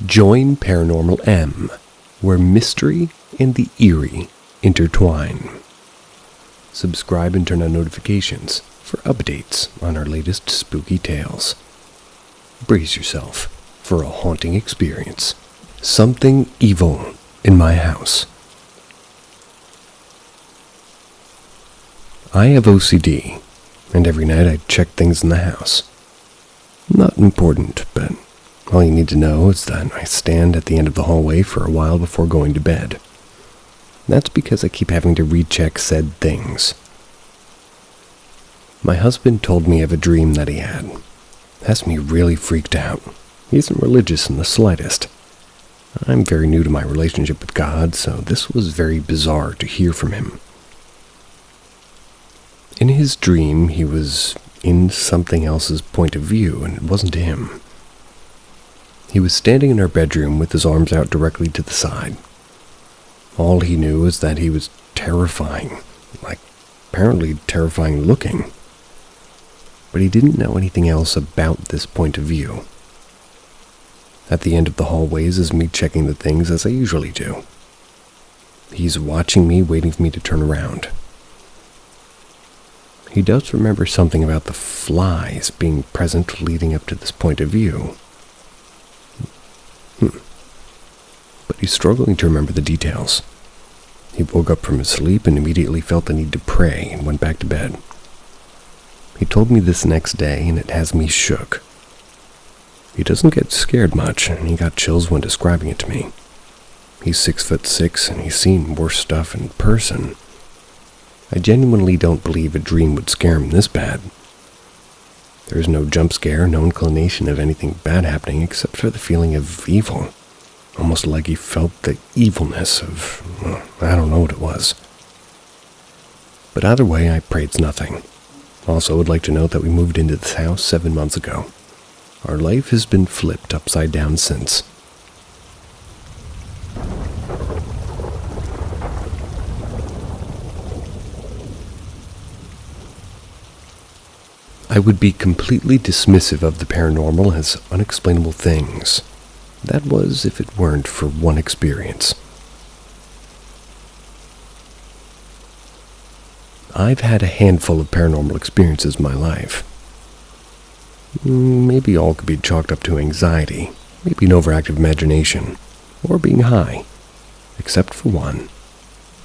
Join Paranormal M, where mystery and the eerie intertwine. Subscribe and turn on notifications for updates on our latest spooky tales. Brace yourself for a haunting experience. Something evil in my house. I have OCD, and every night I check things in the house. Not important, but all you need to know is that I stand at the end of the hallway for a while before going to bed. That's because I keep having to recheck said things. My husband told me of a dream that he had. Has me really freaked out. He isn't religious in the slightest. I'm very new to my relationship with God, so this was very bizarre to hear from him. In his dream, he was in something else's point of view, and it wasn't him. He was standing in our bedroom with his arms out directly to the side. All he knew was that he was terrifying, apparently terrifying looking. But he didn't know anything else about this point of view. At the end of the hallways is me checking the things as I usually do. He's watching me, waiting for me to turn around. He does remember something about the flies being present leading up to this point of view. But he's struggling to remember the details. He woke up from his sleep and immediately felt the need to pray and went back to bed. He told me this next day, and it has me shook. He doesn't get scared much, and he got chills when describing it to me. He's 6'6", and he's seen worse stuff in person. I genuinely don't believe a dream would scare him this bad. There's no jump scare, no inclination of anything bad happening except for the feeling of evil. Almost like he felt the evilness of, I don't know what it was. But either way, I pray it's nothing. Also, would like to note that we moved into this house 7 months ago. Our life has been flipped upside down since. I would be completely dismissive of the paranormal as unexplainable things. That was if it weren't for one experience. I've had a handful of paranormal experiences in my life. Maybe all could be chalked up to anxiety, maybe an overactive imagination, or being high, except for one.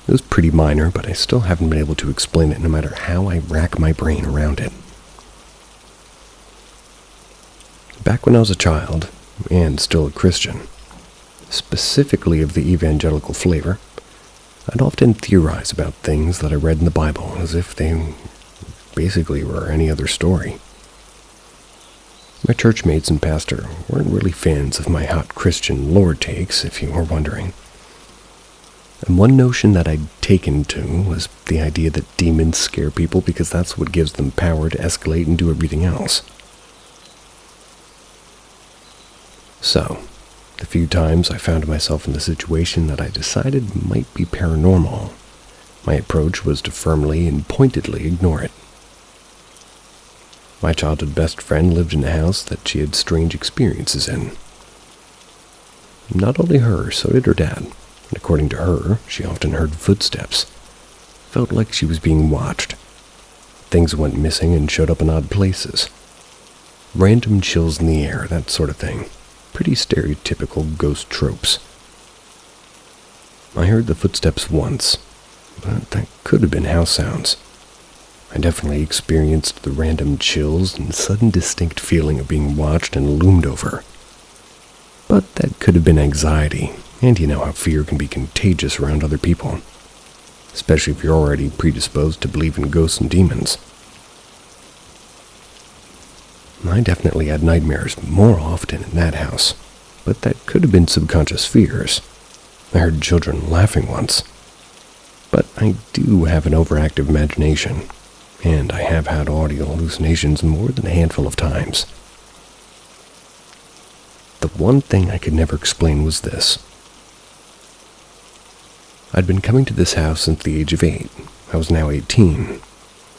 It was pretty minor, but I still haven't been able to explain it no matter how I rack my brain around it. Back when I was a child, and still a Christian, specifically of the evangelical flavor, I'd often theorize about things that I read in the Bible as if they basically were any other story. My churchmates and pastor weren't really fans of my hot Christian lore takes, if you were wondering. And one notion that I'd taken to was the idea that demons scare people because that's what gives them power to escalate and do everything else. So, the few times I found myself in the situation that I decided might be paranormal, my approach was to firmly and pointedly ignore it. My childhood best friend lived in a house that she had strange experiences in. Not only her, so did her dad, and according to her, she often heard footsteps. Felt like she was being watched. Things went missing and showed up in odd places. Random chills in the air, that sort of thing. Pretty stereotypical ghost tropes. I heard the footsteps once, but that could have been house sounds. I definitely experienced the random chills and sudden distinct feeling of being watched and loomed over. But that could have been anxiety, and you know how fear can be contagious around other people, especially if you're already predisposed to believe in ghosts and demons. I definitely had nightmares more often in that house, but that could have been subconscious fears. I heard children laughing once. But I do have an overactive imagination, and I have had audio hallucinations more than a handful of times. The one thing I could never explain was this. I'd been coming to this house since the age of 8. I was now 18.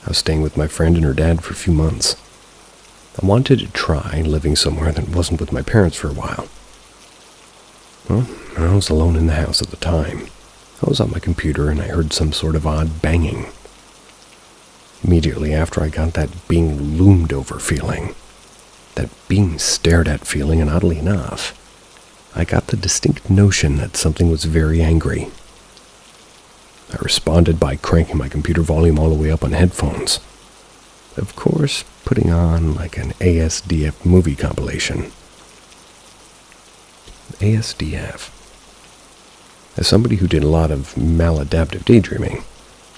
I was staying with my friend and her dad for a few months. I wanted to try living somewhere that wasn't with my parents for a while. Well, I was alone in the house at the time. I was on my computer and I heard some sort of odd banging. Immediately after, I got that being loomed over feeling. That being stared at feeling, and oddly enough, I got the distinct notion that something was very angry. I responded by cranking my computer volume all the way up on headphones. Of course, putting on like an ASDF movie compilation. ASDF. As somebody who did a lot of maladaptive daydreaming,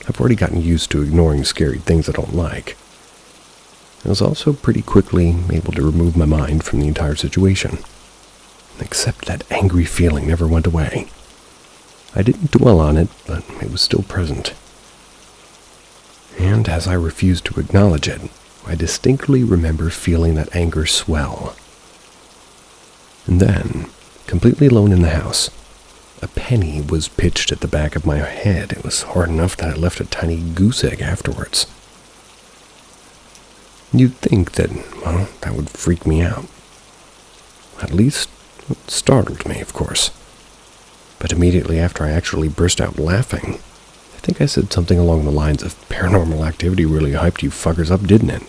I've already gotten used to ignoring scary things I don't like. I was also pretty quickly able to remove my mind from the entire situation. Except that angry feeling never went away. I didn't dwell on it, but it was still present. And as I refused to acknowledge it, I distinctly remember feeling that anger swell. And then, completely alone in the house, a penny was pitched at the back of my head. It was hard enough that I left a tiny goose egg afterwards. You'd think that, well, that would freak me out. At least, it startled me, of course. But immediately after I actually burst out laughing, I think I said something along the lines of, "Paranormal Activity really hyped you fuckers up, didn't it?"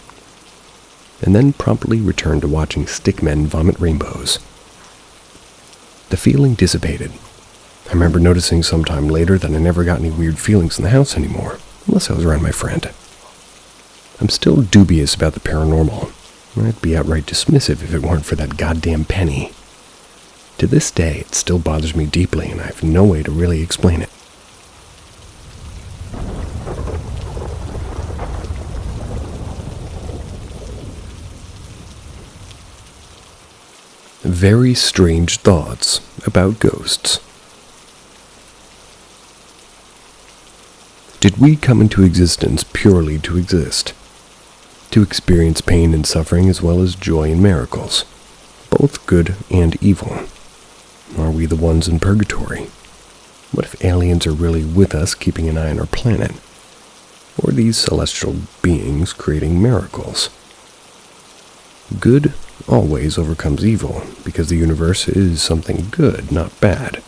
And then promptly returned to watching stickmen vomit rainbows. The feeling dissipated. I remember noticing sometime later that I never got any weird feelings in the house anymore, unless I was around my friend. I'm still dubious about the paranormal. I'd be outright dismissive if it weren't for that goddamn penny. To this day, it still bothers me deeply, and I have no way to really explain it. Very strange thoughts about ghosts. Did we come into existence purely to exist? To experience pain and suffering as well as joy and miracles, both good and evil? Are we the ones in purgatory? What if aliens are really with us keeping an eye on our planet? Or these celestial beings creating miracles? Good always overcomes evil because the universe is something good, not bad.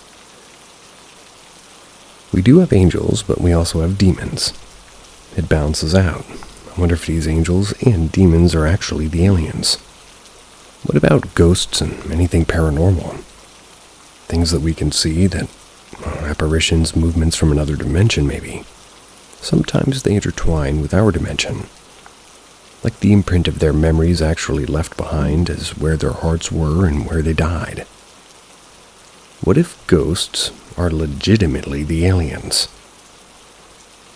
We do have angels, but we also have demons. It balances out. I wonder if these angels and demons are actually the aliens. What about ghosts and anything paranormal? Things that we can see, that apparitions, movements from another dimension maybe. Sometimes they intertwine with our dimension. Like the imprint of their memories actually left behind as where their hearts were and where they died. What if ghosts are legitimately the aliens?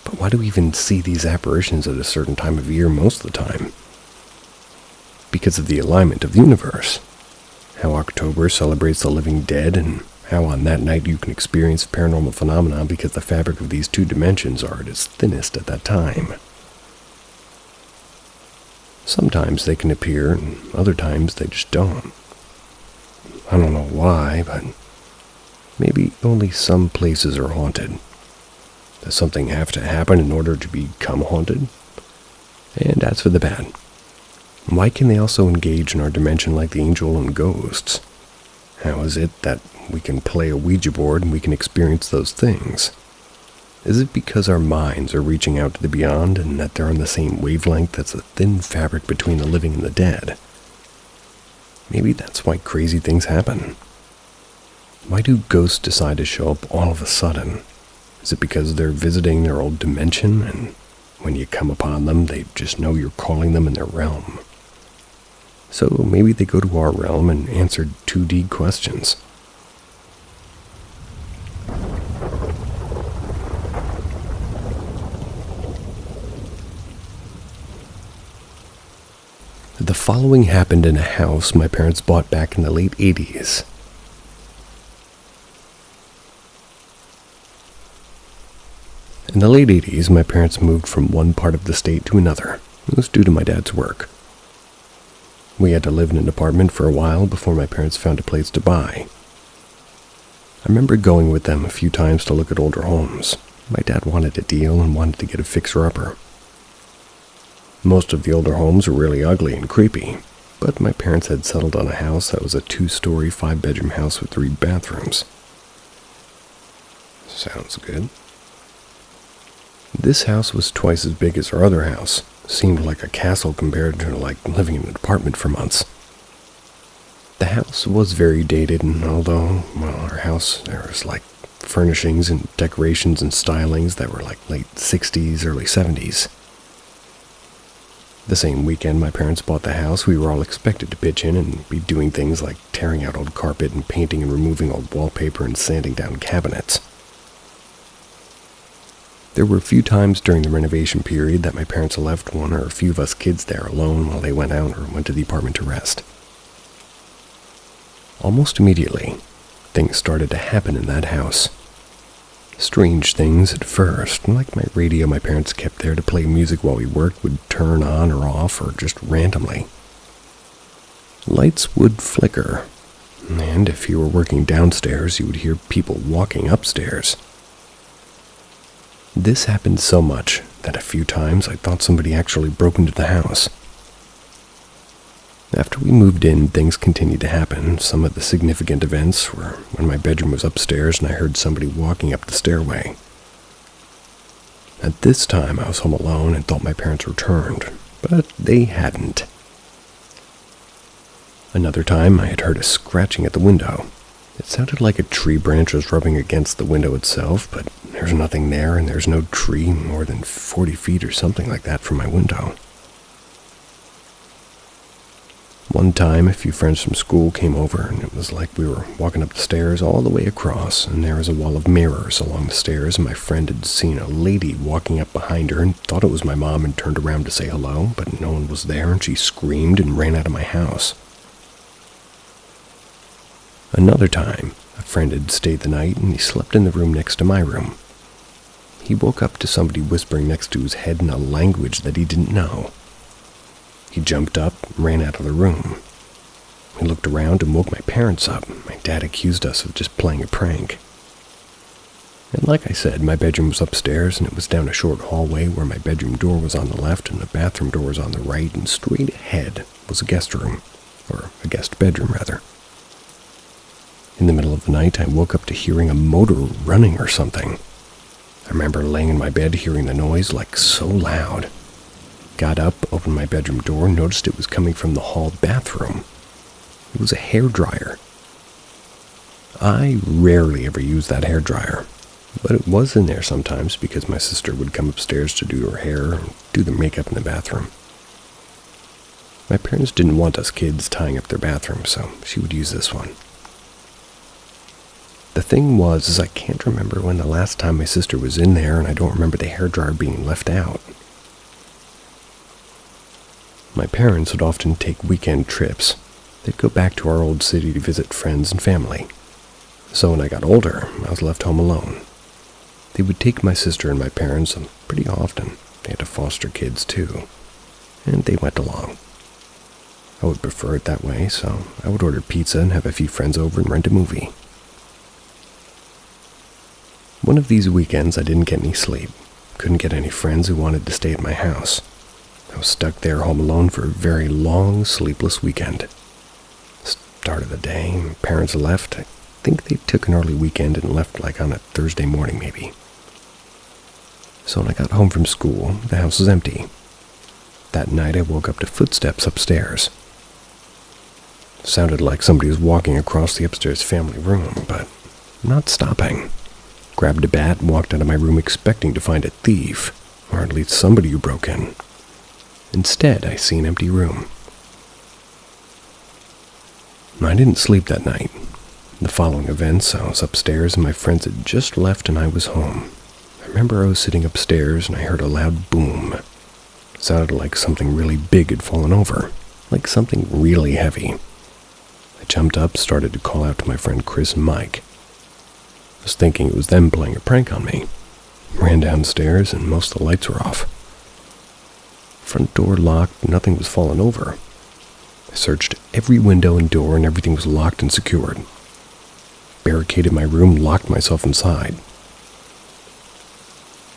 But why do we even see these apparitions at a certain time of year most of the time? Because of the alignment of the universe. How October celebrates the living dead, and how on that night you can experience paranormal phenomena because the fabric of these two dimensions are at its thinnest at that time. Sometimes they can appear, and other times they just don't. I don't know why, but maybe only some places are haunted. Does something have to happen in order to become haunted? And as for the bad, why can they also engage in our dimension like the angel and ghosts? How is it that we can play a Ouija board and we can experience those things? Is it because our minds are reaching out to the beyond and that they're on the same wavelength as the thin fabric between the living and the dead? Maybe that's why crazy things happen. Why do ghosts decide to show up all of a sudden? Is it because they're visiting their old dimension and when you come upon them, they just know you're calling them in their realm? So maybe they go to our realm and answer 2D questions. The following happened in a house my parents bought back in the late 80s. In the late 80s, my parents moved from one part of the state to another. It was due to my dad's work. We had to live in an apartment for a while before my parents found a place to buy. I remember going with them a few times to look at older homes. My dad wanted a deal and wanted to get a fixer-upper. Most of the older homes were really ugly and creepy. but my parents had settled on a house that was a 2-story, 5-bedroom house with 3 bathrooms. Sounds good. This house was twice as big as our other house. Seemed like a castle compared to living in an apartment for months. The house was very dated, and although, our house, there was furnishings and decorations and stylings that were late 60s, early 70s. The same weekend my parents bought the house, we were all expected to pitch in and be doing things like tearing out old carpet and painting and removing old wallpaper and sanding down cabinets. There were a few times during the renovation period that my parents left one or a few of us kids there alone while they went out or went to the apartment to rest. Almost immediately, things started to happen in that house. Strange things at first, like my radio my parents kept there to play music while we worked would turn on or off or just randomly. Lights would flicker, and if you were working downstairs, you would hear people walking upstairs. This happened so much that a few times I thought somebody actually broke into the house. After we moved in, things continued to happen. Some of the significant events were when my bedroom was upstairs and I heard somebody walking up the stairway. At this time, I was home alone and thought my parents returned, but they hadn't. Another time, I had heard a scratching at the window. It sounded like a tree branch was rubbing against the window itself, but there's nothing there and there's no tree more than 40 feet or something like that from my window. One time, a few friends from school came over, and it was like we were walking up the stairs all the way across, and there was a wall of mirrors along the stairs, and my friend had seen a lady walking up behind her and thought it was my mom and turned around to say hello, but no one was there, and she screamed and ran out of my house. Another time, a friend had stayed the night, and he slept in the room next to my room. He woke up to somebody whispering next to his head in a language that he didn't know. He jumped up and ran out of the room. We looked around and woke my parents up. My dad accused us of just playing a prank. And like I said, my bedroom was upstairs, and it was down a short hallway where my bedroom door was on the left and the bathroom door was on the right, and straight ahead was a guest room, or a guest bedroom, rather. In the middle of the night, I woke up to hearing a motor running or something. I remember laying in my bed hearing the noise so loud. Got up, opened my bedroom door, and noticed it was coming from the hall bathroom. It was a hairdryer. I rarely ever use that hairdryer, but it was in there sometimes because my sister would come upstairs to do her hair and do the makeup in the bathroom. My parents didn't want us kids tying up their bathroom, so she would use this one. The thing was, I can't remember when the last time my sister was in there, and I don't remember the hairdryer being left out. My parents would often take weekend trips. They'd go back to our old city to visit friends and family. So when I got older, I was left home alone. They would take my sister and my parents pretty often. They had to foster kids too, and they went along. I would prefer it that way, so I would order pizza and have a few friends over and rent a movie. One of these weekends, I didn't get any sleep. Couldn't get any friends who wanted to stay at my house. I was stuck there home alone for a very long, sleepless weekend. Start of the day, my parents left. I think they took an early weekend and left on a Thursday morning maybe. So when I got home from school, the house was empty. That night I woke up to footsteps upstairs. It sounded like somebody was walking across the upstairs family room, but not stopping. Grabbed a bat and walked out of my room expecting to find a thief, or at least somebody who broke in. Instead, I see an empty room. I didn't sleep that night. The following events, I was upstairs and my friends had just left and I was home. I remember I was sitting upstairs and I heard a loud boom. It sounded like something really big had fallen over, like something really heavy. I jumped up, started to call out to my friend Chris and Mike. I was thinking it was them playing a prank on me. Ran downstairs and most of the lights were off. Front door locked, nothing was falling over. I searched every window and door and everything was locked and secured. Barricaded my room, locked myself inside.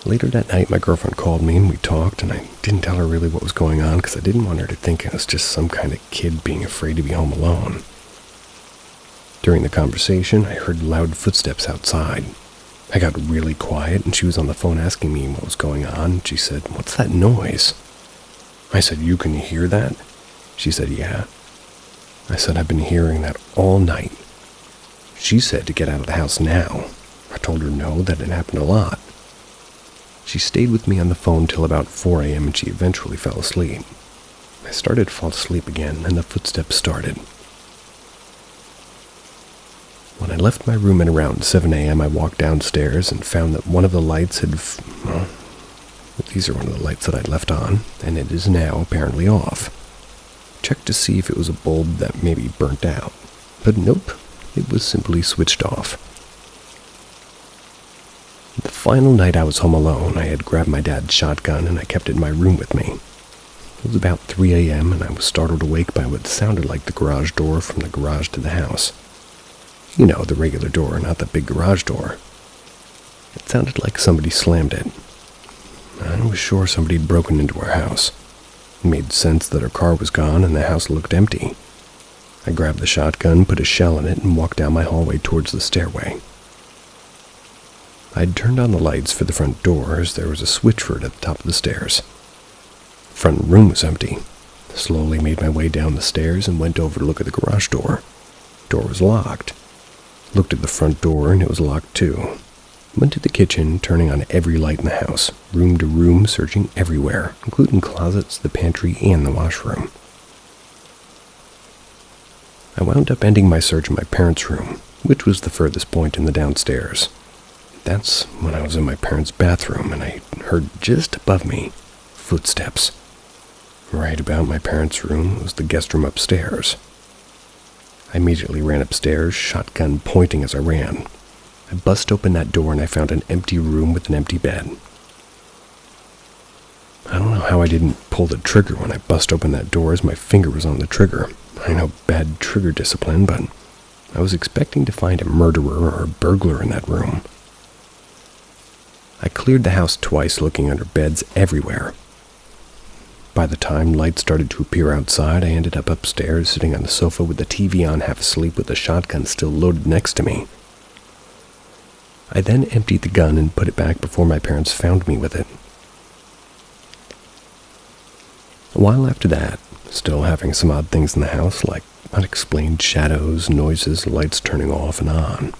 Later that night, my girlfriend called me and we talked, and I didn't tell her really what was going on because I didn't want her to think I was just some kind of kid being afraid to be home alone. During the conversation, I heard loud footsteps outside. I got really quiet, and she was on the phone asking me what was going on, and she said, "What's that noise?" I said, "You can hear that?" She said, "Yeah." I said, "I've been hearing that all night." She said to get out of the house now. I told her no, that it happened a lot. She stayed with me on the phone till about 4 a.m. and she eventually fell asleep. I started to fall asleep again, and the footsteps started. When I left my room at around 7 a.m., I walked downstairs and found that one of the lights had, these are one of the lights that I'd left on, and it is now apparently off. Checked to see if it was a bulb that maybe burnt out, but nope, it was simply switched off. The final night I was home alone, I had grabbed my dad's shotgun and I kept it in my room with me. It was about 3 a.m. and I was startled awake by what sounded like the garage door from the garage to the house. You know, the regular door, not the big garage door. It sounded like somebody slammed it. I was sure somebody had broken into our house. It made sense that our car was gone and the house looked empty. I grabbed the shotgun, put a shell in it, and walked down my hallway towards the stairway. I'd turned on the lights for the front door as there was a switch for it at the top of the stairs. The front room was empty. I slowly made my way down the stairs and went over to look at the garage door. The door was locked. Looked at the front door and it was locked too. Went to the kitchen, turning on every light in the house, room to room, searching everywhere, including closets, the pantry, and the washroom. I wound up ending my search in my parents' room, which was the furthest point in the downstairs. That's when I was in my parents' bathroom and I heard just above me footsteps. Right about my parents' room was the guest room upstairs. I immediately ran upstairs, shotgun pointing as I ran. I bust open that door and I found an empty room with an empty bed. I don't know how I didn't pull the trigger when I bust open that door as my finger was on the trigger. I know bad trigger discipline, but I was expecting to find a murderer or a burglar in that room. I cleared the house twice, looking under beds everywhere. By the time lights started to appear outside, I ended up upstairs, sitting on the sofa with the TV on, half asleep with the shotgun still loaded next to me. I then emptied the gun and put it back before my parents found me with it. A while after that, still having some odd things in the house, like unexplained shadows, noises, lights turning off and on,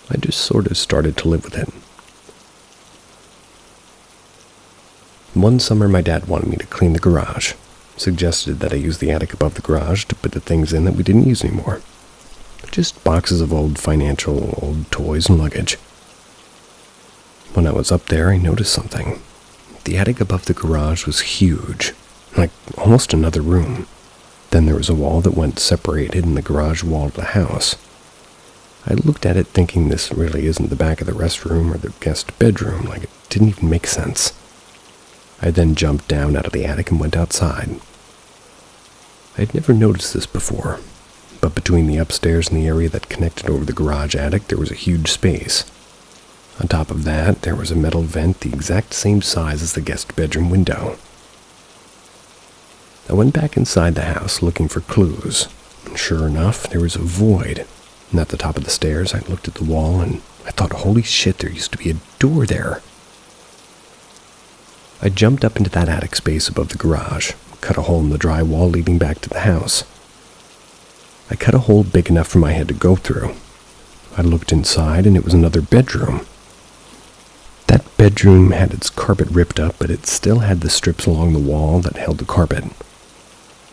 I just sort of started to live with it. One summer, my dad wanted me to clean the garage, suggested that I use the attic above the garage to put the things in that we didn't use anymore. Just boxes of old toys and luggage. When I was up there, I noticed something. The attic above the garage was huge, like almost another room. Then there was a wall that went separated in the garage wall of the house. I looked at it thinking this really isn't the back of the restroom or the guest bedroom, like it didn't even make sense. I then jumped down out of the attic and went outside. I had never noticed this before, but between the upstairs and the area that connected over the garage attic, there was a huge space. On top of that, there was a metal vent the exact same size as the guest bedroom window. I went back inside the house looking for clues, and sure enough, there was a void. And at the top of the stairs, I looked at the wall and I thought, holy shit, there used to be a door there. I jumped up into that attic space above the garage, cut a hole in the drywall leading back to the house. I cut a hole big enough for my head to go through. I looked inside and it was another bedroom. That bedroom had its carpet ripped up, but it still had the strips along the wall that held the carpet.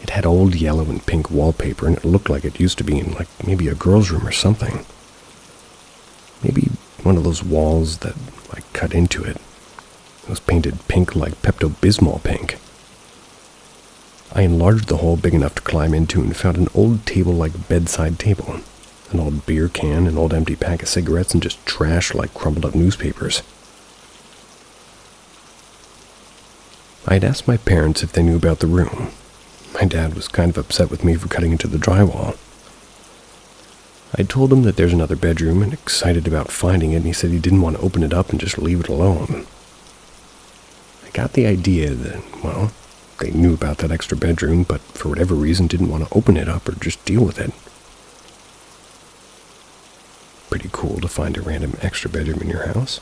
It had old yellow and pink wallpaper and it looked like it used to be in maybe a girl's room or something. Maybe one of those walls that cut into it. It was painted pink like Pepto-Bismol pink. I enlarged the hole big enough to climb into and found an old table like a bedside table, an old beer can, an old empty pack of cigarettes, and just trash like crumpled up newspapers. I had asked my parents if they knew about the room. My dad was kind of upset with me for cutting into the drywall. I told him that there's another bedroom and excited about finding it, and he said he didn't want to open it up and just leave it alone. I got the idea that, well, they knew about that extra bedroom, but for whatever reason didn't want to open it up or just deal with it. Pretty cool to find a random extra bedroom in your house.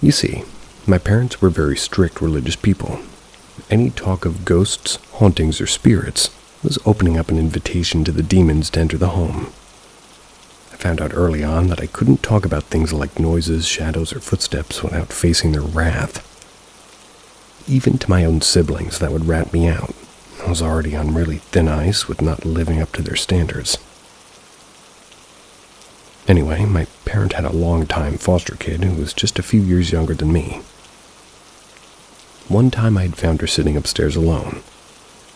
You see, my parents were very strict religious people. Any talk of ghosts, hauntings, or spirits was opening up an invitation to the demons to enter the home. I found out early on that I couldn't talk about things like noises, shadows, or footsteps without facing their wrath. Even to my own siblings, that would rat me out. I was already on really thin ice with not living up to their standards. Anyway, my parent had a long-time foster kid who was just a few years younger than me. One time I had found her sitting upstairs alone.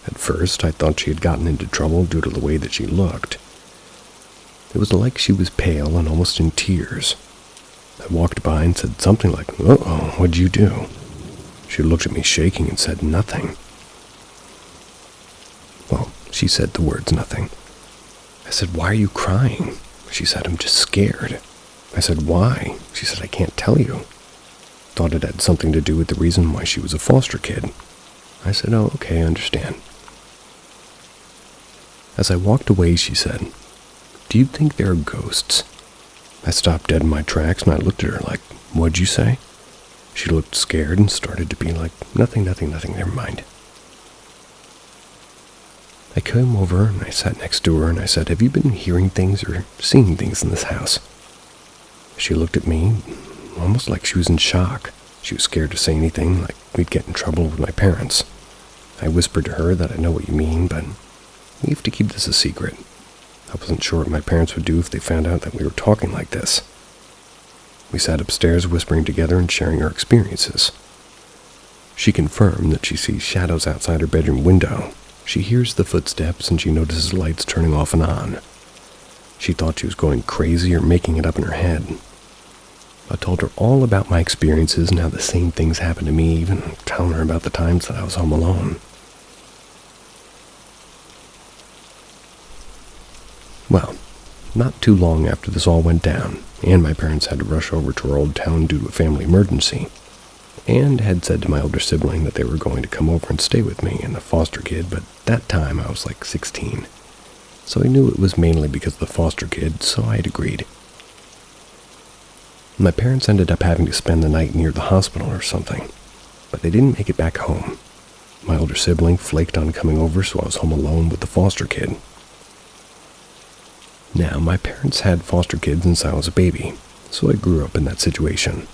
At first, I thought she had gotten into trouble due to the way that she looked. It was like she was pale and almost in tears. I walked by and said something like, "Uh-oh, what'd you do?" She looked at me shaking and said nothing. Well, she said the words nothing. I said, "Why are you crying?" She said, "I'm just scared." I said, "Why?" She said, "I can't tell you." Thought it had something to do with the reason why she was a foster kid. I said, "Oh, okay, I understand." As I walked away, she said, "Do you think there are ghosts?" I stopped dead in my tracks and I looked at her like, "What'd you say?" She looked scared and started to be like, nothing, never mind. I came over and I sat next to her and I said, "Have you been hearing things or seeing things in this house?" She looked at me almost like she was in shock. She was scared to say anything, like we'd get in trouble with my parents. I whispered to her that I know what you mean, but we have to keep this a secret. I wasn't sure what my parents would do if they found out that we were talking like this. We sat upstairs whispering together and sharing our experiences. She confirmed that she sees shadows outside her bedroom window. She hears the footsteps and she notices lights turning off and on. She thought she was going crazy or making it up in her head. I told her all about my experiences and how the same things happened to me, even telling her about the times that I was home alone. Well, not too long after this all went down, and my parents had to rush over to our old town due to a family emergency, and had said to my older sibling that they were going to come over and stay with me and the foster kid, but that time I was like 16. So I knew it was mainly because of the foster kid, so I had agreed. My parents ended up having to spend the night near the hospital or something, but they didn't make it back home. My older sibling flaked on coming over, so I was home alone with the foster kid. Now, my parents had foster kids since I was a baby, so I grew up in that situation.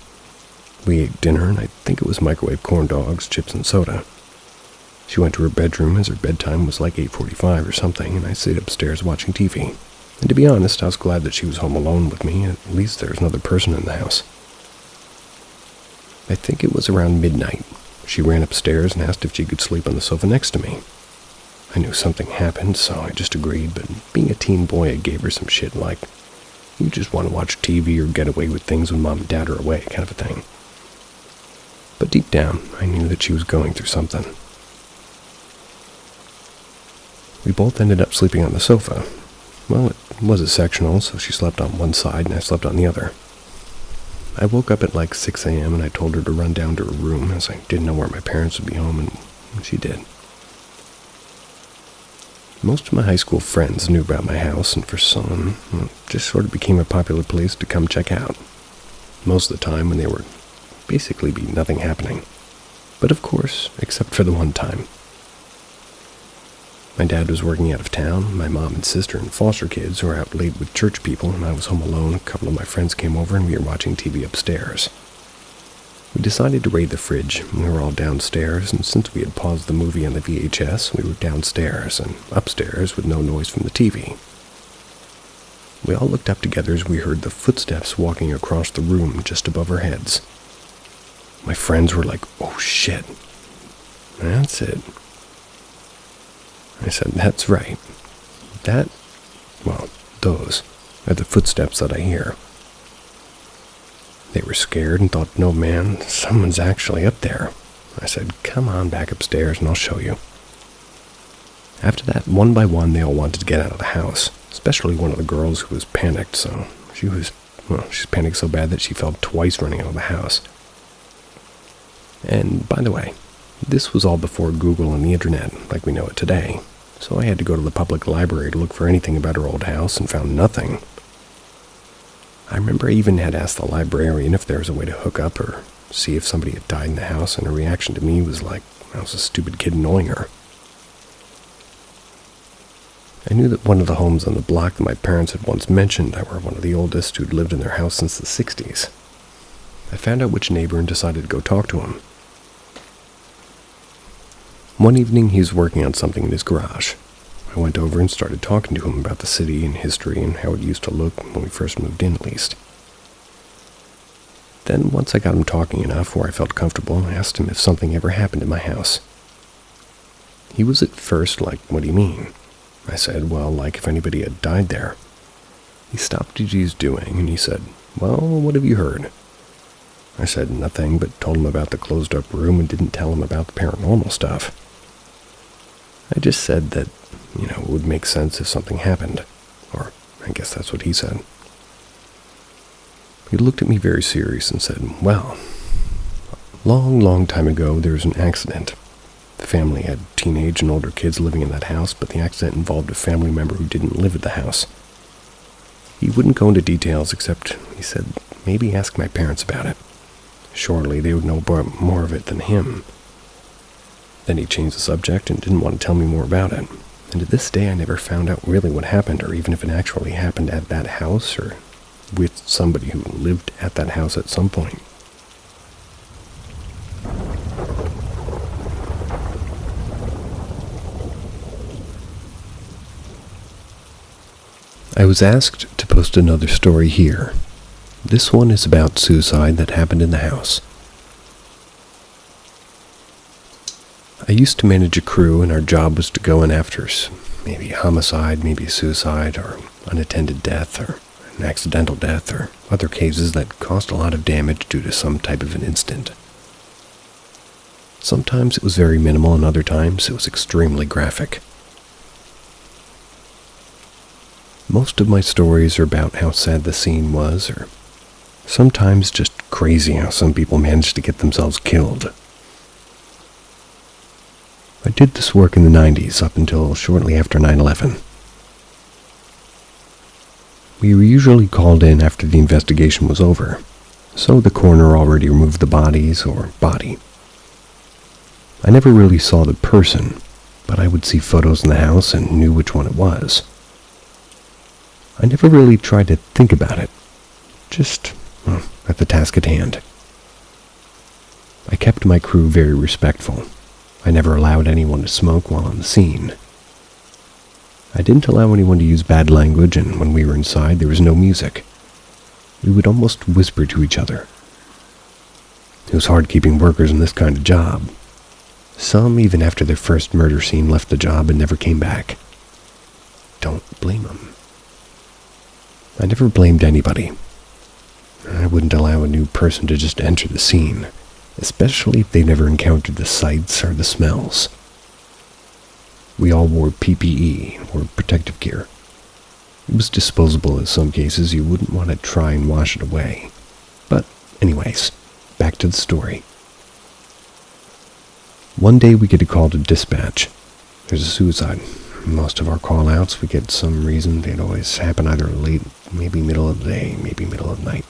We ate dinner, and I think it was microwave corn dogs, chips, and soda. She went to her bedroom as her bedtime was like 8:45 or something, and I stayed upstairs watching TV. And to be honest, I was glad that she was home alone with me. At least there was another person in the house. I think it was around midnight. She ran upstairs and asked if she could sleep on the sofa next to me. I knew something happened, so I just agreed, but being a teen boy, I gave her some shit like, "You just want to watch TV or get away with things when mom and dad are away," kind of a thing. But deep down, I knew that she was going through something. We both ended up sleeping on the sofa. Well, it was a sectional, so she slept on one side and I slept on the other. I woke up at like 6 a.m. and I told her to run down to her room as I didn't know where my parents would be home, and she did. Most of my high school friends knew about my house, and for some, it just sort of became a popular place to come check out. Most of the time when there would basically be nothing happening. But of course, except for the one time. My dad was working out of town, my mom and sister and foster kids were out late with church people, and I was home alone. A couple of my friends came over and we were watching TV upstairs. We decided to raid the fridge. We were all downstairs, and since we had paused the movie on the VHS, we were downstairs and upstairs with no noise from the TV. We all looked up together as we heard the footsteps walking across the room just above our heads. My friends were like, "Oh shit, that's it." I said, "That's right. Those are the footsteps that I hear." They were scared and thought, "No man, someone's actually up there." I said, "Come on back upstairs and I'll show you." After that, one by one, they all wanted to get out of the house, especially one of the girls who was panicked, so she's panicked so bad that she fell twice running out of the house. And by the way, this was all before Google and the internet like we know it today, so I had to go to the public library to look for anything about her old house and found nothing. I remember I even had asked the librarian if there was a way to hook up or see if somebody had died in the house, and her reaction to me was like I was a stupid kid annoying her. I knew that one of the homes on the block that my parents had once mentioned I were one of the oldest who'd lived in their house since the 60s. I found out which neighbor and decided to go talk to him. One evening he was working on something in his garage. I went over and started talking to him about the city and history and how it used to look when we first moved in, at least. Then, once I got him talking enough where I felt comfortable, I asked him if something ever happened in my house. He was at first like, "What do you mean?" I said, "Well, like if anybody had died there." He stopped what he was doing and he said, "Well, what have you heard?" I said nothing, but told him about the closed-up room and didn't tell him about the paranormal stuff. I just said that, it would make sense if something happened. Or, I guess that's what he said. He looked at me very serious and said, "Well, long time ago there was an accident. The family had teenage and older kids living in that house, but the accident involved a family member who didn't live at the house. He wouldn't go into details except, he said, maybe ask my parents about it. Surely they would know more of it than him." Then he changed the subject and didn't want to tell me more about it. And to this day I never found out really what happened, or even if it actually happened at that house, or with somebody who lived at that house at some point. I was asked to post another story here. This one is about suicide that happened in the house. I used to manage a crew, and our job was to go in after maybe a homicide, maybe a suicide, or unattended death, or an accidental death, or other cases that caused a lot of damage due to some type of an incident. Sometimes it was very minimal, and other times it was extremely graphic. Most of my stories are about how sad the scene was, or sometimes just crazy how some people managed to get themselves killed. I did this work in the 90s up until shortly after 9/11. We were usually called in after the investigation was over, so the coroner already removed the bodies or body. I never really saw the person, but I would see photos in the house and knew which one it was. I never really tried to think about it, just at the task at hand. I kept my crew very respectful. I never allowed anyone to smoke while on the scene. I didn't allow anyone to use bad language, and when we were inside, there was no music. We would almost whisper to each other. It was hard keeping workers in this kind of job. Some, even after their first murder scene, left the job and never came back. Don't blame them. I never blamed anybody. I wouldn't allow a new person to just enter the scene, especially if they never encountered the sights or the smells. We all wore PPE, or protective gear. It was disposable in some cases. You wouldn't want to try and wash it away. But anyways, back to the story. One day we get a call to dispatch. There's a suicide. Most of our call-outs, we get some reason. They'd always happen either late, maybe middle of the day, maybe middle of the night.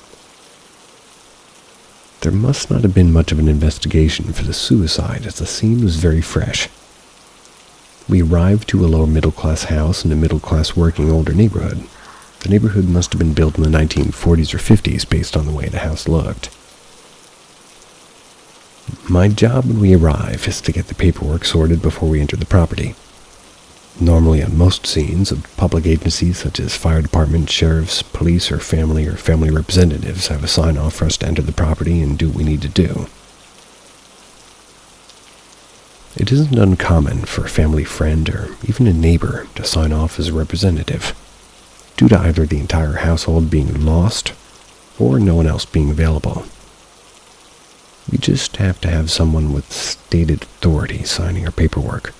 There must not have been much of an investigation for the suicide, as the scene was very fresh. We arrived to a lower middle-class house in a middle-class working older neighborhood. The neighborhood must have been built in the 1940s or 50s based on the way the house looked. My job when we arrive is to get the paperwork sorted before we enter the property. Normally on most scenes of public agencies such as fire department, sheriffs, police, or family representatives have a sign-off for us to enter the property and do what we need to do. It isn't uncommon for a family friend or even a neighbor to sign off as a representative, due to either the entire household being lost or no one else being available. We just have to have someone with stated authority signing our paperwork.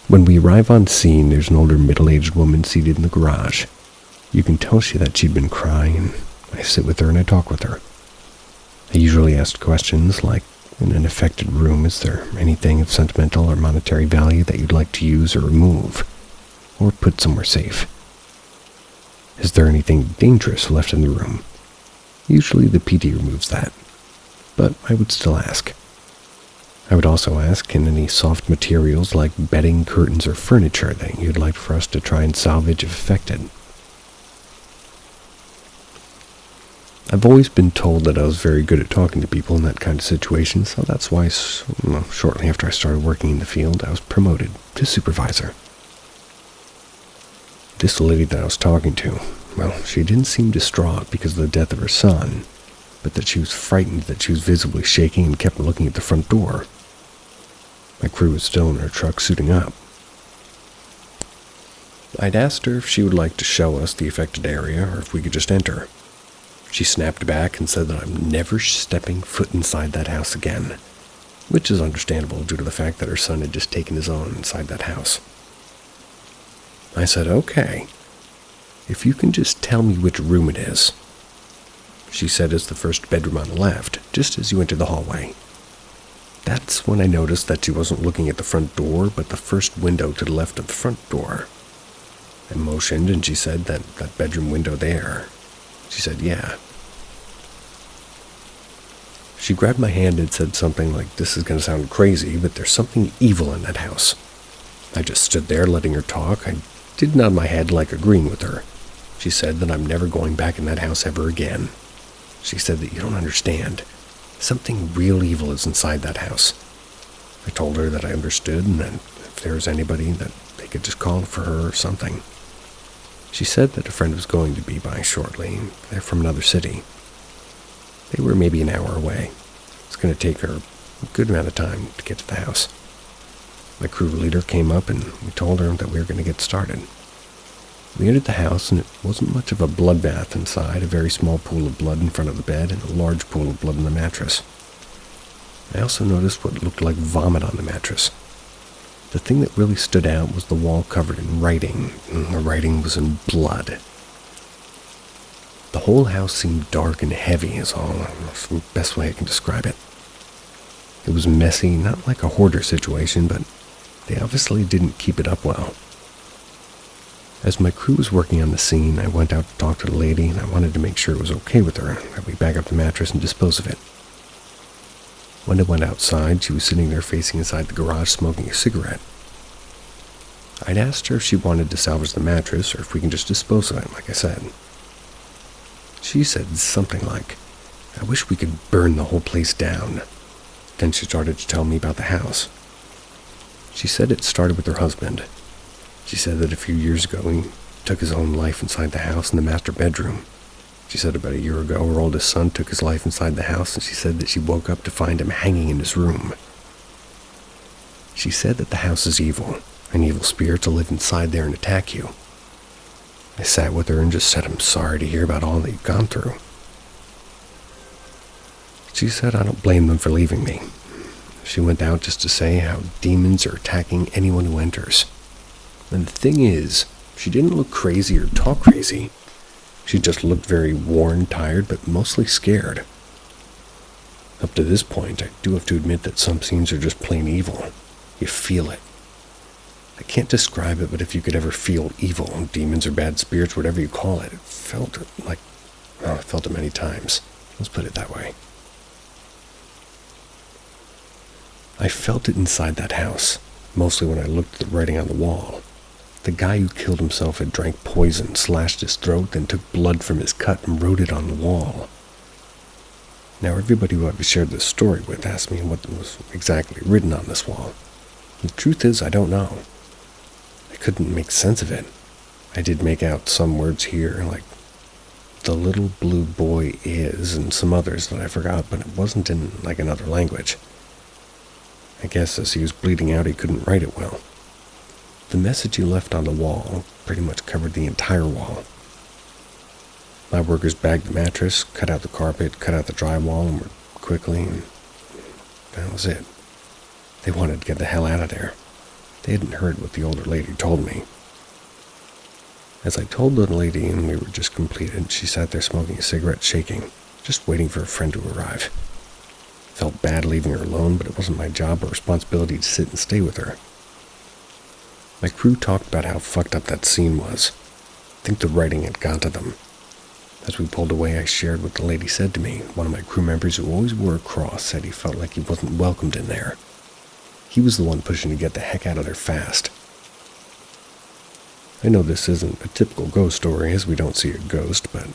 When we arrive on scene, there's an older middle-aged woman seated in the garage. You can tell that she'd been crying, and I sit with her and I talk with her. I usually asked questions like, in an affected room, is there anything of sentimental or monetary value that you'd like to use or remove, or put somewhere safe? Is there anything dangerous left in the room? Usually the PD removes that, but I would still ask. I would also ask, can any soft materials like bedding, curtains, or furniture that you'd like for us to try and salvage if affected? I've always been told that I was very good at talking to people in that kind of situation, so that's why, shortly after I started working in the field, I was promoted to supervisor. This lady that I was talking to, well, she didn't seem distraught because of the death of her son, but that she was frightened that she was visibly shaking and kept looking at the front door. My crew was still in her truck suiting up. I'd asked her if she would like to show us the affected area or if we could just enter. She snapped back and said that I'm never stepping foot inside that house again, which is understandable due to the fact that her son had just taken his own inside that house. I said, okay, if you can just tell me which room it is. She said it's the first bedroom on the left, just as you enter the hallway. That's when I noticed that she wasn't looking at the front door, but the first window to the left of the front door. I motioned and she said that bedroom window there. She said, yeah. She grabbed my hand and said something like, this is going to sound crazy, but there's something evil in that house. I just stood there letting her talk. I did nod my head like agreeing with her. She said that I'm never going back in that house ever again. She said that you don't understand. Something real evil is inside that house. I told her that I understood and that if there was anybody that they could just call for her or something. She said that a friend was going to be by shortly. They're from another city. They were maybe an hour away. It's going to take her a good amount of time to get to the house. My crew leader came up and we told her that we were going to get started. We entered the house and it wasn't much of a bloodbath inside, a very small pool of blood in front of the bed and a large pool of blood on the mattress. I also noticed what looked like vomit on the mattress. The thing that really stood out was the wall covered in writing, and the writing was in blood. The whole house seemed dark and heavy is all. That's the best way I can describe it. It was messy, not like a hoarder situation, but they obviously didn't keep it up well. As my crew was working on the scene, I went out to talk to the lady, and I wanted to make sure it was okay with her, that we bag up the mattress and dispose of it. When I went outside, she was sitting there facing inside the garage smoking a cigarette. I'd asked her if she wanted to salvage the mattress or if we can just dispose of it, like I said. She said something like, I wish we could burn the whole place down. Then she started to tell me about the house. She said it started with her husband. She said that a few years ago he took his own life inside the house in the master bedroom. She said about a year ago her oldest son took his life inside the house, and she said that she woke up to find him hanging in his room. She said that the house is evil, and evil spirits will live inside there and attack you. I sat with her and just said I'm sorry to hear about all that you've gone through. She said I don't blame them for leaving me. She went out just to say how demons are attacking anyone who enters. And the thing is, she didn't look crazy or talk crazy. She just looked very worn, tired, but mostly scared. Up to this point, I do have to admit that some scenes are just plain evil. You feel it. I can't describe it, but if you could ever feel evil, demons or bad spirits, whatever you call it, I felt it many times. Let's put it that way. I felt it inside that house, mostly when I looked at the writing on the wall. The guy who killed himself had drank poison, slashed his throat, then took blood from his cut and wrote it on the wall. Now everybody who I've shared this story with asked me what was exactly written on this wall. The truth is, I don't know. I couldn't make sense of it. I did make out some words here, like, the little blue boy is, and some others that I forgot, but it wasn't in, like, another language. I guess as he was bleeding out, he couldn't write it well. The message he left on the wall pretty much covered the entire wall. My workers bagged the mattress, cut out the carpet, cut out the drywall, and were quickly, and that was it. They wanted to get the hell out of there. They hadn't heard what the older lady told me. As I told the lady and we were just completed, she sat there smoking a cigarette, shaking. just waiting for a friend to arrive. Felt bad leaving her alone, but it wasn't my job or responsibility to sit and stay with her. My crew talked about how fucked up that scene was. I think the writing had got to them. As we pulled away, I shared what the lady said to me. One of my crew members who always wore a cross said he felt like he wasn't welcomed in there. He was the one pushing to get the heck out of there fast. I know this isn't a typical ghost story, as we don't see a ghost, but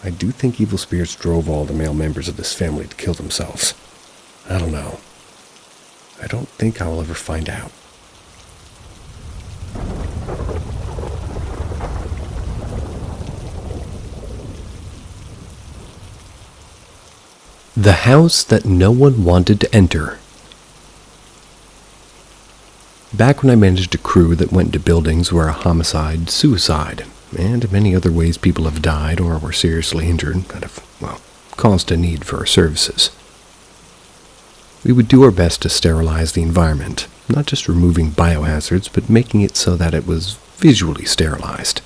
I do think evil spirits drove all the male members of this family to kill themselves. I don't know. I don't think I'll ever find out. The house that no one wanted to enter. Back when I managed a crew that went into buildings where a homicide, suicide, and many other ways people have died or were seriously injured that have, caused a need for our services. We would do our best to sterilize the environment, not just removing biohazards, but making it so that it was visually sterilized.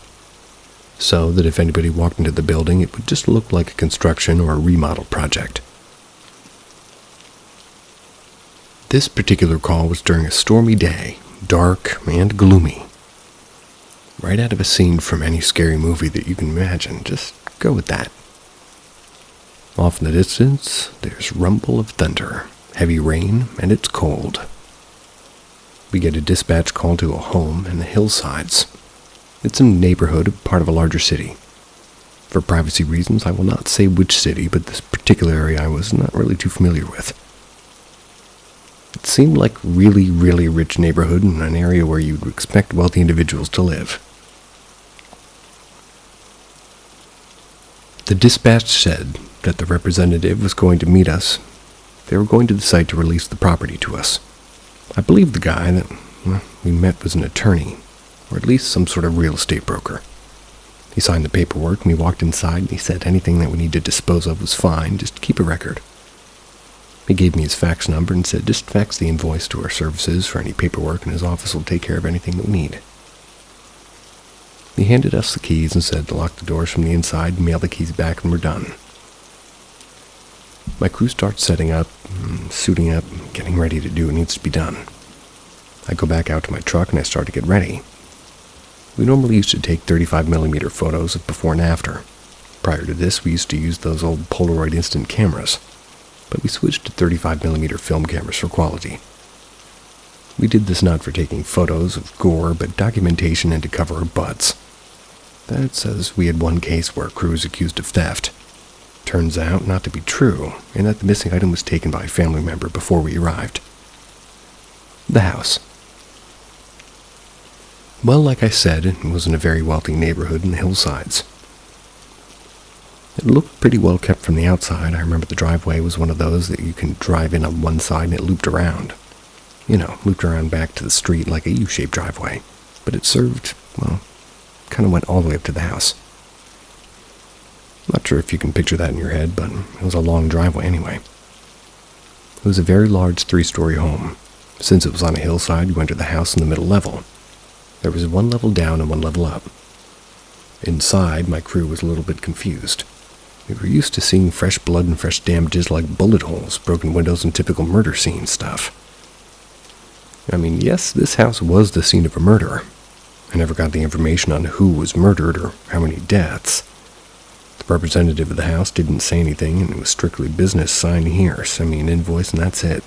So that if anybody walked into the building, it would just look like a construction or a remodel project. This particular call was during a stormy day, dark and gloomy. Right out of a scene from any scary movie that you can imagine. Just go with that. Off in the distance, there's rumble of thunder, heavy rain, and it's cold. We get a dispatch call to a home in the hillsides. It's a neighborhood, part of a larger city. For privacy reasons, I will not say which city, but this particular area I was not really too familiar with. It seemed like really, really rich neighborhood in an area where you'd expect wealthy individuals to live. The dispatch said that the representative was going to meet us. They were going to the site to release the property to us. I believe the guy that we met was an attorney, or at least some sort of real estate broker. He signed the paperwork and we walked inside and he said anything that we need to dispose of was fine, just keep a record. He gave me his fax number and said just fax the invoice to our services for any paperwork and his office will take care of anything that we need. He handed us the keys and said to lock the doors from the inside and mail the keys back when we're done. My crew starts setting up, suiting up, getting ready to do what needs to be done. I go back out to my truck and I start to get ready. We normally used to take 35mm photos of before and after. Prior to this, we used to use those old Polaroid instant cameras, but we switched to 35mm film cameras for quality. We did this not for taking photos of gore, but documentation and to cover our butts. That says we had one case where a crew was accused of theft. Turns out not to be true, and that the missing item was taken by a family member before we arrived. The house. Well, like I said, it was in a very wealthy neighborhood in the hillsides. It looked pretty well kept from the outside. I remember the driveway was one of those that you can drive in on one side and it looped around. Looped around back to the street like a U-shaped driveway. But it served, kind of went all the way up to the house. Not sure if you can picture that in your head, but it was a long driveway anyway. It was a very large 3-story home. Since it was on a hillside, you entered the house in the middle level. There was one level down and one level up. Inside, my crew was a little bit confused. We were used to seeing fresh blood and fresh damages like bullet holes, broken windows, and typical murder scene stuff. I mean, yes, this house was the scene of a murder. I never got the information on who was murdered or how many deaths. The representative of the house didn't say anything, and it was strictly business, sign here, send me an invoice, and that's it.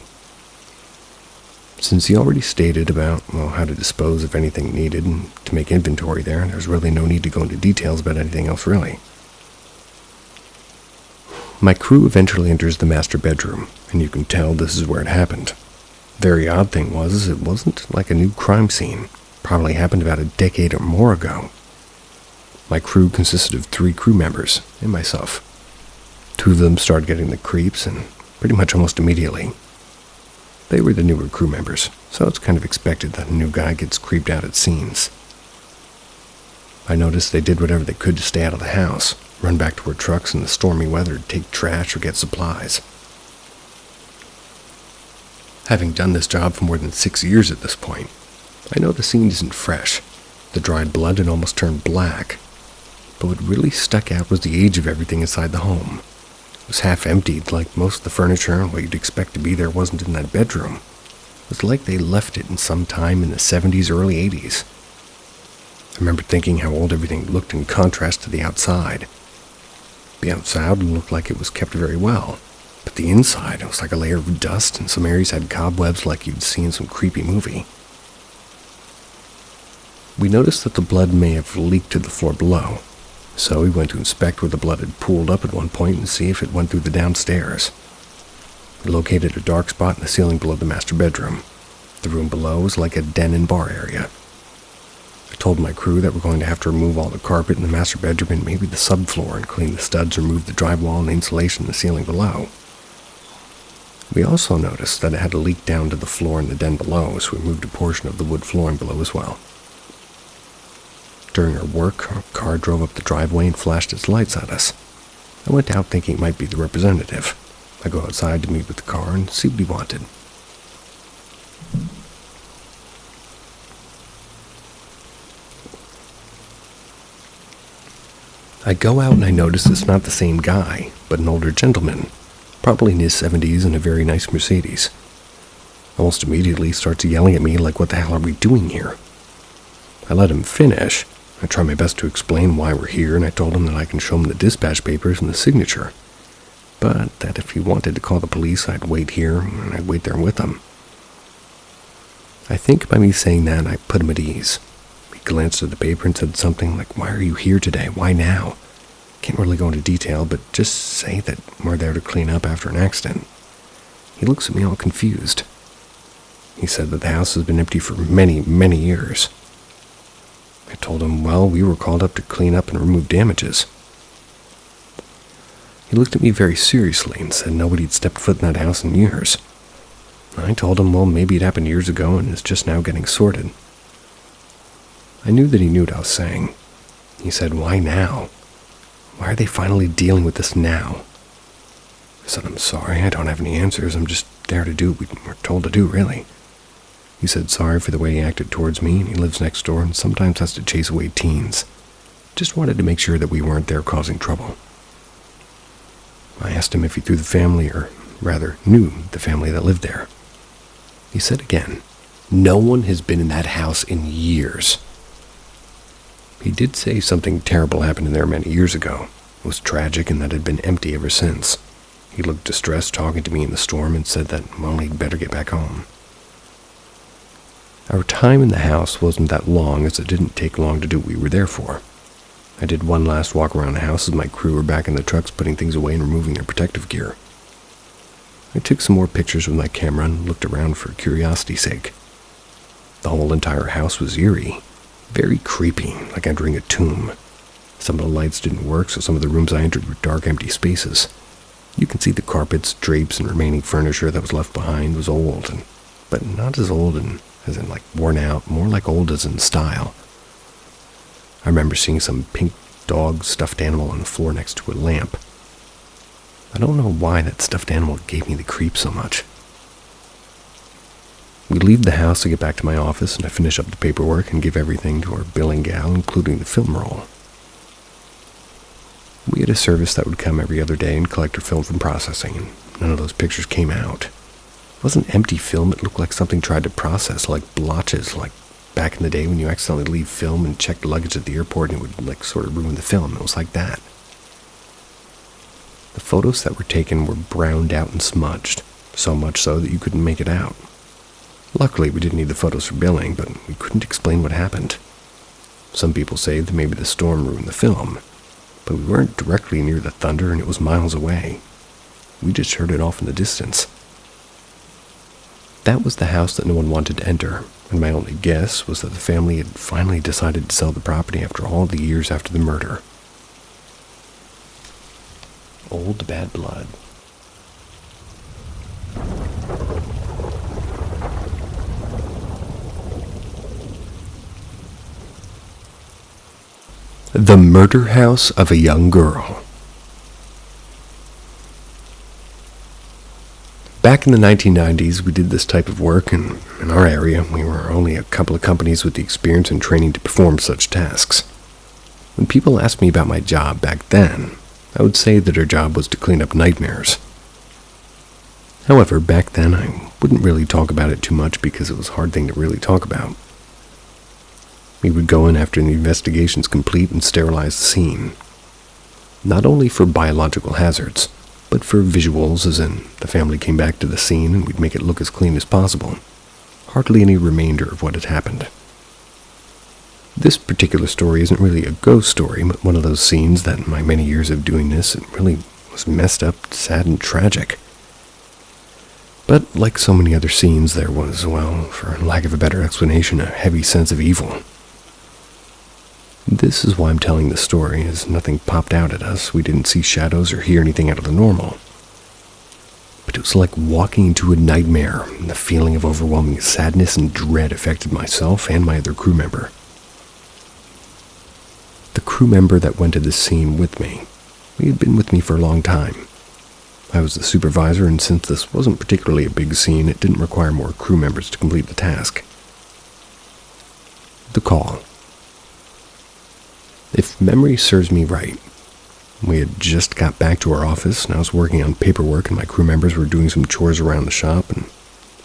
Since he already stated about, how to dispose of anything needed and to make inventory there's really no need to go into details about anything else, really. My crew eventually enters the master bedroom, and you can tell this is where it happened. Very odd thing was, it wasn't like a new crime scene. Probably happened about a decade or more ago. My crew consisted of 3 crew members and myself. 2 of them started getting the creeps, and pretty much almost immediately. They were the newer crew members, so it's kind of expected that a new guy gets creeped out at scenes. I noticed they did whatever they could to stay out of the house, run back to our trucks in the stormy weather to take trash or get supplies. Having done this job for more than 6 years at this point, I know the scene isn't fresh. The dried blood had almost turned black. But what really stuck out was the age of everything inside the home. was half emptied, like most of the furniture and what you'd expect to be there wasn't in that bedroom. It was like they left it in some time in the 70s or early 80s. I remember thinking how old everything looked in contrast to the outside. The outside looked like it was kept very well, but the inside, it was like a layer of dust, and some areas had cobwebs like you'd see in some creepy movie. We noticed that the blood may have leaked to the floor below, so we went to inspect where the blood had pooled up at one point and see if it went through the downstairs. We located a dark spot in the ceiling below the master bedroom. The room below was like a den and bar area. I told my crew that we're going to have to remove all the carpet in the master bedroom and maybe the subfloor and clean the studs, remove the drywall and insulation in the ceiling below. We also noticed that it had a leak down to the floor in the den below, so we moved a portion of the wood flooring below as well. During our work, our car drove up the driveway and flashed its lights at us. I went out thinking it might be the representative. I go outside to meet with the car and see what he wanted. I go out and I notice it's not the same guy, but an older gentleman, probably in his 70s in a very nice Mercedes. Almost immediately starts yelling at me like, what the hell are we doing here? I let him finish. I try my best to explain why we're here, and I told him that I can show him the dispatch papers and the signature, but that if he wanted to call the police, I'd wait here, and I'd wait there with him. I think by me saying that, I put him at ease. He glanced at the paper and said something like, why are you here today? Why now? Can't really go into detail, but just say that we're there to clean up after an accident. He looks at me all confused. He said that the house has been empty for many, many years. I told him, well, we were called up to clean up and remove damages. He looked at me very seriously and said nobody had stepped foot in that house in years. I told him, well, maybe it happened years ago and is just now getting sorted. I knew that he knew what I was saying. He said, why now? Why are they finally dealing with this now? I said, I'm sorry, I don't have any answers. I'm just there to do what we were told to do, really. He said sorry for the way he acted towards me, and he lives next door and sometimes has to chase away teens. Just wanted to make sure that we weren't there causing trouble. I asked him if he knew the family, or rather, knew the family that lived there. He said again, no one has been in that house in years. He did say something terrible happened in there many years ago. It was tragic and that it had been empty ever since. He looked distressed talking to me in the storm and said that, well, he'd better get back home. Our time in the house wasn't that long, as it didn't take long to do what we were there for. I did one last walk around the house as my crew were back in the trucks putting things away and removing their protective gear. I took some more pictures with my camera and looked around for curiosity's sake. The whole entire house was eerie, very creepy, like entering a tomb. Some of the lights didn't work, so some of the rooms I entered were dark, empty spaces. You can see the carpets, drapes, and remaining furniture that was left behind was old, but not as old as in like worn out, more like old as in style. I remember seeing some pink dog stuffed animal on the floor next to a lamp. I don't know why that stuffed animal gave me the creep so much. We leave the house to get back to my office, and I finish up the paperwork and give everything to our billing gal, including the film roll. We had a service that would come every other day and collect our film from processing, and none of those pictures came out. It wasn't empty film, it looked like something tried to process, like blotches, like back in the day when you accidentally leave film and check luggage at the airport and it would like sort of ruin the film. It was like that. The photos that were taken were browned out and smudged, so much so that you couldn't make it out. Luckily, we didn't need the photos for billing, but we couldn't explain what happened. Some people say that maybe the storm ruined the film, but we weren't directly near the thunder and it was miles away. We just heard it off in the distance. That was the house that no one wanted to enter, and my only guess was that the family had finally decided to sell the property after all the years after the murder. Old bad blood. The murder house of a young girl. Back in the 1990s, we did this type of work, and in our area, we were only a couple of companies with the experience and training to perform such tasks. When people asked me about my job back then, I would say that her job was to clean up nightmares. However, back then I wouldn't really talk about it too much because it was a hard thing to really talk about. We would go in after the investigation's complete and sterilize the scene. Not only for biological hazards, but for visuals, as in the family came back to the scene and we'd make it look as clean as possible. Hardly any remainder of what had happened. This particular story isn't really a ghost story, but one of those scenes that in my many years of doing this, it really was messed up, sad, and tragic. But like so many other scenes, there was, well, for lack of a better explanation, a heavy sense of evil. This is why I'm telling this story, as nothing popped out at us. We didn't see shadows or hear anything out of the normal. But it was like walking into a nightmare, and the feeling of overwhelming sadness and dread affected myself and my other crew member. The crew member that went to this scene with me, he had been with me for a long time. I was the supervisor, and since this wasn't particularly a big scene, it didn't require more crew members to complete the task. The call. If memory serves me right, we had just got back to our office, and I was working on paperwork, and my crew members were doing some chores around the shop, and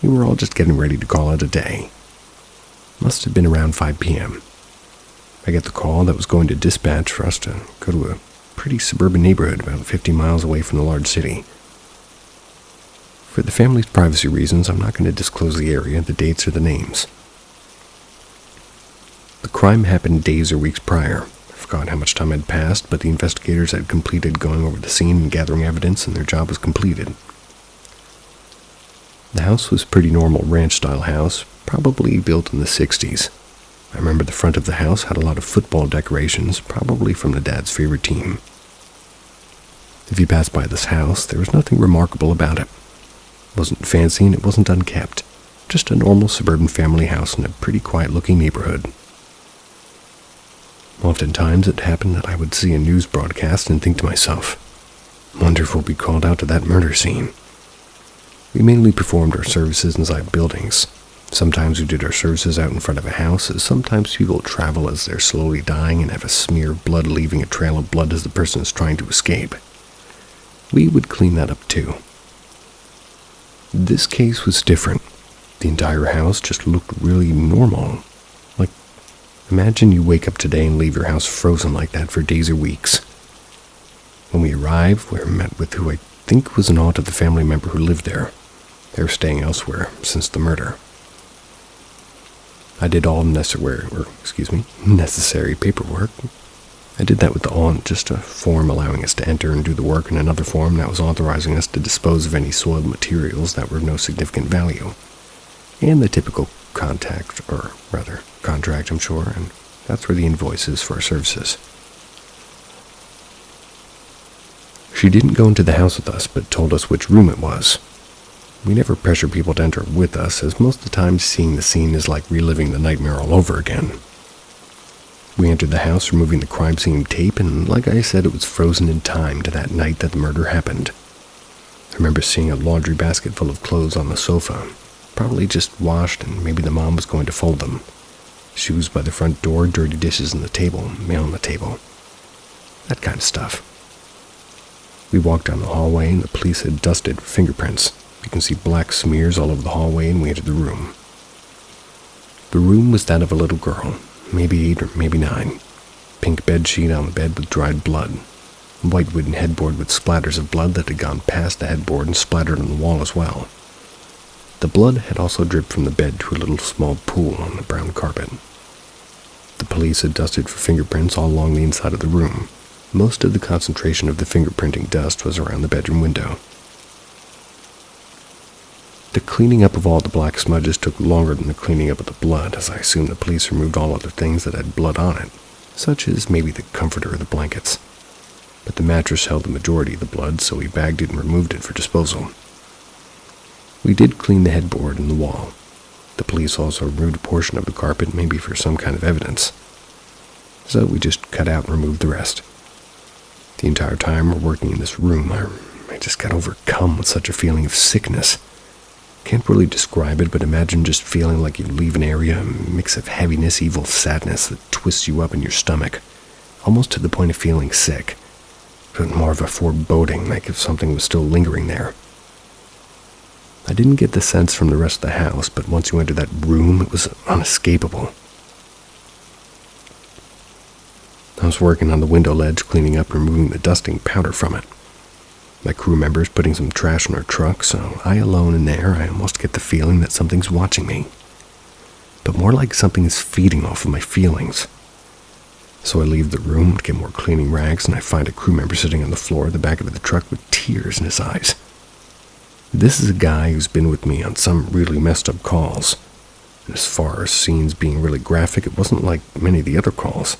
we were all just getting ready to call it a day. Must have been around 5 p.m. I get the call that was going to dispatch for us to go to a pretty suburban neighborhood about 50 miles away from the large city. For the family's privacy reasons, I'm not going to disclose the area, the dates, or the names. The crime happened days or weeks prior. I forgot how much time had passed, but the investigators had completed going over the scene and gathering evidence, and their job was completed. The house was a pretty normal ranch-style house, probably built in the 60s. I remember the front of the house had a lot of football decorations, probably from the dad's favorite team. If you passed by this house, there was nothing remarkable about it. It wasn't fancy and it wasn't unkempt. Just a normal suburban family house in a pretty quiet-looking neighborhood. Oftentimes it happened that I would see a news broadcast and think to myself, wonder if we'll be called out to that murder scene. We mainly performed our services inside buildings. Sometimes we did our services out in front of a house, as sometimes people travel as they're slowly dying and have a smear of blood leaving a trail of blood as the person is trying to escape. We would clean that up too. This case was different. The entire house just looked really normal. Like, imagine you wake up today and leave your house frozen like that for days or weeks. When we arrived, we were met with who I think was an aunt of the family member who lived there. They were staying elsewhere since the murder. I did all necessary paperwork. I did that with the aunt, just a form allowing us to enter and do the work, and another form that was authorizing us to dispose of any soiled materials that were of no significant value. And the typical contract, I'm sure, and that's where the invoice is for our services. She didn't go into the house with us, but told us which room it was. We never pressure people to enter with us, as most of the time seeing the scene is like reliving the nightmare all over again. We entered the house removing the crime scene tape, and like I said, it was frozen in time to that night that the murder happened. I remember seeing a laundry basket full of clothes on the sofa, probably just washed and maybe the mom was going to fold them. Shoes by the front door, dirty dishes on the table, mail on the table. That kind of stuff. We walked down the hallway and the police had dusted for fingerprints. You can see black smears all over the hallway, and we entered the room. The room was that of a little girl, maybe 8 or maybe 9. Pink bedsheet on the bed with dried blood. A white wooden headboard with splatters of blood that had gone past the headboard and splattered on the wall as well. The blood had also dripped from the bed to a little small pool on the brown carpet. The police had dusted for fingerprints all along the inside of the room. Most of the concentration of the fingerprinting dust was around the bedroom window. The cleaning up of all the black smudges took longer than the cleaning up of the blood, as I assume the police removed all other things that had blood on it, such as maybe the comforter or the blankets. But the mattress held the majority of the blood, so we bagged it and removed it for disposal. We did clean the headboard and the wall. The police also removed a portion of the carpet, maybe for some kind of evidence. So we just cut out and removed the rest. The entire time we're working in this room, I just got overcome with such a feeling of sickness. Can't really describe it, but imagine just feeling like you leave an area, a mix of heaviness, evil sadness that twists you up in your stomach, almost to the point of feeling sick. but more of a foreboding, like if something was still lingering there. I didn't get the sense from the rest of the house, but once you entered that room, it was unescapable. I was working on the window ledge, cleaning up and removing the dusting powder from it. My crew members putting some trash in our truck, so I alone in there, I almost get the feeling that something's watching me. But more like something is feeding off of my feelings. So I leave the room to get more cleaning rags, and I find a crew member sitting on the floor at the back of the truck with tears in his eyes. This is a guy who's been with me on some really messed up calls. And as far as scenes being really graphic, it wasn't like many of the other calls.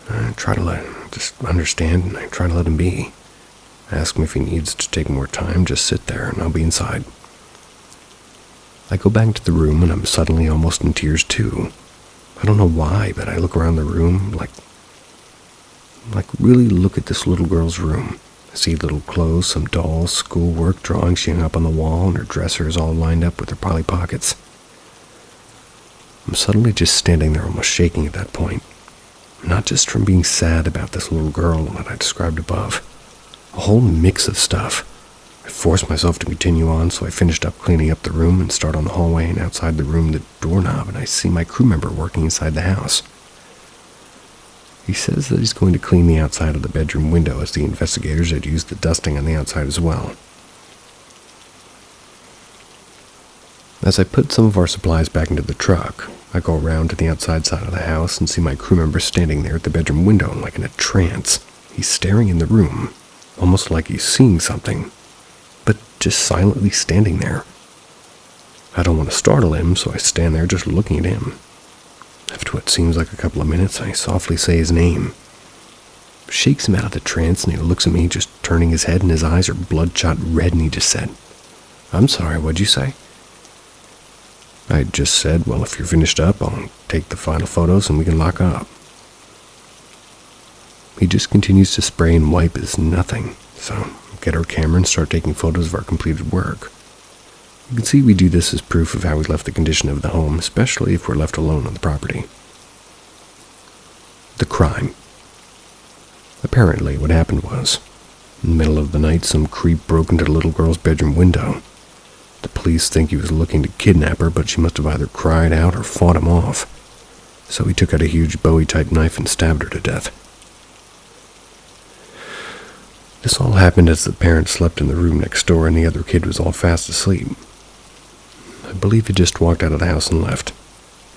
I try to let him just understand, and I try to let him be. I ask him if he needs to take more time, just sit there, and I'll be inside. I go back to the room, and I'm suddenly almost in tears too. I don't know why, but I look around the room, like really look at this little girl's room. I see little clothes, some dolls, schoolwork, drawings she hung up on the wall, and her dresser is all lined up with her Polly Pockets. I'm suddenly just standing there almost shaking at that point. Not just from being sad about this little girl that I described above. A whole mix of stuff. I forced myself to continue on, so I finished up cleaning up the room and start on the hallway, and outside the room, the doorknob, and I see my crew member working inside the house. He says that he's going to clean the outside of the bedroom window, as the investigators had used the dusting on the outside as well. As I put some of our supplies back into the truck, I go around to the outside side of the house and see my crew member standing there at the bedroom window like in a trance. He's staring in the room, almost like he's seeing something, but just silently standing there. I don't want to startle him, so I stand there just looking at him. After what seems like a couple of minutes, I softly say his name. Shakes him out of the trance, and he looks at me, just turning his head, and his eyes are bloodshot red, and he just said, "I'm sorry, what'd you say?" I just said, "Well, if you're finished up, I'll take the final photos and we can lock up." He just continues to spray and wipe as nothing, so get our camera and start taking photos of our completed work. You can see we do this as proof of how we left the condition of the home, especially if we're left alone on the property. The crime. Apparently, what happened was, in the middle of the night, some creep broke into the little girl's bedroom window. The police think he was looking to kidnap her, but she must have either cried out or fought him off. So he took out a huge Bowie-type knife and stabbed her to death. This all happened as the parents slept in the room next door and the other kid was all fast asleep. I believe he just walked out of the house and left.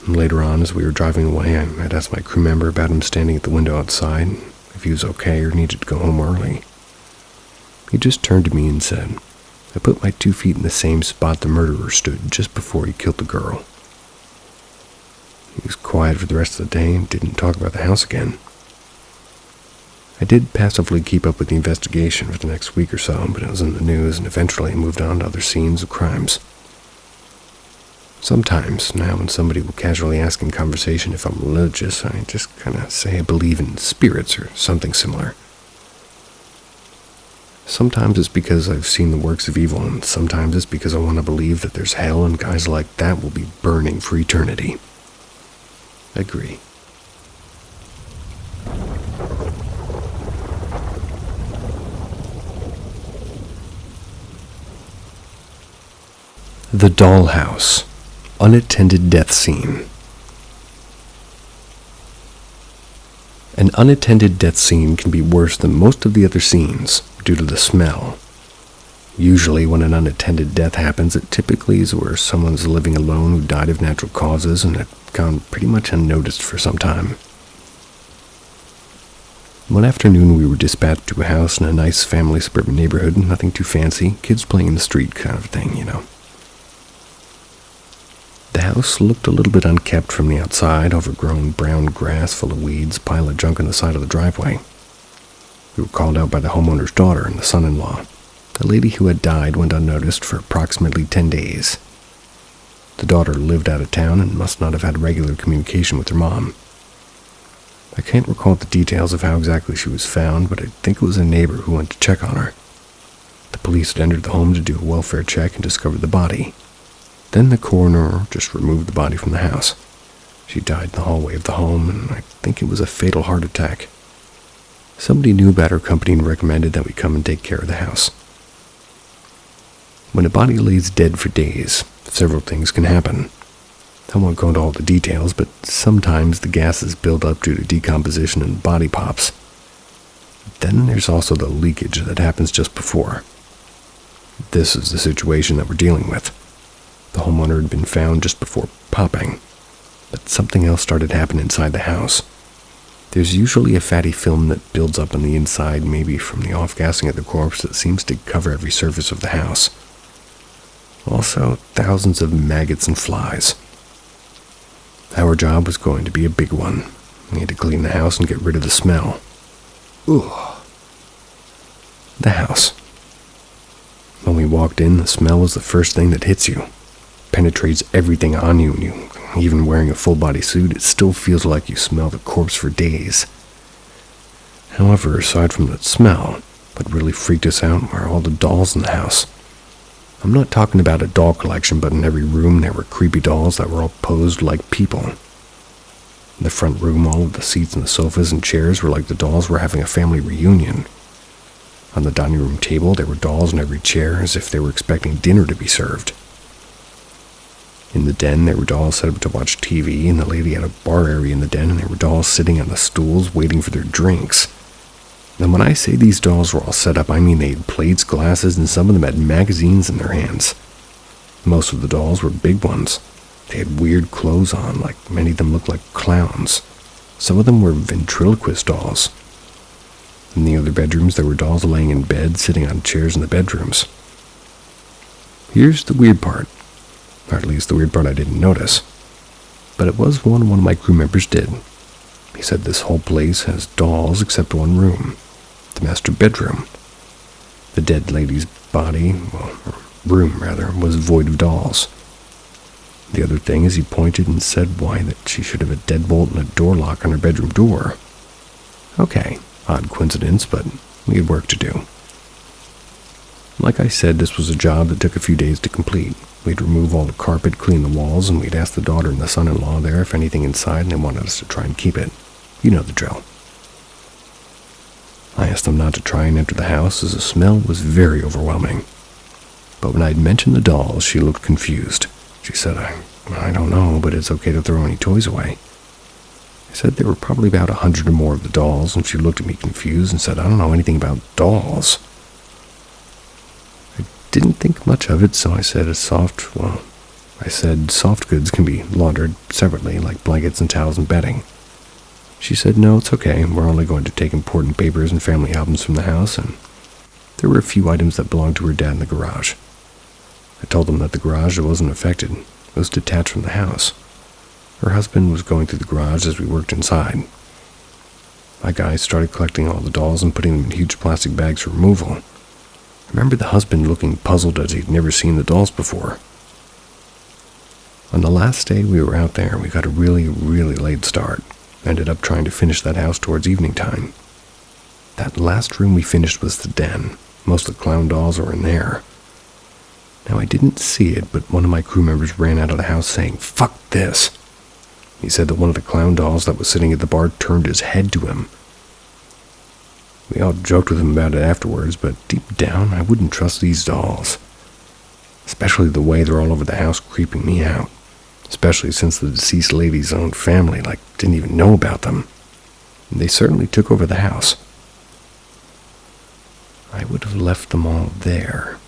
And later on, as we were driving away, I had asked my crew member about him standing at the window outside, if he was okay or needed to go home early. He just turned to me and said, "I put my 2 feet in the same spot the murderer stood just before he killed the girl." He was quiet for the rest of the day and didn't talk about the house again. I did passively keep up with the investigation for the next week or so, but it was in the news and eventually moved on to other scenes of crimes. Sometimes, now when somebody will casually ask in conversation if I'm religious, I just kind of say I believe in spirits or something similar. Sometimes it's because I've seen the works of evil, and sometimes it's because I want to believe that there's hell and guys like that will be burning for eternity. Agree. The Dollhouse. Unattended death scene. An unattended death scene can be worse than most of the other scenes due to the smell. Usually when an unattended death happens, it typically is where someone's living alone who died of natural causes and had gone pretty much unnoticed for some time. One afternoon we were dispatched to a house in a nice family suburban neighborhood, nothing too fancy, kids playing in the street kind of thing, you know. The house looked a little bit unkept from the outside, overgrown brown grass full of weeds, pile of junk on the side of the driveway. We were called out by the homeowner's daughter and the son-in-law. The lady who had died went unnoticed for approximately 10 days. The daughter lived out of town and must not have had regular communication with her mom. I can't recall the details of how exactly she was found, but I think it was a neighbor who went to check on her. The police had entered the home to do a welfare check and discovered the body. Then the coroner just removed the body from the house. She died in the hallway of the home, and I think it was a fatal heart attack. Somebody knew about our company and recommended that we come and take care of the house. When a body lays dead for days, several things can happen. I won't go into all the details, but sometimes the gases build up due to decomposition and body pops. Then there's also the leakage that happens just before. This is the situation that we're dealing with. The homeowner had been found just before popping, but something else started happening inside the house. There's usually a fatty film that builds up on the inside, maybe from the off-gassing of the corpse, that seems to cover every surface of the house. Also, thousands of maggots and flies. Our job was going to be a big one. We had to clean the house and get rid of the smell. Ugh. The house. When we walked in, the smell was the first thing that hits you. Penetrates everything on you, and you, even wearing a full-body suit, it still feels like you smell the corpse for days. However, aside from the smell, what really freaked us out were all the dolls in the house. I'm not talking about a doll collection, but in every room there were creepy dolls that were all posed like people. In the front room, all of the seats and the sofas and chairs were like the dolls were having a family reunion. On the dining room table, there were dolls in every chair, as if they were expecting dinner to be served. In the den, there were dolls set up to watch TV, and the lady had a bar area in the den, and there were dolls sitting on the stools waiting for their drinks. And when I say these dolls were all set up, I mean they had plates, glasses, and some of them had magazines in their hands. Most of the dolls were big ones. They had weird clothes on, like many of them looked like clowns. Some of them were ventriloquist dolls. In the other bedrooms, there were dolls laying in bed, sitting on chairs in the bedrooms. Here's the weird part. Or at least the weird part I didn't notice. But it was one of my crew members did. He said this whole place has dolls except one room. The master bedroom. The dead lady's body, room rather, was void of dolls. The other thing is he pointed and said why that she should have a deadbolt and a door lock on her bedroom door. Okay, odd coincidence, but we had work to do. Like I said, this was a job that took a few days to complete. We'd remove all the carpet, clean the walls, and we'd ask the daughter and the son-in-law there if anything inside, and they wanted us to try and keep it. You know the drill. I asked them not to try and enter the house, as the smell was very overwhelming. But when I'd mentioned the dolls, she looked confused. She said, I don't know, but it's okay to throw any toys away. I said there were probably about 100 or more of the dolls, and she looked at me confused and said, I don't know anything about dolls. I didn't think much of it, so I said soft goods can be laundered separately, like blankets and towels and bedding. She said, no, it's okay, we're only going to take important papers and family albums from the house, and there were a few items that belonged to her dad in the garage. I told them that the garage wasn't affected. It was detached from the house. Her husband was going through the garage as we worked inside. My guys started collecting all the dolls and putting them in huge plastic bags for removal. I remember the husband looking puzzled as he'd never seen the dolls before. On the last day we were out there, we got a really, really late start. Ended up trying to finish that house towards evening time. That last room we finished was the den. Most of the clown dolls were in there. Now, I didn't see it, but one of my crew members ran out of the house saying, "Fuck this." He said that one of the clown dolls that was sitting at the bar turned his head to him. We all joked with him about it afterwards, but deep down, I wouldn't trust these dolls. Especially the way they're all over the house creeping me out. Especially since the deceased lady's own family, didn't even know about them. And they certainly took over the house. I would have left them all there.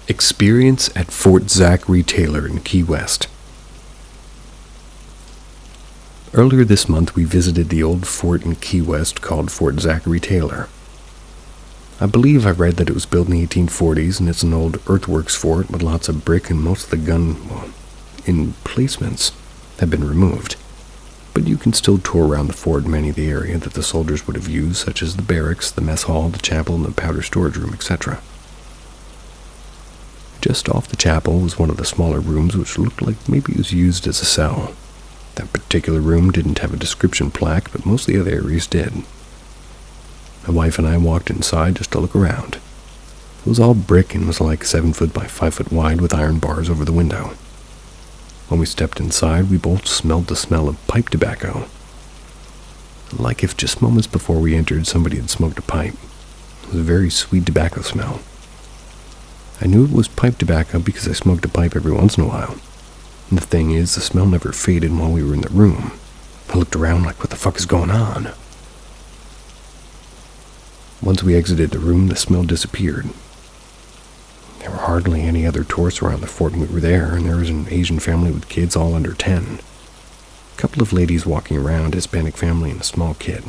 Experience at Fort Zachary Taylor in Key West. Earlier this month, we visited the old fort in Key West called Fort Zachary Taylor. I believe I read that it was built in the 1840s, and it's an old earthworks fort with lots of brick, and most of the gun emplacements have been removed. But you can still tour around the fort in many of the area that the soldiers would have used, such as the barracks, the mess hall, the chapel, and the powder storage room, etc. Just off the chapel was one of the smaller rooms, which looked like maybe it was used as a cell. That particular room didn't have a description plaque, but most of the other areas did. My wife and I walked inside just to look around. It was all brick and was like 7 foot by 5 foot wide with iron bars over the window. When we stepped inside, we both smelled the smell of pipe tobacco. Like if just moments before we entered, somebody had smoked a pipe. It was a very sweet tobacco smell. I knew it was pipe tobacco because I smoked a pipe every once in a while. And the thing is, the smell never faded while we were in the room. I looked around like, what the fuck is going on? Once we exited the room, the smell disappeared. There were hardly any other tourists around the fort when we were there, and there was an Asian family with kids all under 10. A couple of ladies walking around, Hispanic family, and a small kid.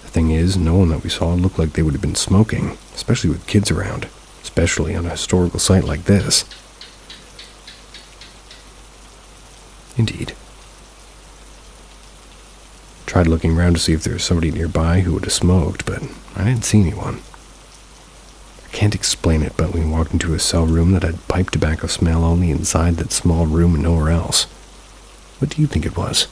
The thing is, no one that we saw looked like they would have been smoking, especially with kids around. Especially on a historical site like this. Indeed. Tried looking around to see if there was somebody nearby who would have smoked, but I didn't see anyone. I can't explain it, but we walked into a cell room that had pipe tobacco smell only inside that small room and nowhere else. What do you think it was?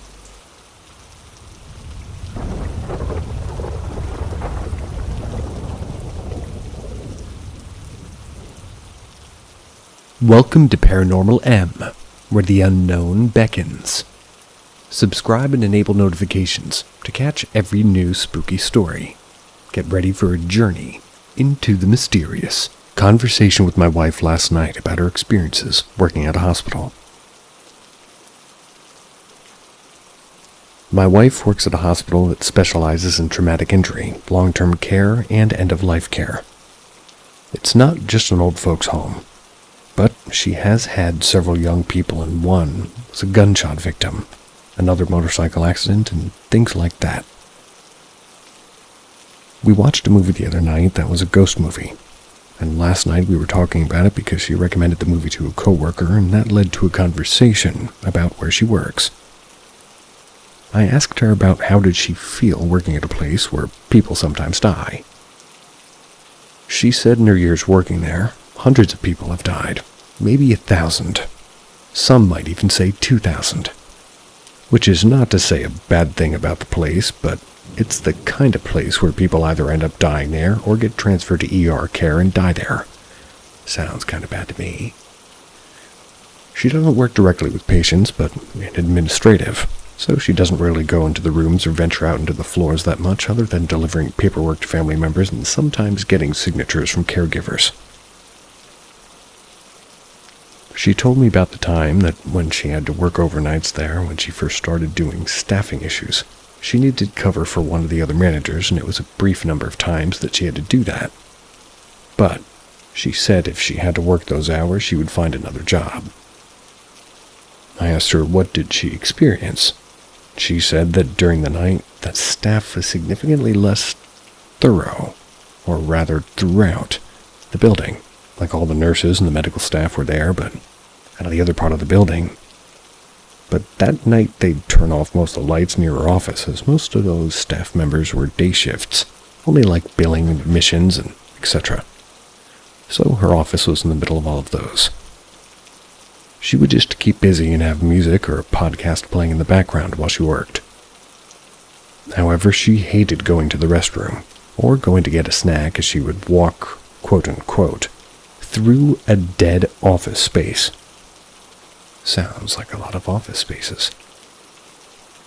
Welcome to Paranormal M, where the unknown beckons. Subscribe and enable notifications to catch every new spooky story. Get ready for a journey into the mysterious. Conversation with my wife last night about her experiences working at a hospital. My wife works at a hospital that specializes in traumatic injury, long-term care, and end-of-life care. It's not just an old folks' home. But she has had several young people, and one was a gunshot victim, another motorcycle accident, and things like that. We watched a movie the other night that was a ghost movie, and last night we were talking about it because she recommended the movie to a coworker, and that led to a conversation about where she works. I asked her about how did she feel working at a place where people sometimes die. She said in her years working there, hundreds of people have died, maybe 1,000. Some might even say 2,000. Which is not to say a bad thing about the place, but it's the kind of place where people either end up dying there or get transferred to ER care and die there. Sounds kind of bad to me. She doesn't work directly with patients, but in administrative, so she doesn't really go into the rooms or venture out into the floors that much other than delivering paperwork to family members and sometimes getting signatures from caregivers. She told me about the time that when she had to work overnights there when she first started doing staffing issues. She needed cover for one of the other managers, and it was a brief number of times that she had to do that. But she said if she had to work those hours, she would find another job. I asked her what did she experience. She said that during the night, that staff was significantly less thorough, or rather throughout the building. Like all the nurses and the medical staff were there, but out of the other part of the building. But that night they'd turn off most of the lights near her office, as most of those staff members were day shifts, only like billing and admissions and etc. So her office was in the middle of all of those. She would just keep busy and have music or a podcast playing in the background while she worked. However, she hated going to the restroom, or going to get a snack as she would walk, quote-unquote, through a dead office space. Sounds like a lot of office spaces.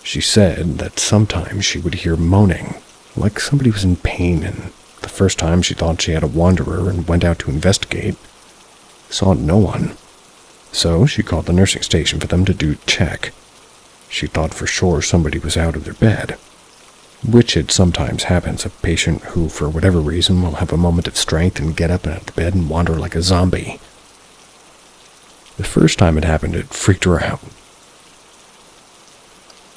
She said that sometimes she would hear moaning, like somebody was in pain, and the first time she thought she had a wanderer and went out to investigate. Saw no one. So she called the nursing station for them to do a check. She thought for sure somebody was out of their bed, which it sometimes happens, a patient who, for whatever reason, will have a moment of strength and get up out of the bed and wander like a zombie. The first time it happened, it freaked her out.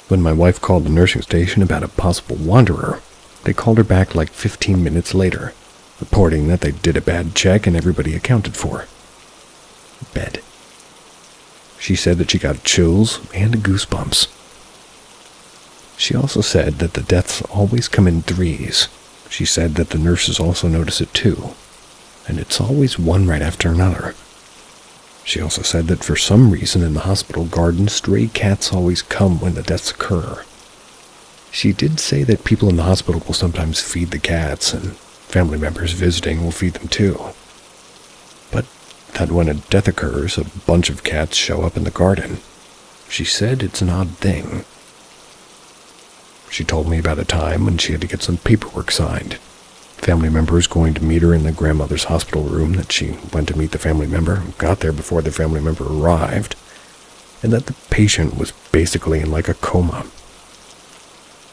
When my wife called the nursing station about a possible wanderer, they called her back like 15 minutes later, reporting that they did a bad check and everybody accounted for. Bed. She said that she got chills and goosebumps. She also said that the deaths always come in threes. She said that the nurses also notice it too, and it's always one right after another. She also said that for some reason in the hospital garden, stray cats always come when the deaths occur. She did say that people in the hospital will sometimes feed the cats, and family members visiting will feed them too. But that when a death occurs, a bunch of cats show up in the garden. She said it's an odd thing. She told me about a time when she had to get some paperwork signed. Family member was going to meet her in the grandmother's hospital room, that she went to meet the family member, got there before the family member arrived, and that the patient was basically in like a coma.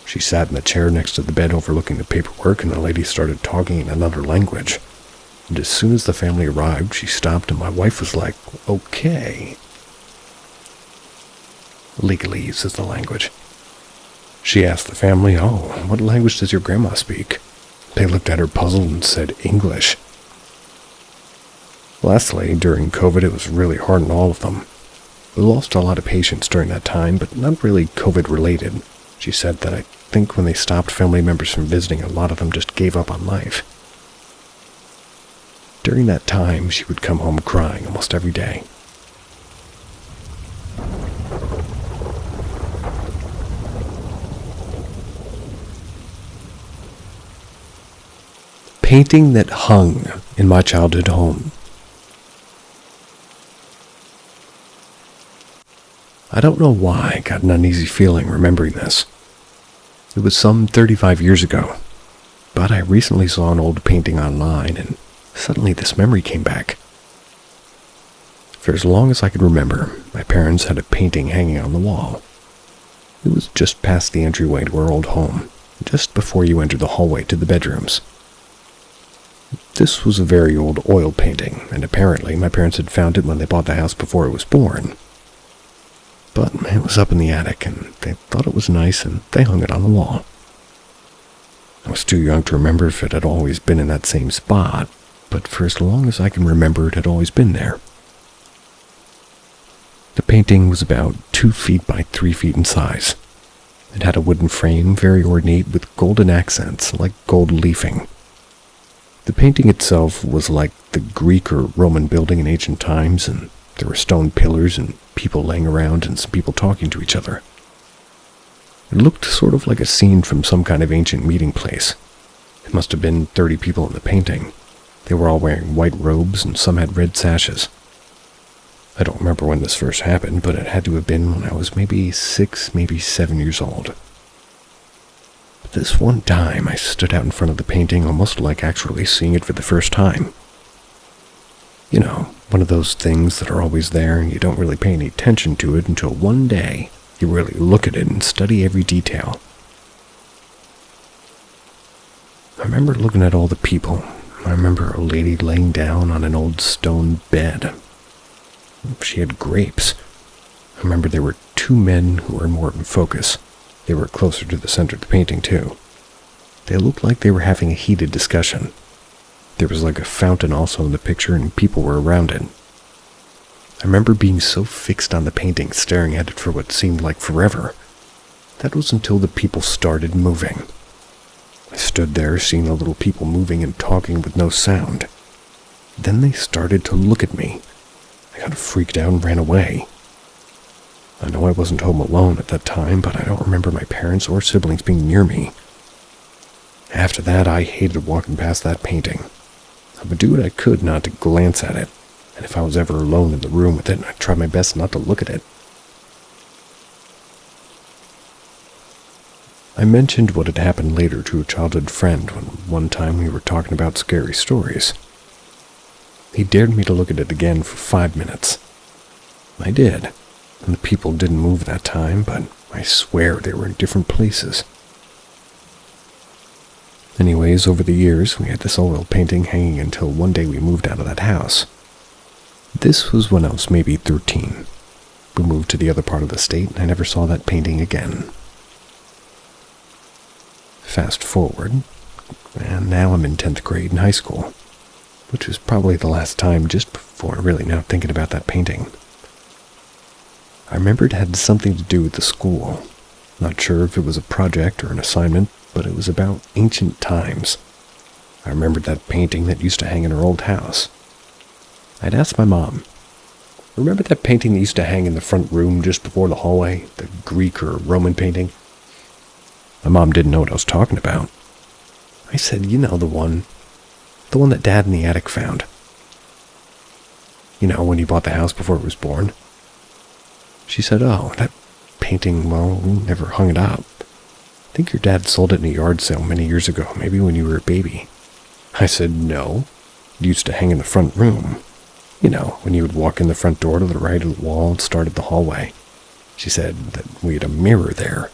She sat in the chair next to the bed overlooking the paperwork, and the lady started talking in another language. And as soon as the family arrived, she stopped, and my wife was like, "Okay." Legalese is the language. She asked the family, "Oh, what language does your grandma speak?" They looked at her puzzled and said English. Lastly, during COVID, it was really hard on all of them. We lost a lot of patients during that time, but not really COVID-related. She said that I think when they stopped family members from visiting, a lot of them just gave up on life. During that time, she would come home crying almost every day. Painting that hung in my childhood home. I don't know why I got an uneasy feeling remembering this. It was some 35 years ago, but I recently saw an old painting online, and suddenly this memory came back. For as long as I could remember, my parents had a painting hanging on the wall. It was just past the entryway to our old home, just before you entered the hallway to the bedrooms. This was a very old oil painting, and apparently my parents had found it when they bought the house before it was born. But it was up in the attic, and they thought it was nice, and they hung it on the wall. I was too young to remember if it had always been in that same spot, but for as long as I can remember, it had always been there. The painting was about 2 feet by 3 feet in size. It had a wooden frame, very ornate, with golden accents, like gold leafing. The painting itself was like the Greek or Roman building in ancient times, and there were stone pillars and people laying around and some people talking to each other. It looked sort of like a scene from some kind of ancient meeting place. It must have been 30 people in the painting. They were all wearing white robes, and some had red sashes. I don't remember when this first happened, but it had to have been when I was maybe 6, maybe 7 years old. But this one time, I stood out in front of the painting, almost like actually seeing it for the first time. You know, one of those things that are always there, and you don't really pay any attention to it until one day you really look at it and study every detail. I remember looking at all the people. I remember a lady laying down on an old stone bed. She had grapes. I remember there were 2 men who were more in focus. They were closer to the center of the painting, too. They looked like they were having a heated discussion. There was like a fountain also in the picture, and people were around it. I remember being so fixed on the painting, staring at it for what seemed like forever. That was until the people started moving. I stood there, seeing the little people moving and talking with no sound. Then they started to look at me. I got freaked out and ran away. I know I wasn't home alone at that time, but I don't remember my parents or siblings being near me. After that, I hated walking past that painting. I would do what I could not to glance at it, and if I was ever alone in the room with it, I'd try my best not to look at it. I mentioned what had happened later to a childhood friend when one time we were talking about scary stories. He dared me to look at it again for 5 minutes. I did, and the people didn't move that time, but I swear they were in different places. Anyways, over the years, we had this oil painting hanging until one day we moved out of that house. This was when I was maybe 13. We moved to the other part of the state, and I never saw that painting again. Fast forward, and now I'm in 10th grade in high school, which was probably the last time just before really now thinking about that painting. I remember it had something to do with the school. Not sure if it was a project or an assignment, but it was about ancient times. I remembered that painting that used to hang in our old house. I'd asked my mom, "Remember that painting that used to hang in the front room just before the hallway, the Greek or Roman painting?" My mom didn't know what I was talking about. I said, "You know the one." The one that Dad in the attic found. You know, when he bought the house before it was born. She said, oh, that painting, well, we never hung it up. I think your dad sold it in a yard sale many years ago, maybe when you were a baby. I said, no. It used to hang in the front room. You know, when you would walk in the front door to the right of the wall and start at the hallway. She said that we had a mirror there.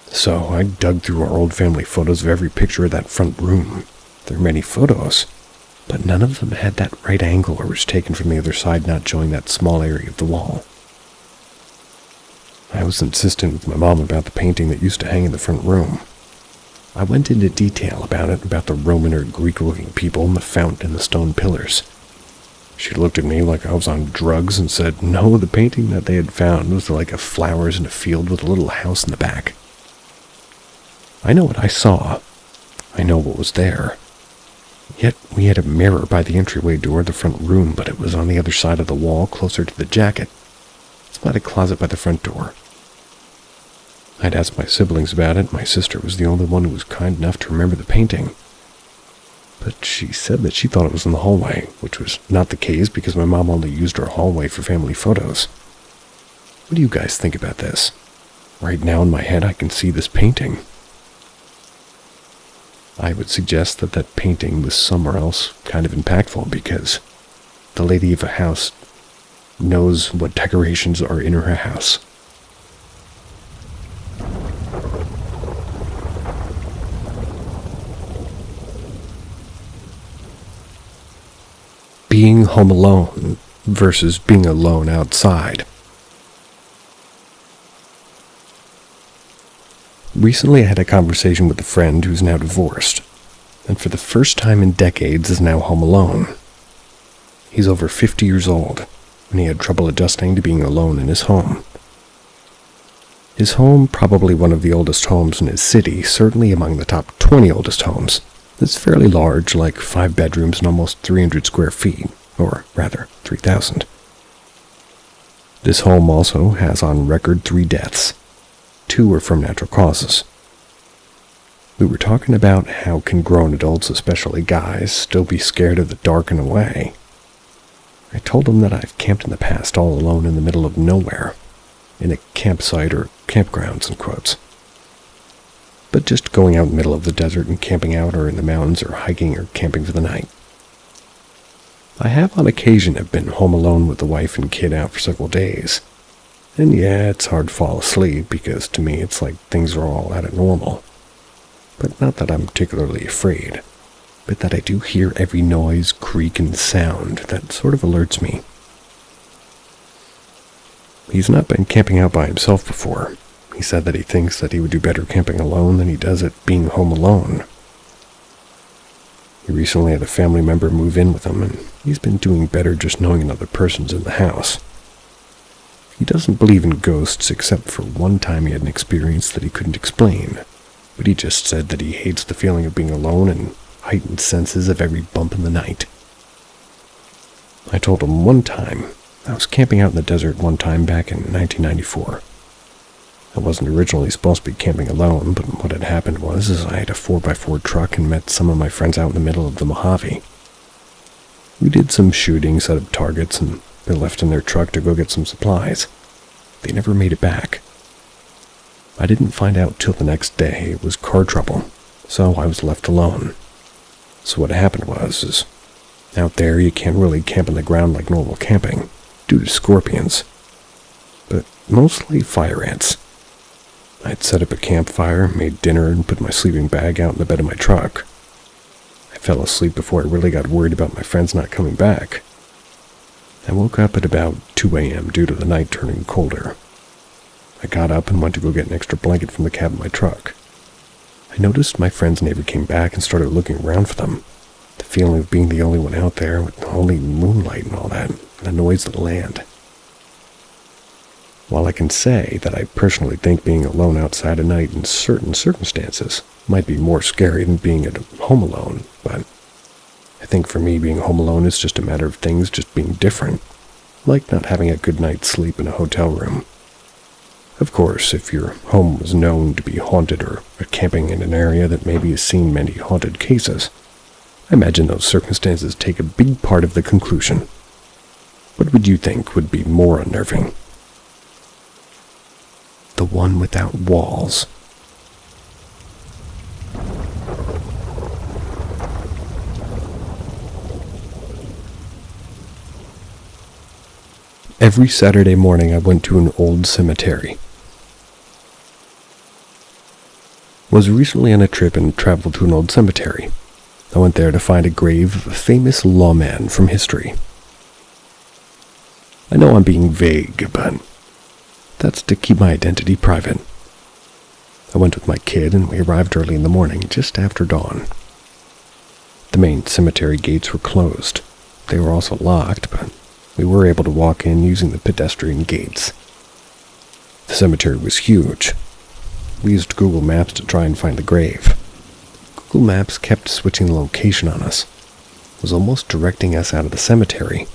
So I dug through our old family photos of every picture of that front room. There are many photos, but none of them had that right angle or was taken from the other side, not showing that small area of the wall. I was insistent with my mom about the painting that used to hang in the front room. I went into detail about it, about the Roman or Greek-looking people and the fountain and the stone pillars. She looked at me like I was on drugs and said, no, the painting that they had found was like a flowers in a field with a little house in the back. I know what I saw. I know what was there. Yet we had a mirror by the entryway door of the front room, but it was on the other side of the wall, closer to the jacket. It's by the closet by the front door. I'd asked my siblings about it. My sister was the only one who was kind enough to remember the painting. But she said that she thought it was in the hallway, which was not the case because my mom only used our hallway for family photos. What do you guys think about this? Right now in my head I can see this painting. I would suggest that that painting was somewhere else kind of impactful because the lady of a house knows what decorations are in her house. Being home alone versus being alone outside. Recently I had a conversation with a friend who's now divorced, and for the first time in decades is now home alone. He's over 50 years old, and he had trouble adjusting to being alone in his home. His home, probably one of the oldest homes in his city, certainly among the top 20 oldest homes. It's fairly large, like 5 bedrooms and almost 300 square feet, or rather, 3,000. This home also has on record 3 deaths. 2 were from natural causes. We were talking about how can grown adults, especially guys, still be scared of the dark in a way. I told him that I've camped in the past all alone in the middle of nowhere, in a campsite or campgrounds in quotes. But just going out in the middle of the desert and camping out, or in the mountains, or hiking or camping for the night. I have on occasion have been home alone with the wife and kid out for several days. And yeah, it's hard to fall asleep because to me it's like things are all out of normal. But not that I'm particularly afraid, but that I do hear every noise, creak, and sound that sort of alerts me. He's not been camping out by himself before. He said that he thinks that he would do better camping alone than he does at being home alone. He recently had a family member move in with him, and he's been doing better just knowing another person's in the house. He doesn't believe in ghosts except for one time he had an experience that he couldn't explain, but he just said that he hates the feeling of being alone and heightened senses of every bump in the night. I told him one time, I was camping out in the desert one time back in 1994. I wasn't originally supposed to be camping alone, but what had happened was I had a 4x4 truck and met some of my friends out in the middle of the Mojave. We did some shooting, set up targets, and they left in their truck to go get some supplies. They never made it back. I didn't find out till the next day it was car trouble, so I was left alone. So what happened was, out there you can't really camp on the ground like normal camping, due to scorpions. But mostly fire ants. I'd set up a campfire, made dinner, and put my sleeping bag out in the bed of my truck. I fell asleep before I really got worried about my friends not coming back. I woke up at about 2 a.m. due to the night turning colder. I got up and went to go get an extra blanket from the cab of my truck. I noticed my friends never came back and started looking around for them. The feeling of being the only one out there with only moonlight and all that, and the noise of the land. While I can say that I personally think being alone outside at night in certain circumstances might be more scary than being at home alone, but I think for me being home alone is just a matter of things just being different, like not having a good night's sleep in a hotel room. Of course, if your home was known to be haunted or camping in an area that maybe has seen many haunted cases, I imagine those circumstances take a big part of the conclusion. What would you think would be more unnerving? The one without walls. Every Saturday morning I went to an old cemetery. Was recently on a trip and traveled to an old cemetery. I went there to find a grave of a famous lawman from history. I know I'm being vague, but that's to keep my identity private. I went with my kid and we arrived early in the morning, just after dawn. The main cemetery gates were closed. They were also locked, but we were able to walk in using the pedestrian gates. The cemetery was huge. We used Google Maps to try and find the grave. Google Maps kept switching the location on us. It was almost directing us out of the cemetery.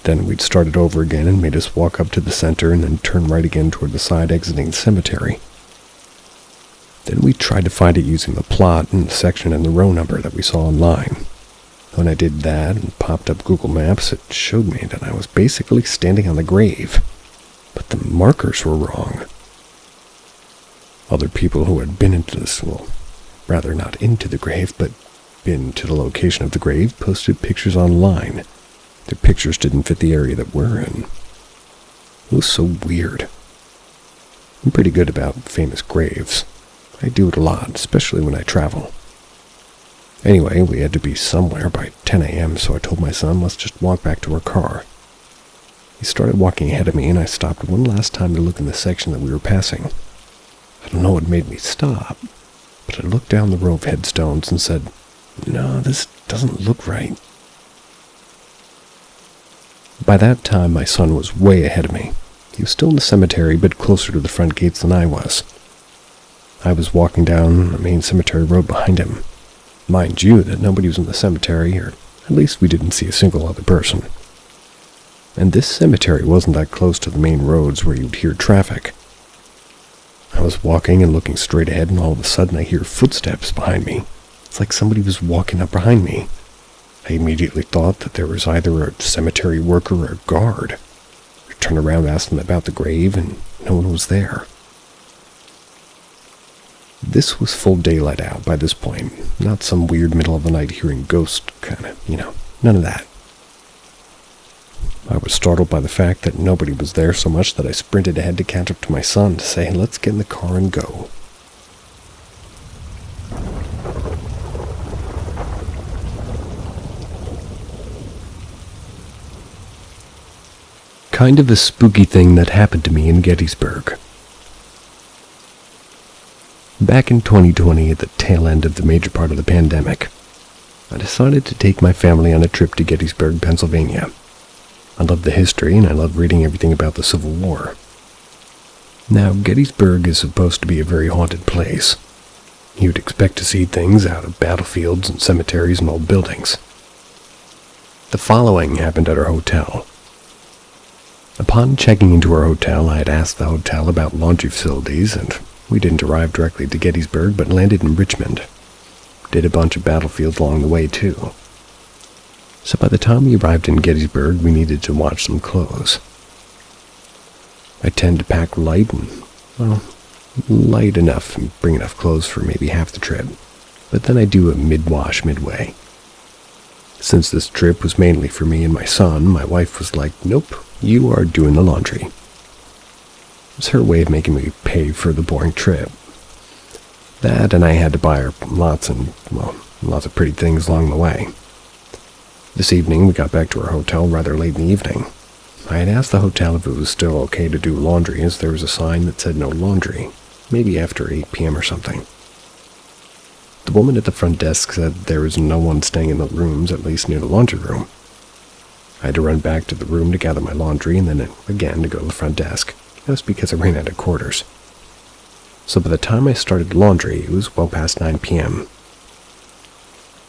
Then we'd start it over again and made us walk up to the center and then turn right again toward the side exiting the cemetery. Then we tried to find it using the plot and the section and the row number that we saw online. When I did that and popped up Google Maps, it showed me that I was basically standing on the grave, but the markers were wrong. Other people who had been into this, well, rather not into the grave, but been to the location of the grave, posted pictures online. Their pictures didn't fit the area that we're in. It was so weird. I'm pretty good about famous graves. I do it a lot, especially when I travel. Anyway, we had to be somewhere by 10 a.m., so I told my son, let's just walk back to our car. He started walking ahead of me, and I stopped one last time to look in the section that we were passing. I don't know what made me stop, but I looked down the row of headstones and said, no, this doesn't look right. By that time, my son was way ahead of me. He was still in the cemetery, but closer to the front gates than I was. I was walking down the main cemetery road behind him. Mind you, that nobody was in the cemetery, or at least we didn't see a single other person. And this cemetery wasn't that close to the main roads where you'd hear traffic. I was walking and looking straight ahead, and all of a sudden I hear footsteps behind me. It's like somebody was walking up behind me. I immediately thought that there was either a cemetery worker or a guard. I turned around, asked them about the grave, and no one was there. This was full daylight out by this point, not some weird middle of the night hearing ghost kind of, none of that. I was startled by the fact that nobody was there so much that I sprinted ahead to catch up to my son to say, let's get in the car and go. Kind of a spooky thing that happened to me in Gettysburg. Back in 2020, at the tail end of the major part of the pandemic, I decided to take my family on a trip to Gettysburg, Pennsylvania. I love the history and I love reading everything about the Civil War. Now, Gettysburg is supposed to be a very haunted place. You'd expect to see things out of battlefields and cemeteries and old buildings. The following happened at our hotel. Upon checking into our hotel, I had asked the hotel about laundry facilities, and we didn't arrive directly to Gettysburg, but landed in Richmond. Did a bunch of battlefields along the way, too. So by the time we arrived in Gettysburg, we needed to wash some clothes. I tend to pack light and, light enough and bring enough clothes for maybe half the trip, but then I do a mid-wash midway. Since this trip was mainly for me and my son, my wife was like, nope, you are doing the laundry. It was her way of making me pay for the boring trip. That, and I had to buy her lots of pretty things along the way. This evening, we got back to our hotel rather late in the evening. I had asked the hotel if it was still okay to do laundry, as there was a sign that said no laundry, maybe after 8 p.m. or something. The woman at the front desk said there was no one staying in the rooms, at least near the laundry room. I had to run back to the room to gather my laundry, and then again to go to the front desk. That's because I ran out of quarters. So by the time I started laundry, it was well past 9 p.m.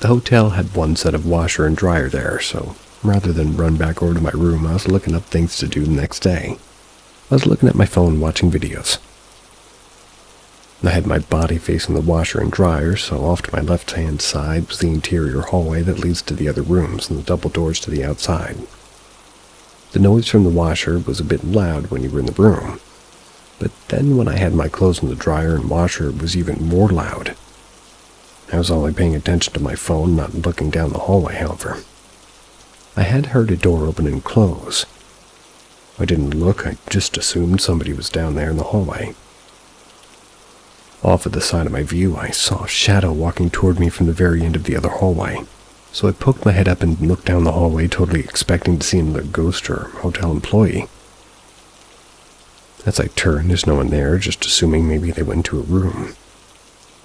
The hotel had one set of washer and dryer there, so rather than run back over to my room, I was looking up things to do the next day. I was looking at my phone watching videos. I had my body facing the washer and dryer, so off to my left-hand side was the interior hallway that leads to the other rooms and the double doors to the outside. The noise from the washer was a bit loud when you were in the room, but then when I had my clothes in the dryer and washer, it was even more loud. I was only paying attention to my phone, not looking down the hallway, however. I had heard a door open and close. I didn't look, I just assumed somebody was down there in the hallway. Off at the side of my view, I saw a shadow walking toward me from the very end of the other hallway, so I poked my head up and looked down the hallway, totally expecting to see another ghost or hotel employee. As I turned, there's no one there, just assuming maybe they went to a room.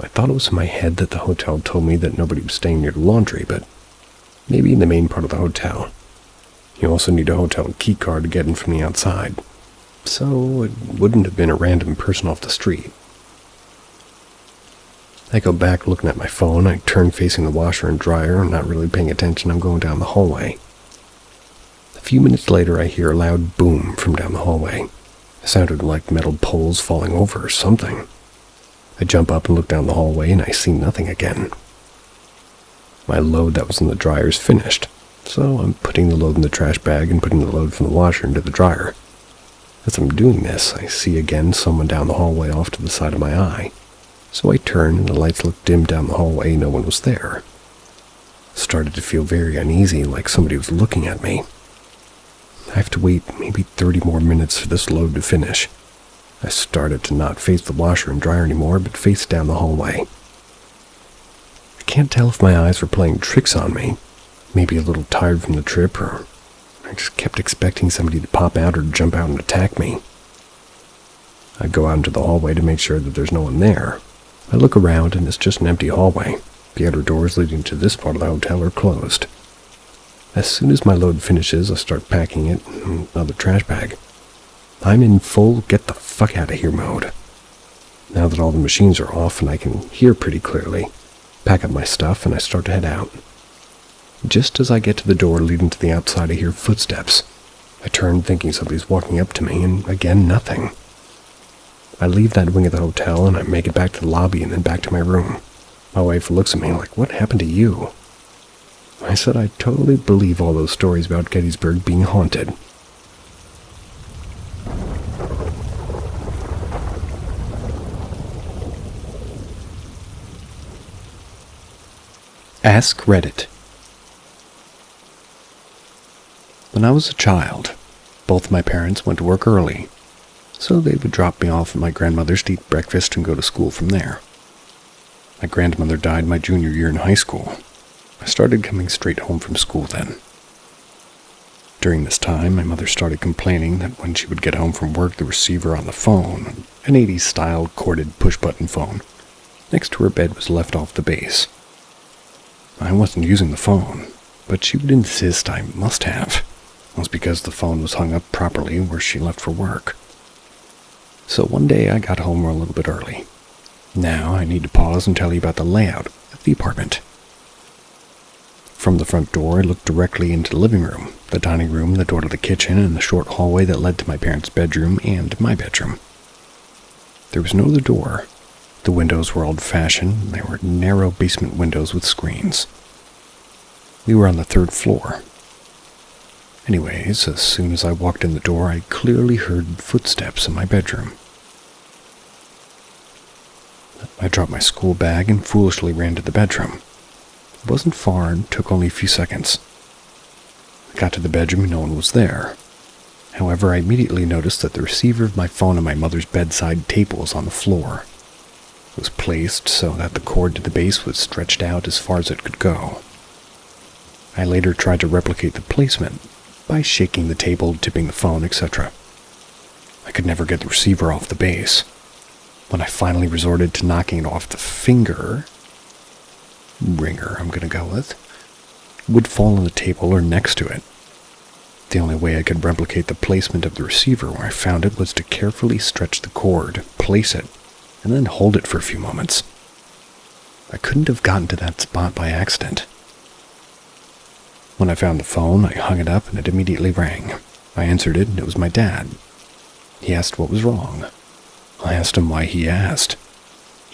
I thought it was in my head that the hotel told me that nobody was staying near the laundry, but maybe in the main part of the hotel. You also need a hotel key card to get in from the outside, so it wouldn't have been a random person off the street. I go back looking at my phone. I turn facing the washer and dryer, not really paying attention. I'm going down the hallway. A few minutes later, I hear a loud boom from down the hallway. It sounded like metal poles falling over or something. I jump up and look down the hallway, and I see nothing again. My load that was in the dryer is finished, so I'm putting the load in the trash bag and putting the load from the washer into the dryer. As I'm doing this, I see again someone down the hallway off to the side of my eye. So I turn, and the lights looked dim down the hallway. No one was there. Started to feel very uneasy, like somebody was looking at me. I have to wait maybe 30 more minutes for this load to finish. I started to not face the washer and dryer anymore, but face down the hallway. I can't tell if my eyes were playing tricks on me, maybe a little tired from the trip, or I just kept expecting somebody to pop out or jump out and attack me. I go out into the hallway to make sure that there's no one there. I look around, and it's just an empty hallway. The outer doors leading to this part of the hotel are closed. As soon as my load finishes, I start packing it in another trash bag. I'm in full get-the-fuck-out-of-here mode. Now that all the machines are off and I can hear pretty clearly, pack up my stuff and I start to head out. Just as I get to the door leading to the outside, I hear footsteps. I turn thinking somebody's walking up to me, and again, nothing. I leave that wing of the hotel, and I make it back to the lobby and then back to my room. My wife looks at me like, "What happened to you?" I said I totally believe all those stories about Gettysburg being haunted. Ask Reddit. When I was a child, both my parents went to work early, so they would drop me off at my grandmother's to eat breakfast and go to school from there. My grandmother died my junior year in high school. I started coming straight home from school then. During this time, my mother started complaining that when she would get home from work, the receiver on the phone, an 80s-style corded push-button phone, next to her bed was left off the base. I wasn't using the phone, but she would insist I must have. It was because the phone was hung up properly where she left for work. So one day I got home a little bit early. Now I need to pause and tell you about the layout of the apartment. From the front door, I looked directly into the living room, the dining room, the door to the kitchen, and the short hallway that led to my parents' bedroom and my bedroom. There was no other door. The windows were old-fashioned. They were narrow basement windows with screens. We were on the 3rd floor. Anyways, as soon as I walked in the door, I clearly heard footsteps in my bedroom. I dropped my school bag and foolishly ran to the bedroom. It wasn't far and took only a few seconds. I got to the bedroom and no one was there. However, I immediately noticed that the receiver of my phone on my mother's bedside table was on the floor. It was placed so that the cord to the base was stretched out as far as it could go. I later tried to replicate the placement by shaking the table, tipping the phone, etc. I could never get the receiver off the base. When I finally resorted to knocking it off the ringer I'm gonna go with, it would fall on the table or next to it. The only way I could replicate the placement of the receiver where I found it was to carefully stretch the cord, place it, and then hold it for a few moments. I couldn't have gotten to that spot by accident. When I found the phone, I hung it up and it immediately rang. I answered it and it was my dad. He asked what was wrong. I asked him why he asked.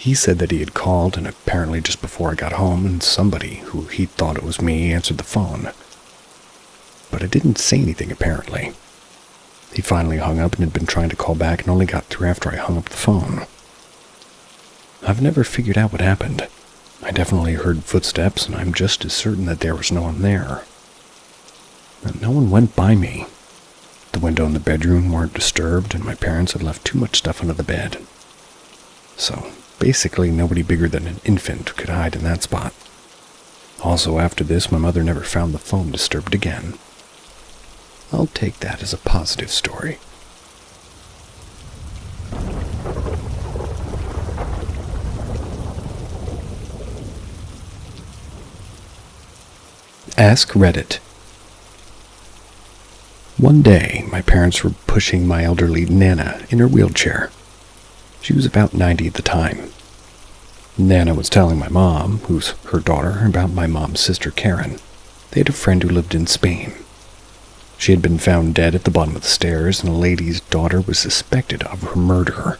He said that he had called, and apparently just before I got home, and somebody, who he thought it was me, answered the phone. But I didn't say anything, apparently. He finally hung up and had been trying to call back and only got through after I hung up the phone. I've never figured out what happened. I definitely heard footsteps, and I'm just as certain that there was no one there. But no one went by me. The window in the bedroom weren't disturbed, and my parents had left too much stuff under the bed. So, basically, nobody bigger than an infant could hide in that spot. Also, after this, my mother never found the phone disturbed again. I'll take that as a positive story. Ask Reddit. One day, my parents were pushing my elderly Nana in her wheelchair. She was about 90 at the time. Nana was telling my mom, who's her daughter, about my mom's sister Karen. They had a friend who lived in Spain. She had been found dead at the bottom of the stairs, and a lady's daughter was suspected of her murder.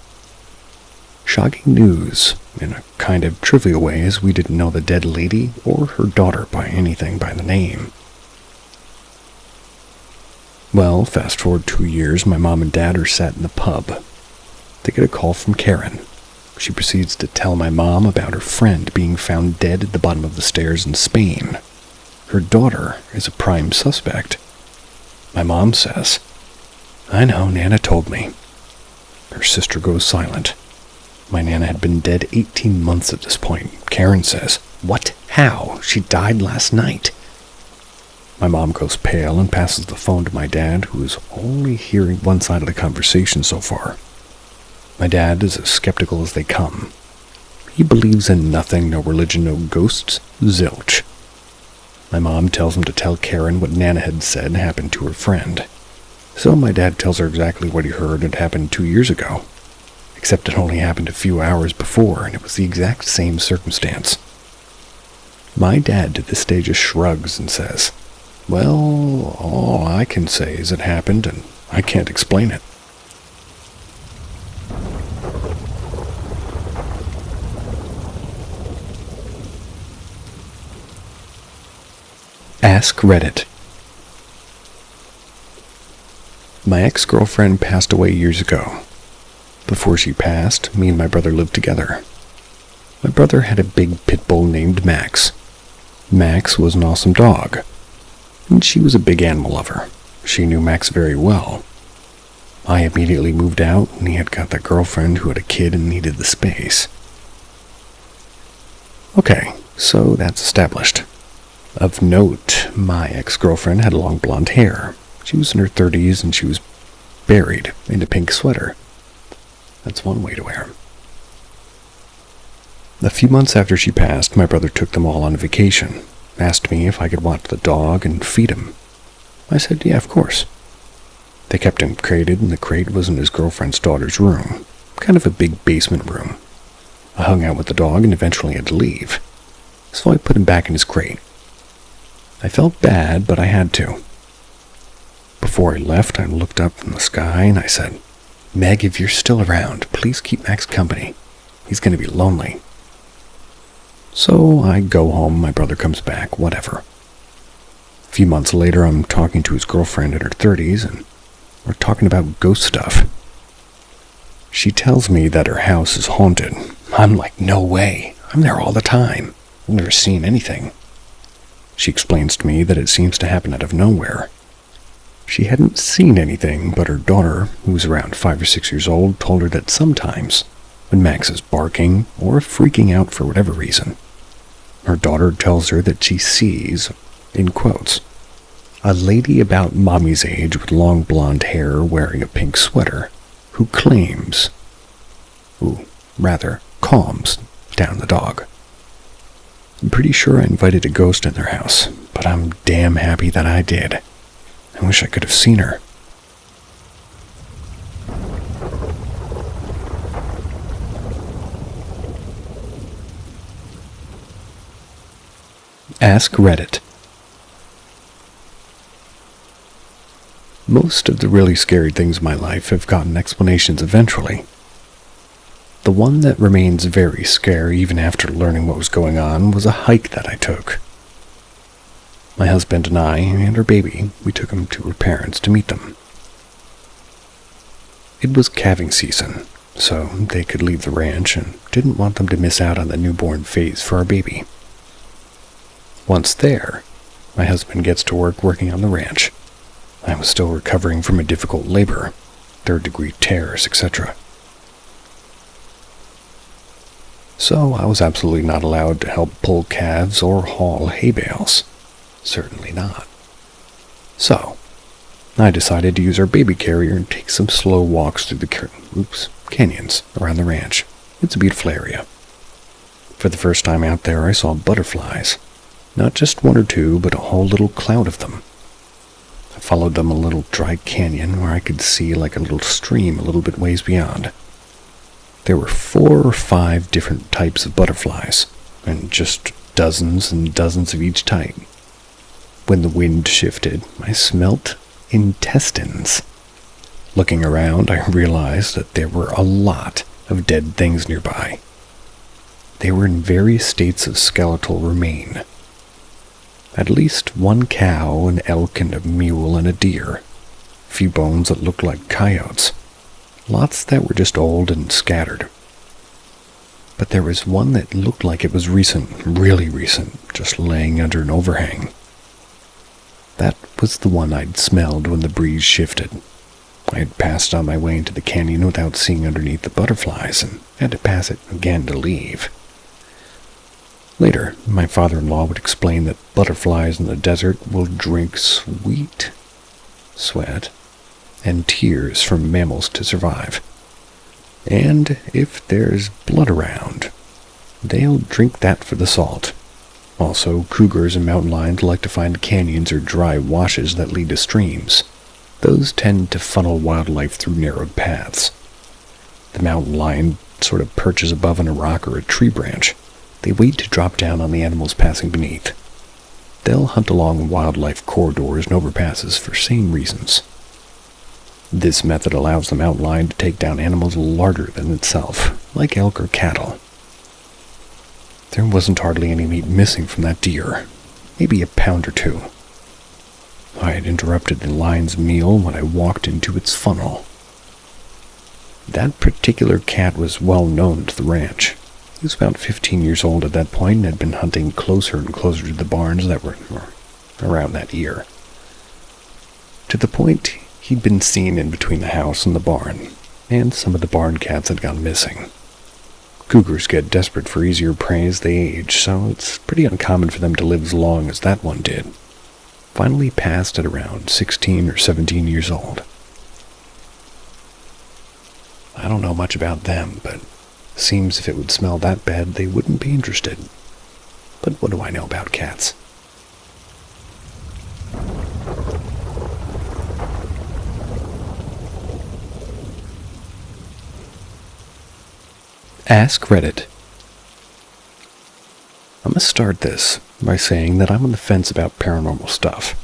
Shocking news, in a kind of trivial way, as we didn't know the dead lady or her daughter by anything by the name. Well, fast forward 2 years, my mom and dad are sat in the pub. They get a call from Karen. She proceeds to tell my mom about her friend being found dead at the bottom of the stairs in Spain. Her daughter is a prime suspect. My mom says, "I know, Nana told me." Her sister goes silent. My Nana had been dead 18 months at this point. Karen says, "What? How? She died last night." My mom goes pale and passes the phone to my dad, who is only hearing one side of the conversation so far. My dad is as skeptical as they come. He believes in nothing, no religion, no ghosts, zilch. My mom tells him to tell Karen what Nana had said happened to her friend. So my dad tells her exactly what he heard had happened 2 years ago. Except it only happened a few hours before, and it was the exact same circumstance. My dad to this day just shrugs and says, "Well, all I can say is it happened, and I can't explain it." Ask Reddit. My ex-girlfriend passed away years ago. Before she passed, me and my brother lived together. My brother had a big pit bull named Max. Max was an awesome dog, and she was a big animal lover. She knew Max very well. I immediately moved out, and he had got that girlfriend who had a kid and needed the space. Okay, so that's established. Of note, my ex-girlfriend had long blonde hair. She was in her 30s, and she was buried in a pink sweater. That's one way to wear 'em. A few months after she passed, my brother took them all on vacation, asked me if I could watch the dog and feed him. I said, yeah, of course. They kept him crated, and the crate was in his girlfriend's daughter's room, kind of a big basement room. I hung out with the dog and eventually had to leave, so I put him back in his crate. I felt bad, but I had to. Before I left, I looked up from the sky and I said, "Meg, if you're still around, please keep Max company. He's going to be lonely." So I go home, my brother comes back, whatever. A few months later, I'm talking to his girlfriend in her 30s, and we're talking about ghost stuff. She tells me that her house is haunted. I'm like, no way. I'm there all the time. I've never seen anything. She explains to me that it seems to happen out of nowhere. She hadn't seen anything, but her daughter, who was around 5 or 6 years old, told her that sometimes, when Max is barking or freaking out for whatever reason, her daughter tells her that she sees, in quotes, a lady about mommy's age with long blonde hair wearing a pink sweater, who calms down the dog. I'm pretty sure I invited a ghost in their house, but I'm damn happy that I did. I wish I could have seen her. Ask Reddit. Most of the really scary things in my life have gotten explanations eventually. The one that remains very scary even after learning what was going on was a hike that I took. My husband and I, and our baby, we took him to her parents to meet them. It was calving season, so they could leave the ranch and didn't want them to miss out on the newborn phase for our baby. Once there, my husband gets to work working on the ranch. I was still recovering from a difficult labor, third-degree tears, etc. So I was absolutely not allowed to help pull calves or haul hay bales. Certainly not. So, I decided to use our baby carrier and take some slow walks through the canyons around the ranch. It's a beautiful area. For the first time out there, I saw butterflies. Not just one or two, but a whole little cloud of them. I followed them a little dry canyon where I could see like a little stream a little bit ways beyond. There were 4 or 5 different types of butterflies, and just dozens and dozens of each type. When the wind shifted, I smelt intestines. Looking around, I realized that there were a lot of dead things nearby. They were in various states of skeletal remain. At least 1 cow, an elk, and a mule, and a deer. A few bones that looked like coyotes. Lots that were just old and scattered. But there was one that looked like it was recent, really recent, just laying under an overhang. That was the one I'd smelled when the breeze shifted. I had passed on my way into the canyon without seeing underneath the butterflies, and had to pass it again to leave. Later, my father-in-law would explain that butterflies in the desert will drink sweat, and tears from mammals to survive. And if there's blood around, they'll drink that for the salt. Also, cougars and mountain lions like to find canyons or dry washes that lead to streams. Those tend to funnel wildlife through narrowed paths. The mountain lion sort of perches above on a rock or a tree branch. They wait to drop down on the animals passing beneath. They'll hunt along wildlife corridors and overpasses for same reasons. This method allows the mountain lion to take down animals larger than itself, like elk or cattle. There wasn't hardly any meat missing from that deer, maybe a pound or 2. I had interrupted the lion's meal when I walked into its funnel. That particular cat was well known to the ranch. He was about 15 years old at that point and had been hunting closer and closer to the barns that were around that ear. To the point he'd been seen in between the house and the barn, and some of the barn cats had gone missing. Cougars get desperate for easier prey as they age, so it's pretty uncommon for them to live as long as that one did. Finally passed at around 16 or 17 years old. I don't know much about them, but seems if it would smell that bad, they wouldn't be interested. But what do I know about cats? Ask Reddit. I'm gonna start this by saying that I'm on the fence about paranormal stuff.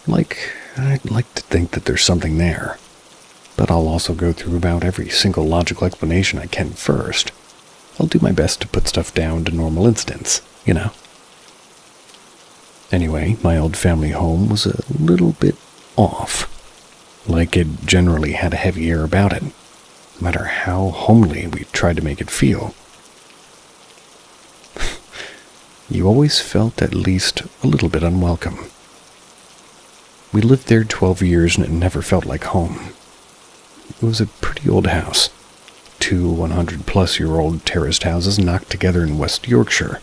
I'd like to think that there's something there. But I'll also go through about every single logical explanation I can first. I'll do my best to put stuff down to normal incidents, you know. Anyway, my old family home was a little bit off. Like it generally had a heavy air about it, no matter how homely we tried to make it feel. You always felt at least a little bit unwelcome. We lived there 12 years and it never felt like home. It was a pretty old house. 2 100-plus-year-old terraced houses knocked together in West Yorkshire.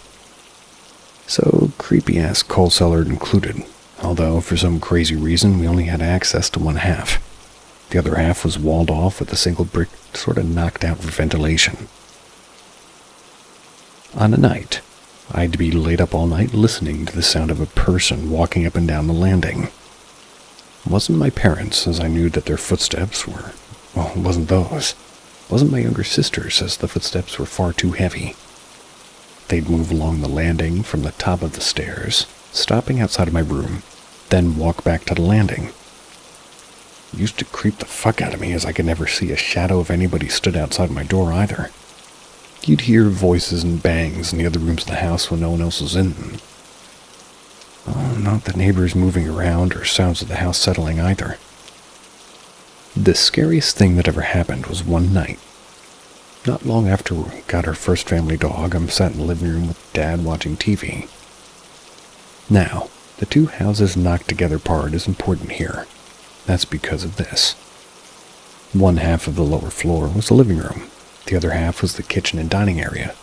So creepy-ass coal cellar included, although for some crazy reason we only had access to one half. The other half was walled off with a single brick sort of knocked out for ventilation. On a night, I'd be laid up all night listening to the sound of a person walking up and down the landing. It wasn't my parents, as I knew that their footsteps were... Well, it wasn't those. It wasn't my younger sisters, as the footsteps were far too heavy. They'd move along the landing from the top of the stairs, stopping outside of my room, then walk back to the landing. It used to creep the fuck out of me, as I could never see a shadow of anybody stood outside my door either. You'd hear voices and bangs in the other rooms of the house when no one else was in them. Oh, not the neighbors moving around or sounds of the house settling either. The scariest thing that ever happened was one night. Not long after we got our first family dog, I'm sat in the living room with Dad watching TV. Now, the two houses knocked together part is important here. That's because of this. One half of the lower floor was the living room. The other half was the kitchen and dining area.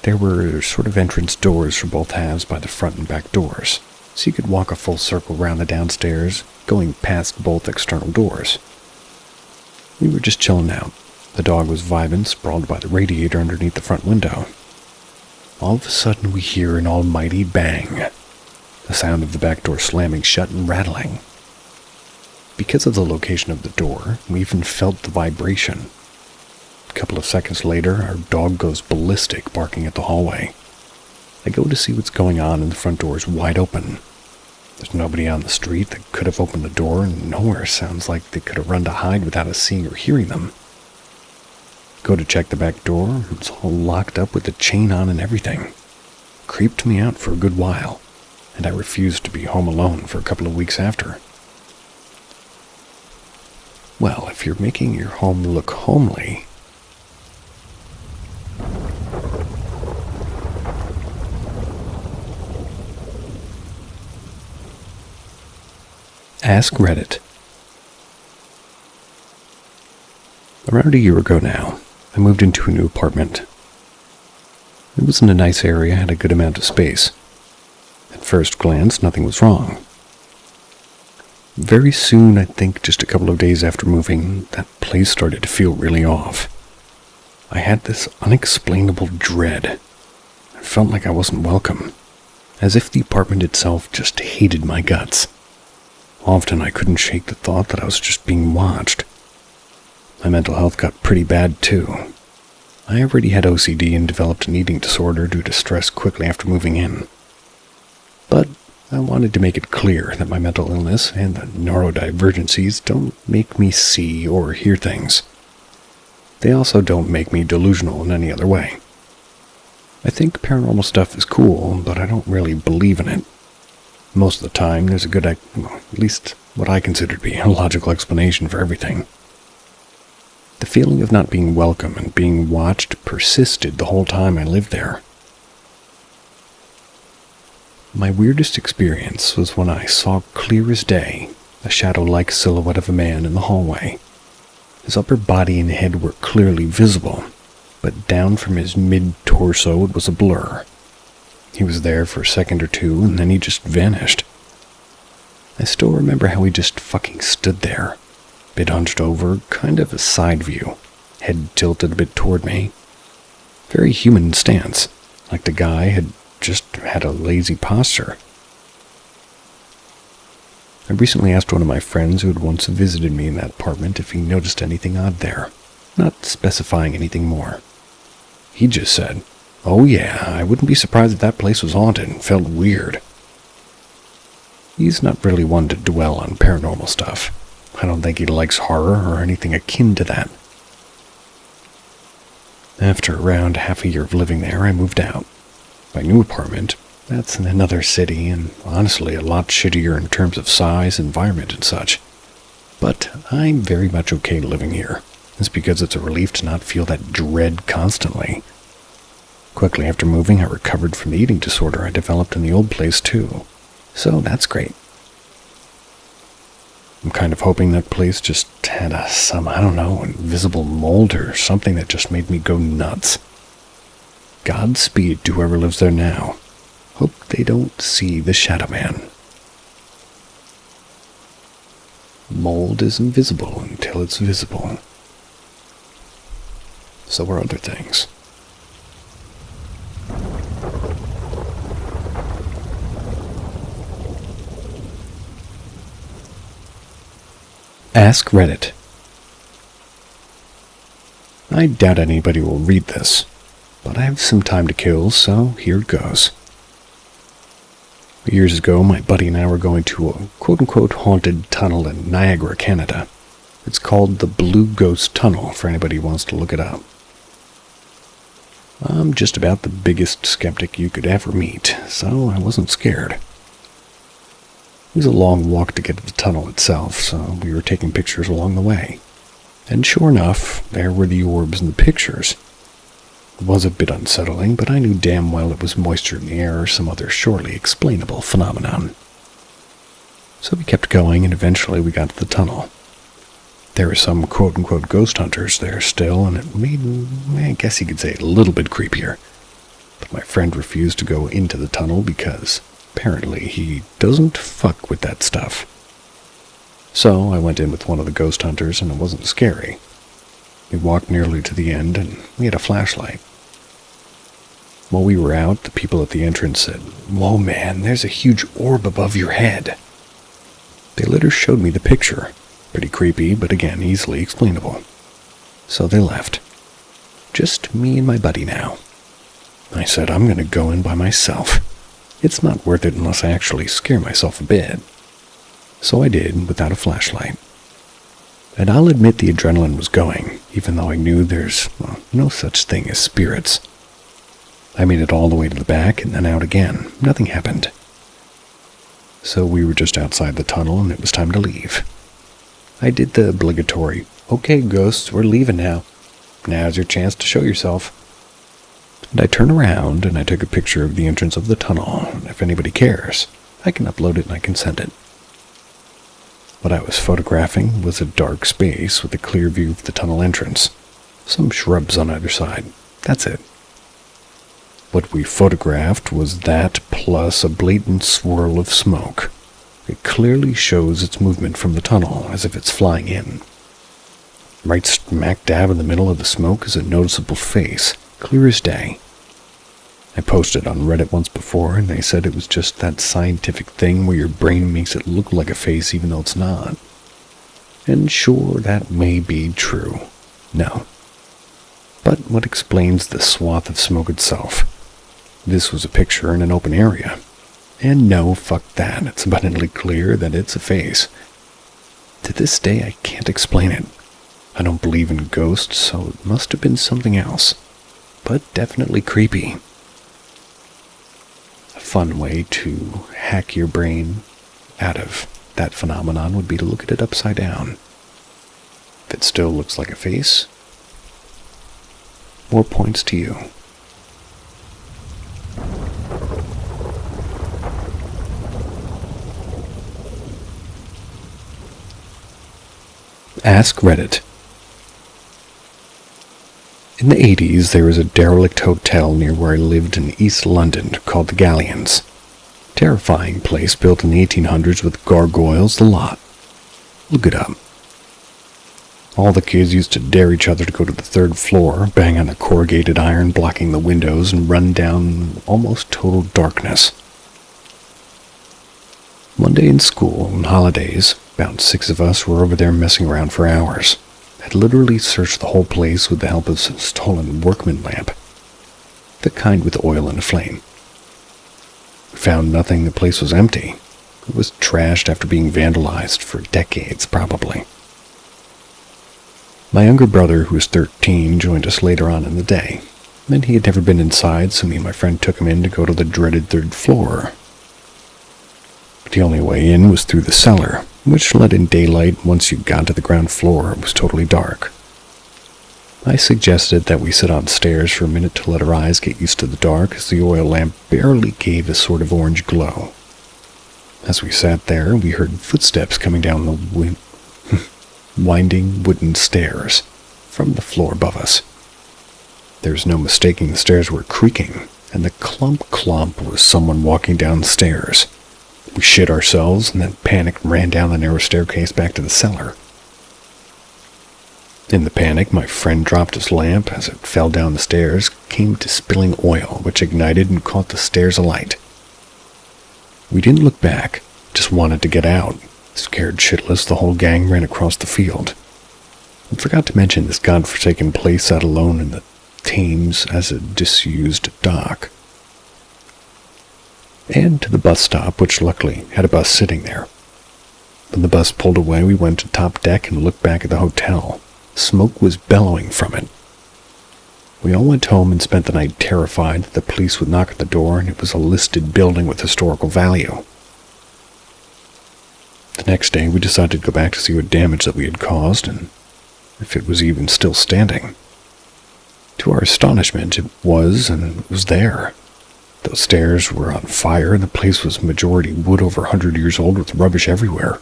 There were sort of entrance doors for both halves by the front and back doors, so you could walk a full circle around the downstairs, going past both external doors. We were just chilling out. The dog was vibing, sprawled by the radiator underneath the front window. All of a sudden we hear an almighty bang, the sound of the back door slamming shut and rattling. Because of the location of the door, we even felt the vibration. A couple of seconds later, our dog goes ballistic, barking at the hallway. I go to see what's going on, and the front door is wide open. There's nobody on the street that could have opened the door, and nowhere sounds like they could have run to hide without us seeing or hearing them. Go to check the back door, it's all locked up with the chain on and everything. Creeped me out for a good while, and I refused to be home alone for a couple of weeks after. Well, if you're making your home look homely, ask Reddit. Around a year ago now, I moved into a new apartment. It was in a nice area, had a good amount of space. At first glance, nothing was wrong. Very soon, I think just a couple of days after moving, that place started to feel really off. I had this unexplainable dread. I felt like I wasn't welcome, as if the apartment itself just hated my guts. Often I couldn't shake the thought that I was just being watched. My mental health got pretty bad too. I already had OCD and developed an eating disorder due to stress quickly after moving in. But I wanted to make it clear that my mental illness and the neurodivergencies don't make me see or hear things. They also don't make me delusional in any other way. I think paranormal stuff is cool, but I don't really believe in it. Most of the time, there's a good, at least what I consider to be a logical explanation for everything. The feeling of not being welcome and being watched persisted the whole time I lived there. My weirdest experience was when I saw clear as day a shadow-like silhouette of a man in the hallway. His upper body and head were clearly visible, but down from his mid-torso it was a blur. He was there for a second or two, and then he just vanished. I still remember how he just fucking stood there, bit hunched over, kind of a side view, head tilted a bit toward me. Very human stance, like the guy had just had a lazy posture. I recently asked one of my friends who had once visited me in that apartment if he noticed anything odd there, not specifying anything more. He just said, "Oh yeah, I wouldn't be surprised if that place was haunted and felt weird." He's not really one to dwell on paranormal stuff. I don't think he likes horror or anything akin to that. After around half a year of living there, I moved out. My new apartment, that's in another city, and honestly a lot shittier in terms of size, environment, and such. But I'm very much okay living here. It's because it's a relief to not feel that dread constantly. Quickly after moving, I recovered from the eating disorder I developed in the old place too. So that's great. I'm kind of hoping that place just had some, invisible mold or something that just made me go nuts. Godspeed to whoever lives there now. Hope they don't see the Shadow Man. Mold is invisible until it's visible. So are other things. Ask Reddit. I doubt anybody will read this, but I have some time to kill, so here it goes. Years ago, my buddy and I were going to a quote-unquote haunted tunnel in Niagara, Canada. It's called the Blue Ghost Tunnel, for anybody who wants to look it up. I'm just about the biggest skeptic you could ever meet, so I wasn't scared. It was a long walk to get to the tunnel itself, so we were taking pictures along the way. And sure enough, there were the orbs in the pictures. It was a bit unsettling, but I knew damn well it was moisture in the air or some other surely explainable phenomenon. So we kept going, and eventually we got to the tunnel. There were some quote-unquote ghost hunters there still, and it made, I guess you could say, a little bit creepier. But my friend refused to go into the tunnel because apparently he doesn't fuck with that stuff. So I went in with one of the ghost hunters, and it wasn't scary. We walked nearly to the end, and we had a flashlight. While we were out, the people at the entrance said, "Whoa, man, there's a huge orb above your head." They later showed me the picture. Pretty creepy, but again, easily explainable. So they left. Just me and my buddy now. I said, I'm going to go in by myself. It's not worth it unless I actually scare myself a bit. So I did, without a flashlight. And I'll admit the adrenaline was going, even though I knew there's no such thing as spirits. I made it all the way to the back and then out again. Nothing happened. So we were just outside the tunnel and it was time to leave. I did the obligatory, "Okay, ghosts, we're leaving now. Now's your chance to show yourself." And I turned around and I took a picture of the entrance of the tunnel. And if anybody cares, I can upload it and I can send it. What I was photographing was a dark space with a clear view of the tunnel entrance. Some shrubs on either side. That's it. What we photographed was that plus a blatant swirl of smoke. It clearly shows its movement from the tunnel, as if it's flying in. Right smack dab in the middle of the smoke is a noticeable face, clear as day. I posted on Reddit once before, and they said it was just that scientific thing where your brain makes it look like a face even though it's not. And sure, that may be true. No. But what explains the swath of smoke itself? This was a picture in an open area. And no, fuck that. It's abundantly clear that it's a face. To this day, I can't explain it. I don't believe in ghosts, so it must have been something else. But definitely creepy. A fun way to hack your brain out of that phenomenon would be to look at it upside down. If it still looks like a face, more points to you. Ask Reddit. In the 80s, there was a derelict hotel near where I lived in East London called the Galleons. Terrifying place built in the 1800s with gargoyles, the lot. Look it up. All the kids used to dare each other to go to the third floor, bang on the corrugated iron blocking the windows, and run down almost total darkness. One day in school, on holidays, about 6 of us were over there messing around for hours. Had literally searched the whole place with the help of some stolen workman lamp. The kind with oil and a flame. We found nothing. The place was empty. It was trashed after being vandalized for decades, probably. My younger brother, who was 13, joined us later on in the day. And he had never been inside, so me and my friend took him in to go to the dreaded third floor. The only way in was through the cellar, which let in daylight. Once you got to the ground floor, it was totally dark. I suggested that we sit on stairs for a minute to let our eyes get used to the dark, as the oil lamp barely gave a sort of orange glow. As we sat there, we heard footsteps coming down the winding wooden stairs from the floor above us. There was no mistaking the stairs were creaking, and the clump was someone walking down the stairs. We shit ourselves and then panicked and ran down the narrow staircase back to the cellar. In the panic, my friend dropped his lamp as it fell down the stairs, came to spilling oil, which ignited and caught the stairs alight. We didn't look back, just wanted to get out. Scared shitless, the whole gang ran across the field. I forgot to mention this godforsaken place sat alone in the Thames as a disused dock. And to the bus stop, which luckily had a bus sitting there. When the bus pulled away, we went to top deck and looked back at the hotel. Smoke was bellowing from it. We all went home and spent the night terrified that the police would knock at the door and it was a listed building with historical value. The next day, we decided to go back to see what damage that we had caused and if it was even still standing. To our astonishment, it was, and it was there. Those stairs were on fire and the place was majority wood over 100 years old with rubbish everywhere.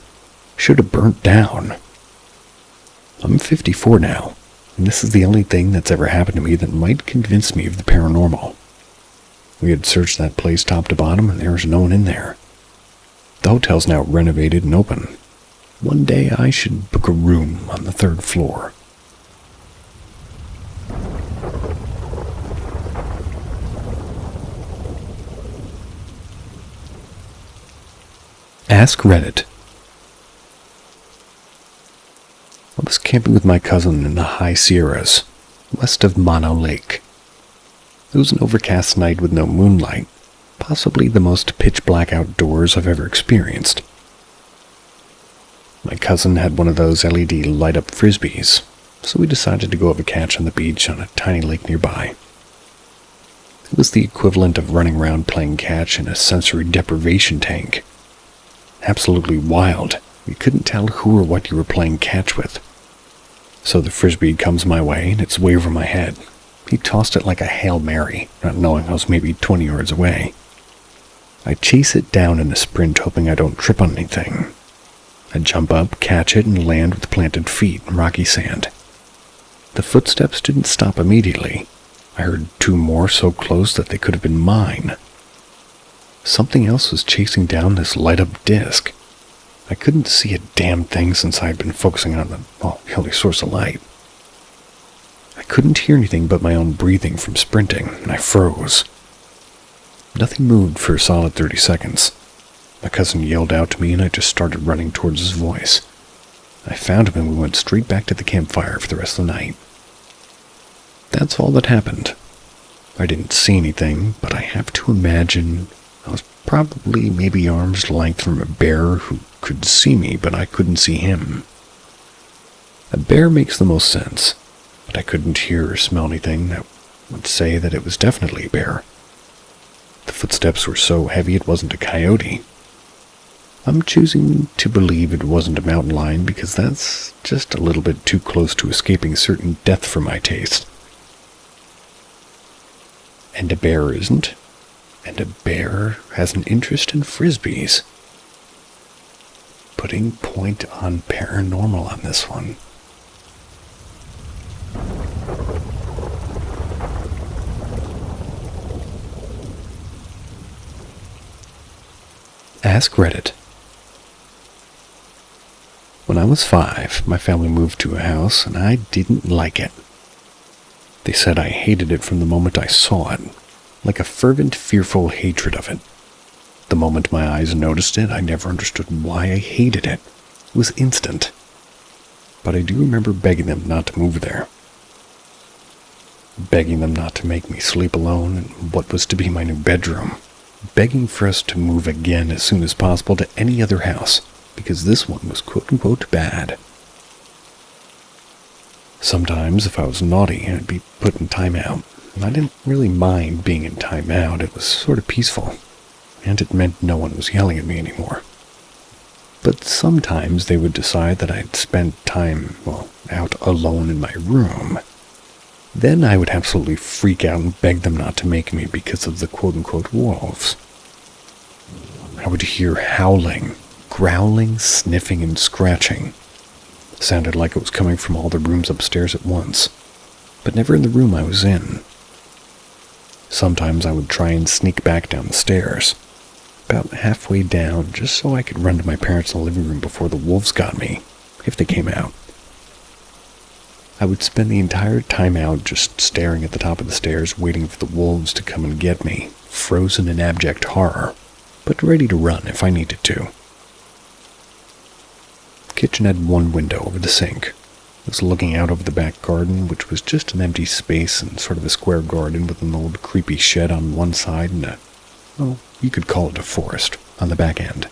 Should have burnt down. I'm 54 now, and this is the only thing that's ever happened to me that might convince me of the paranormal. We had searched that place top to bottom and there was no one in there. The hotel's now renovated and open. One day I should book a room on the 3rd floor. Ask Reddit. I was camping with my cousin in the high Sierras, west of Mono Lake. It was an overcast night with no moonlight, possibly the most pitch-black outdoors I've ever experienced. My cousin had one of those LED light-up frisbees, so we decided to go have a catch on the beach on a tiny lake nearby. It was the equivalent of running around playing catch in a sensory deprivation tank. Absolutely wild. You couldn't tell who or what you were playing catch with. So the frisbee comes my way and it's way over my head. He tossed it like a Hail Mary, not knowing I was maybe 20 yards away. I chase it down in a sprint, hoping I don't trip on anything. I jump up, catch it, and land with planted feet in rocky sand. The footsteps didn't stop immediately. I heard 2 more so close that they could have been mine. Something else was chasing down this light-up disc. I couldn't see a damn thing since I had been focusing on the only source of light. I couldn't hear anything but my own breathing from sprinting, and I froze. Nothing moved for a solid 30 seconds. My cousin yelled out to me, and I just started running towards his voice. I found him, and we went straight back to the campfire for the rest of the night. That's all that happened. I didn't see anything, but I have to imagine I was probably maybe arm's length from a bear who could see me, but I couldn't see him. A bear makes the most sense, but I couldn't hear or smell anything that would say that it was definitely a bear. The footsteps were so heavy it wasn't a coyote. I'm choosing to believe it wasn't a mountain lion because that's just a little bit too close to escaping certain death for my taste. And a bear isn't. And a bear has an interest in frisbees. Putting point on paranormal on this one. Ask Reddit. When I was 5, my family moved to a house and I didn't like it. They said I hated it from the moment I saw it, like a fervent, fearful hatred of it. The moment my eyes noticed it, I never understood why I hated it. It was instant. But I do remember begging them not to move there. Begging them not to make me sleep alone in what was to be my new bedroom. Begging for us to move again as soon as possible to any other house, because this one was quote-unquote bad. Sometimes, if I was naughty, I'd be put in timeout. I didn't really mind being in timeout. It was sort of peaceful, and it meant no one was yelling at me anymore. But sometimes they would decide that I'd spent time, out alone in my room. Then I would absolutely freak out and beg them not to make me because of the quote-unquote wolves. I would hear howling, growling, sniffing, and scratching. It sounded like it was coming from all the rooms upstairs at once, but never in the room I was in. Sometimes I would try and sneak back down the stairs, about halfway down, just so I could run to my parents in the living room before the wolves got me, if they came out. I would spend the entire time out just staring at the top of the stairs, waiting for the wolves to come and get me, frozen in abject horror, but ready to run if I needed to. The kitchen had one window over the sink. It was looking out over the back garden, which was just an empty space and sort of a square garden with an old creepy shed on one side and you could call it a forest on the back end.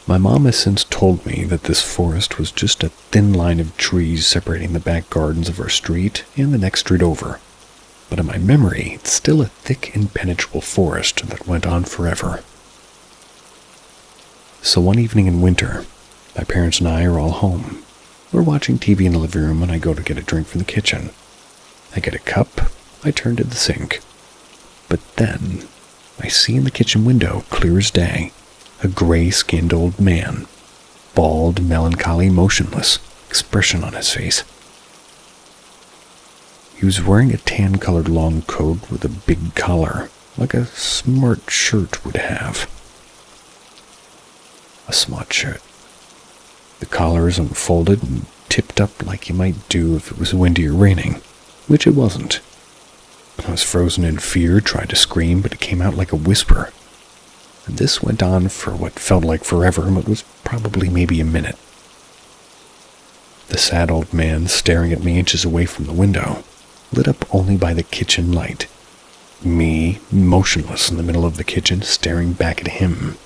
My mom has since told me that this forest was just a thin line of trees separating the back gardens of our street and the next street over. But in my memory, it's still a thick, impenetrable forest that went on forever. So one evening in winter, my parents and I are all home. We're watching TV in the living room and I go to get a drink from the kitchen. I get a cup, I turn to the sink. But then, I see in the kitchen window, clear as day, a gray-skinned old man, bald, melancholy, motionless, expression on his face. He was wearing a tan-colored long coat with a big collar, like a smart shirt would have. A smart shirt. The collar is unfolded and tipped up like you might do if it was windy or raining, which it wasn't. I was frozen in fear, tried to scream, but it came out like a whisper. And this went on for what felt like forever, but was probably maybe a minute. The sad old man, staring at me inches away from the window, lit up only by the kitchen light. Me, motionless in the middle of the kitchen, staring back at him,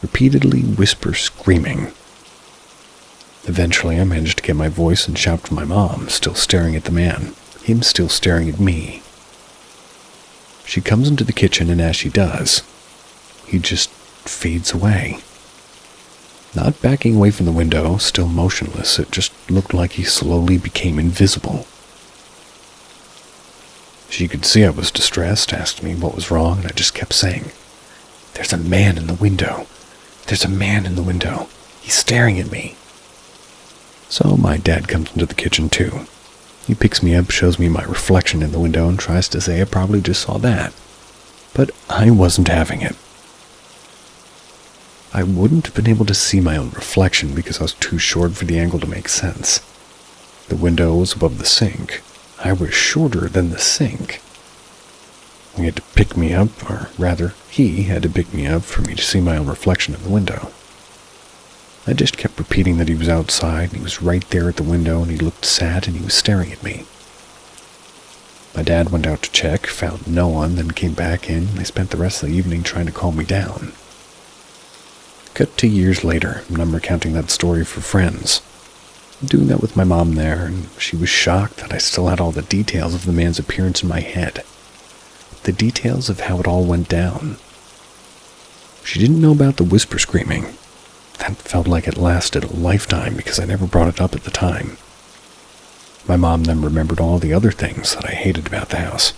repeatedly whisper screaming. Eventually, I managed to get my voice and shout to my mom, still staring at the man, him still staring at me. She comes into the kitchen, and as she does, he just fades away. Not backing away from the window, still motionless, it just looked like he slowly became invisible. She could see I was distressed, asked me what was wrong, and I just kept saying, "There's a man in the window. There's a man in the window. He's staring at me." So my dad comes into the kitchen too. He picks me up, shows me my reflection in the window, and tries to say I probably just saw that. But I wasn't having it. I wouldn't have been able to see my own reflection because I was too short for the angle to make sense. The window was above the sink. I was shorter than the sink. He had to pick me up, or rather, he had to pick me up for me to see my own reflection in the window. I just kept repeating that he was outside, and he was right there at the window, and he looked sad, and he was staring at me. My dad went out to check, found no one, then came back in, and I spent the rest of the evening trying to calm me down. Cut 2 years later, and I'm recounting that story for friends. I'm doing that with my mom there, and she was shocked that I still had all the details of the man's appearance in my head. The details of how it all went down. She didn't know about the whisper screaming. That felt like it lasted a lifetime because I never brought it up at the time. My mom then remembered all the other things that I hated about the house.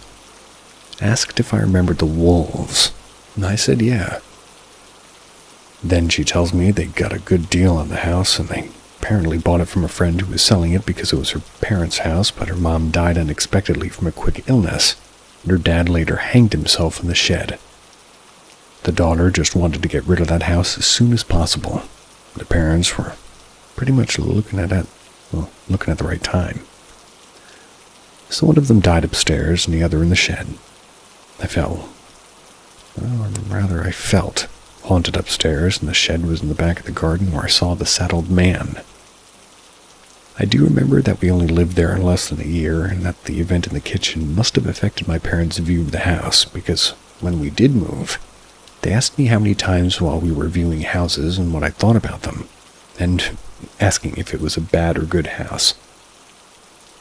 Asked if I remembered the wolves, and I said yeah. Then she tells me they got a good deal on the house, and they apparently bought it from a friend who was selling it because it was her parents' house, but her mom died unexpectedly from a quick illness, and her dad later hanged himself in the shed. The daughter just wanted to get rid of that house as soon as possible. The parents were pretty much looking at the right time. So one of them died upstairs and the other in the shed. I felt haunted upstairs, and the shed was in the back of the garden where I saw the sad old man. I do remember that we only lived there less than a year, and that the event in the kitchen must have affected my parents' view of the house, because when we did move, they asked me how many times while we were viewing houses and what I thought about them, and asking if it was a bad or good house.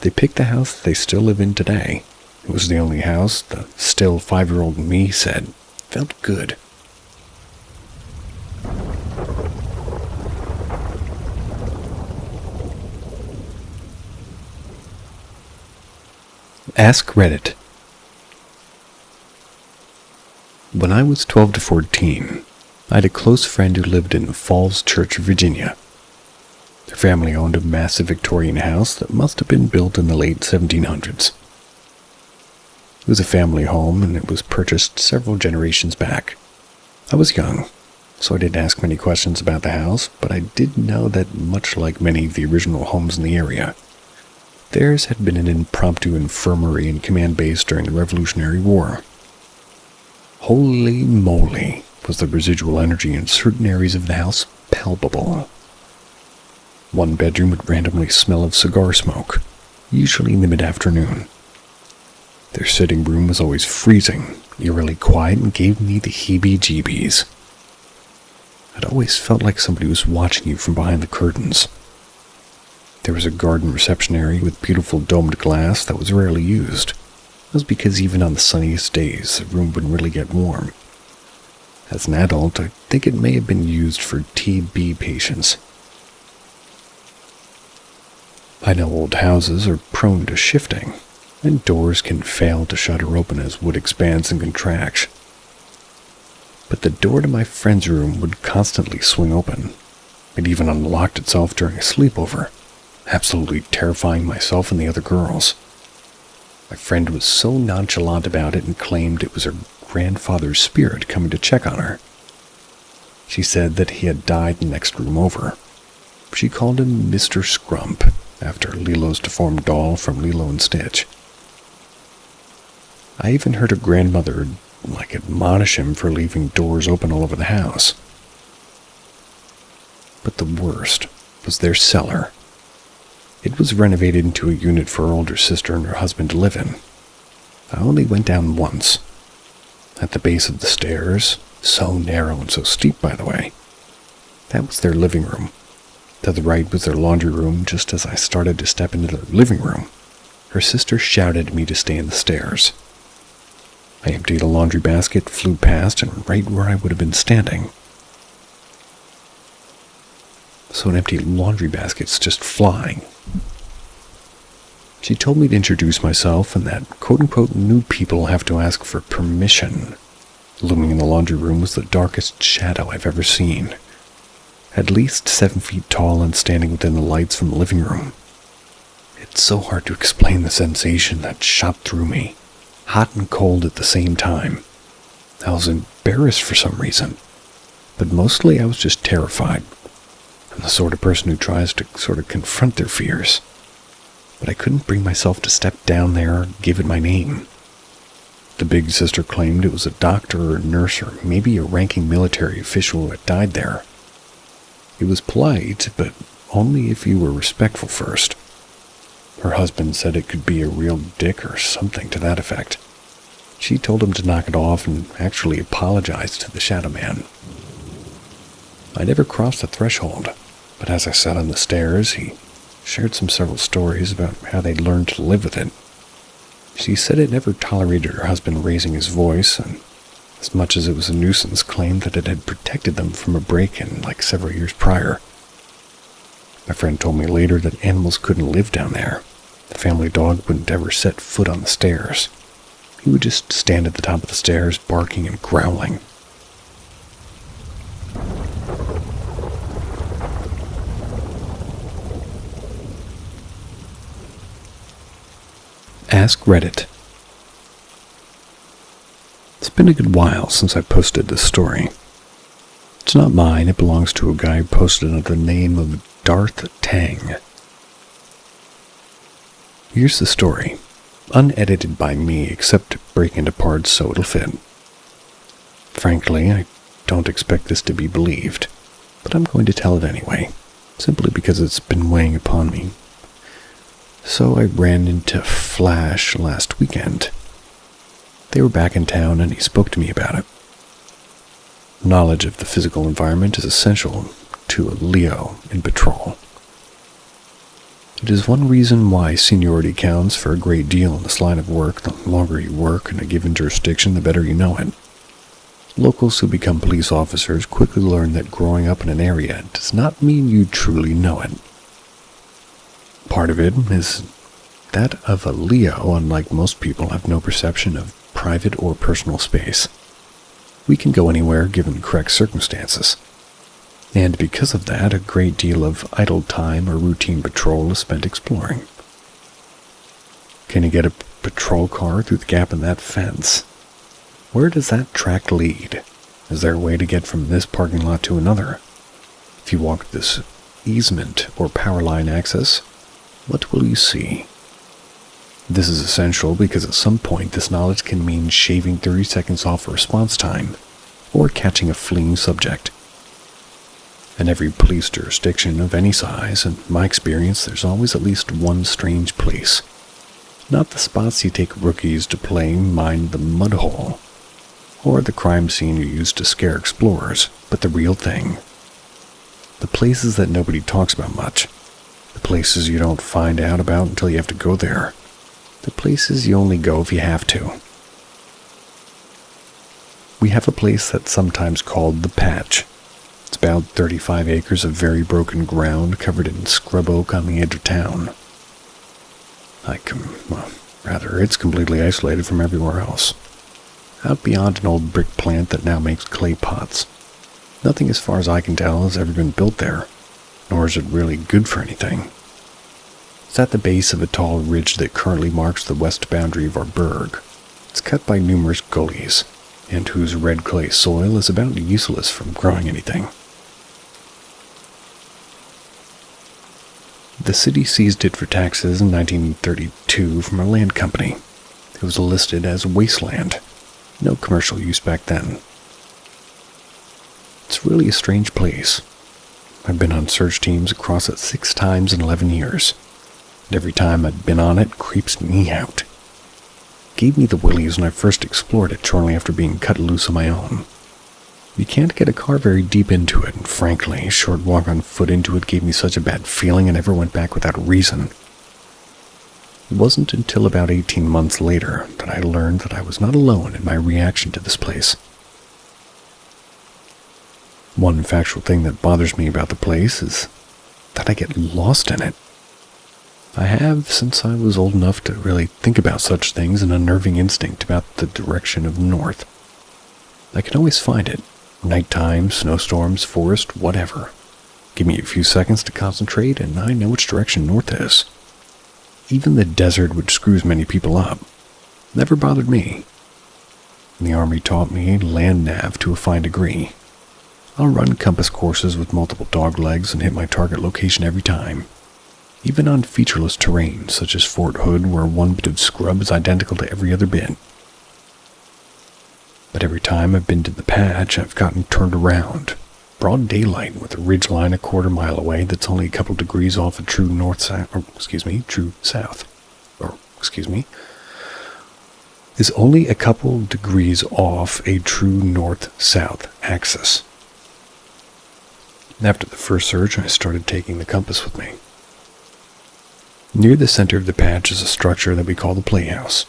They picked the house they still live in today. It was the only house the still 5-year-old me said felt good. Ask Reddit. When I was 12 to 14, I had a close friend who lived in Falls Church, Virginia. Their family owned a massive Victorian house that must have been built in the late 1700s. It was a family home, and it was purchased several generations back. I was young, so I didn't ask many questions about the house, but I did know that, much like many of the original homes in the area, theirs had been an impromptu infirmary and command base during the Revolutionary War. Holy moly, was the residual energy in certain areas of the house palpable. One bedroom would randomly smell of cigar smoke, usually in the mid-afternoon. Their sitting room was always freezing, eerily quiet, and gave me the heebie-jeebies. it always felt like somebody was watching you from behind the curtains. There was a garden reception area with beautiful domed glass that was rarely used. That was because even on the sunniest days, the room wouldn't really get warm. As an adult, I think it may have been used for TB patients. I know old houses are prone to shifting, and doors can fail to shut or open as wood expands and contracts. But the door to my friend's room would constantly swing open. It even unlocked itself during a sleepover, absolutely terrifying myself and the other girls. My friend was so nonchalant about it and claimed it was her grandfather's spirit coming to check on her. She said that he had died in the next room over. She called him Mr. Scrump, after Lilo's deformed doll from Lilo and Stitch. I even heard her grandmother, admonish him for leaving doors open all over the house. But the worst was their cellar. It was renovated into a unit for her older sister and her husband to live in. I only went down once. At the base of the stairs, so narrow and so steep, by the way, that was their living room. To the right was their laundry room. Just as I started to step into their living room, her sister shouted at me to stay in the stairs. I emptied a laundry basket, flew past, and right where I would have been standing. So an empty laundry basket's just flying. She told me to introduce myself and that quote-unquote new people have to ask for permission. Looming in the laundry room was the darkest shadow I've ever seen. At least 7 feet tall and standing within the lights from the living room. It's so hard to explain the sensation that shot through me, hot and cold at the same time. I was embarrassed for some reason, but mostly I was just terrified. I'm the sort of person who tries to sort of confront their fears, but I couldn't bring myself to step down there or give it my name. The big sister claimed it was a doctor or a nurse or maybe a ranking military official who had died there. It was polite, but only if you were respectful first. Her husband said it could be a real dick or something to that effect. She told him to knock it off and actually apologized to the shadow man. I never crossed the threshold, but as I sat on the stairs, he shared several stories about how they'd learned to live with it. She said it never tolerated her husband raising his voice, and as much as it was a nuisance, claimed that it had protected them from a break-in several years prior. My friend told me later that animals couldn't live down there. The family dog wouldn't ever set foot on the stairs. He would just stand at the top of the stairs, barking and growling. Ask Reddit. It's been a good while since I posted this story. It's not mine, it belongs to a guy who posted under the name of Darth Tang. Here's the story, unedited by me except to break into parts so it'll fit. Frankly, I don't expect this to be believed, but I'm going to tell it anyway, simply because it's been weighing upon me. So I ran into Flash last weekend. They were back in town and he spoke to me about it. Knowledge of the physical environment is essential to a Leo in patrol. It is one reason why seniority counts for a great deal in this line of work. The longer you work in a given jurisdiction, the better you know it. Locals who become police officers quickly learn that growing up in an area does not mean you truly know it. Part of it is that of a Leo, unlike most people, have no perception of private or personal space. We can go anywhere given the correct circumstances. And because of that, a great deal of idle time or routine patrol is spent exploring. Can you get a patrol car through the gap in that fence? Where does that track lead? Is there a way to get from this parking lot to another? If you walk this easement or power line access, what will you see? This is essential because at some point this knowledge can mean shaving 30 seconds off a response time, or catching a fleeing subject. In every police jurisdiction of any size, in my experience, there's always at least one strange place. Not the spots you take rookies to play mind the mud hole, or the crime scene you use to scare explorers, but the real thing, The places that nobody talks about much. The places you don't find out about until you have to go there. The places you only go if you have to. We have a place that's sometimes called the Patch. It's about 35 acres of very broken ground covered in scrub oak on the edge of town. It's completely isolated from everywhere else. Out beyond an old brick plant that now makes clay pots. Nothing as far as I can tell has ever been built there, nor is it really good for anything. It's at the base of a tall ridge that currently marks the west boundary of our burg. It's cut by numerous gullies, and whose red clay soil is about useless from growing anything. The city seized it for taxes in 1932 from a land company. It was listed as wasteland. No commercial use back then. It's really a strange place. I've been on search teams across it 6 times in 11 years. And every time I've been on it creeps me out. Gave me the willies when I first explored it shortly after being cut loose on my own. You can't get a car very deep into it, and frankly, a short walk on foot into it gave me such a bad feeling I never went back without a reason. It wasn't until about 18 months later that I learned that I was not alone in my reaction to this place. One factual thing that bothers me about the place is that I get lost in it. I have since I was old enough to really think about such things, an unnerving instinct about the direction of north. I can always find it. Nighttime, snowstorms, forest, whatever. Give me a few seconds to concentrate and I know which direction north is. Even the desert, which screws many people up, never bothered me. The army taught me land nav to a fine degree. I'll run compass courses with multiple dog legs and hit my target location every time. Even on featureless terrain, such as Fort Hood, where one bit of scrub is identical to every other bit. But every time I've been to the Patch, I've gotten turned around. Broad daylight with a ridge line a quarter mile away that's only a couple degrees off a true is only a couple degrees off a true north-south axis. After the first search, I started taking the compass with me. Near the center of the Patch is a structure that we call the Playhouse.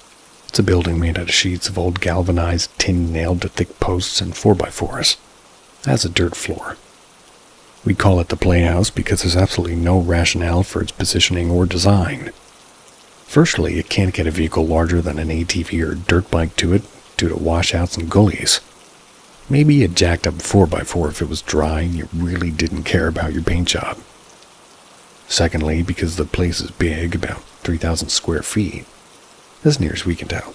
It's a building made out of sheets of old galvanized tin nailed to thick posts and 4x4s. It has a dirt floor. We call it the Playhouse because there's absolutely no rationale for its positioning or design. Firstly, it can't get a vehicle larger than an ATV or dirt bike to it due to washouts and gullies. Maybe a jacked up 4x4 if it was dry and you really didn't care about your paint job. Secondly, because the place is big, about 3,000 square feet, as near as we can tell.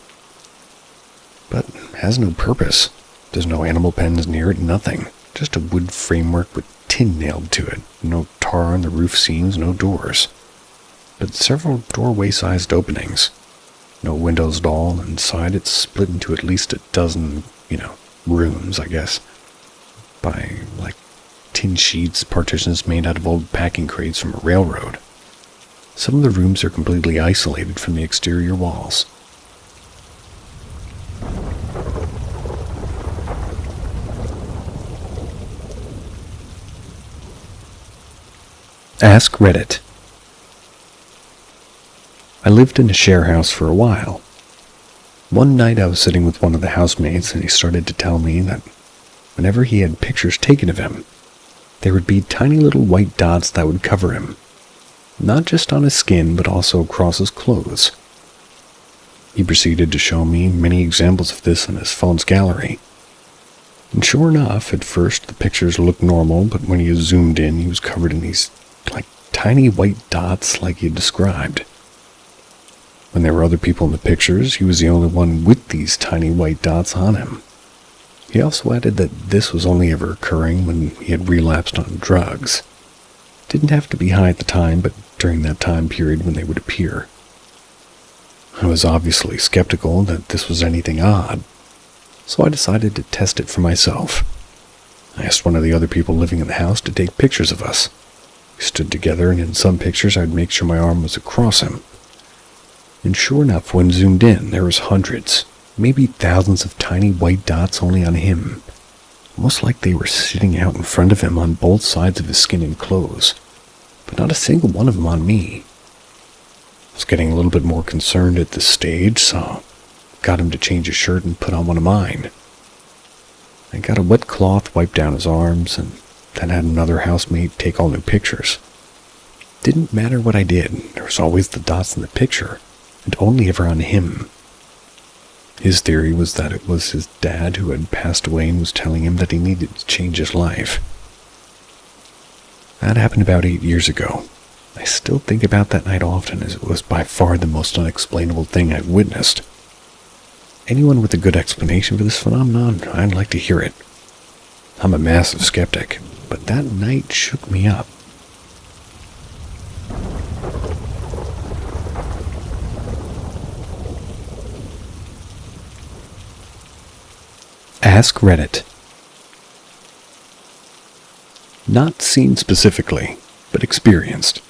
But has no purpose. There's no animal pens near it, nothing. Just a wood framework with tin nailed to it. No tar on the roof seams, no doors. But several doorway-sized openings. No windows at all. Inside it's split into at least a dozen, rooms, I guess. By, tin sheets, partitions made out of old packing crates from a railroad. Some of the rooms are completely isolated from the exterior walls. Ask Reddit. I lived in a share house for a while. One night I was sitting with one of the housemates and he started to tell me that whenever he had pictures taken of him, there would be tiny little white dots that would cover him. Not just on his skin, but also across his clothes. He proceeded to show me many examples of this in his phone's gallery. And sure enough, at first the pictures looked normal, but when he zoomed in, he was covered in these, tiny white dots like he had described. When there were other people in the pictures, he was the only one with these tiny white dots on him. He also added that this was only ever occurring when he had relapsed on drugs. Didn't have to be high at the time, but during that time period when they would appear. I was obviously skeptical that this was anything odd, so I decided to test it for myself. I asked one of the other people living in the house to take pictures of us. We stood together, and in some pictures I'd make sure my arm was across him. And sure enough, when zoomed in, there was hundreds, maybe thousands of tiny white dots only on him. almost like they were sitting out in front of him on both sides of his skin and clothes, but not a single one of them on me. I was getting a little bit more concerned at this stage, so got him to change his shirt and put on one of mine. I got a wet cloth wiped down his arms, and then had another housemate take all new pictures. Didn't matter what I did, there was always the dots in the picture, and only ever on him. His theory was that it was his dad who had passed away and was telling him that he needed to change his life. That happened about 8 years ago. I still think about that night often, as it was by far the most unexplainable thing I've witnessed. Anyone with a good explanation for this phenomenon, I'd like to hear it. I'm a massive skeptic, but that night shook me up. Ask Reddit. Not seen specifically, but experienced.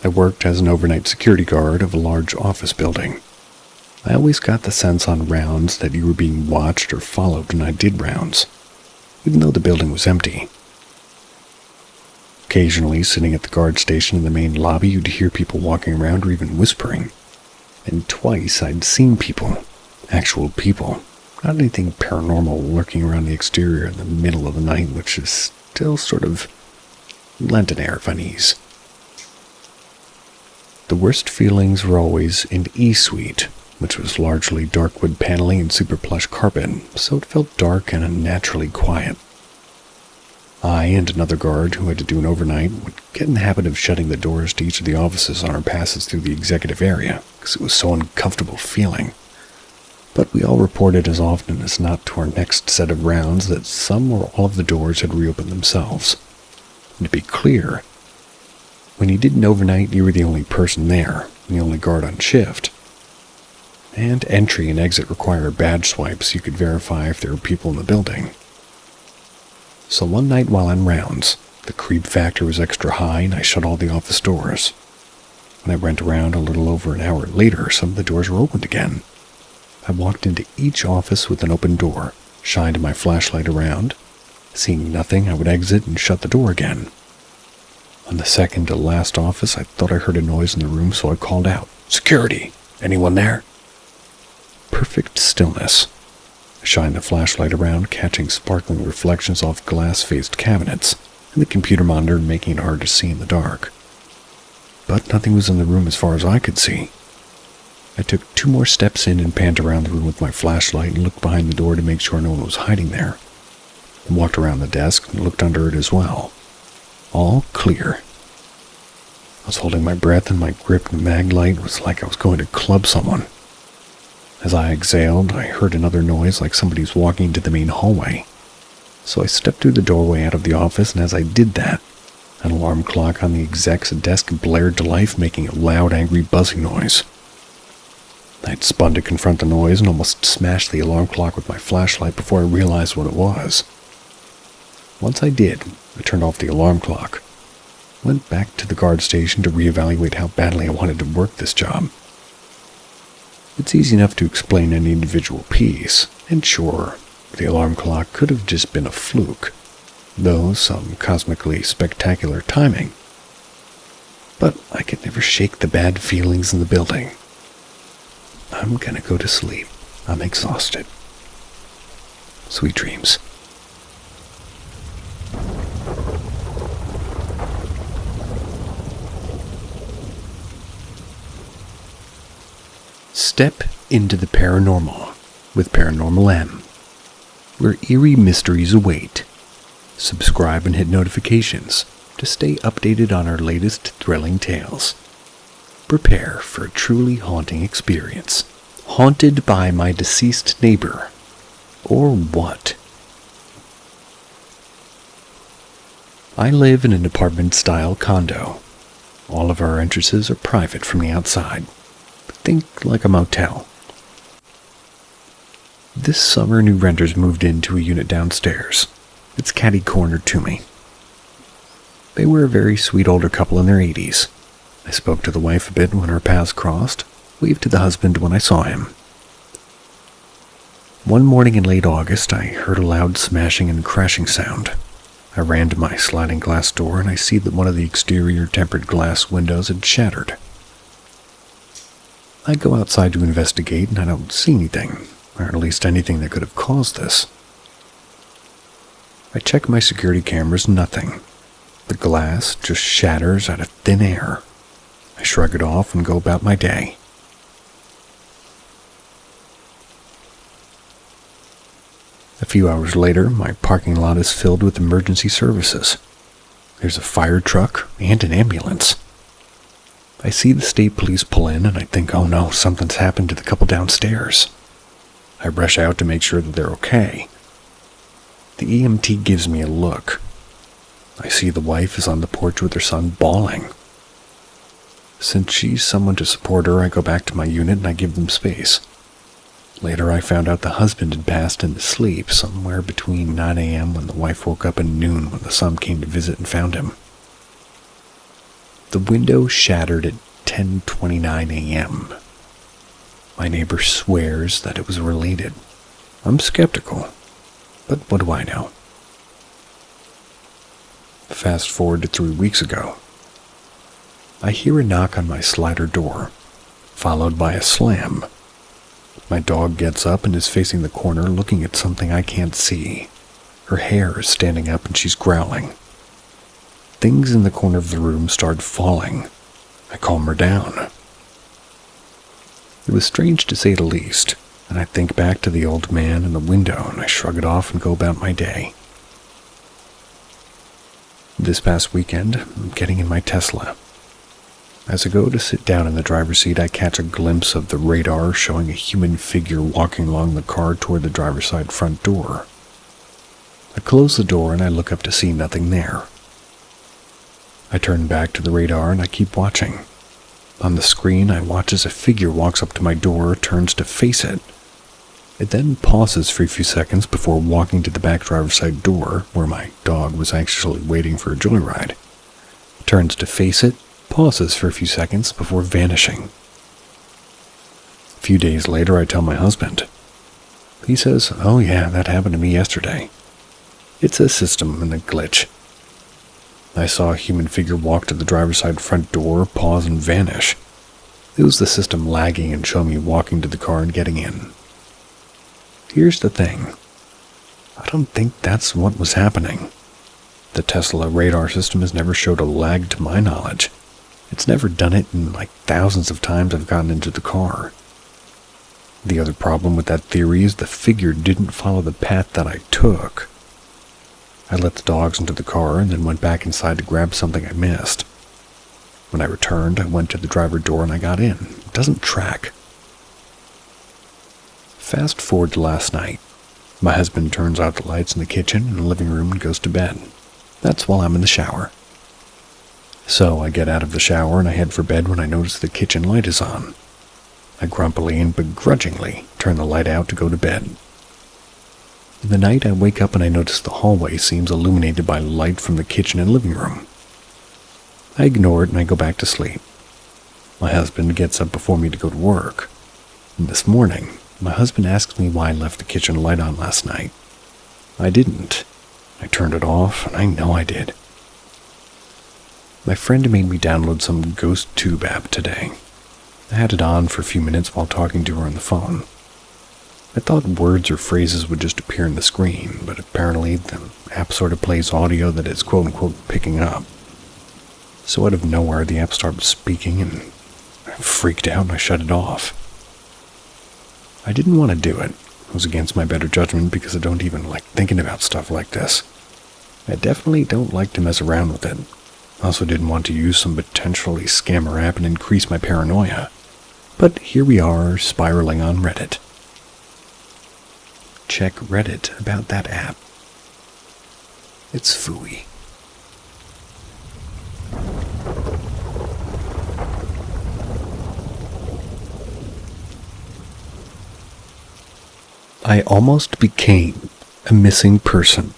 I worked as an overnight security guard of a large office building. I always got the sense on rounds that you were being watched or followed when I did rounds, even though the building was empty. Occasionally, sitting at the guard station in the main lobby, you'd hear people walking around or even whispering. And twice I'd seen people, actual people, not anything paranormal lurking around the exterior in the middle of the night, which is still sort of lent an air of unease. The worst feelings were always in the E-suite, which was largely dark wood paneling and super plush carpet, so it felt dark and unnaturally quiet. I and another guard who had to do an overnight would get in the habit of shutting the doors to each of the offices on our passes through the executive area, because it was so uncomfortable feeling. But we all reported as often as not to our next set of rounds that some or all of the doors had reopened themselves. And to be clear, when you did an overnight, you were the only person there, the only guard on shift. And entry and exit require badge swipes so you could verify if there were people in the building. So one night while on rounds, the creep factor was extra high and I shut all the office doors. When I went around a little over an hour later, some of the doors were opened again. I walked into each office with an open door, shined my flashlight around. Seeing nothing, I would exit and shut the door again. On the second to last office, I thought I heard a noise in the room, so I called out, "Security! Anyone there?" Perfect stillness. I shined the flashlight around, catching sparkling reflections off glass-faced cabinets, and the computer monitor making it hard to see in the dark. But nothing was in the room as far as I could see. I took 2 more steps in and panned around the room with my flashlight and looked behind the door to make sure no one was hiding there. I walked around the desk and looked under it as well. All clear. I was holding my breath and my grip and mag light was like I was going to club someone. As I exhaled, I heard another noise like somebody was walking into the main hallway. So I stepped through the doorway out of the office, and as I did that, an alarm clock on the exec's desk blared to life, making a loud, angry buzzing noise. I'd spun to confront the noise and almost smashed the alarm clock with my flashlight before I realized what it was. Once I did, I turned off the alarm clock, went back to the guard station to reevaluate how badly I wanted to work this job. It's easy enough to explain any individual piece, and sure, the alarm clock could have just been a fluke, though some cosmically spectacular timing. But I could never shake the bad feelings in the building. I'm gonna go to sleep. I'm exhausted. Sweet dreams. Step into the paranormal with Paranormal M, where eerie mysteries await. Subscribe and hit notifications to stay updated on our latest thrilling tales. Prepare for a truly haunting experience. Haunted by my deceased neighbor. Or what? I live in an apartment-style condo. All of our entrances are private from the outside. Think like a motel. This summer, new renters moved into a unit downstairs. It's catty-cornered to me. They were a very sweet older couple in their 80s. I spoke to the wife a bit when our paths crossed, waved to the husband when I saw him. One morning in late August, I heard a loud smashing and crashing sound. I ran to my sliding glass door and I see that one of the exterior tempered glass windows had shattered. I go outside to investigate and I don't see anything, or at least anything that could have caused this. I check my security cameras, nothing. The glass just shatters out of thin air. I shrug it off and go about my day. A few hours later, my parking lot is filled with emergency services. There's a fire truck and an ambulance. I see the state police pull in and I think, oh no, something's happened to the couple downstairs. I rush out to make sure that they're okay. The EMT gives me a look. I see the wife is on the porch with her son bawling. Since she's someone to support her, I go back to my unit and I give them space. Later, I found out the husband had passed into sleep somewhere between 9 a.m. when the wife woke up and noon when the son came to visit and found him. The window shattered at 10:29 a.m. My neighbor swears that it was related. I'm skeptical, but what do I know? Fast forward to 3 weeks ago. I hear a knock on my slider door, followed by a slam. My dog gets up and is facing the corner looking at something I can't see. Her hair is standing up and she's growling. Things in the corner of the room start falling. I calm her down. It was strange to say the least, and I think back to the old man in the window and I shrug it off and go about my day. This past weekend, I'm getting in my Tesla. As I go to sit down in the driver's seat, I catch a glimpse of the radar showing a human figure walking along the car toward the driver's side front door. I close the door and I look up to see nothing there. I turn back to the radar and I keep watching. On the screen, I watch as a figure walks up to my door, turns to face it. It then pauses for a few seconds before walking to the back driver's side door, where my dog was actually waiting for a joyride. Turns to face it, pauses for a few seconds before vanishing. A few days later, I tell my husband. He says, oh yeah, that happened to me yesterday. It's a system and a glitch. I saw a human figure walk to the driver's side front door, pause and vanish. It was the system lagging and showing me walking to the car and getting in. Here's the thing. I don't think that's what was happening. The Tesla radar system has never showed a lag to my knowledge. It's never done it in thousands of times I've gotten into the car. The other problem with that theory is the figure didn't follow the path that I took. I let the dogs into the car and then went back inside to grab something I missed. When I returned, I went to the driver door and I got in. It doesn't track. Fast forward to last night. My husband turns out the lights in the kitchen and the living room and goes to bed. That's while I'm in the shower. So I get out of the shower and I head for bed when I notice the kitchen light is on. I grumpily and begrudgingly turn the light out to go to bed. In the night, I wake up and I notice the hallway seems illuminated by light from the kitchen and living room. I ignore it and I go back to sleep. My husband gets up before me to go to work. And this morning, my husband asks me why I left the kitchen light on last night. I didn't. I turned it off, and I know I did. My friend made me download some ghost tube app today. I had it on for a few minutes while talking to her on the phone. I thought words or phrases would just appear on the screen, but apparently the app sort of plays audio that it's quote-unquote picking up. So out of nowhere, the app started speaking, and I freaked out and I shut it off. I didn't want to do it. It was against my better judgment because I don't even like thinking about stuff like this. I definitely don't like to mess around with it. I also didn't want to use some potentially scammer app and increase my paranoia. But here we are, spiraling on Reddit. Check Reddit about that app. It's phooey. I almost became a missing person.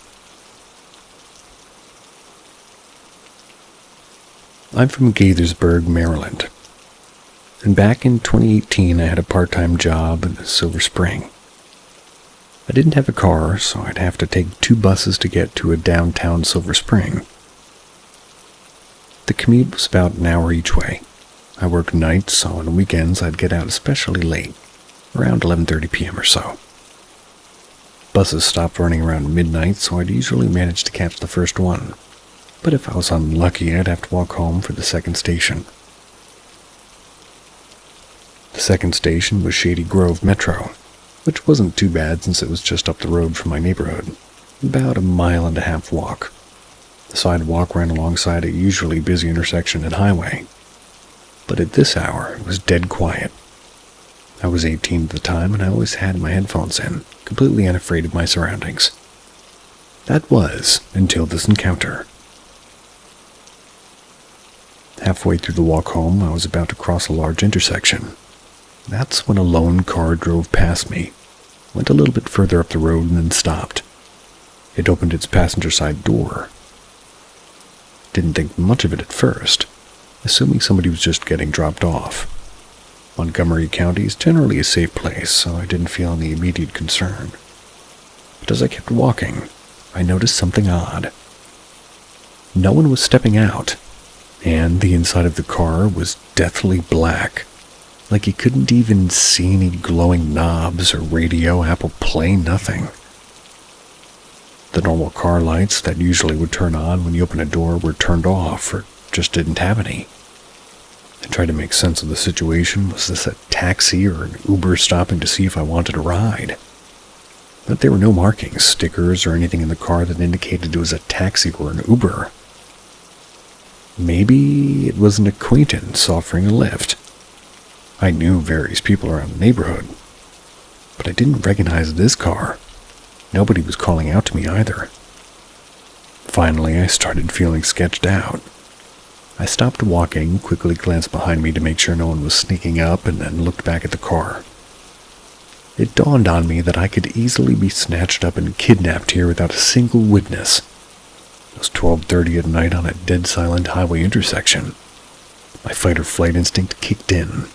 I'm from Gettysburg, Maryland. And back in 2018, I had a part-time job in Silver Spring. I didn't have a car, so I'd have to take 2 buses to get to a downtown Silver Spring. The commute was about an hour each way. I worked nights, so on weekends I'd get out especially late, around 11:30 p.m. or so. Buses stopped running around midnight, so I'd usually manage to catch the first one. But if I was unlucky, I'd have to walk home for the second station. The second station was Shady Grove Metro, which wasn't too bad since it was just up the road from my neighborhood, about a 1.5 mile walk. The sidewalk ran alongside a usually busy intersection and highway, but at this hour it was dead quiet. I was 18 at the time, and I always had my headphones in, completely unafraid of my surroundings. That was until this encounter. Halfway through the walk home, I was about to cross a large intersection. That's when a lone car drove past me, went a little bit further up the road, and then stopped. It opened its passenger side door. Didn't think much of it at first, assuming somebody was just getting dropped off. Montgomery County is generally a safe place, so I didn't feel any immediate concern. But as I kept walking, I noticed something odd. No one was stepping out, and the inside of the car was deathly black, like you couldn't even see any glowing knobs or radio, Apple Play, nothing. The normal car lights that usually would turn on when you open a door were turned off or just didn't have any. I tried to make sense of the situation. Was this a taxi or an Uber stopping to see if I wanted a ride? But there were no markings, stickers, or anything in the car that indicated it was a taxi or an Uber. Maybe it was an acquaintance offering a lift. I knew various people around the neighborhood, but I didn't recognize this car. Nobody was calling out to me either. Finally, I started feeling sketched out. I stopped walking, quickly glanced behind me to make sure no one was sneaking up, and then looked back at the car. It dawned on me that I could easily be snatched up and kidnapped here without a single witness. It was 12:30 at night on a dead silent highway intersection. My fight-or-flight instinct kicked in.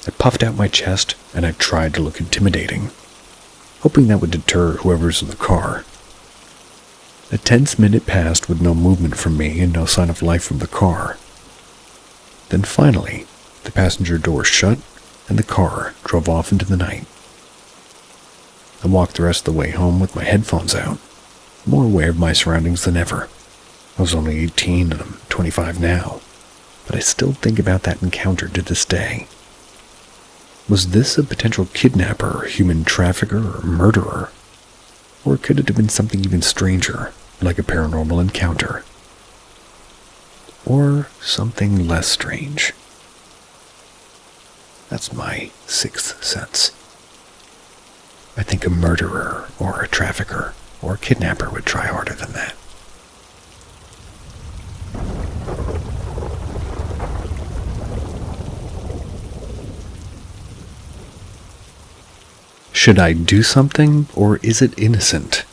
I puffed out my chest, and I tried to look intimidating, hoping that would deter whoever's in the car. A tense minute passed with no movement from me and no sign of life from the car. Then finally, the passenger door shut and the car drove off into the night. I walked the rest of the way home with my headphones out, more aware of my surroundings than ever. I was only 18 and I'm 25 now, but I still think about that encounter to this day. Was this a potential kidnapper, human trafficker, or murderer? Or could it have been something even stranger, like a paranormal encounter? Or something less strange? That's my sixth sense. I think a murderer, or a trafficker, or a kidnapper would try harder than that. Should I do something, or is it innocent?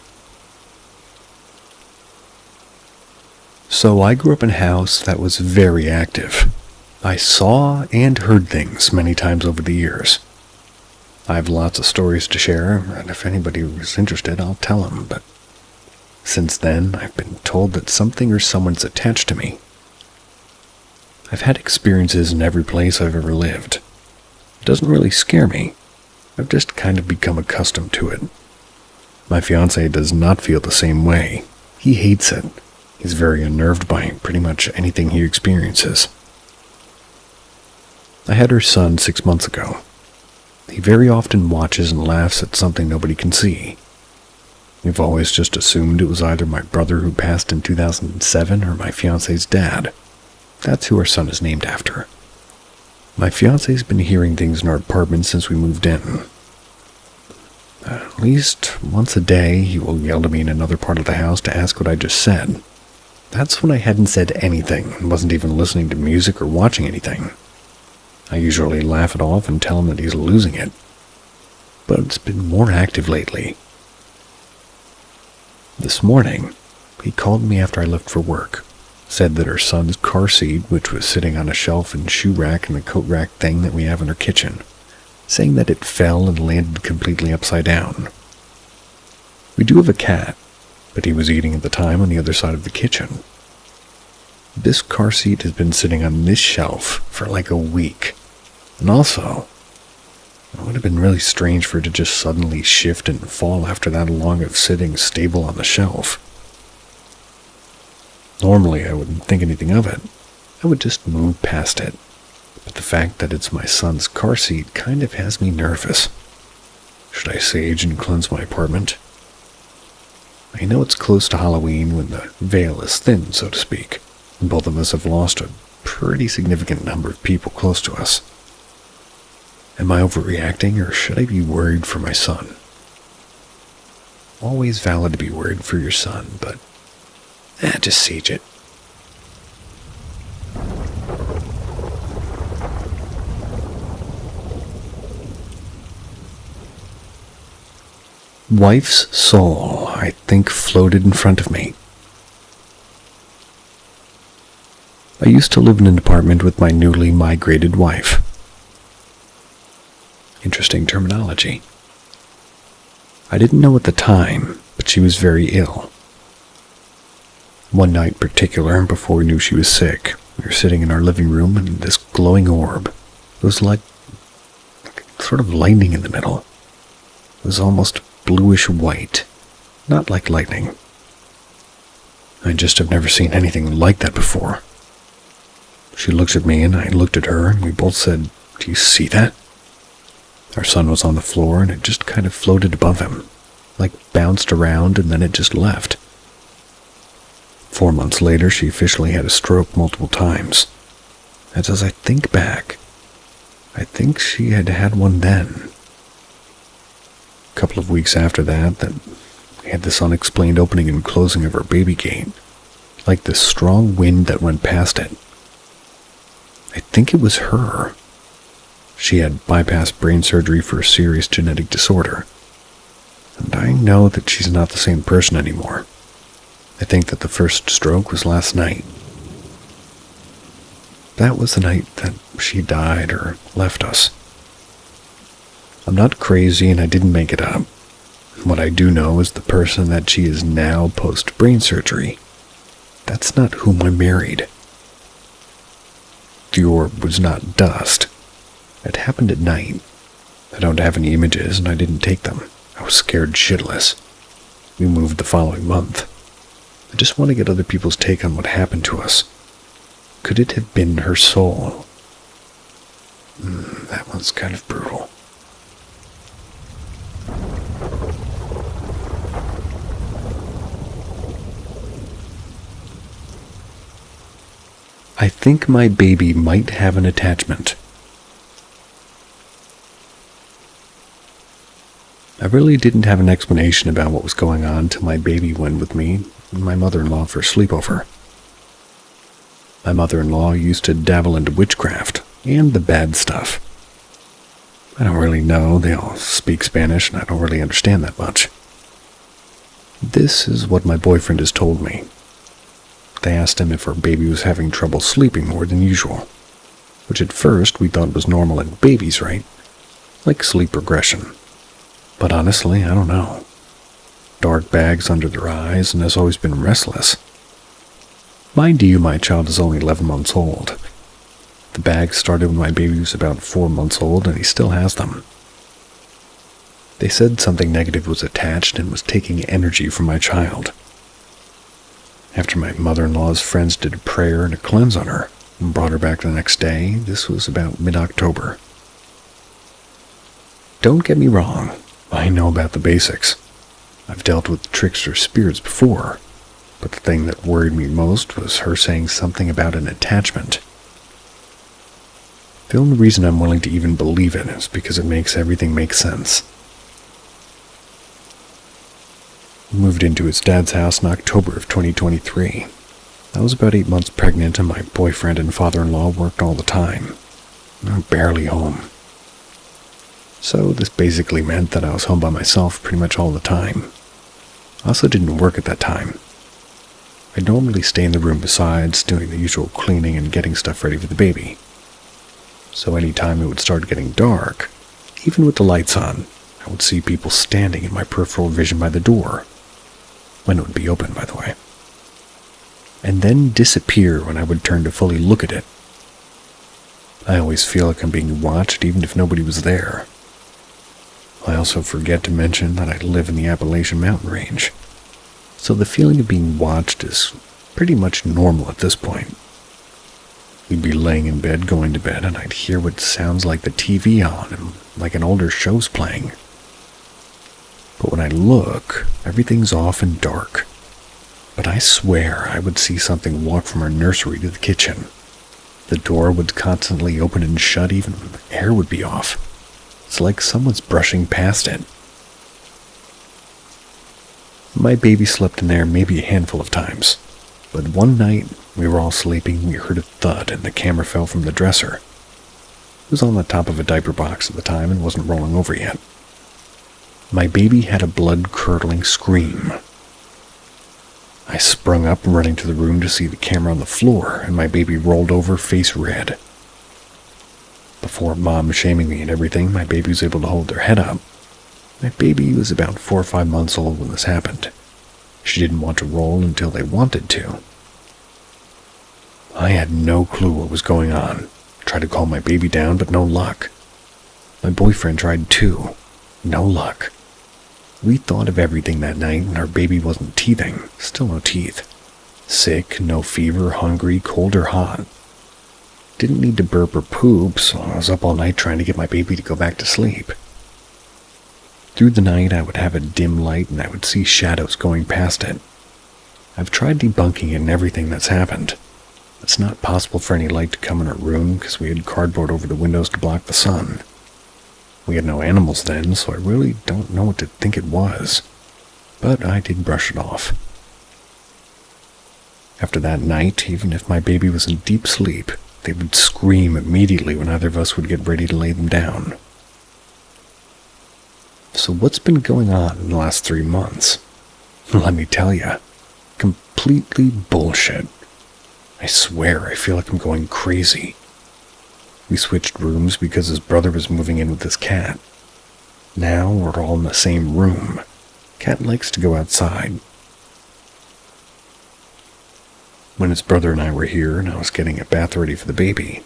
So I grew up in a house that was very active. I saw and heard things many times over the years. I have lots of stories to share, and if anybody is interested, I'll tell them, but since then, I've been told that something or someone's attached to me. I've had experiences in every place I've ever lived. It doesn't really scare me. I've just kind of become accustomed to it. My fiancé does not feel the same way. He hates it. He's very unnerved by pretty much anything he experiences. I had her son 6 months ago. He very often watches and laughs at something nobody can see. We've always just assumed it was either my brother who passed in 2007 or my fiancé's dad. That's who our son is named after. My fiancé's been hearing things in our apartment since we moved in. At least once a day, he will yell to me in another part of the house to ask what I just said. That's when I hadn't said anything and wasn't even listening to music or watching anything. I usually laugh it off and tell him that he's losing it. But it's been more active lately. This morning, he called me after I left for work. Said that her son's car seat, which was sitting on a shelf and shoe rack and the coat rack thing that we have in our kitchen, saying that it fell and landed completely upside down. We do have a cat, but he was eating at the time on the other side of the kitchen. This car seat has been sitting on this shelf for like a week. And also, it would have been really strange for it to just suddenly shift and fall after that long of sitting stable on the shelf. Normally, I wouldn't think anything of it. I would just move past it. But the fact that it's my son's car seat kind of has me nervous. Should I sage and cleanse my apartment? I know it's close to Halloween when the veil is thin, so to speak, and both of us have lost a pretty significant number of people close to us. Am I overreacting, or should I be worried for my son? Always valid to be worried for your son, but just sage it. Wife's soul, I think, floated in front of me. I used to live in an apartment with my newly migrated wife. Interesting terminology. I didn't know at the time, but she was very ill. One night in particular, before we knew she was sick, we were sitting in our living room and this glowing orb, it was like sort of lightning in the middle. It was almost bluish white, not like lightning. I just have never seen anything like that before. She looked at me and I looked at her and we both said, "Do you see that?" Our son was on the floor and it just kind of floated above him, like bounced around and then it just left. 4 months later, she officially had a stroke multiple times. And as I think back, I think she had had one then. A couple of weeks after that, we had this unexplained opening and closing of our baby gate, like this strong wind that went past it. I think it was her. She had bypassed brain surgery for a serious genetic disorder. And I know that she's not the same person anymore. I think that the first stroke was last night. That was the night that she died or left us. I'm not crazy and I didn't make it up. What I do know is the person that she is now post-brain surgery. That's not whom I married. The orb was not dust. It happened at night. I don't have any images and I didn't take them. I was scared shitless. We moved the following month. I just want to get other people's take on what happened to us. Could it have been her soul? That one's kind of brutal. I think my baby might have an attachment. I really didn't have an explanation about what was going on till my baby went with me and my mother-in-law for a sleepover. My mother-in-law used to dabble into witchcraft and the bad stuff. I don't really know, they all speak Spanish and I don't really understand that much. This is what my boyfriend has told me. They asked him if our baby was having trouble sleeping more than usual, which at first we thought was normal in babies, right? Like sleep regression. But honestly, I don't know. Dark bags under their eyes and has always been restless. Mind you, my child is only 11 months old. The bags started when my baby was about 4 months old and he still has them. They said something negative was attached and was taking energy from my child. After my mother-in-law's friends did a prayer and a cleanse on her and brought her back the next day, this was about mid-October. Don't get me wrong, I know about the basics. I've dealt with trickster spirits before, but the thing that worried me most was her saying something about an attachment. The only reason I'm willing to even believe it is because it makes everything make sense. We moved into his dad's house in October of 2023. I was about 8 months pregnant and my boyfriend and father-in-law worked all the time. I'm barely home. So this basically meant that I was home by myself pretty much all the time. I also didn't work at that time. I'd normally stay in the room besides, doing the usual cleaning and getting stuff ready for the baby. So anytime it would start getting dark, even with the lights on, I would see people standing in my peripheral vision by the door, when it would be open, by the way, and then disappear when I would turn to fully look at it. I always feel like I'm being watched even if nobody was there. I also forget to mention that I live in the Appalachian mountain range, so the feeling of being watched is pretty much normal at this point. We'd be laying in bed going to bed and I'd hear what sounds like the TV on and like an older show's playing. But when I look, everything's off and dark. But I swear I would see something walk from our nursery to the kitchen. The door would constantly open and shut, even when the air would be off. It's like someone's brushing past it. My baby slept in there maybe a handful of times, but one night we were all sleeping, we heard a thud and the camera fell from the dresser. It was on the top of a diaper box at the time and wasn't rolling over yet. My baby had a blood-curdling scream. I sprung up, running to the room to see the camera on the floor, and my baby rolled over, face red. Before mom shaming me and everything, my baby was able to hold their head up. My baby was about 4 or 5 months old when this happened. She didn't want to roll until they wanted to. I had no clue what was going on. Tried to calm my baby down, but no luck. My boyfriend tried too. No luck. We thought of everything that night, and our baby wasn't teething. Still no teeth. Sick, no fever, hungry, cold or hot. Didn't need to burp or poop, so I was up all night trying to get my baby to go back to sleep. Through the night, I would have a dim light, and I would see shadows going past it. I've tried debunking it and everything that's happened. It's not possible for any light to come in our room because we had cardboard over the windows to block the sun. We had no animals then, so I really don't know what to think it was. But I did brush it off. After that night, even if my baby was in deep sleep, they would scream immediately when either of us would get ready to lay them down. So what's been going on in the last 3 months? Let me tell you, completely bullshit. I swear I feel like I'm going crazy. We switched rooms because his brother was moving in with his cat. Now we're all in the same room. Cat likes to go outside. When his brother and I were here and I was getting a bath ready for the baby,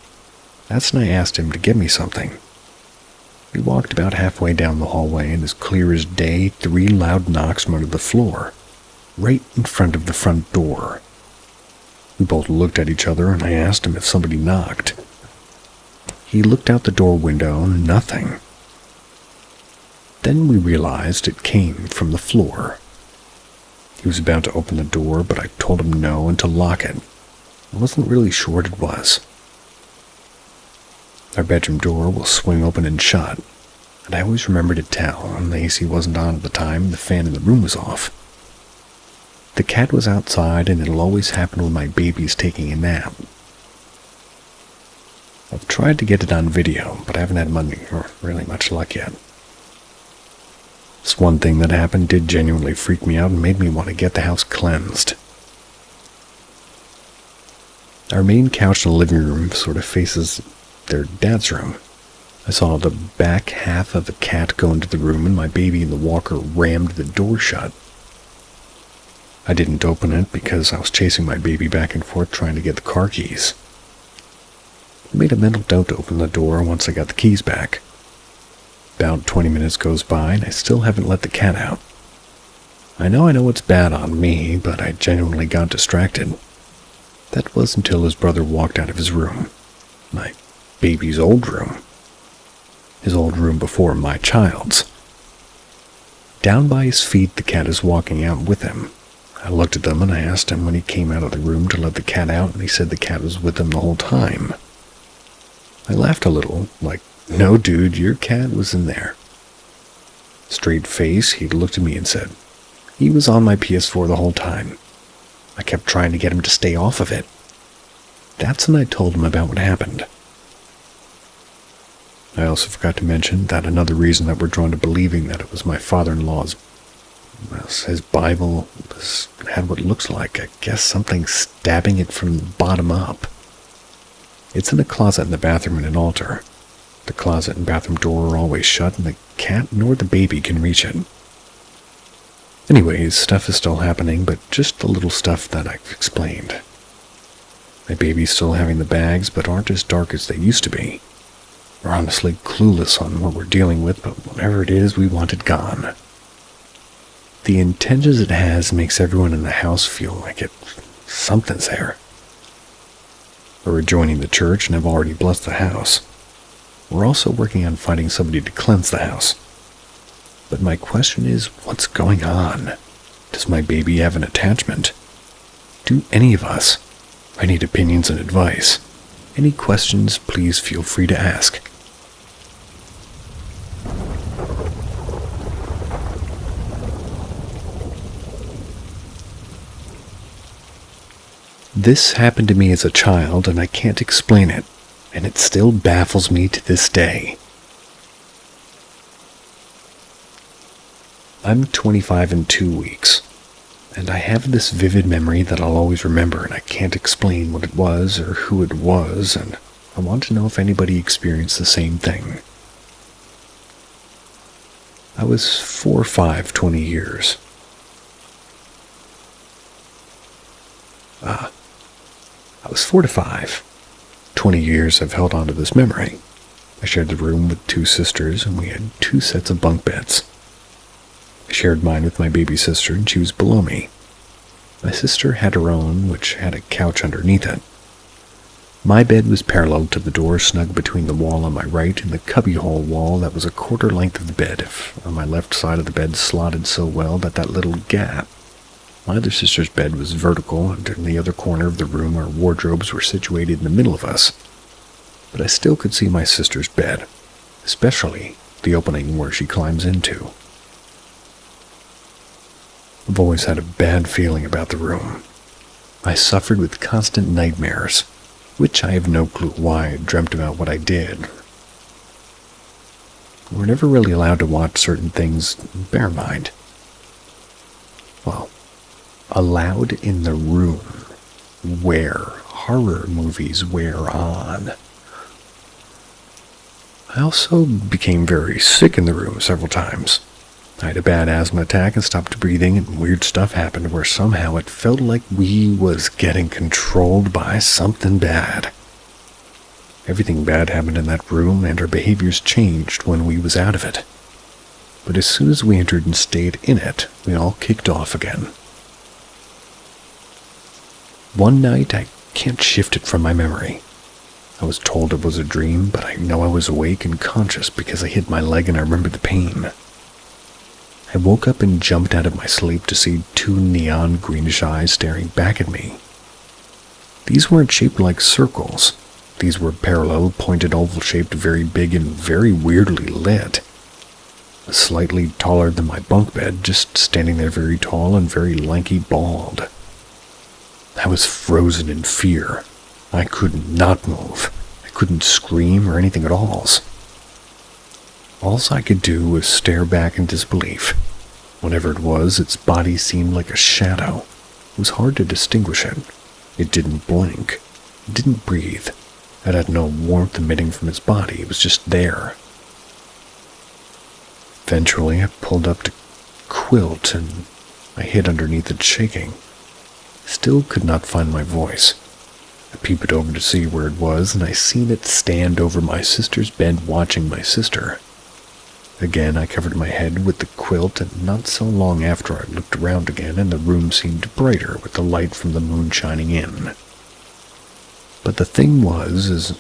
that's when I asked him to get me something. We walked about halfway down the hallway and as clear as day, 3 loud knocks from under the floor, right in front of the front door. We both looked at each other and I asked him if somebody knocked. He looked out the door window, nothing. Then we realized it came from the floor. He was about to open the door, but I told him no and to lock it. I wasn't really sure what it was. Our bedroom door will swing open and shut, and I always remember to tell, and the AC wasn't on at the time and the fan in the room was off. The cat was outside, and it'll always happen when my baby's taking a nap. I've tried to get it on video, but I haven't had really much luck yet. This one thing that happened did genuinely freak me out and made me want to get the house cleansed. Our main couch in the living room sort of faces their dad's room. I saw the back half of a cat go into the room and my baby in the walker rammed the door shut. I didn't open it because I was chasing my baby back and forth trying to get the car keys. I made a mental note to open the door once I got the keys back. About 20 minutes goes by and I still haven't let the cat out. I know it's bad on me, but I genuinely got distracted. That was until his brother walked out of his room. My baby's old room. His old room before my child's. Down by his feet, the cat is walking out with him. I looked at them and I asked him when he came out of the room to let the cat out, and he said the cat was with him the whole time. I laughed a little, like, "No, dude, your cat was in there." Straight face, he looked at me and said, "He was on my PS4 the whole time. I kept trying to get him to stay off of it." That's when I told him about what happened. I also forgot to mention that another reason that we're drawn to believing that it was my father-in-law's, his Bible had what looks like, I guess, something stabbing it from the bottom up. It's in a closet in the bathroom and an altar. The closet and bathroom door are always shut, and the cat nor the baby can reach it. Anyways, stuff is still happening, but just the little stuff that I've explained. My baby's still having the bags, but aren't as dark as they used to be. We're honestly clueless on what we're dealing with, but whatever it is, we want it gone. The intentions it has makes everyone in the house feel like something's there. We're joining the church and have already blessed the house. We're also working on finding somebody to cleanse the house. But my question is, what's going on? Does my baby have an attachment? Do any of us? I need opinions and advice. Any questions, please feel free to ask. This happened to me as a child, and I can't explain it, and it still baffles me to this day. I'm 25 in 2 weeks, and I have this vivid memory that I'll always remember, and I can't explain what it was or who it was, and I want to know if anybody experienced the same thing. I was 4 or 5, 20 years. I was 4 to 5. 20 years I've held on to this memory. I shared the room with 2 sisters, and we had 2 sets of bunk beds. I shared mine with my baby sister, and she was below me. My sister had her own, which had a couch underneath it. My bed was parallel to the door, snug between the wall on my right and the cubbyhole wall that was a quarter length of the bed, on my left side of the bed slotted so well that little gap. My other sister's bed was vertical, and in the other corner of the room our wardrobes were situated in the middle of us. But I still could see my sister's bed, especially the opening where she climbs into. I've always had a bad feeling about the room. I suffered with constant nightmares, which I have no clue why I dreamt about what I did. We're never really allowed to watch certain things, bear in mind. Well, allowed in the room where horror movies wear on. I also became very sick in the room several times. I had a bad asthma attack and stopped breathing, and weird stuff happened where somehow it felt like we was getting controlled by something bad. Everything bad happened in that room, and our behaviors changed when we was out of it. But as soon as we entered and stayed in it, we all kicked off again. One night, I can't shift it from my memory. I was told it was a dream, but I know I was awake and conscious because I hit my leg and I remember the pain. I woke up and jumped out of my sleep to see 2 neon greenish eyes staring back at me. These weren't shaped like circles. These were parallel, pointed, oval-shaped, very big and very weirdly lit. Slightly taller than my bunk bed, just standing there very tall and very lanky bald. I was frozen in fear. I could not move. I couldn't scream or anything at all. All I could do was stare back in disbelief. Whatever it was, its body seemed like a shadow. It was hard to distinguish it. It didn't blink. It didn't breathe. It had no warmth emitting from its body. It was just there. Eventually, I pulled up to quilt and I hid underneath it, shaking. Still could not find my voice. I peeped over to see where it was, and I seen it stand over my sister's bed watching my sister. Again, I covered my head with the quilt, and not so long after I looked around again, and the room seemed brighter with the light from the moon shining in. But the thing was,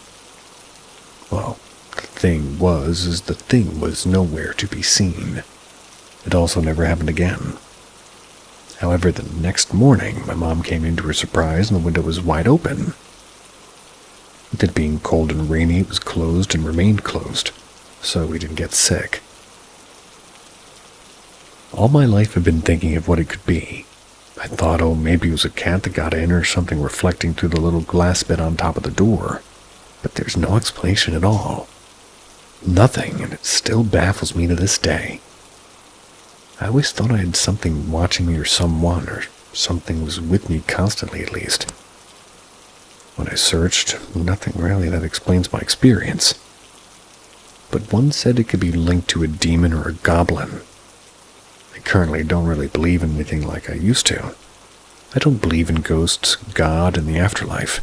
the thing was nowhere to be seen. It also never happened again. However, the next morning, my mom came in to her surprise, and the window was wide open. With it being cold and rainy, it was closed and remained closed, so we didn't get sick. All my life I've been thinking of what it could be. I thought, maybe it was a cat that got in or something reflecting through the little glass bit on top of the door. But there's no explanation at all. Nothing, and it still baffles me to this day. I always thought I had something watching me or something was with me constantly at least. When I searched, nothing really that explains my experience. but one said it could be linked to a demon or a goblin. I currently don't really believe in anything like I used to. I don't believe in ghosts, God, and the afterlife.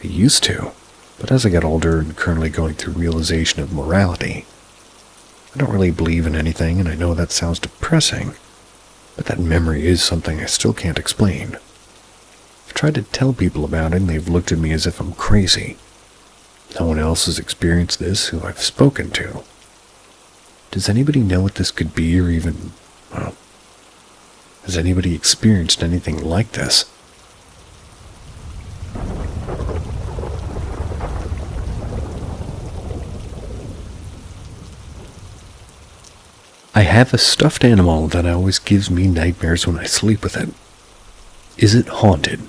I used to, but as I got older and currently going through realization of morality, I don't really believe in anything, and I know that sounds depressing, but that memory is something I still can't explain. I've tried to tell people about it, and they've looked at me as if I'm crazy. No one else has experienced this who I've spoken to. Does anybody know what this could be, or even, well, has anybody experienced anything like this? I have a stuffed animal that always gives me nightmares when I sleep with it. Is it haunted?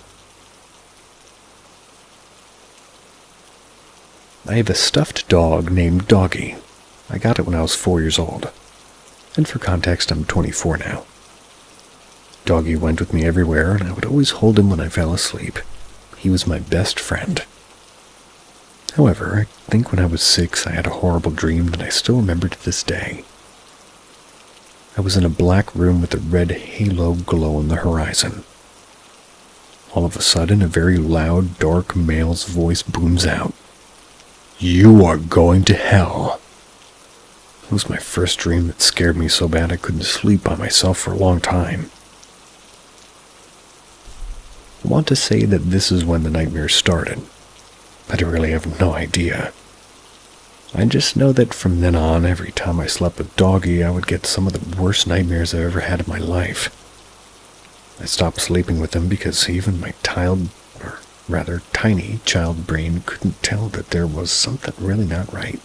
I have a stuffed dog named Doggy. I got it when I was 4 years old. And for context, I'm 24 now. Doggy went with me everywhere, and I would always hold him when I fell asleep. He was my best friend. However, I think when I was 6, I had a horrible dream that I still remember to this day. I was in a black room with a red halo glow on the horizon. All of a sudden, a very loud, dark male's voice booms out. "You are going to hell." It was my first dream that scared me so bad I couldn't sleep by myself for a long time. I want to say that this is when the nightmares started, but I really have no idea. I just know that from then on, every time I slept with Doggy, I would get some of the worst nightmares I've ever had in my life. I stopped sleeping with him because even my tiny child brain couldn't tell that there was something really not right.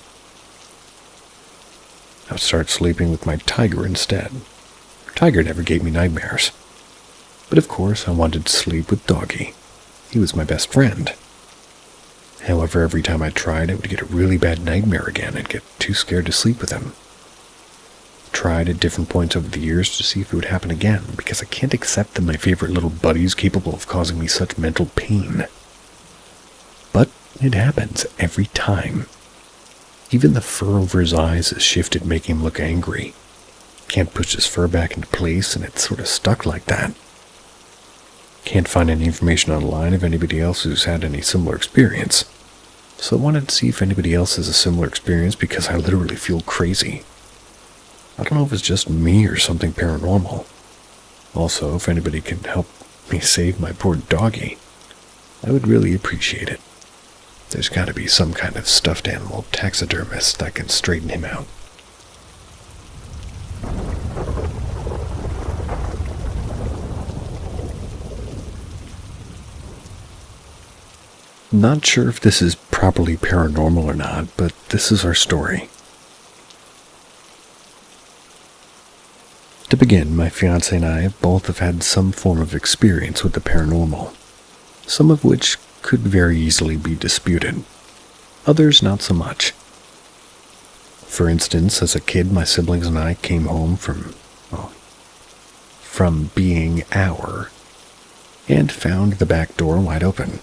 I would start sleeping with my tiger instead. Tiger never gave me nightmares. But of course, I wanted to sleep with Doggy. He was my best friend. However, every time I tried, I would get a really bad nightmare again and get too scared to sleep with him. I tried at different points over the years to see if it would happen again, because I can't accept that my favorite little buddy is capable of causing me such mental pain. But it happens every time. Even the fur over his eyes has shifted, making him look angry. Can't push his fur back into place, and it's sort of stuck like that. Can't find any information online of anybody else who's had any similar experience. So I wanted to see if anybody else has a similar experience because I literally feel crazy. I don't know if it's just me or something paranormal. Also, if anybody can help me save my poor Doggy, I would really appreciate it. There's got to be some kind of stuffed animal taxidermist that can straighten him out. Not sure if this is properly paranormal or not, but this is our story. To begin, my fiancé and I both have had some form of experience with the paranormal, some of which could very easily be disputed, others not so much. For instance, as a kid, my siblings and I came home from being and found the back door wide open.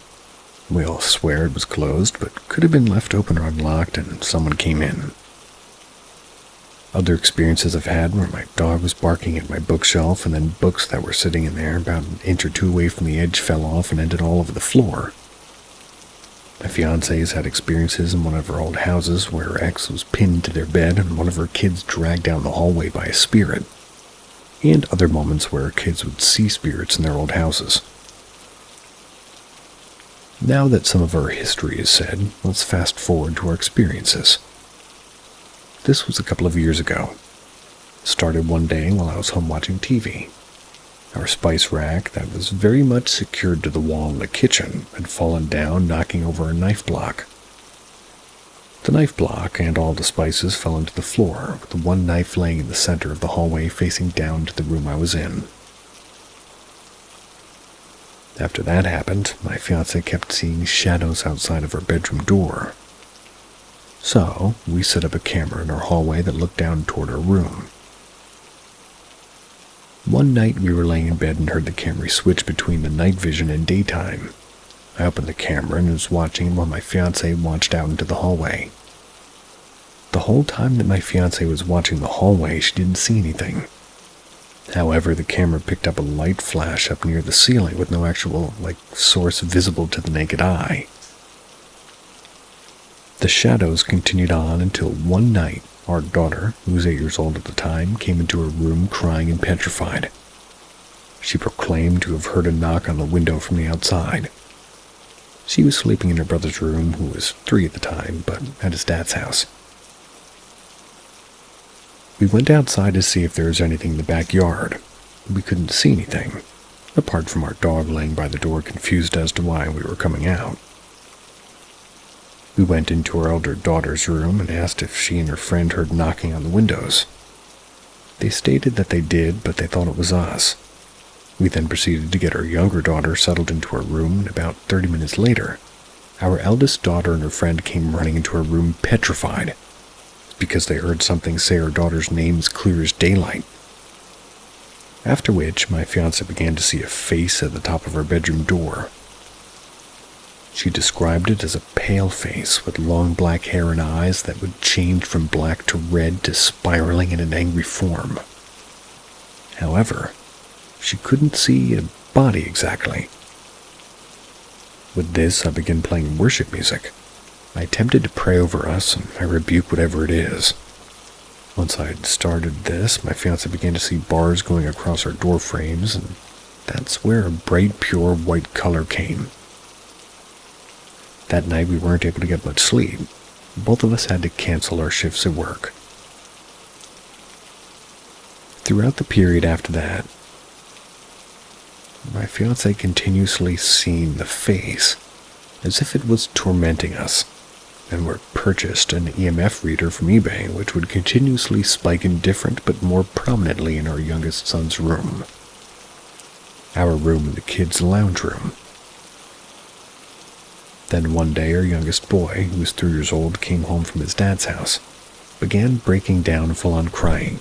We all swear it was closed, but could have been left open or unlocked and someone came in. Other experiences I've had where my dog was barking at my bookshelf and then books that were sitting in there about an inch or two away from the edge fell off and ended all over the floor. My fiancée has had experiences in one of her old houses where her ex was pinned to their bed and one of her kids dragged down the hallway by a spirit, and other moments where her kids would see spirits in their old houses. Now that some of our history is said, let's fast forward to our experiences. This was a couple of years ago. It started one day while I was home watching TV. Our spice rack that was very much secured to the wall in the kitchen had fallen down, knocking over a knife block. The knife block and all the spices fell into the floor, with the one knife laying in the center of the hallway facing down to the room I was in. After that happened, my fiancé kept seeing shadows outside of our bedroom door. So, we set up a camera in our hallway that looked down toward our room. One night we were laying in bed and heard the camera switch between the night vision and daytime. I opened the camera and was watching while my fiancé watched out into the hallway. The whole time that my fiancée was watching the hallway, she didn't see anything. However, the camera picked up a light flash up near the ceiling with no actual, source visible to the naked eye. The shadows continued on until one night, our daughter, who was 8 years old at the time, came into her room crying and petrified. She proclaimed to have heard a knock on the window from the outside. She was sleeping in her brother's room, who was 3 at the time, but at his dad's house. We went outside to see if there was anything in the backyard. We couldn't see anything, apart from our dog laying by the door confused as to why we were coming out. We went into our elder daughter's room and asked if she and her friend heard knocking on the windows. They stated that they did, but they thought it was us. We then proceeded to get our younger daughter settled into her room, and about 30 minutes later, our eldest daughter and her friend came running into her room petrified, because they heard something say our daughter's name as clear as daylight. After which, my fiancé began to see a face at the top of her bedroom door. She described it as a pale face with long black hair and eyes that would change from black to red to spiraling in an angry form. However, she couldn't see a body exactly. With this, I began playing worship music. I attempted to pray over us, and I rebuked whatever it is. Once I had started this, my fiancé began to see bars going across our door frames, and that's where a bright, pure white color came. That night, we weren't able to get much sleep. Both of us had to cancel our shifts at work. Throughout the period after that, my fiancé continuously seen the face, as if it was tormenting us, and we purchased an EMF reader from eBay, which would continuously spike in different but more prominently in our youngest son's room. Our room and the kids' lounge room. Then one day, our youngest boy, who was 3 years old, came home from his dad's house, began breaking down full-on crying.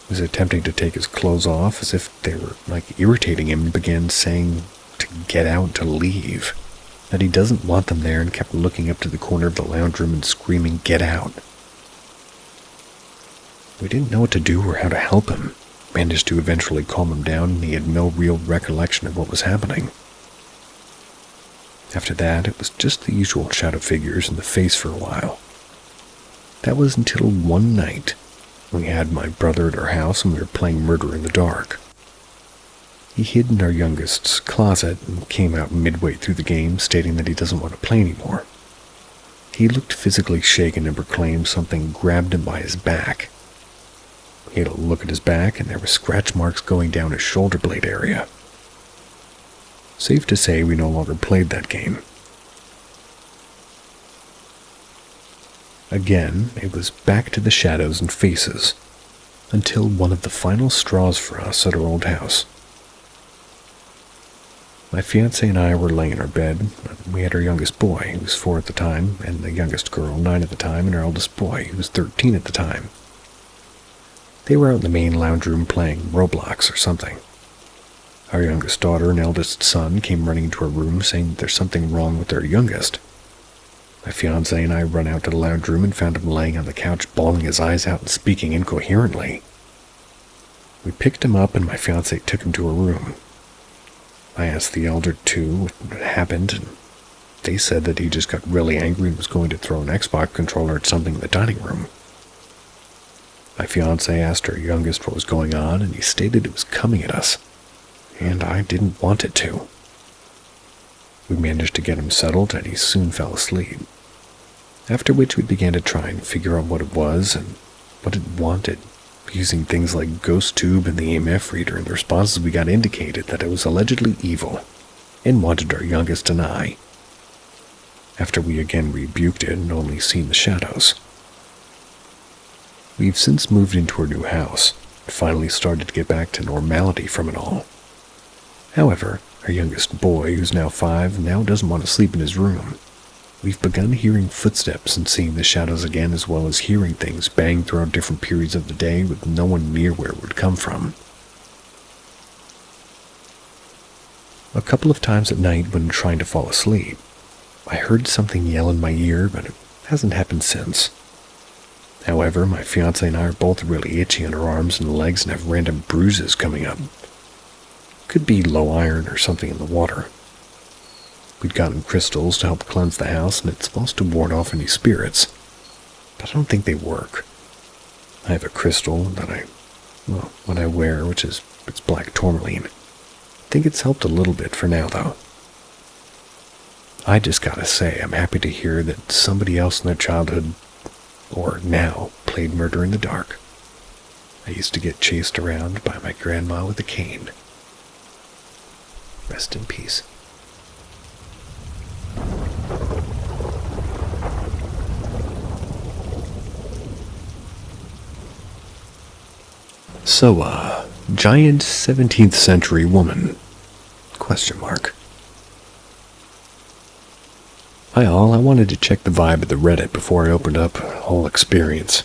He was attempting to take his clothes off as if they were, irritating him, and began saying to get out, to leave, that he doesn't want them there, and kept looking up to the corner of the lounge room and screaming, "Get out." We didn't know what to do or how to help him. Managed to eventually calm him down, and he had no real recollection of what was happening. After that, it was just the usual shadow figures in the face for a while. That was until one night. We had my brother at our house and we were playing murder in the dark. He hid in our youngest's closet and came out midway through the game stating that he doesn't want to play anymore. He looked physically shaken and proclaimed something grabbed him by his back. He had a look at his back and there were scratch marks going down his shoulder blade area. Safe to say we no longer played that game. Again, it was back to the shadows and faces, until one of the final straws for us at our old house. My fiancé and I were laying in our bed. We had our youngest boy, who was 4 at the time, and the youngest girl, 9 at the time, and our eldest boy, who was 13 at the time. They were out in the main lounge room playing Roblox or something. Our youngest daughter and eldest son came running into our room saying that there's something wrong with their youngest. My fiancé and I run out to the lounge room and found him laying on the couch, bawling his eyes out and speaking incoherently. We picked him up and my fiancé took him to her room. I asked the elder two what happened, and they said that he just got really angry and was going to throw an Xbox controller at something in the dining room. My fiancé asked our youngest what was going on, and he stated it was coming at us, and I didn't want it to. We managed to get him settled, and he soon fell asleep. After which we began to try and figure out what it was and what it wanted, using things like Ghost Tube and the EMF reader, and the responses we got indicated that it was allegedly evil and wanted our youngest and I. After we again rebuked it and only seen the shadows. We've since moved into our new house and finally started to get back to normality from it all. However, our youngest boy, who's now 5, now doesn't want to sleep in his room. We've begun hearing footsteps and seeing the shadows again, as well as hearing things bang throughout different periods of the day with no one near where it would come from. A couple of times at night when trying to fall asleep, I heard something yell in my ear, but it Hasn't happened since. However, my fiancée and I are both really itchy on our arms and legs and have random bruises coming up. Could be low iron or something in the water. We'd gotten crystals to help cleanse the house, and it's supposed to ward off any spirits, but I don't think they work. I have a crystal that what I wear, it's black tourmaline. I think it's helped a little bit for now, though. I just gotta say, I'm happy to hear that somebody else in their childhood, or now, played murder in the dark. I used to get chased around by my grandma with a cane. Rest in peace. So, giant 17th century woman? Question mark. Hi all, I wanted to check the vibe of the Reddit before I opened up the whole experience.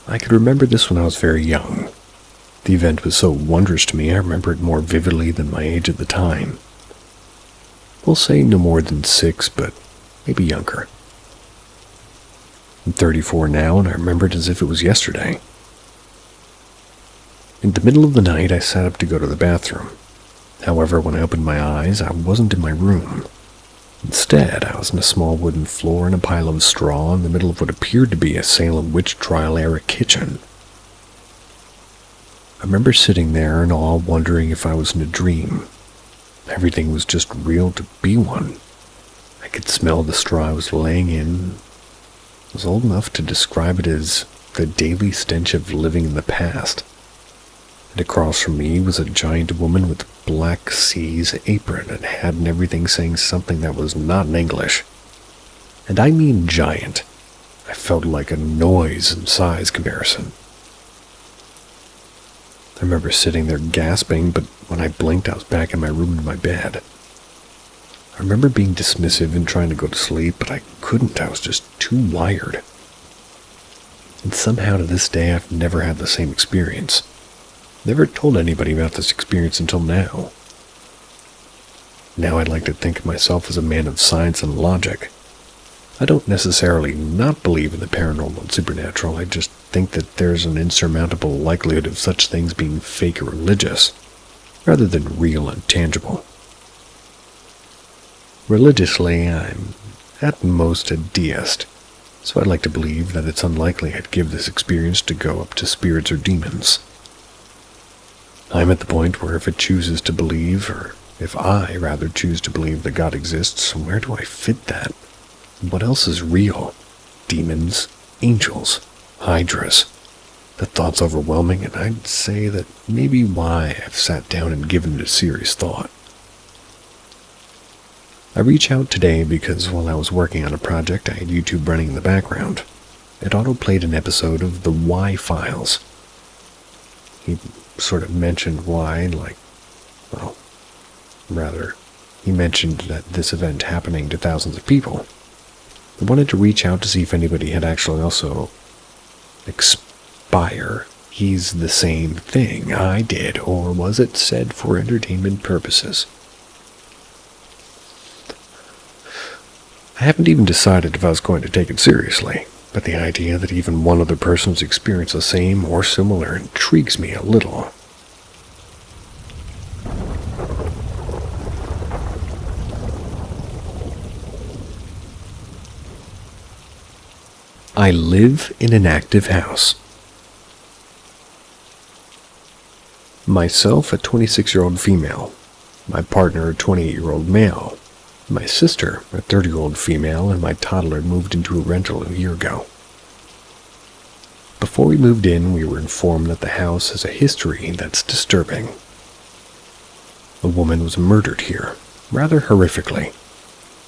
I could remember this when I was very young. The event was so wondrous to me, I remember it more vividly than my age at the time. We'll say no more than 6, but maybe younger. I'm 34 now, and I remember it as if it was yesterday. In the middle of the night, I sat up to go to the bathroom. However, when I opened my eyes, I wasn't in my room. Instead, I was in a small wooden floor in a pile of straw in the middle of what appeared to be a Salem witch trial-era kitchen. I remember sitting there in awe, wondering if I was in a dream. Everything was just real to be one. I could smell the straw I was laying in. I was old enough to describe it as the daily stench of living in the past. And across from me was a giant woman with black seas apron and hat and everything saying something that was not in English. And I mean giant. I felt like a noise in size comparison. I remember sitting there gasping, but when I blinked I was back in my room in my bed. I remember being dismissive and trying to go to sleep, but I couldn't. I was just too wired. And somehow to this day I've never had the same experience. Never told anybody about this experience until now. Now I'd like to think of myself as a man of science and logic. I don't necessarily not believe in the paranormal and supernatural. I just think that there's an insurmountable likelihood of such things being fake or religious, rather than real and tangible. Religiously, I'm at most a deist, so I'd like to believe that it's unlikely I'd give this experience to go up to spirits or demons. I'm at the point where if it chooses to believe, or if I rather choose to believe that God exists, where do I fit that? What else is real? Demons, angels, hydras. The thought's overwhelming, and I'd say that maybe why I've sat down and given it a serious thought. I reach out today because while I was working on a project, I had YouTube running in the background. It auto-played an episode of The Why Files. He sort of mentioned why, he mentioned that this event happening to thousands of people. I wanted to reach out to see if anybody had actually also expire. He's the same thing I did, or was it said for entertainment purposes? I haven't even decided if I was going to take it seriously, but the idea that even one other person's experienced the same or similar intrigues me a little. I live in an active house. Myself, a 26-year-old female. My partner, a 28-year-old male. My sister, a 30-year-old female, and my toddler moved into a rental a year ago. Before we moved in, we were informed that the house has a history that's disturbing. A woman was murdered here, rather horrifically.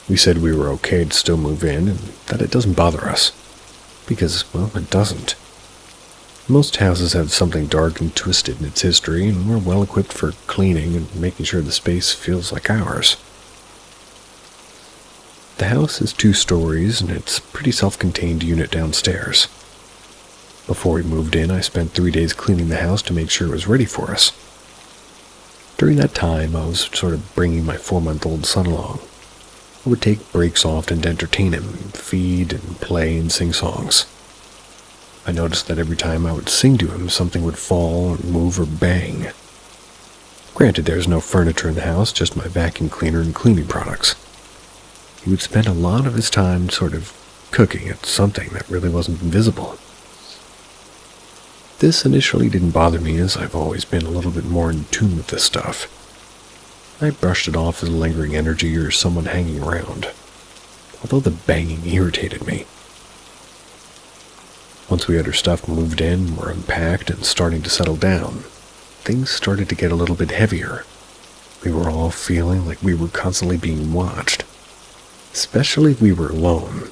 We said we were okay to still move in, and that it doesn't bother us. Because, well, it doesn't. Most houses have something dark and twisted in its history, and we're well equipped for cleaning and making sure the space feels like ours. The house is 2 stories, and it's a pretty self-contained unit downstairs. Before we moved in, I spent 3 days cleaning the house to make sure it was ready for us. During that time, I was sort of bringing my 4-month-old son along. I would take breaks often to entertain him, feed and play and sing songs. I noticed that every time I would sing to him, something would fall or move or bang. Granted, there's no furniture in the house, just my vacuum cleaner and cleaning products. He would spend a lot of his time sort of cooking at something that really wasn't visible. This initially didn't bother me, as I've always been a little bit more in tune with this stuff. I brushed it off as lingering energy or someone hanging around, although the banging irritated me. Once we had our stuff moved in, were unpacked and starting to settle down, things started to get a little bit heavier. We were all feeling like we were constantly being watched, especially if we were alone.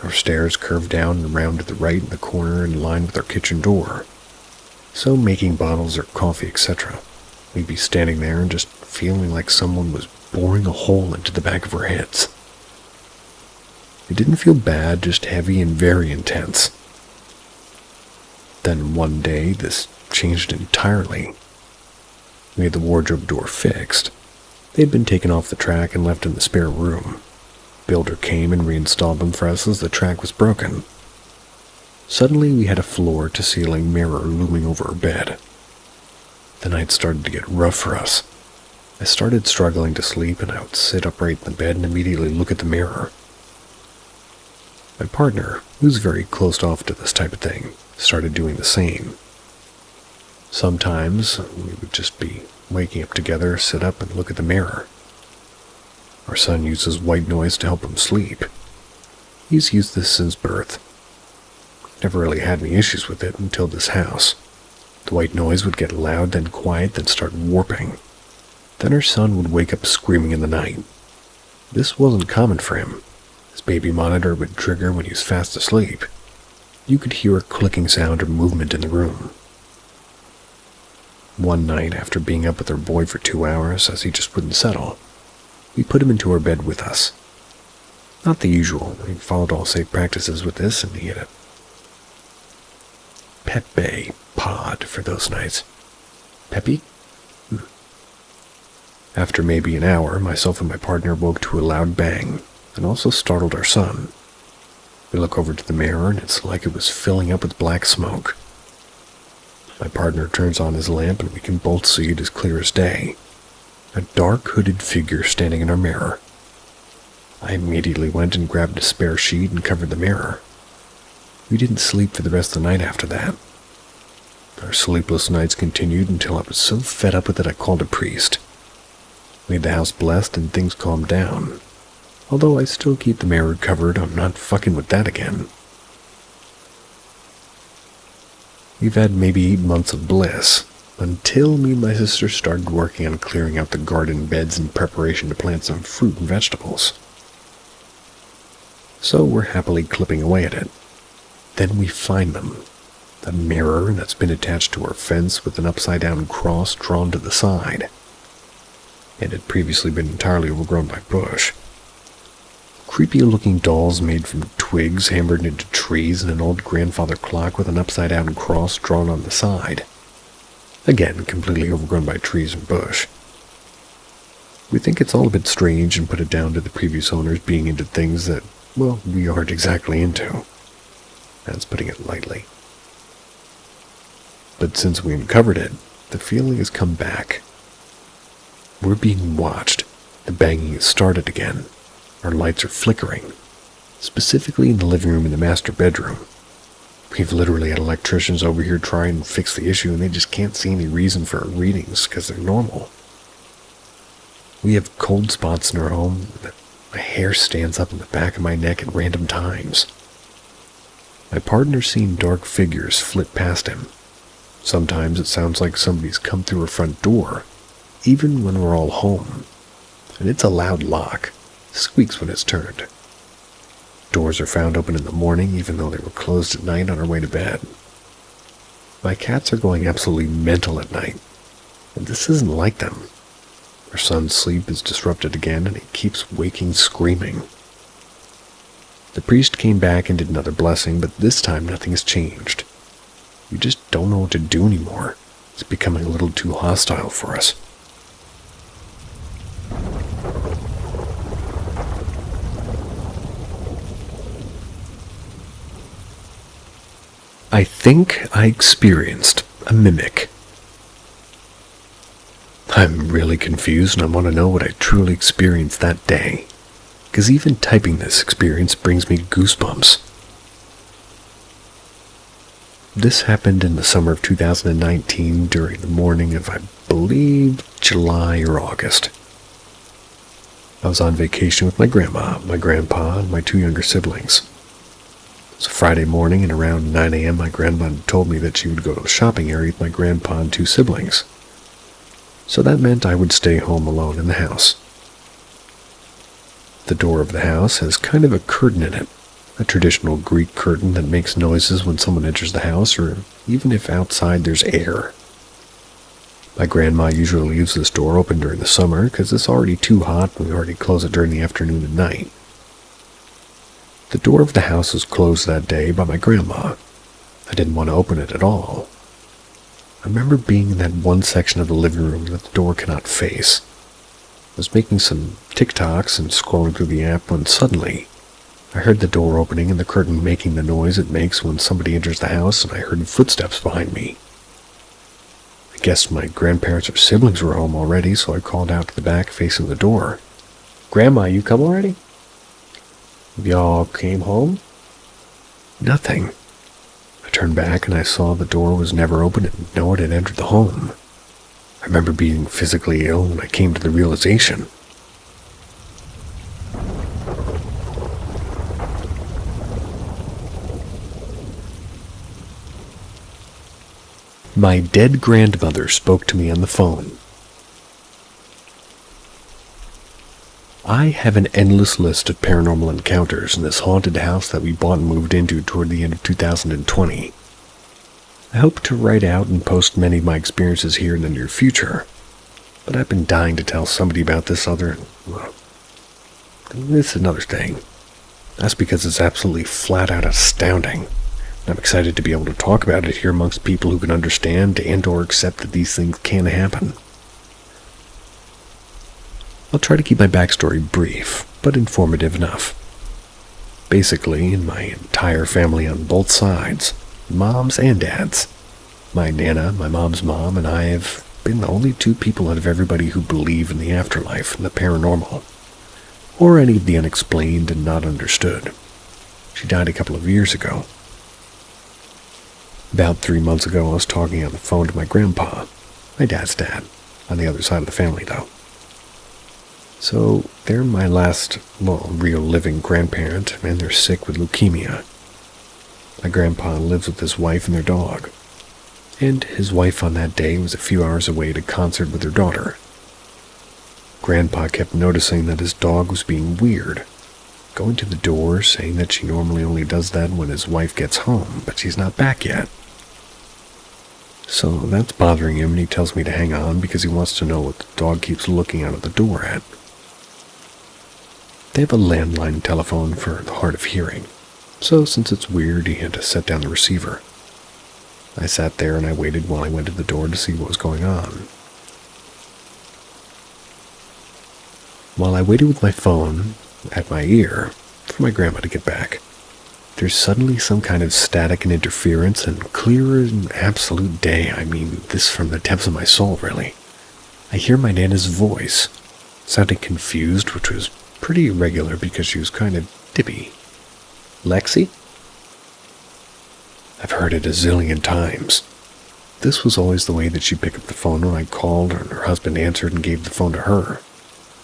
Our stairs curved down and around to the right in the corner in line with our kitchen door, so making bottles or coffee, etc., we'd be standing there and just feeling like someone was boring a hole into the back of our heads. It didn't feel bad, just heavy and very intense. Then one day, this changed entirely. We had the wardrobe door fixed. They'd been taken off the track and left in the spare room. Builder came and reinstalled them for us as the track was broken. Suddenly, we had a floor-to-ceiling mirror looming over our bed. The night started to get rough for us. I started struggling to sleep, and I would sit upright in the bed and immediately look at the mirror. My partner, who's very closed off to this type of thing, started doing the same. Sometimes we would just be waking up together, sit up, and look at the mirror. Our son uses white noise to help him sleep. He's used this since birth. Never really had any issues with it until this house. The white noise would get loud, then quiet, then start warping. Then our son would wake up screaming in the night. This wasn't common for him. His baby monitor would trigger when he was fast asleep. You could hear a clicking sound or movement in the room. One night, after being up with our boy for 2 hours, as he just wouldn't settle, we put him into our bed with us. Not the usual. We followed all safe practices with this, and he had a Pepe pod for those nights. Peppy? After maybe an hour, myself and my partner woke to a loud bang, and also startled our son. We look over to the mirror, and it's like it was filling up with black smoke. My partner turns on his lamp, and we can both see it as clear as day. A dark hooded figure standing in our mirror. I immediately went and grabbed a spare sheet and covered the mirror. We didn't sleep for the rest of the night after that. Our sleepless nights continued until I was so fed up with it I called a priest. We had the house blessed and things calmed down. Although I still keep the mirror covered, I'm not fucking with that again. We've had maybe 8 months of bliss, until me and my sister started working on clearing out the garden beds in preparation to plant some fruit and vegetables. So we're happily clipping away at it. Then we find them. The mirror that's been attached to our fence with an upside-down cross drawn to the side. It had previously been entirely overgrown by bush. Creepy-looking dolls made from twigs hammered into trees and an old grandfather clock with an upside-down cross drawn on the side. Again, completely overgrown by trees and bush. We think it's all a bit strange and put it down to the previous owners being into things that, well, we aren't exactly into. That's putting it lightly. But since we uncovered it, the feeling has come back. We're being watched. The banging has started again. Our lights are flickering, specifically in the living room and the master bedroom. We've literally had electricians over here trying to fix the issue, and they just can't see any reason for our readings because they're normal. We have cold spots in our home. My hair stands up in the back of my neck at random times. My partner's seen dark figures flit past him. Sometimes it sounds like somebody's come through our front door, even when we're all home. And it's a loud lock. Squeaks when it's turned. Doors are found open in the morning, even though they were closed at night on our way to bed. My cats are going absolutely mental at night, and this isn't like them. Our son's sleep is disrupted again, and he keeps waking screaming. The priest came back and did another blessing, but this time nothing has changed. We just don't know what to do anymore. It's becoming a little too hostile for us. I think I experienced a mimic. I'm really confused and I want to know what I truly experienced that day, because even typing this experience brings me goosebumps. This happened in the summer of 2019 during the morning of, I believe, July or August. I was on vacation with my grandma, my grandpa, and my 2 younger siblings. It was a Friday morning, and around 9 a.m. my grandma told me that she would go to the shopping area with my grandpa and 2 siblings. So that meant I would stay home alone in the house. The door of the house has kind of a curtain in it, a traditional Greek curtain that makes noises when someone enters the house, or even if outside there's air. My grandma usually leaves this door open during the summer because it's already too hot and we already close it during the afternoon and night. The door of the house was closed that day by my grandma. I didn't want to open it at all. I remember being in that one section of the living room that the door cannot face. I was making some TikToks and scrolling through the app when suddenly I heard the door opening and the curtain making the noise it makes when somebody enters the house, and I heard footsteps behind me. I guess my grandparents or siblings were home already, so I called out to the back facing the door. "Grandma, you come already? Y'all came home?" Nothing. I turned back and I saw the door was never open and no one had entered the home. I remember being physically ill when I came to the realization. My dead grandmother spoke to me on the phone. I have an endless list of paranormal encounters in this haunted house that we bought and moved into toward the end of 2020. I hope to write out and post many of my experiences here in the near future, but I've been dying to tell somebody about this other, well, this is another thing. That's because it's absolutely flat out astounding. I'm excited to be able to talk about it here amongst people who can understand and or accept that these things can happen. I'll try to keep my backstory brief, but informative enough. Basically, in my entire family on both sides, moms and dads, my Nana, my mom's mom, and I have been the only 2 people out of everybody who believe in the afterlife and the paranormal, or any of the unexplained and not understood. She died a couple of years ago. About 3 months ago, I was talking on the phone to my grandpa, my dad's dad, on the other side of the family though. So they're my last, real living grandparent, and they're sick with leukemia. My grandpa lives with his wife and their dog, and his wife on that day was a few hours away at a concert with her daughter. Grandpa kept noticing that his dog was being weird, going to the door, saying that she normally only does that when his wife gets home, but she's not back yet. So that's bothering him, and he tells me to hang on because he wants to know what the dog keeps looking out of the door at. They have a landline telephone for the hard of hearing, so since it's weird, he had to set down the receiver. I sat there and I waited while I went to the door to see what was going on. While I waited with my phone at my ear for my grandma to get back, there's suddenly some kind of static and interference, and clearer than absolute day. I mean, this from the depths of my soul, really. I hear my Nana's voice, sounding confused, which was pretty irregular because she was kind of dippy. "Lexi?" I've heard it a zillion times. This was always the way that she'd pick up the phone when I called, and her husband answered and gave the phone to her,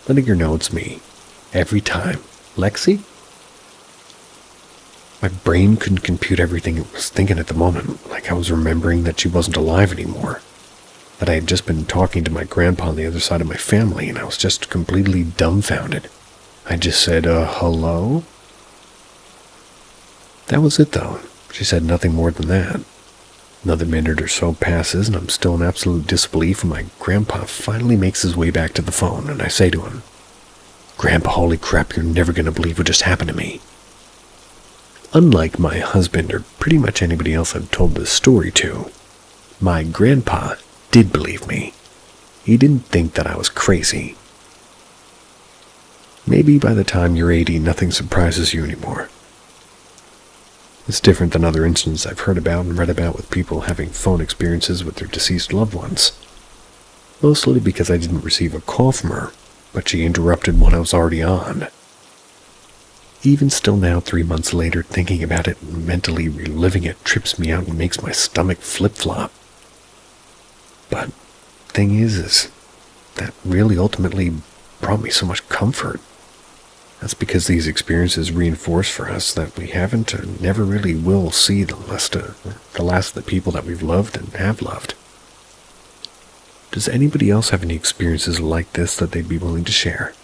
letting her know it's me. Every time. "Lexi?" My brain couldn't compute everything it was thinking at the moment, like I was remembering that she wasn't alive anymore, that I had just been talking to my grandpa on the other side of my family, and I was just completely dumbfounded. I just said, hello? That was it, though. She said nothing more than that. Another minute or so passes, and I'm still in absolute disbelief when my grandpa finally makes his way back to the phone, and I say to him, "Grandpa, holy crap, you're never going to believe what just happened to me." Unlike my husband or pretty much anybody else I've told this story to, my grandpa did believe me. He didn't think that I was crazy. Maybe by the time you're 80, nothing surprises you anymore. It's different than other incidents I've heard about and read about with people having phone experiences with their deceased loved ones. Mostly because I didn't receive a call from her, but she interrupted one I was already on. Even still now, 3 months later, thinking about it and mentally reliving it trips me out and makes my stomach flip-flop. But thing is that really ultimately brought me so much comfort. That's because these experiences reinforce for us that we haven't or never really will see the last of the people that we've loved and have loved. Does anybody else have any experiences like this that they'd be willing to share?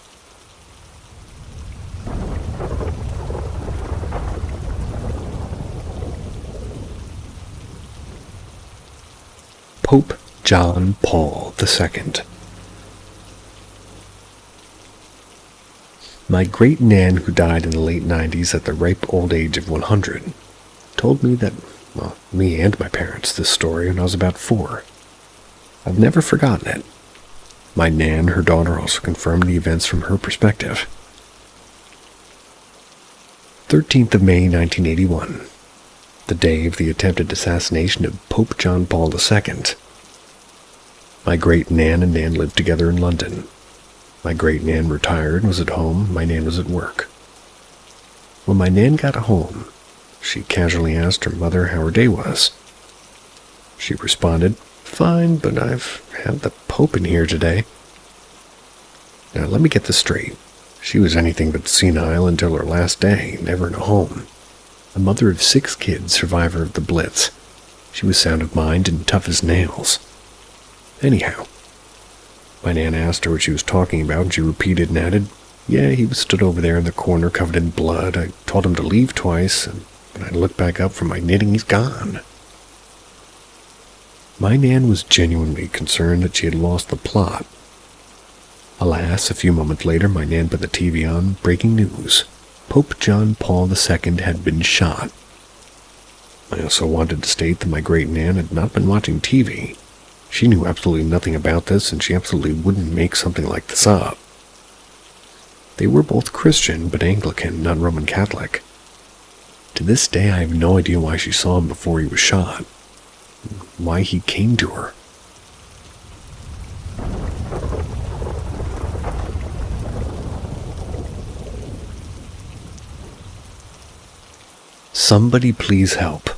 Pope John Paul II. My great-nan, who died in the late 90s at the ripe old age of 100, told me that, me and my parents, this story when I was about 4. I've never forgotten it. My nan, her daughter, also confirmed the events from her perspective. 13th of May, 1981, the day of the attempted assassination of Pope John Paul II. My great-nan and nan lived together in London. My great-nan retired and was at home. My nan was at work. When my nan got home, she casually asked her mother how her day was. She responded, "Fine, but I've had the Pope in here today." Now let me get this straight. She was anything but senile until her last day, never in a home. A mother of 6 kids, survivor of the Blitz. She was sound of mind and tough as nails. Anyhow, my nan asked her what she was talking about, and she repeated and added, "Yeah, he was stood over there in the corner covered in blood. I told him to leave twice, and when I looked back up from my knitting, he's gone." My nan was genuinely concerned that she had lost the plot. Alas, a few moments later, my nan put the TV on. Breaking news. Pope John Paul II had been shot. I also wanted to state that my great-nan had not been watching TV. She knew absolutely nothing about this, and she absolutely wouldn't make something like this up. They were both Christian, but Anglican, not Roman Catholic. To this day, I have no idea why she saw him before he was shot. Why he came to her. Somebody please help.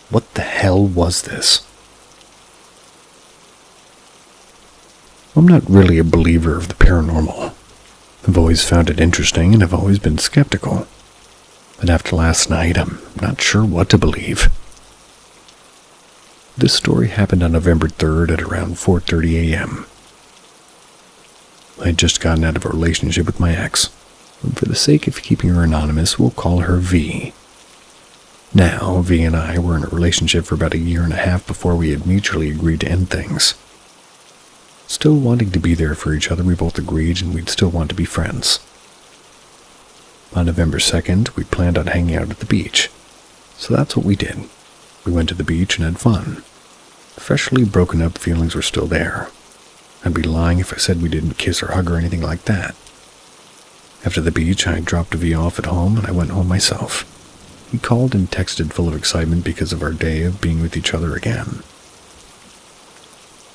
What the hell was this? I'm not really a believer of the paranormal. I've always found it interesting and I've always been skeptical. But after last night, I'm not sure what to believe. This story happened on November 3rd at around 4:30 a.m. I had just gotten out of a relationship with my ex, and for the sake of keeping her anonymous, we'll call her V. Now, V and I were in a relationship for about a year and a half before we had mutually agreed to end things. Still wanting to be there for each other, we both agreed and we'd still want to be friends. On November 2nd, we planned on hanging out at the beach. So that's what we did. We went to the beach and had fun. Freshly broken up feelings were still there. I'd be lying if I said we didn't kiss or hug or anything like that. After the beach, I dropped V off at home and I went home myself. He called and texted full of excitement because of our day of being with each other again.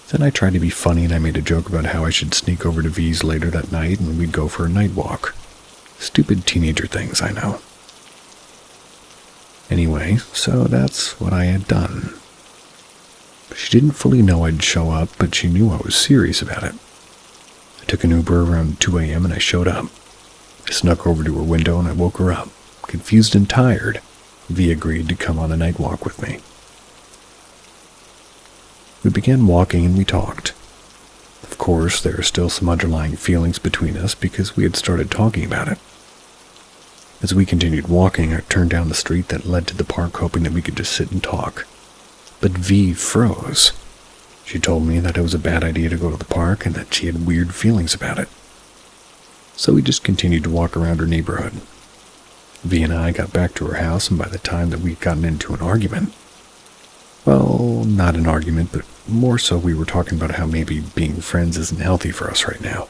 Then I tried to be funny and I made a joke about how I should sneak over to V's later that night and we'd go for a night walk. Stupid teenager things, I know. Anyway, so that's what I had done. She didn't fully know I'd show up, but she knew I was serious about it. I took an Uber around 2 a.m. and I showed up. I snuck over to her window and I woke her up. Confused and tired, V agreed to come on a night walk with me. We began walking and we talked. Of course, there are still some underlying feelings between us because we had started talking about it. As we continued walking, I turned down the street that led to the park hoping that we could just sit and talk. But V froze. She told me that it was a bad idea to go to the park and that she had weird feelings about it. So we just continued to walk around her neighborhood. V and I got back to her house, and by the time that we'd gotten into an argument, well, not an argument, but more so we were talking about how maybe being friends isn't healthy for us right now.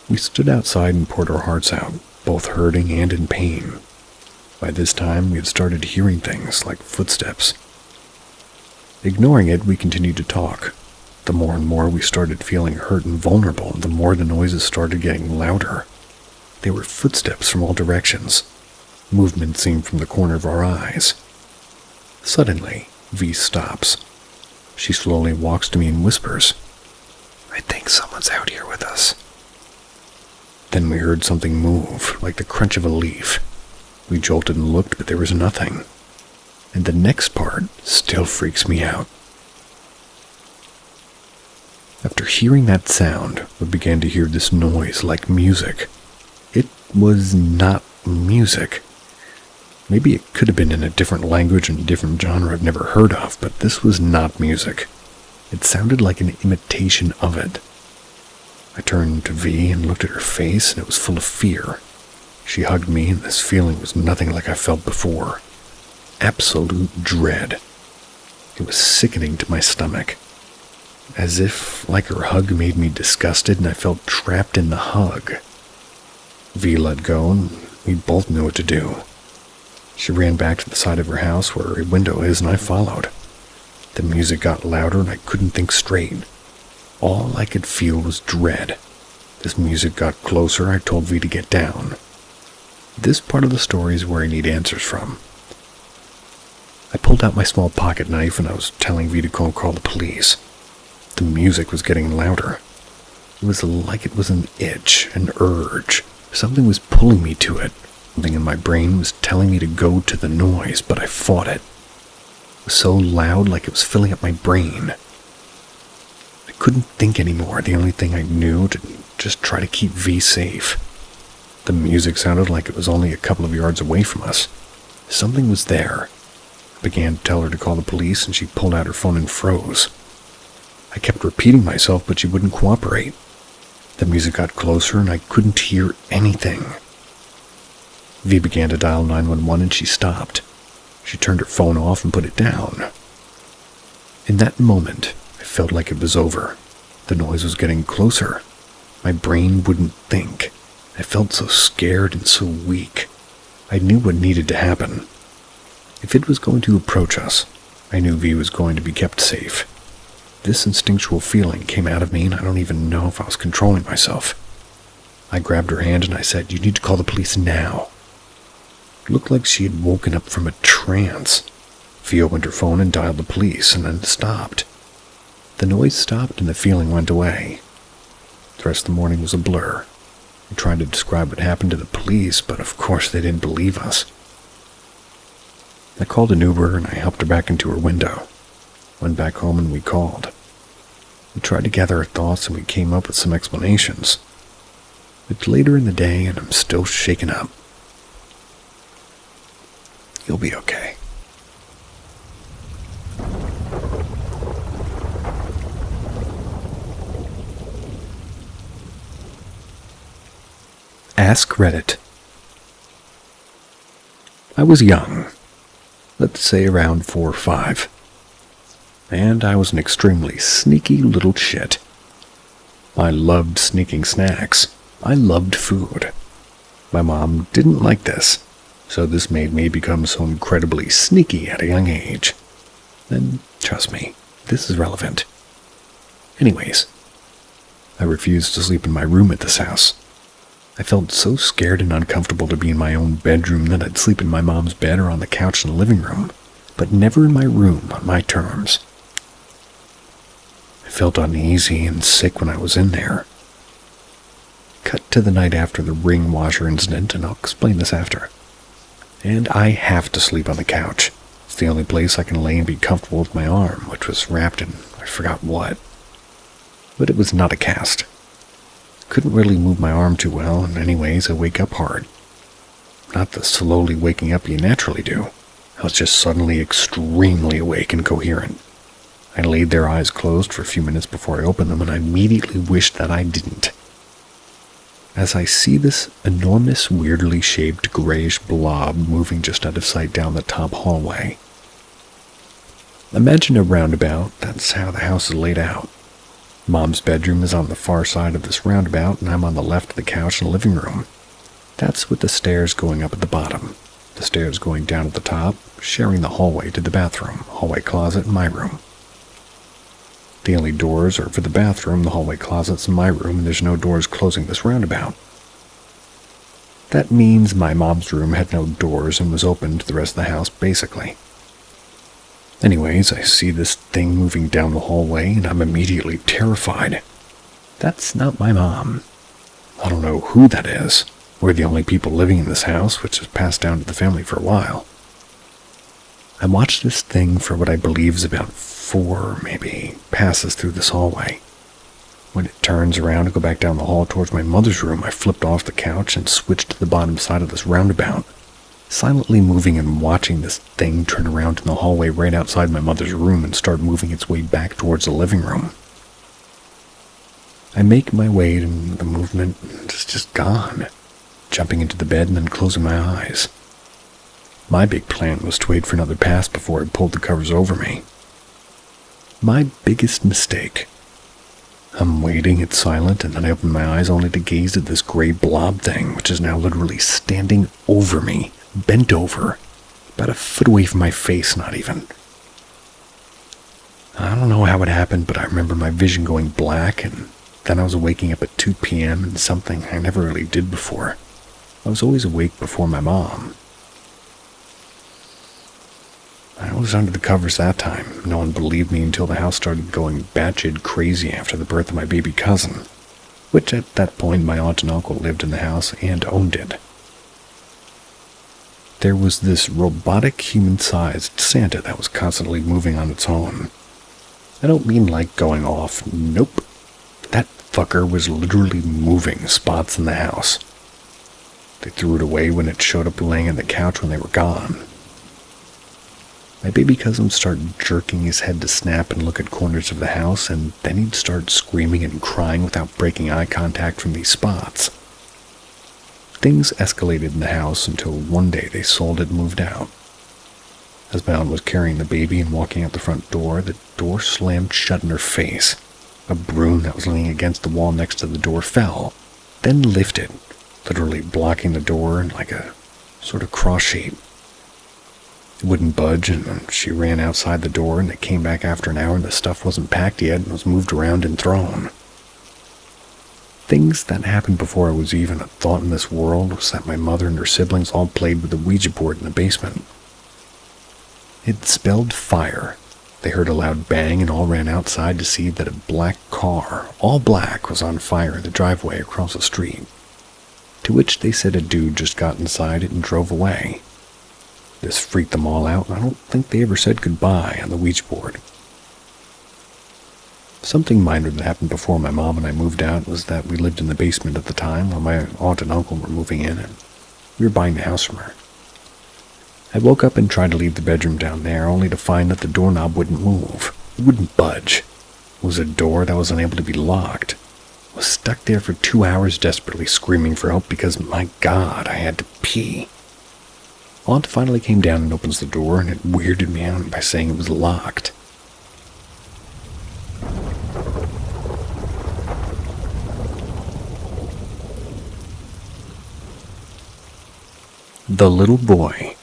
We stood outside and poured our hearts out, both hurting and in pain. By this time, we had started hearing things like footsteps. Ignoring it, we continued to talk. The more and more we started feeling hurt and vulnerable, the more the noises started getting louder. They were footsteps from all directions. Movement seen from the corner of our eyes. Suddenly, V stops. She slowly walks to me and whispers, "I think someone's out here with us." Then we heard something move, like the crunch of a leaf. We jolted and looked, but there was nothing. And the next part still freaks me out. After hearing that sound, we began to hear this noise like music. It was not music. Maybe it could have been in a different language and a different genre I've never heard of, but this was not music. It sounded like an imitation of it. I turned to V and looked at her face, and it was full of fear. She hugged me, and this feeling was nothing like I felt before. Absolute dread. It was sickening to my stomach. As if, like her hug made me disgusted, and I felt trapped in the hug. V let go, and we both knew what to do. She ran back to the side of her house where her window is, and I followed. The music got louder, and I couldn't think straight. All I could feel was dread. As music got closer, I told V to get down. This part of the story is where I need answers from. I pulled out my small pocket knife, and I was telling V to go call the police. The music was getting louder. It was like it was an itch, an urge. Something was pulling me to it. Something in my brain was telling me to go to the noise, but I fought it. It was so loud, like it was filling up my brain. I couldn't think anymore. The only thing I knew to just try to keep V safe. The music sounded like it was only a couple of yards away from us. Something was there. I began to tell her to call the police, and she pulled out her phone and froze. I kept repeating myself, but she wouldn't cooperate. The music got closer, and I couldn't hear anything. V began to dial 911, and she stopped. She turned her phone off and put it down. In that moment, I felt like it was over. The noise was getting closer. My brain wouldn't think. I felt so scared and so weak. I knew what needed to happen. If it was going to approach us, I knew V was going to be kept safe. This instinctual feeling came out of me, and I don't even know if I was controlling myself. I grabbed her hand and I said, "You need to call the police now." It looked like she had woken up from a trance. V opened her phone and dialed the police, and then stopped. The noise stopped and the feeling went away. The rest of the morning was a blur. I tried to describe what happened to the police, but of course they didn't believe us. I called an Uber and I helped her back into her window. Went back home and we called. We tried to gather our thoughts and we came up with some explanations. It's later in the day and I'm still shaken up. You'll be okay. Ask Reddit. I was young, let's say around 4 or 5, and I was an extremely sneaky little shit. I loved sneaking snacks. I loved food. My mom didn't like this, so this made me become so incredibly sneaky at a young age. And trust me, this is relevant. Anyways, I refused to sleep in my room at this house. I felt so scared and uncomfortable to be in my own bedroom that I'd sleep in my mom's bed or on the couch in the living room, but never in my room on my terms. I felt uneasy and sick when I was in there. Cut to the night after the ring washer incident, and I'll explain this after. And I have to sleep on the couch. It's the only place I can lay and be comfortable with my arm, which was wrapped in I forgot what. But it was not a cast. Couldn't really move my arm too well, and anyways, I wake up hard. Not the slowly waking up you naturally do. I was just suddenly extremely awake and coherent. I laid there eyes closed for a few minutes before I opened them, and I immediately wished that I didn't. As I see this enormous, weirdly shaped grayish blob moving just out of sight down the top hallway. Imagine a roundabout. That's how the house is laid out. Mom's bedroom is on the far side of this roundabout, and I'm on the left of the couch in the living room. That's with the stairs going up at the bottom. The stairs going down at the top, sharing the hallway to the bathroom, hallway closet, and my room. The only doors are for the bathroom, the hallway closets, and my room, and there's no doors closing this roundabout. That means my mom's room had no doors and was open to the rest of the house, basically. Anyways, I see this thing moving down the hallway, and I'm immediately terrified. That's not my mom. I don't know who that is. We're the only people living in this house, which has passed down to the family for a while. I watched this thing for what I believe is about 4, maybe, passes through this hallway. When it turns around to go back down the hall towards my mother's room, I flipped off the couch and switched to the bottom side of this roundabout, silently moving and watching this thing turn around in the hallway right outside my mother's room and start moving its way back towards the living room. I make my way and the movement is just gone, jumping into the bed and then closing my eyes. My big plan was to wait for another pass before I pulled the covers over me. My biggest mistake. I'm waiting, it's silent, and then I open my eyes only to gaze at this gray blob thing, which is now literally standing over me, bent over, about a foot away from my face, not even. I don't know how it happened, but I remember my vision going black, and then I was waking up at 2 p.m. and something I never really did before. I was always awake before my mom. I was under the covers that time. No one believed me until the house started going batshit crazy after the birth of my baby cousin, which at that point my aunt and uncle lived in the house and owned it. There was this robotic human-sized Santa that was constantly moving on its own. I don't mean like going off, nope. That fucker was literally moving spots in the house. They threw it away when it showed up laying on the couch when they were gone. My baby cousin started jerking his head to snap and look at corners of the house, and then he'd start screaming and crying without breaking eye contact from these spots. Things escalated in the house until one day they sold it and moved out. As my aunt was carrying the baby and walking out the front door, the door slammed shut in her face. A broom that was leaning against the wall next to the door fell, then lifted, literally blocking the door in like a sort of cross shape. It wouldn't budge, and she ran outside the door, and it came back after an hour, and the stuff wasn't packed yet and was moved around and thrown. Things that happened before I was even a thought in this world was that my mother and her siblings all played with the Ouija board in the basement. It spelled fire. They heard a loud bang and all ran outside to see that a black car, all black, was on fire in the driveway across the street, to which they said a dude just got inside it and drove away. This freaked them all out, and I don't think they ever said goodbye on the Ouija board. Something minor that happened before my mom and I moved out was that we lived in the basement at the time while my aunt and uncle were moving in, and we were buying the house from her. I woke up and tried to leave the bedroom down there, only to find that the doorknob wouldn't move. It wouldn't budge. It was a door that was unable to be locked. I was stuck there for 2 hours desperately screaming for help because, my God, I had to pee. Aunt finally came down and opens the door, and it weirded me out by saying it was locked. The Little Boy.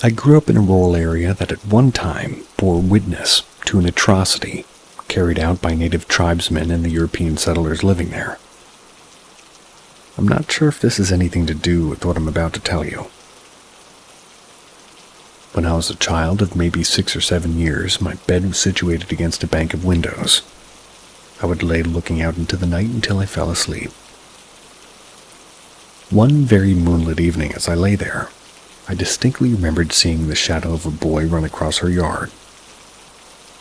I grew up in a rural area that at one time bore witness to an atrocity carried out by native tribesmen and the European settlers living there. I'm not sure if this has anything to do with what I'm about to tell you. When I was a child of maybe 6 or 7 years, my bed was situated against a bank of windows. I would lay looking out into the night until I fell asleep. One very moonlit evening as I lay there, I distinctly remembered seeing the shadow of a boy run across her yard.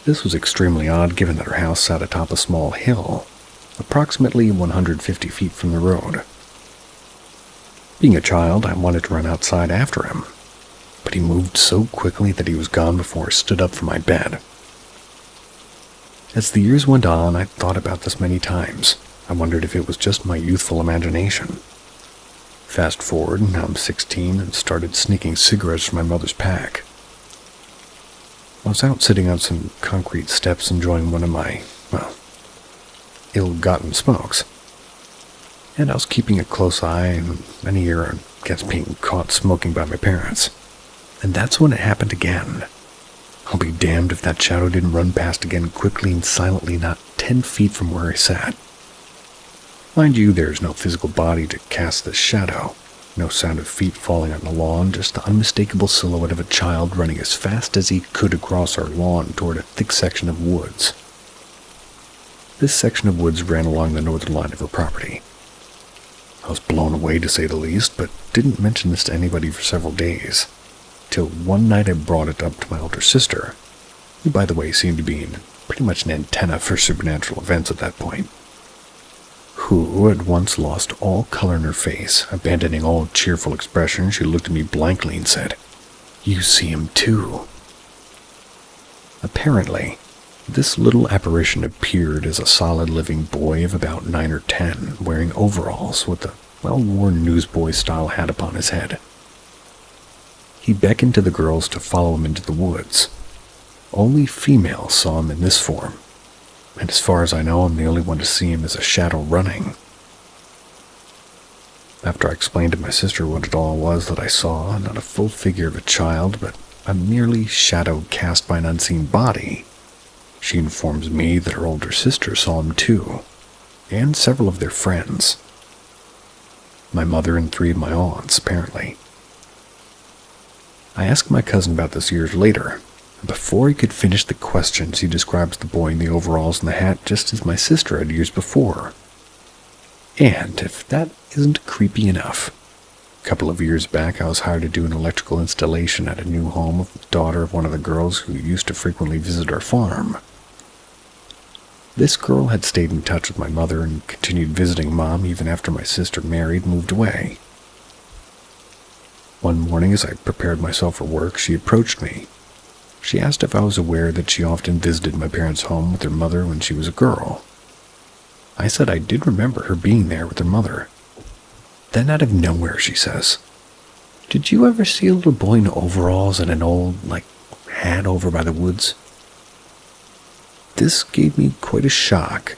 This was extremely odd given that her house sat atop a small hill, approximately 150 feet from the road. Being a child, I wanted to run outside after him, but he moved so quickly that he was gone before I stood up from my bed. As the years went on, I thought about this many times. I wondered if it was just my youthful imagination. Fast forward, now I'm 16 and started sneaking cigarettes from my mother's pack. I was out sitting on some concrete steps enjoying one of my, ill-gotten smokes. And I was keeping a close eye and an ear against being caught smoking by my parents. And that's when it happened again. I'll be damned if that shadow didn't run past again quickly and silently, not 10 feet from where I sat. Mind you, there's no physical body to cast this shadow. No sound of feet falling on the lawn, just the unmistakable silhouette of a child running as fast as he could across our lawn toward a thick section of woods. This section of woods ran along the northern line of her property. I was blown away, to say the least, but didn't mention this to anybody for several days, till one night I brought it up to my older sister, who, by the way, seemed to be pretty much an antenna for supernatural events at that point, who at once lost all color in her face. Abandoning all cheerful expression, she looked at me blankly and said, "You see him too." Apparently, this little apparition appeared as a solid living boy of about 9 or 10, wearing overalls with a well-worn newsboy-style hat upon his head. He beckoned to the girls to follow him into the woods. Only females saw him in this form, and as far as I know, I'm the only one to see him as a shadow running. After I explained to my sister what it all was that I saw, not a full figure of a child, but a merely shadow cast by an unseen body, she informs me that her older sister saw him too, and several of their friends. My mother and 3 of my aunts, apparently. I asked my cousin about this years later, and before he could finish the questions, he describes the boy in the overalls and the hat just as my sister had years before. And if that isn't creepy enough, a couple of years back I was hired to do an electrical installation at a new home of the daughter of one of the girls who used to frequently visit our farm. This girl had stayed in touch with my mother and continued visiting Mom even after my sister married and moved away. One morning, as I prepared myself for work, she approached me. She asked if I was aware that she often visited my parents' home with her mother when she was a girl. I said I did remember her being there with her mother. Then out of nowhere, she says, "Did you ever see a little boy in overalls and an old, hat over by the woods?" This gave me quite a shock,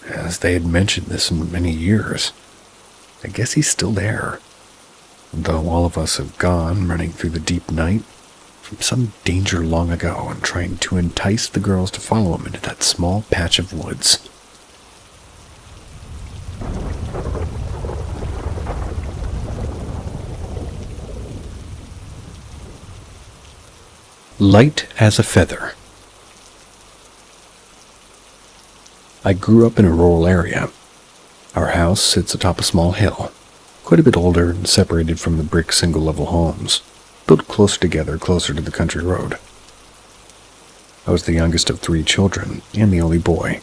as they had mentioned this in many years. I guess he's still there, though all of us have gone running through the deep night from some danger long ago and trying to entice the girls to follow him into that small patch of woods. Light as a feather. I grew up in a rural area. Our house sits atop a small hill, quite a bit older and separated from the brick single-level homes, built closer together, closer to the country road. I was the youngest of 3 children and the only boy.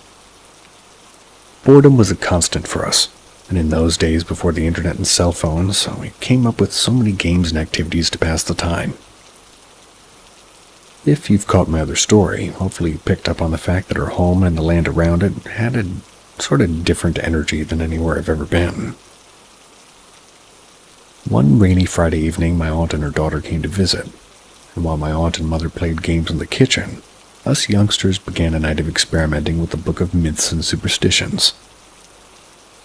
Boredom was a constant for us, and in those days before the internet and cell phones, so we came up with so many games and activities to pass the time. If you've caught my other story, hopefully you picked up on the fact that our home and the land around it had a sort of different energy than anywhere I've ever been. One rainy Friday evening, my aunt and her daughter came to visit, and while my aunt and mother played games in the kitchen, us youngsters began a night of experimenting with a book of myths and superstitions.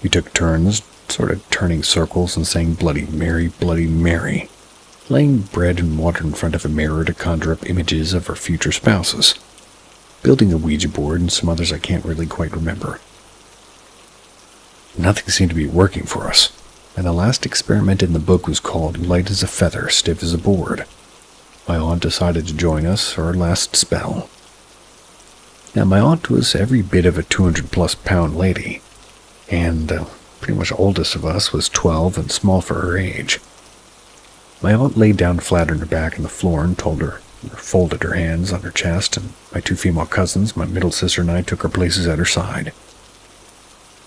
We took turns, sort of turning circles and saying Bloody Mary, laying bread and water in front of a mirror to conjure up images of our future spouses, building a Ouija board and some others I can't really quite remember. Nothing seemed to be working for us, and the last experiment in the book was called Light as a Feather, Stiff as a Board. My aunt decided to join us for our last spell. Now, my aunt was every bit of a 200-plus pound lady, and the pretty much oldest of us was 12 and small for her age. My aunt laid down flat on her back on the floor and folded her hands on her chest, and my 2 female cousins, my middle sister and I, took our places at her side,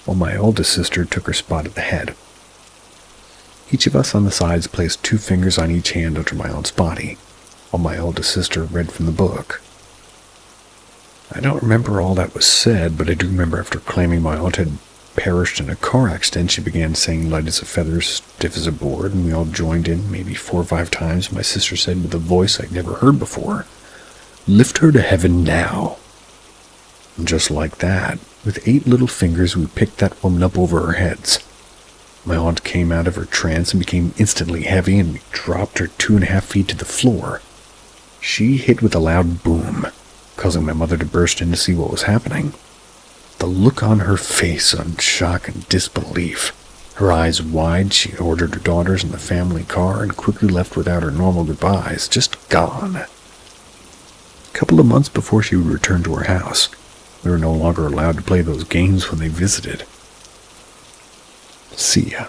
while my oldest sister took her spot at the head. Each of us on the sides placed 2 fingers on each hand under my aunt's body, while my oldest sister read from the book. I don't remember all that was said, but I do remember after claiming my aunt had perished in a car accident, she began saying light as a feather, stiff as a board, and we all joined in maybe 4 or 5 times. My sister said with a voice I'd never heard before, "Lift her to heaven now." And just like that, with 8 little fingers, we picked that woman up over our heads, My aunt came out of her trance and became instantly heavy, and we dropped her 2.5 feet to the floor. She hit with a loud boom, causing my mother to burst in to see what was happening. The look on her face of shock and disbelief. Her eyes wide, she ordered her daughters in the family car and quickly left without her normal goodbyes, just gone. A couple of months before she would return to her house, we were no longer allowed to play those games when they visited. See ya.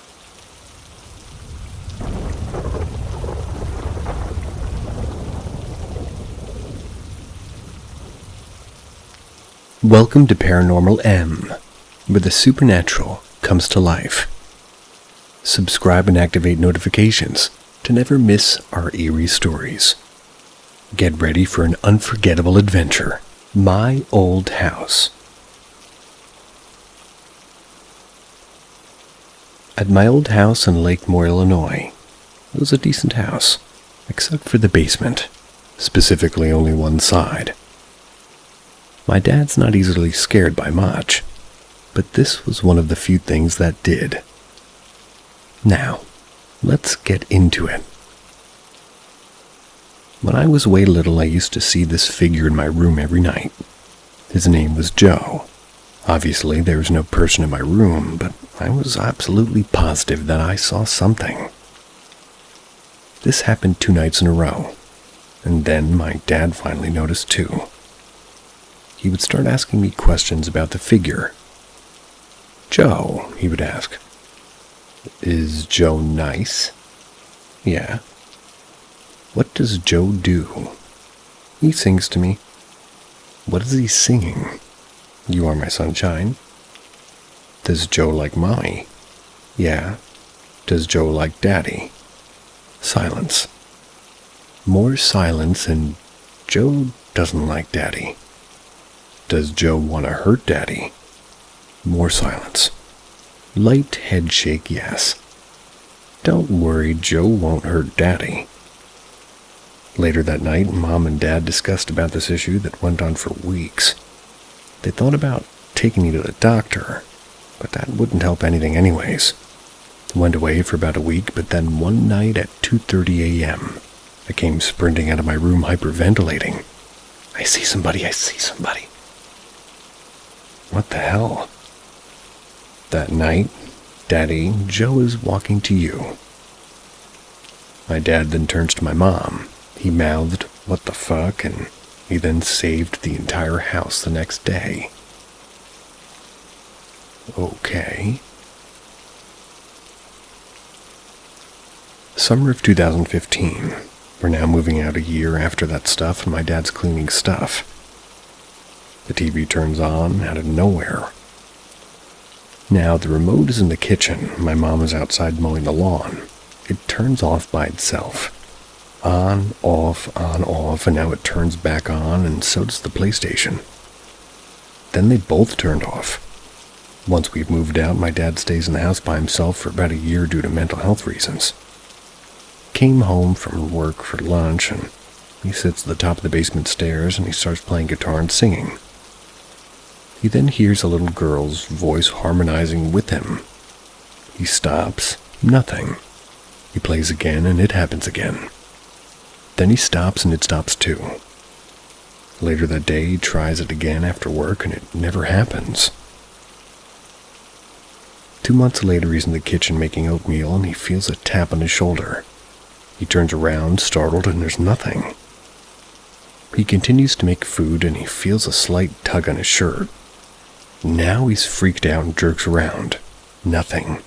Welcome to Paranormal M, where the supernatural comes to life. Subscribe and activate notifications to never miss our eerie stories. Get ready for an unforgettable adventure. My old house. At my old house in Lake Moore, Illinois, it was a decent house, except for the basement, specifically only one side. My dad's not easily scared by much, but this was one of the few things that did. Now, let's get into it. When I was way little, I used to see this figure in my room every night. His name was Joe. Obviously, there was no person in my room, but I was absolutely positive that I saw something. This happened 2 nights in a row, and then my dad finally noticed too. He would start asking me questions about the figure. "Joe," he would ask, "is Joe nice?" "Yeah." "What does Joe do?" "He sings to me." "What is he singing?" "You are my sunshine." "Does Joe like Mommy?" "Yeah." "Does Joe like Daddy?" Silence. More silence, and Joe doesn't like Daddy. "Does Joe want to hurt Daddy?" More silence. Light head shake, yes. "Don't worry, Joe won't hurt Daddy." Later that night, Mom and Dad discussed about this issue that went on for weeks. They thought about taking me to the doctor, but that wouldn't help anything anyways. Went away for about a week, but then one night at 2:30 a.m., I came sprinting out of my room hyperventilating. "I see somebody, I see somebody." What the hell? That night, "Daddy, Joe is walking to you." My dad then turns to my mom. He mouthed, "What the fuck?" and he then saved the entire house the next day. Okay. Summer of 2015. We're now moving out a year after that stuff, and my dad's cleaning stuff. The TV turns on out of nowhere. Now, the remote is in the kitchen. My mom is outside mowing the lawn. It turns off by itself. On, off, and now it turns back on, and so does the PlayStation. Then they both turned off. Once we've moved out, my dad stays in the house by himself for about a year due to mental health reasons. Came home from work for lunch, and he sits at the top of the basement stairs, and he starts playing guitar and singing. He then hears a little girl's voice harmonizing with him. He stops, nothing. He plays again, and it happens again. Then he stops, and it stops too. Later that day, he tries it again after work, and it never happens. 2 months later, he's in the kitchen making oatmeal, and he feels a tap on his shoulder. He turns around, startled, and there's nothing. He continues to make food, and he feels a slight tug on his shirt. Now he's freaked out and jerks around. Nothing.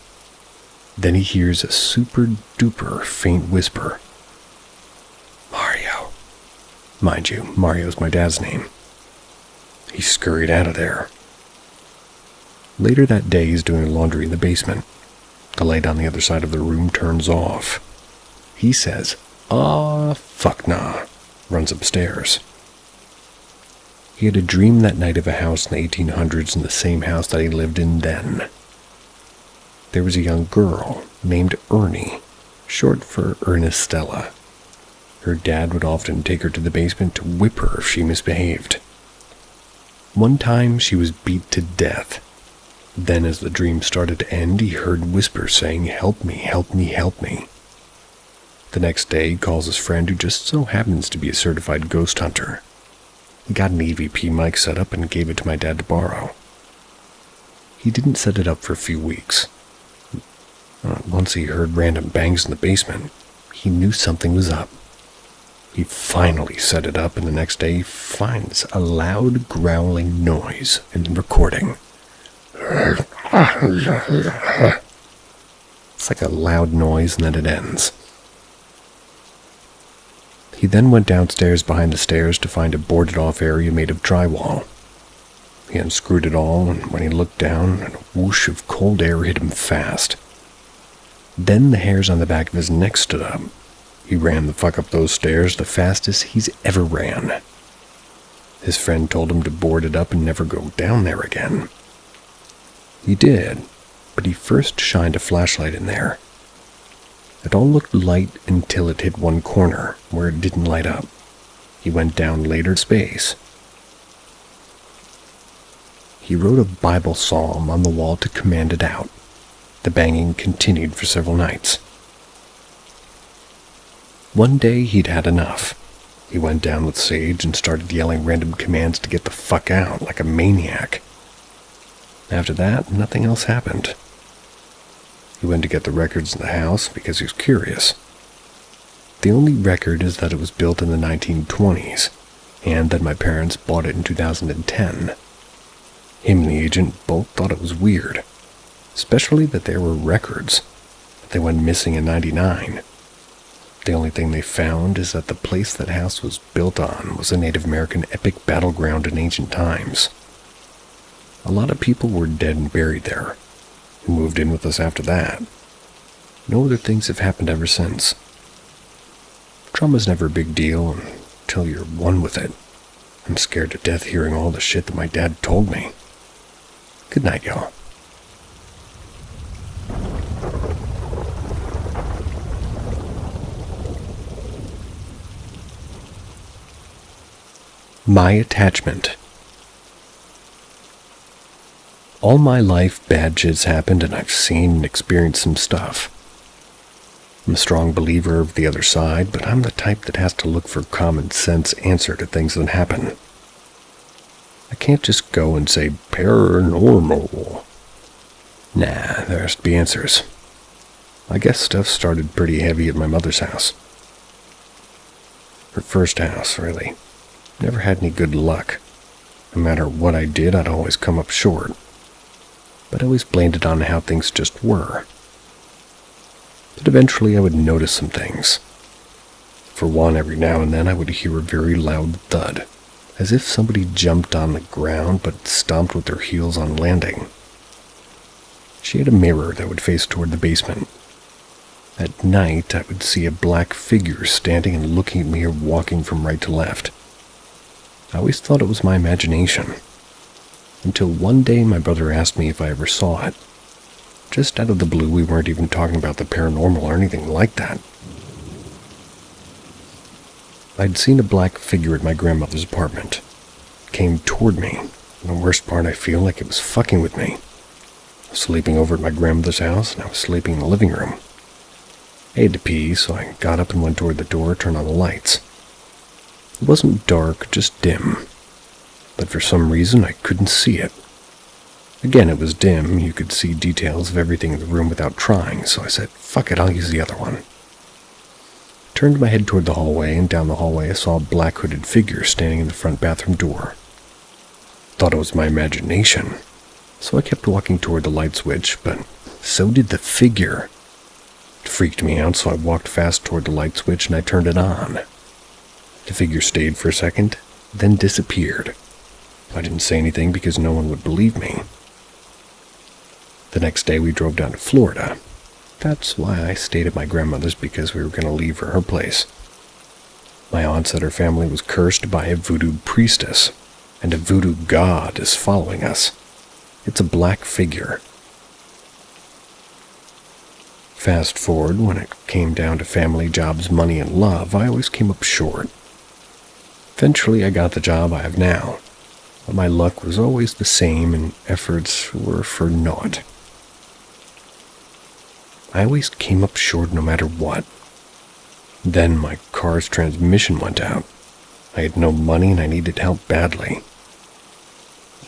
Then he hears a super duper faint whisper. "Mario." Mind you, Mario's my dad's name. He scurried out of there. Later that day, he's doing laundry in the basement. The light on the other side of the room turns off. He says, "Aw, fuck nah," runs upstairs. He had a dream that night of a house in the 1800s in the same house that he lived in then. There was a young girl named Ernie, short for Ernestella. Her dad would often take her to the basement to whip her if she misbehaved. One time she was beat to death. Then as the dream started to end, he heard whispers saying, "Help me, help me, help me." The next day, he calls his friend who just so happens to be a certified ghost hunter. He got an EVP mic set up and gave it to my dad to borrow. He didn't set it up for a few weeks. Once he heard random bangs in the basement, he knew something was up. He finally set it up, and the next day he finds a loud growling noise in the recording. It's like a loud noise and then it ends. He then went downstairs behind the stairs to find a boarded-off area made of drywall. He unscrewed it all, and when he looked down, a whoosh of cold air hit him fast. Then the hairs on the back of his neck stood up. He ran the fuck up those stairs the fastest he's ever ran. His friend told him to board it up and never go down there again. He did, but he first shined a flashlight in there. It all looked light until it hit one corner, where it didn't light up. He went down later space. He wrote a Bible psalm on the wall to command it out. The banging continued for several nights. One day he'd had enough. He went down with Sage and started yelling random commands to get the fuck out like a maniac. After that, nothing else happened. He went to get the records in the house because he was curious. The only record is that it was built in the 1920s, and that my parents bought it in 2010. Him and the agent both thought it was weird, especially that there were records, but they went missing in '99. The only thing they found is that the place that house was built on was a Native American epic battleground in ancient times. A lot of people were dead and buried there, who moved in with us after that. No other things have happened ever since. Trauma's never a big deal until you're one with it. I'm scared to death hearing all the shit that my dad told me. Good night, y'all. My attachment. All my life, bad shit's happened and I've seen and experienced some stuff. I'm a strong believer of the other side, but I'm the type that has to look for common sense answer to things that happen. I can't just go and say, paranormal. Nah, there has to be answers. I guess stuff started pretty heavy at my mother's house. Her first house, really. Never had any good luck. No matter what I did, I'd always come up short. But I always blamed it on how things just were. But eventually I would notice some things. For one, every now and then I would hear a very loud thud, as if somebody jumped on the ground but stomped with their heels on landing. She had a mirror that would face toward the basement. At night, I would see a black figure standing and looking at me or walking from right to left. I always thought it was my imagination. Until one day my brother asked me if I ever saw it. Just out of the blue, we weren't even talking about the paranormal or anything like that. I'd seen a black figure at my grandmother's apartment. It came toward me, and the worst part, I feel like it was fucking with me. I was sleeping over at my grandmother's house, and I was sleeping in the living room. I had to pee, so I got up and went toward the door, turned on the lights. It wasn't dark, just dim. But for some reason, I couldn't see it. Again, it was dim. You could see details of everything in the room without trying, so I said, fuck it, I'll use the other one. Turned my head toward the hallway, and down the hallway I saw a black hooded figure standing in the front bathroom door. Thought it was my imagination, so I kept walking toward the light switch, but so did the figure. It freaked me out, so I walked fast toward the light switch and I turned it on. The figure stayed for a second, then disappeared. I didn't say anything because no one would believe me. The next day we drove down to Florida. That's why I stayed at my grandmother's, because we were going to leave for her place. My aunt said her family was cursed by a voodoo priestess, and a voodoo god is following us. It's a black figure. Fast forward, when it came down to family, jobs, money, and love, I always came up short. Eventually I got the job I have now. But my luck was always the same and efforts were for naught. I always came up short no matter what. Then my car's transmission went out. I had no money and I needed help badly.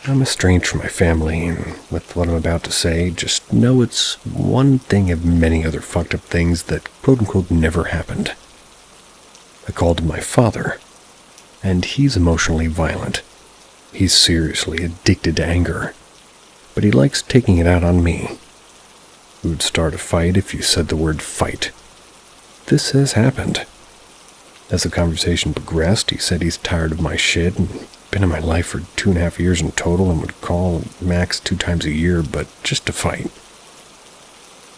I'm estranged from my family, and with what I'm about to say, just know it's one thing of many other fucked up things that quote-unquote never happened. I called him my father, and he's emotionally violent. He's seriously addicted to anger, but he likes taking it out on me. We would start a fight if you said the word fight. This has happened. As the conversation progressed, he said he's tired of my shit and been in my life for 2.5 years in total and would call max 2 times a year, but just to fight.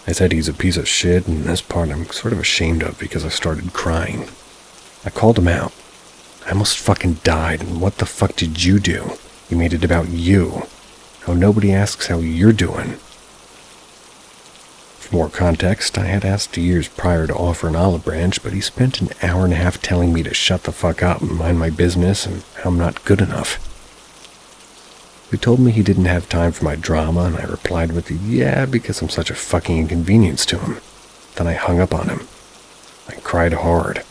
I said he's a piece of shit, and this part I'm sort of ashamed of because I started crying. I called him out. I almost fucking died, and what the fuck did you do? You made it about you. How nobody asks how you're doing. For more context, I had asked years prior to offer an olive branch, but he spent an hour and a half telling me to shut the fuck up and mind my business and how I'm not good enough. He told me he didn't have time for my drama, and I replied with, yeah, because I'm such a fucking inconvenience to him. Then I hung up on him. I cried hard.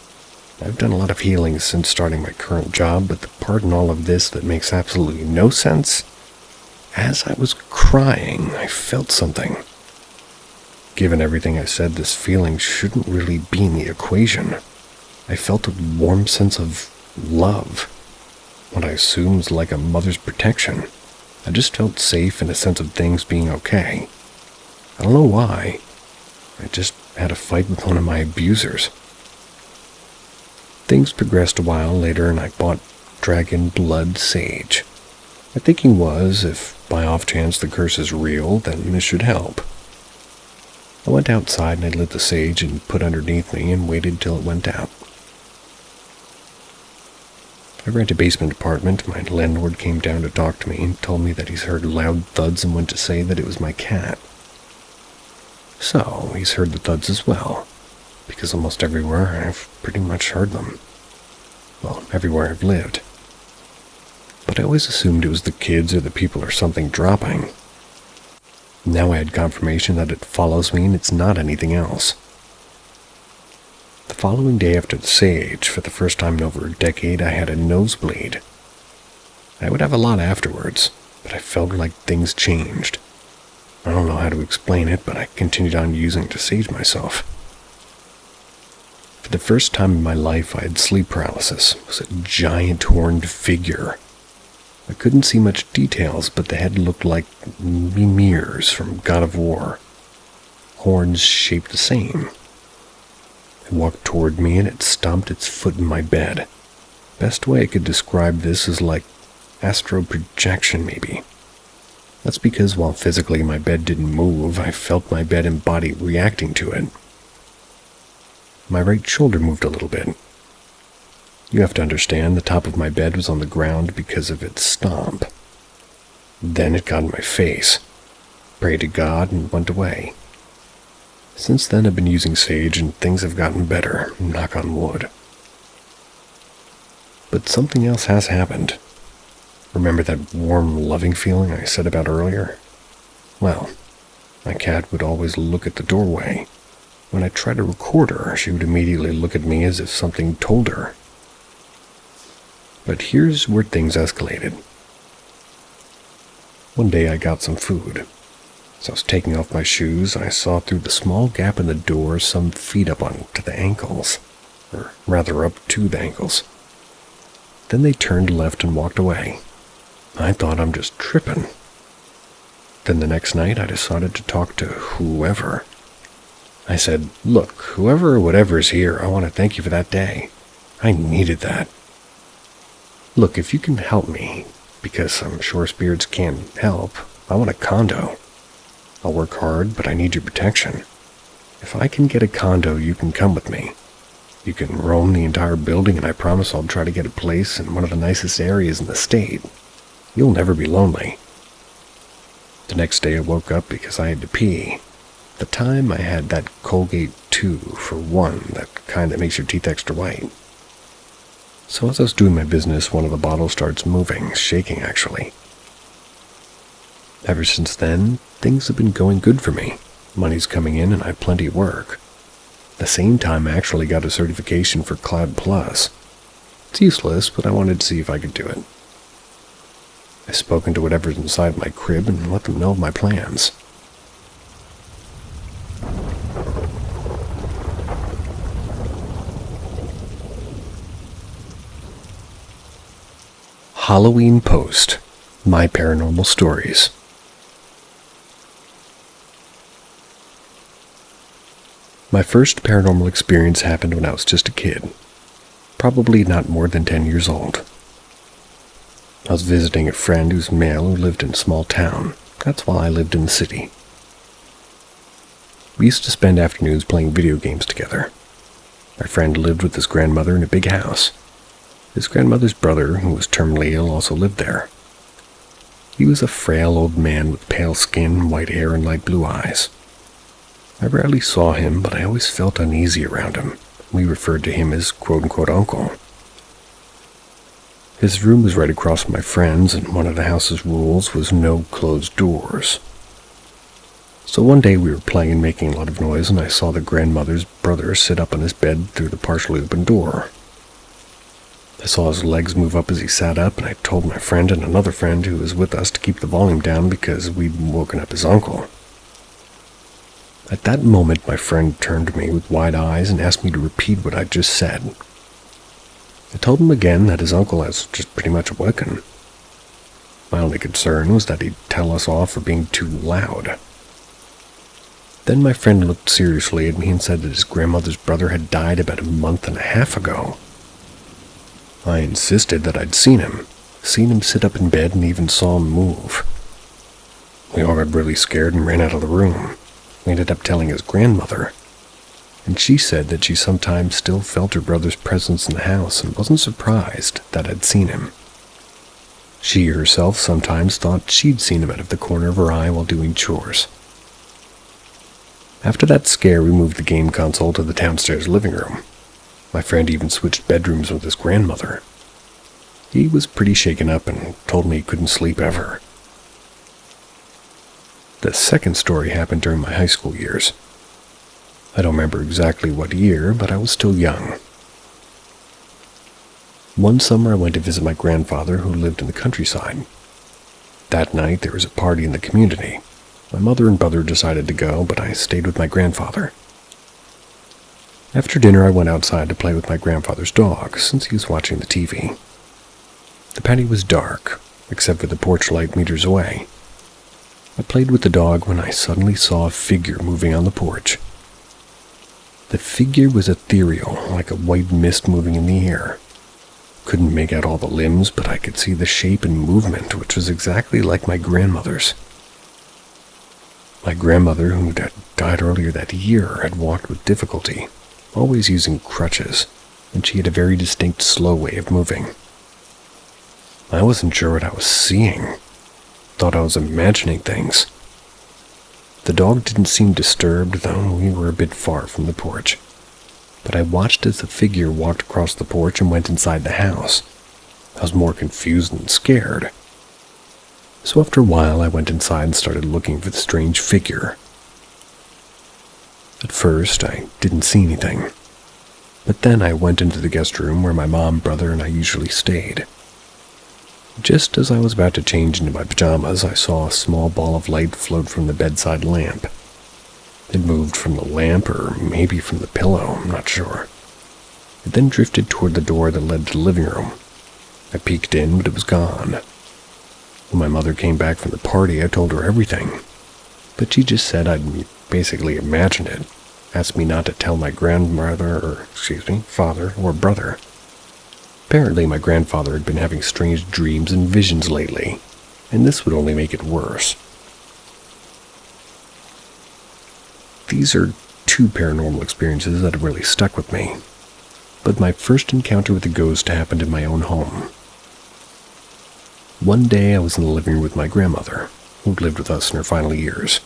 I've done a lot of healing since starting my current job, but the part in all of this that makes absolutely no sense, as I was crying, I felt something. Given everything I said, this feeling shouldn't really be in the equation. I felt a warm sense of love, what I assume is like a mother's protection. I just felt safe and a sense of things being okay. I don't know why. I just had a fight with one of my abusers. Things progressed a while later and I bought dragon blood sage. My thinking was, if by off chance the curse is real, then this should help. I went outside and I lit the sage and put underneath me and waited till it went out. I rent a basement apartment. My landlord came down to talk to me and told me that he's heard loud thuds and went to say that it was my cat. So, he's heard the thuds as well, because almost everywhere I've pretty much heard them. Well, everywhere I've lived. But I always assumed it was the kids or the people or something dropping. Now I had confirmation that it follows me and it's not anything else. The following day after the sage, for the first time in over a decade, I had a nosebleed. I would have a lot afterwards, but I felt like things changed. I don't know how to explain it, but I continued on using to sage myself. For the first time in my life, I had sleep paralysis. It was a giant horned figure. I couldn't see much details, but the head looked like Mimir's from God of War. Horns shaped the same. It walked toward me and it stomped its foot in my bed. Best way I could describe this is like astral projection, maybe. That's because while physically my bed didn't move, I felt my bed and body reacting to it. My right shoulder moved a little bit. You have to understand, the top of my bed was on the ground because of its stomp. Then it got in my face, prayed to God, and went away. Since then I've been using sage and things have gotten better, knock on wood. But something else has happened. Remember that warm, loving feeling I said about earlier? Well, my cat would always look at the doorway. When I tried to record her, she would immediately look at me as if something told her. But here's where things escalated. One day I got some food. As I was taking off my shoes, I saw through the small gap in the door some feet up onto the ankles, or rather up to the ankles. Then they turned left and walked away. I thought I'm just tripping. Then the next night I decided to talk to whoever. I said, look, whoever or whatever is here, I want to thank you for that day. I needed that. Look, if you can help me, because I'm sure spirits can help, I want a condo. I'll work hard, but I need your protection. If I can get a condo, you can come with me. You can roam the entire building, and I promise I'll try to get a place in one of the nicest areas in the state. You'll never be lonely. The next day I woke up because I had to pee. At the time I had that Colgate 2 for 1, that kind that makes your teeth extra white. So as I was doing my business, one of the bottles starts moving, shaking actually. Ever since then, things have been going good for me. Money's coming in and I have plenty of work. At the same time, I actually got a certification for Cloud Plus. It's useless, but I wanted to see if I could do it. I've spoken to whatever's inside my crib and let them know of my plans. Halloween Post. My Paranormal Stories. My first paranormal experience happened when I was just a kid. Probably not more than 10 years old. I was visiting a friend who's male who lived in a small town. That's while I lived in the city. We used to spend afternoons playing video games together. My friend lived with his grandmother in a big house. His grandmother's brother, who was terminally ill, also lived there. He was a frail old man with pale skin, white hair, and light blue eyes. I rarely saw him, but I always felt uneasy around him. We referred to him as quote-unquote uncle. His room was right across from my friend's, and one of the house's rules was no closed doors. So one day we were playing and making a lot of noise, and I saw the grandmother's brother sit up on his bed through the partially open door. I saw his legs move up as he sat up, and I told my friend and another friend who was with us to keep the volume down because we'd woken up his uncle. At that moment, my friend turned to me with wide eyes and asked me to repeat what I'd just said. I told him again that his uncle has just pretty much awoken. My only concern was that he'd tell us off for being too loud. Then my friend looked seriously at me and said that his grandmother's brother had died about a month and a half ago. I insisted that I'd seen him sit up in bed and even saw him move. We all got really scared and ran out of the room. We ended up telling his grandmother, and she said that she sometimes still felt her brother's presence in the house and wasn't surprised that I'd seen him. She herself sometimes thought she'd seen him out of the corner of her eye while doing chores. After that scare, we moved the game console to the downstairs living room. My friend even switched bedrooms with his grandmother. He was pretty shaken up and told me he couldn't sleep ever. The second story happened during my high school years. I don't remember exactly what year, but I was still young. One summer I went to visit my grandfather who lived in the countryside. That night there was a party in the community. My mother and brother decided to go, but I stayed with my grandfather. After dinner I went outside to play with my grandfather's dog, since he was watching the TV. The patio was dark, except for the porch light meters away. I played with the dog when I suddenly saw a figure moving on the porch. The figure was ethereal, like a white mist moving in the air. Couldn't make out all the limbs, but I could see the shape and movement, which was exactly like my grandmother's. My grandmother, who had died earlier that year, had walked with difficulty, always using crutches, and she had a very distinct slow way of moving. I wasn't sure what I was seeing. Thought I was imagining things. The dog didn't seem disturbed, though we were a bit far from the porch. But I watched as the figure walked across the porch and went inside the house. I was more confused than scared. So after a while, I went inside and started looking for the strange figure. At first, I didn't see anything. But then I went into the guest room where my mom, brother, and I usually stayed. Just as I was about to change into my pajamas, I saw a small ball of light float from the bedside lamp. It moved from the lamp, or maybe from the pillow, I'm not sure. It then drifted toward the door that led to the living room. I peeked in, but it was gone. When my mother came back from the party, I told her everything. But she just said I'd basically imagined it, asked me not to tell my father or brother. Apparently my grandfather had been having strange dreams and visions lately, and this would only make it worse. These are two paranormal experiences that have really stuck with me, but my first encounter with a ghost happened in my own home. One day I was in the living room with my grandmother, who lived with us in her final years.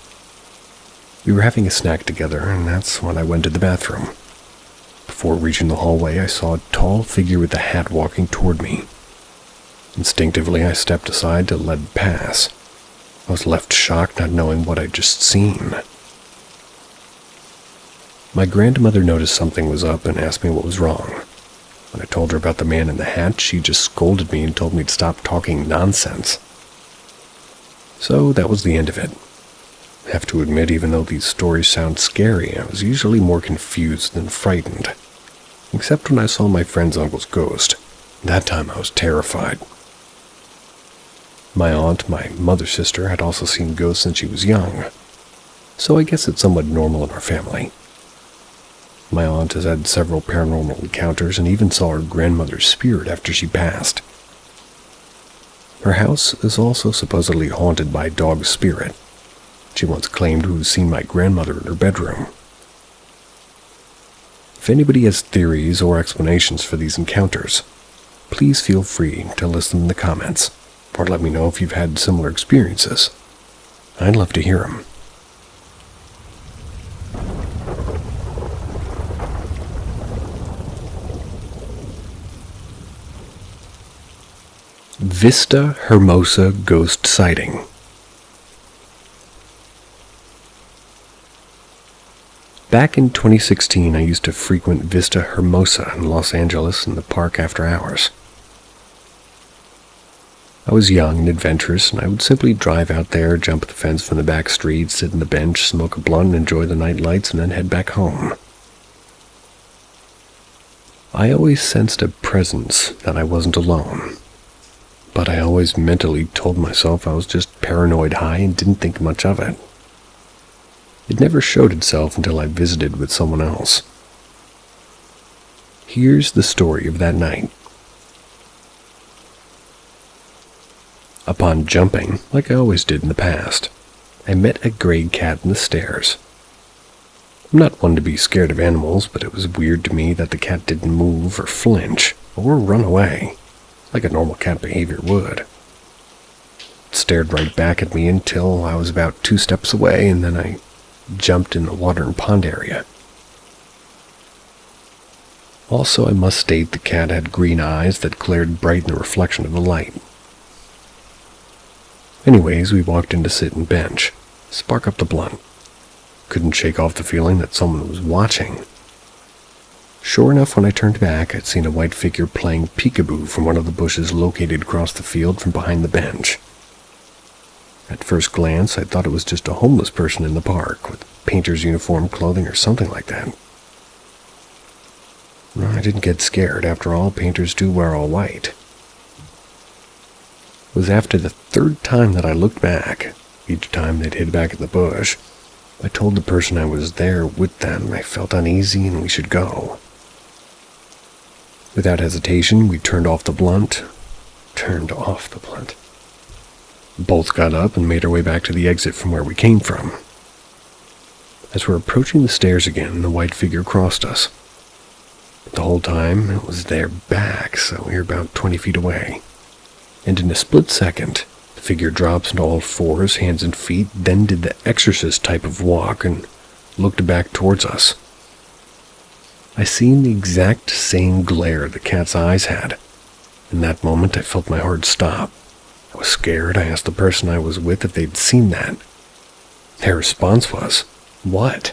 We were having a snack together, and that's when I went to the bathroom. Before reaching the hallway, I saw a tall figure with a hat walking toward me. Instinctively, I stepped aside to let it pass. I was left shocked, not knowing what I'd just seen. My grandmother noticed something was up and asked me what was wrong. When I told her about the man in the hat, she just scolded me and told me to stop talking nonsense. So that was the end of it. I have to admit, even though these stories sound scary, I was usually more confused than frightened. Except when I saw my friend's uncle's ghost. That time I was terrified. My aunt, my mother's sister, had also seen ghosts since she was young, so I guess it's somewhat normal in our family. My aunt has had several paranormal encounters and even saw her grandmother's spirit after she passed. Her house is also supposedly haunted by a dog spirit. She once claimed to have seen my grandmother in her bedroom. If anybody has theories or explanations for these encounters, please feel free to list them in the comments, or let me know if you've had similar experiences. I'd love to hear them. Vista Hermosa ghost sighting. Back in 2016, I used to frequent Vista Hermosa in Los Angeles in the park after hours. I was young and adventurous, and I would simply drive out there, jump the fence from the back street, sit on the bench, smoke a blunt, and enjoy the night lights, and then head back home. I always sensed a presence that I wasn't alone, but I always mentally told myself I was just paranoid high and didn't think much of it. It never showed itself until I visited with someone else. Here's the story of that night. Upon jumping, like I always did in the past, I met a gray cat in the stairs. I'm not one to be scared of animals, but it was weird to me that the cat didn't move or flinch or run away, like a normal cat behavior would. It stared right back at me until I was about 2 steps away, and then I jumped in the water and pond area. Also, I must state the cat had green eyes that glared bright in the reflection of the light. Anyways, we walked in to sit and bench, spark up the blunt. Couldn't shake off the feeling that someone was watching. Sure enough, when I turned back, I'd seen a white figure playing peekaboo from one of the bushes located across the field from behind the bench. At first glance, I thought it was just a homeless person in the park, with painter's uniform clothing or something like that. I didn't get scared. After all, painters do wear all white. It was after the 3rd time that I looked back. Each time they'd hid back in the bush, I told the person I was there with them I felt uneasy and we should go. Without hesitation, we turned off the blunt. Both got up and made our way back to the exit from where we came from. As we're approaching the stairs again, the white figure crossed us. The whole time, it was their back, so we were about 20 feet away. And in a split second, the figure drops into all fours, hands and feet, then did the exorcist type of walk and looked back towards us. I seen the exact same glare the cat's eyes had. In that moment, I felt my heart stop. I was scared. I asked the person I was with if they'd seen that. Their response was, "What?"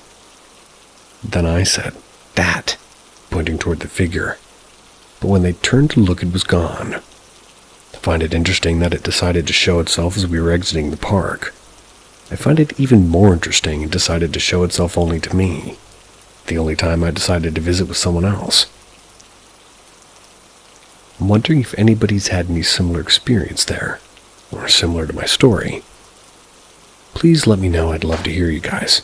Then I said, "That," pointing toward the figure. But when they turned to look, it was gone. I find it interesting that it decided to show itself as we were exiting the park. I find it even more interesting it decided to show itself only to me, the only time I decided to visit with someone else. I'm wondering if anybody's had any similar experience there, or similar to my story. Please let me know. I'd love to hear you guys.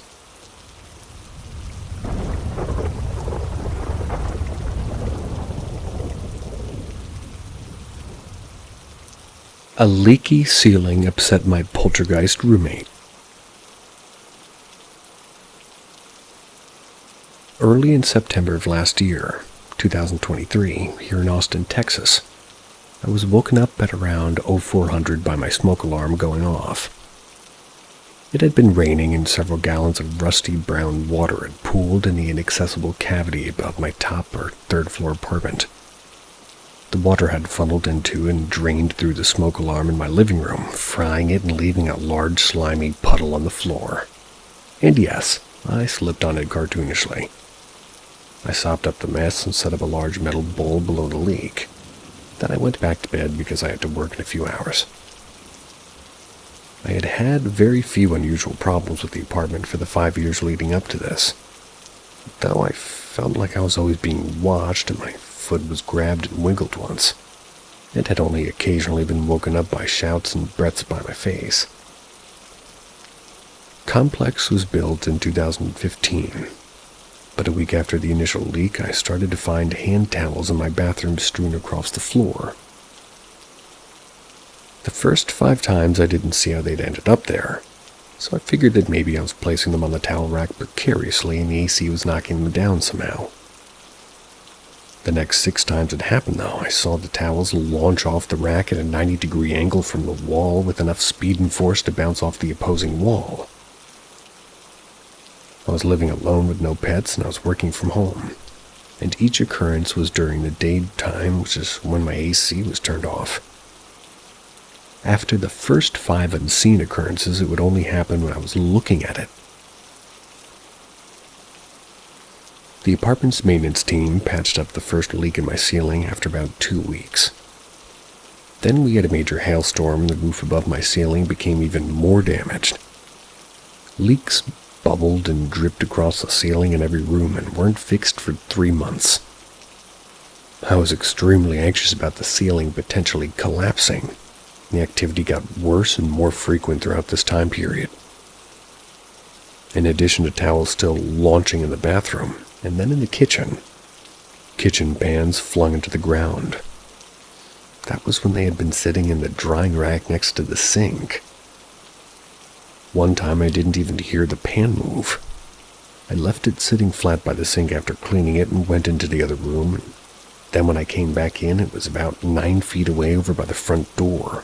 A leaky ceiling upset my poltergeist roommate. Early in September of last year, 2023, here in Austin, Texas, I was woken up at around 0400 by my smoke alarm going off. It had been raining and several gallons of rusty brown water had pooled in the inaccessible cavity above my top or third floor apartment. The water had funneled into and drained through the smoke alarm in my living room, frying it and leaving a large slimy puddle on the floor. And yes, I slipped on it cartoonishly. I sopped up the mess and set up a large metal bowl below the leak. Then I went back to bed because I had to work in a few hours. I had had very few unusual problems with the apartment for the 5 years leading up to this, though I felt like I was always being watched and my foot was grabbed and wiggled once. It had only occasionally been woken up by shouts and breaths by my face. Complex was built in 2015, but a week after the initial leak, I started to find hand towels in my bathroom strewn across the floor. The first 5 times I didn't see how they'd ended up there, so I figured that maybe I was placing them on the towel rack precariously and the AC was knocking them down somehow. The next 6 times it happened, though, I saw the towels launch off the rack at a 90-degree angle from the wall with enough speed and force to bounce off the opposing wall. I was living alone with no pets and I was working from home, and each occurrence was during the daytime, which is when my AC was turned off. After the first 5 unseen occurrences, it would only happen when I was looking at it. The apartment's maintenance team patched up the first leak in my ceiling after about 2 weeks. Then we had a major hailstorm and the roof above my ceiling became even more damaged. Leaks bubbled and dripped across the ceiling in every room and weren't fixed for 3 months. I was extremely anxious about the ceiling potentially collapsing. The activity got worse and more frequent throughout this time period. In addition to towels still launching in the bathroom, and then in the kitchen pans flung into the ground. That was when they had been sitting in the drying rack next to the sink. One time I didn't even hear the pan move. I left it sitting flat by the sink after cleaning it and went into the other room. Then when I came back in, it was about 9 feet away over by the front door.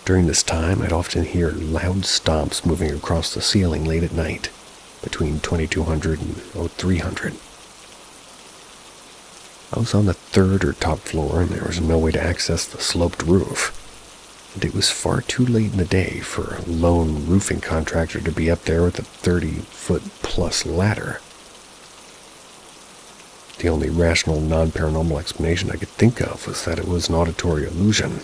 During this time, I'd often hear loud stomps moving across the ceiling late at night, between 2200 and 0300. I was on the 3rd or top floor, and there was no way to access the sloped roof, and it was far too late in the day for a lone roofing contractor to be up there with a 30-foot-plus ladder. The only rational, non-paranormal explanation I could think of was that it was an auditory illusion.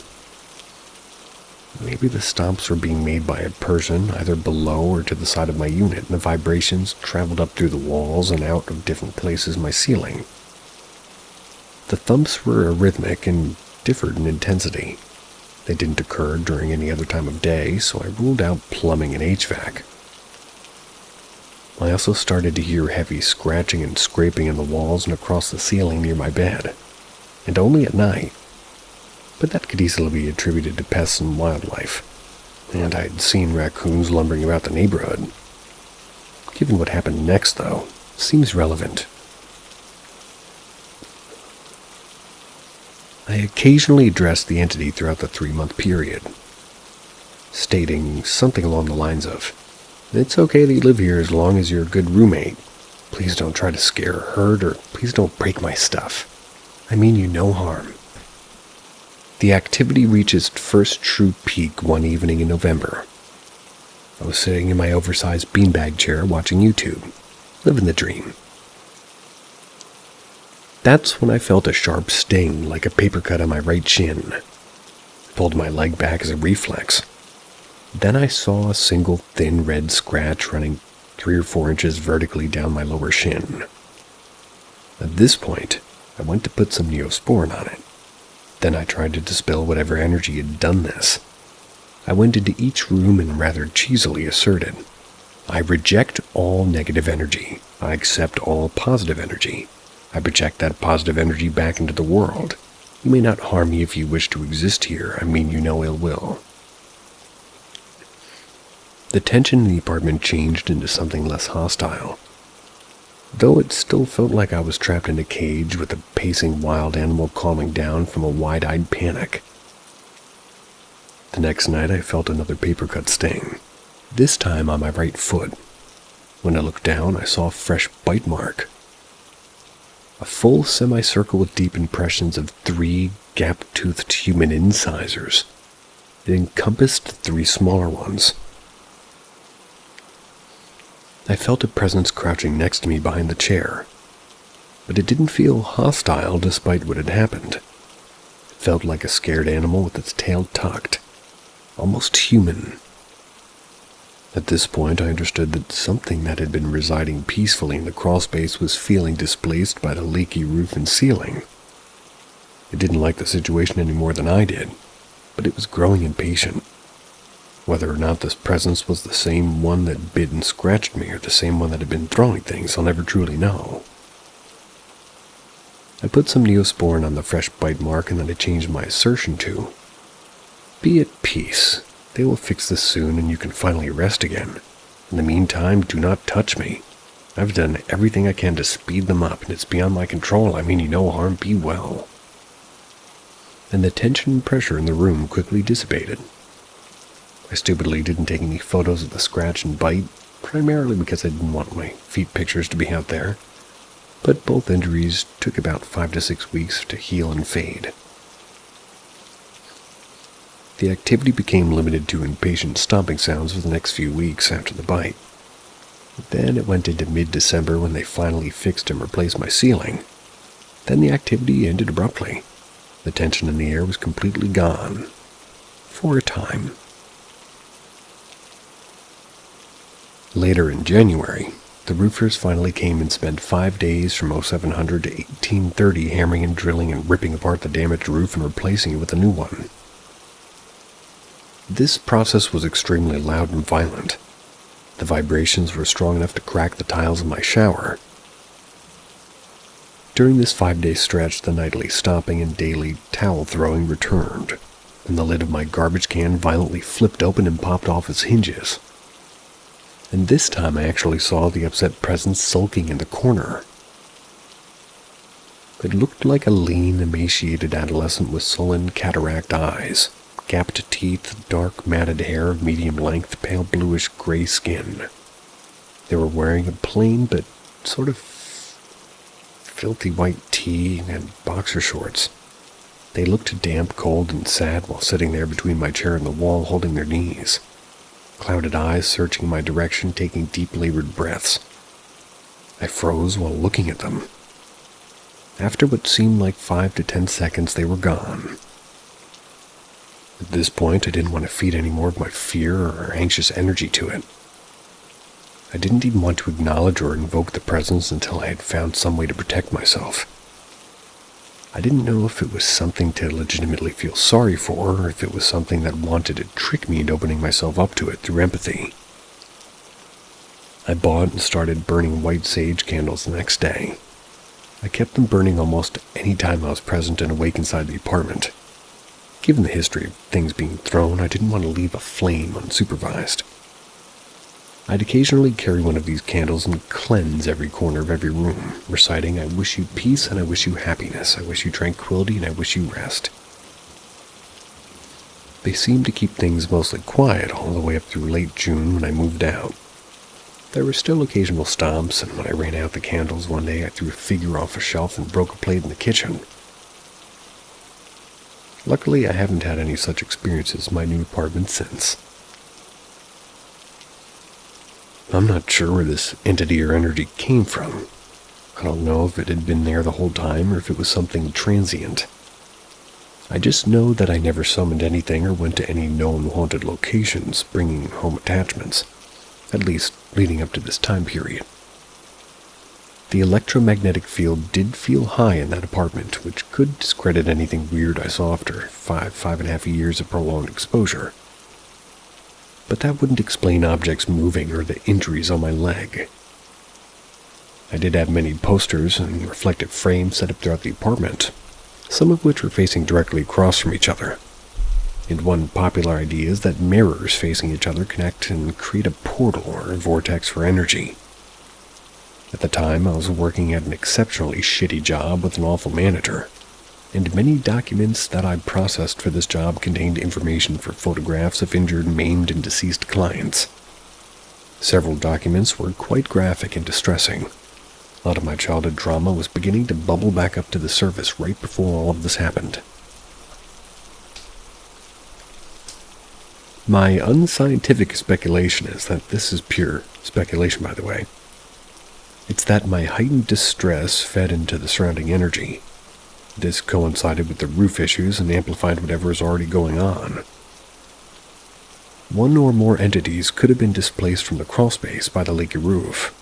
Maybe the stomps were being made by a person, either below or to the side of my unit, and the vibrations traveled up through the walls and out of different places in my ceiling. The thumps were rhythmic and differed in intensity. They didn't occur during any other time of day, so I ruled out plumbing and HVAC. I also started to hear heavy scratching and scraping in the walls and across the ceiling near my bed, and only at night. But that could easily be attributed to pests and wildlife, and I'd seen raccoons lumbering about the neighborhood. Given what happened next, though, seems relevant. I occasionally addressed the entity throughout the 3-month period, stating something along the lines of, "It's okay that you live here as long as you're a good roommate. Please don't try to scare or hurt, or please don't break my stuff. I mean you no harm." The activity reached its first true peak one evening in November. I was sitting in my oversized beanbag chair watching YouTube, living the dream. That's when I felt a sharp sting like a paper cut on my right shin. I pulled my leg back as a reflex. Then I saw a single thin red scratch running 3 or 4 inches vertically down my lower shin. At this point, I went to put some Neosporin on it. Then I tried to dispel whatever energy had done this. I went into each room and rather cheesily asserted, "I reject all negative energy. I accept all positive energy. I project that positive energy back into the world. You may not harm me if you wish to exist here. I mean you no ill will." The tension in the apartment changed into something less hostile, though it still felt like I was trapped in a cage with a pacing wild animal calming down from a wide-eyed panic. The next night I felt another paper cut sting, this time on my right foot. When I looked down, I saw a fresh bite mark. A full semicircle with deep impressions of 3 gap-toothed human incisors. It encompassed 3 smaller ones. I felt a presence crouching next to me behind the chair, but it didn't feel hostile despite what had happened. It felt like a scared animal with its tail tucked, almost human. At this point, I understood that something that had been residing peacefully in the crawl space was feeling displaced by the leaky roof and ceiling. It didn't like the situation any more than I did, but it was growing impatient. Whether or not this presence was the same one that bit and scratched me or the same one that had been throwing things, I'll never truly know. I put some Neosporin on the fresh bite mark, and then I changed my assertion to, "Be at peace. They will fix this soon and you can finally rest again. In the meantime, do not touch me. I've done everything I can to speed them up, and it's beyond my control. I mean you no harm, be well." And the tension and pressure in the room quickly dissipated. I stupidly didn't take any photos of the scratch and bite, primarily because I didn't want my feet pictures to be out there, but both injuries took about 5 to 6 weeks to heal and fade. The activity became limited to impatient stomping sounds for the next few weeks after the bite. Then it went into mid-December when they finally fixed and replaced my ceiling. Then the activity ended abruptly. The tension in the air was completely gone. For a time. Later in January, the roofers finally came and spent 5 days from 0700 to 1830 hammering and drilling and ripping apart the damaged roof and replacing it with a new one. This process was extremely loud and violent. The vibrations were strong enough to crack the tiles in my shower. During this 5-day stretch, the nightly stomping and daily towel throwing returned, and the lid of my garbage can violently flipped open and popped off its hinges. And this time I actually saw the upset presence sulking in the corner. It looked like a lean, emaciated adolescent with sullen cataract eyes, gapped teeth, dark matted hair of medium length, pale bluish gray skin. They were wearing a plain but sort of filthy white tee and boxer shorts. They looked damp, cold, and sad while sitting there between my chair and the wall, holding their knees. Clouded eyes searching my direction, taking deep labored breaths. I froze while looking at them. After what seemed like 5 to 10 seconds, they were gone. At this point, I didn't want to feed any more of my fear or anxious energy to it. I didn't even want to acknowledge or invoke the presence until I had found some way to protect myself. I didn't know if it was something to legitimately feel sorry for, or if it was something that wanted to trick me into opening myself up to it through empathy. I bought and started burning white sage candles the next day. I kept them burning almost any time I was present and awake inside the apartment. Given the history of things being thrown, I didn't want to leave a flame unsupervised. I'd occasionally carry one of these candles and cleanse every corner of every room, reciting, "I wish you peace and I wish you happiness, I wish you tranquility and I wish you rest." They seemed to keep things mostly quiet all the way up through late June when I moved out. There were still occasional stomps, and when I ran out the candles one day, I threw a figure off a shelf and broke a plate in the kitchen. Luckily, I haven't had any such experiences in my new apartment since. I'm not sure where this entity or energy came from. I don't know if it had been there the whole time or if it was something transient. I just know that I never summoned anything or went to any known haunted locations bringing home attachments, at least leading up to this time period. The electromagnetic field did feel high in that apartment, which could discredit anything weird I saw after 5.5 years of prolonged exposure. But that wouldn't explain objects moving or the injuries on my leg. I did have many posters and reflective frames set up throughout the apartment, some of which were facing directly across from each other. And one popular idea is that mirrors facing each other connect and create a portal or a vortex for energy. At the time, I was working at an exceptionally shitty job with an awful manager. and many documents that I processed for this job contained information for photographs of injured, maimed, and deceased clients. Several documents were quite graphic and distressing. A lot of my childhood trauma was beginning to bubble back up to the surface right before all of this happened. My unscientific speculation is that this is pure speculation, by the way. It's that my heightened distress fed into the surrounding energy. This coincided with the roof issues and amplified whatever is already going on. One or more entities could have been displaced from the crawl space by the leaky roof,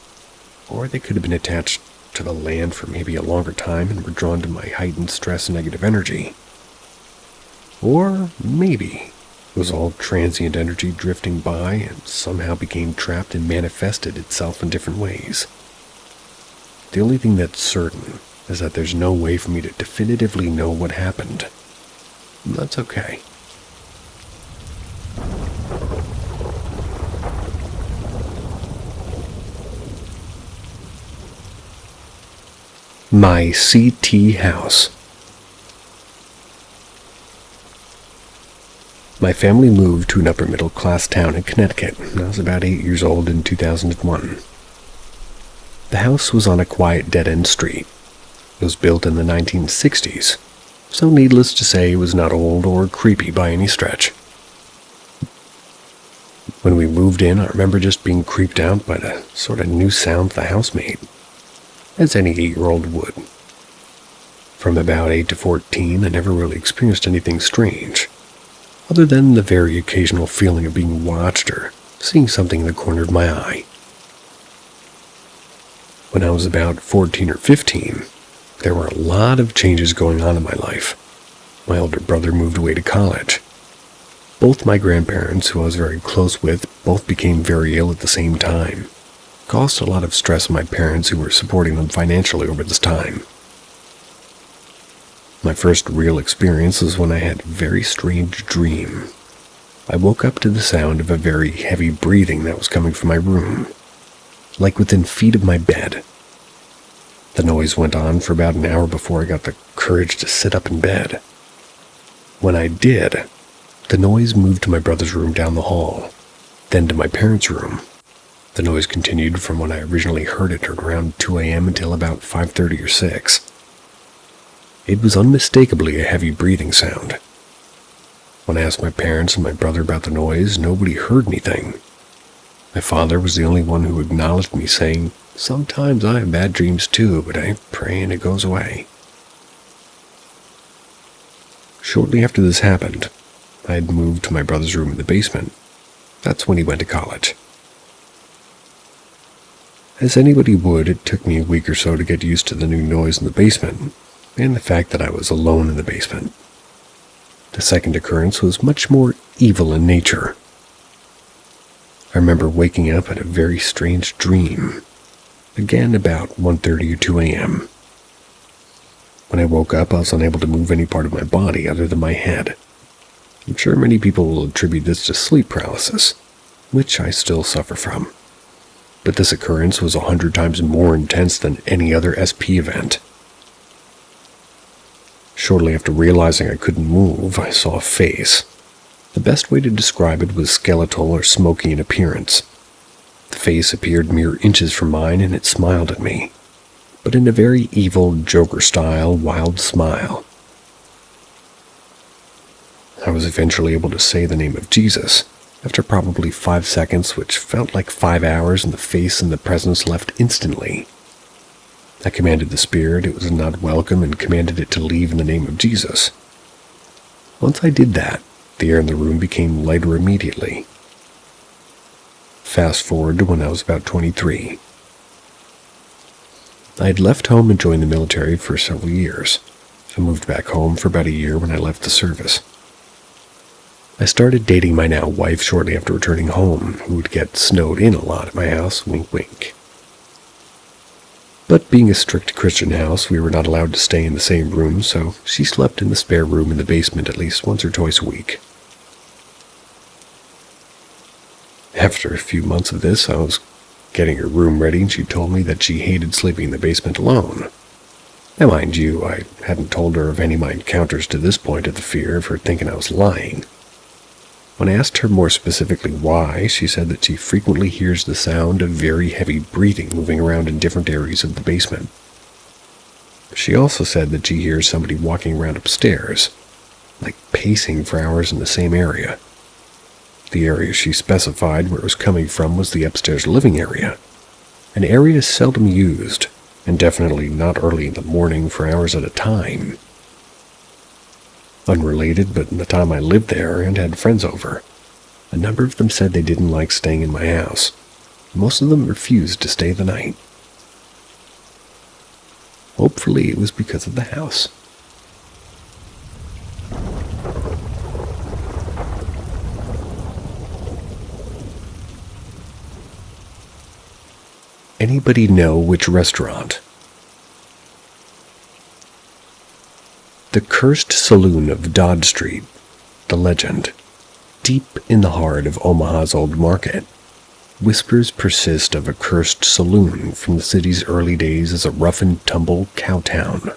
or they could have been attached to the land for maybe a longer time and were drawn to my heightened stress and negative energy. Or maybe it was all transient energy drifting by and somehow became trapped and manifested itself in different ways. The only thing that's certain is that there's no way for me to definitively know what happened. And that's okay. My CT house. My family moved to an upper-middle-class town in Connecticut when I was about 8 years old in 2001. The house was on a quiet dead-end street. It was built in the 1960s, so needless to say it was not old or creepy by any stretch. When we moved in, I remember just being creeped out by the sort of new sound the house made, as any 8-year-old would. From about 8 to 14, I never really experienced anything strange, other than the very occasional feeling of being watched or seeing something in the corner of my eye. When I was about 14 or 15, there were a lot of changes going on in my life. My older brother moved away to college. Both my grandparents, who I was very close with, both became very ill at the same time. Caused a lot of stress on my parents, who were supporting them financially over this time. My first real experience was when I had a very strange dream. I woke up to the sound of a very heavy breathing that was coming from my room, like within feet of my bed. The noise went on for about an hour before I got the courage to sit up in bed. When I did, the noise moved to my brother's room down the hall, then to my parents' room. The noise continued from when I originally heard it at around 2 a.m. until about 5:30 or 6. It was unmistakably a heavy breathing sound. When I asked my parents and my brother about the noise, nobody heard anything. My father was the only one who acknowledged me, saying, "Sometimes I have bad dreams too, but I pray and it goes away." Shortly after this happened, I had moved to my brother's room in the basement. That's when he went to college. As anybody would, it took me a week or so to get used to the new noise in the basement, and the fact that I was alone in the basement. The second occurrence was much more evil in nature. I remember waking up in a very strange dream, again about 1:30 or 2 a.m. When I woke up, I was unable to move any part of my body other than my head. I'm sure many people will attribute this to sleep paralysis, which I still suffer from. But this occurrence was 100 times more intense than any other SP event. Shortly after realizing I couldn't move, I saw a face. The best way to describe it was skeletal or smoky in appearance. The face appeared mere inches from mine, and it smiled at me, but in a very evil, Joker-style, wild smile. I was eventually able to say the name of Jesus, after probably 5 seconds, which felt like 5 hours, and the face and the presence left instantly. I commanded the spirit it was not welcome and commanded it to leave in the name of Jesus. Once I did that, the air in the room became lighter immediately. Fast forward to when I was about 23. I had left home and joined the military for several years. I moved back home for about a year when I left the service. I started dating my now wife shortly after returning home, who would get snowed in a lot at my house, wink wink. But being a strict Christian house, we were not allowed to stay in the same room, so she slept in the spare room in the basement at least once or twice a week. After a few months of this, I was getting her room ready, and she told me that she hated sleeping in the basement alone. Now, mind you, I hadn't told her of any of my encounters to this point of the fear of her thinking I was lying. When I asked her more specifically why, she said that she frequently hears the sound of very heavy breathing moving around in different areas of the basement. She also said that she hears somebody walking around upstairs, like pacing for hours in the same area. The area she specified where it was coming from was the upstairs living area, an area seldom used, and definitely not early in the morning for hours at a time. Unrelated, but in the time I lived there and had friends over, a number of them said they didn't like staying in my house. Most of them refused to stay the night. Hopefully it was because of the house. Anybody know which restaurant? The cursed saloon of Dodd Street, the legend, deep in the heart of Omaha's Old Market. Whispers persist of a cursed saloon from the city's early days as a rough-and-tumble cow town.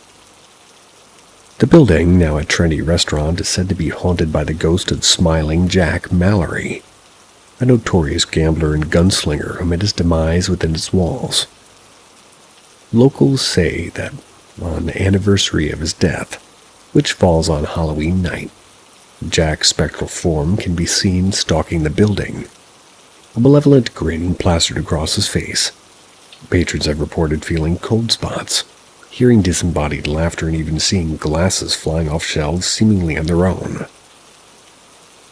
The building, now a trendy restaurant, is said to be haunted by the ghost of smiling Jack Mallory, a notorious gambler and gunslinger who met his demise within its walls. Locals say that on the anniversary of his death, which falls on Halloween night, Jack's spectral form can be seen stalking the building, a malevolent grin plastered across his face. Patrons have reported feeling cold spots, hearing disembodied laughter, and even seeing glasses flying off shelves seemingly on their own.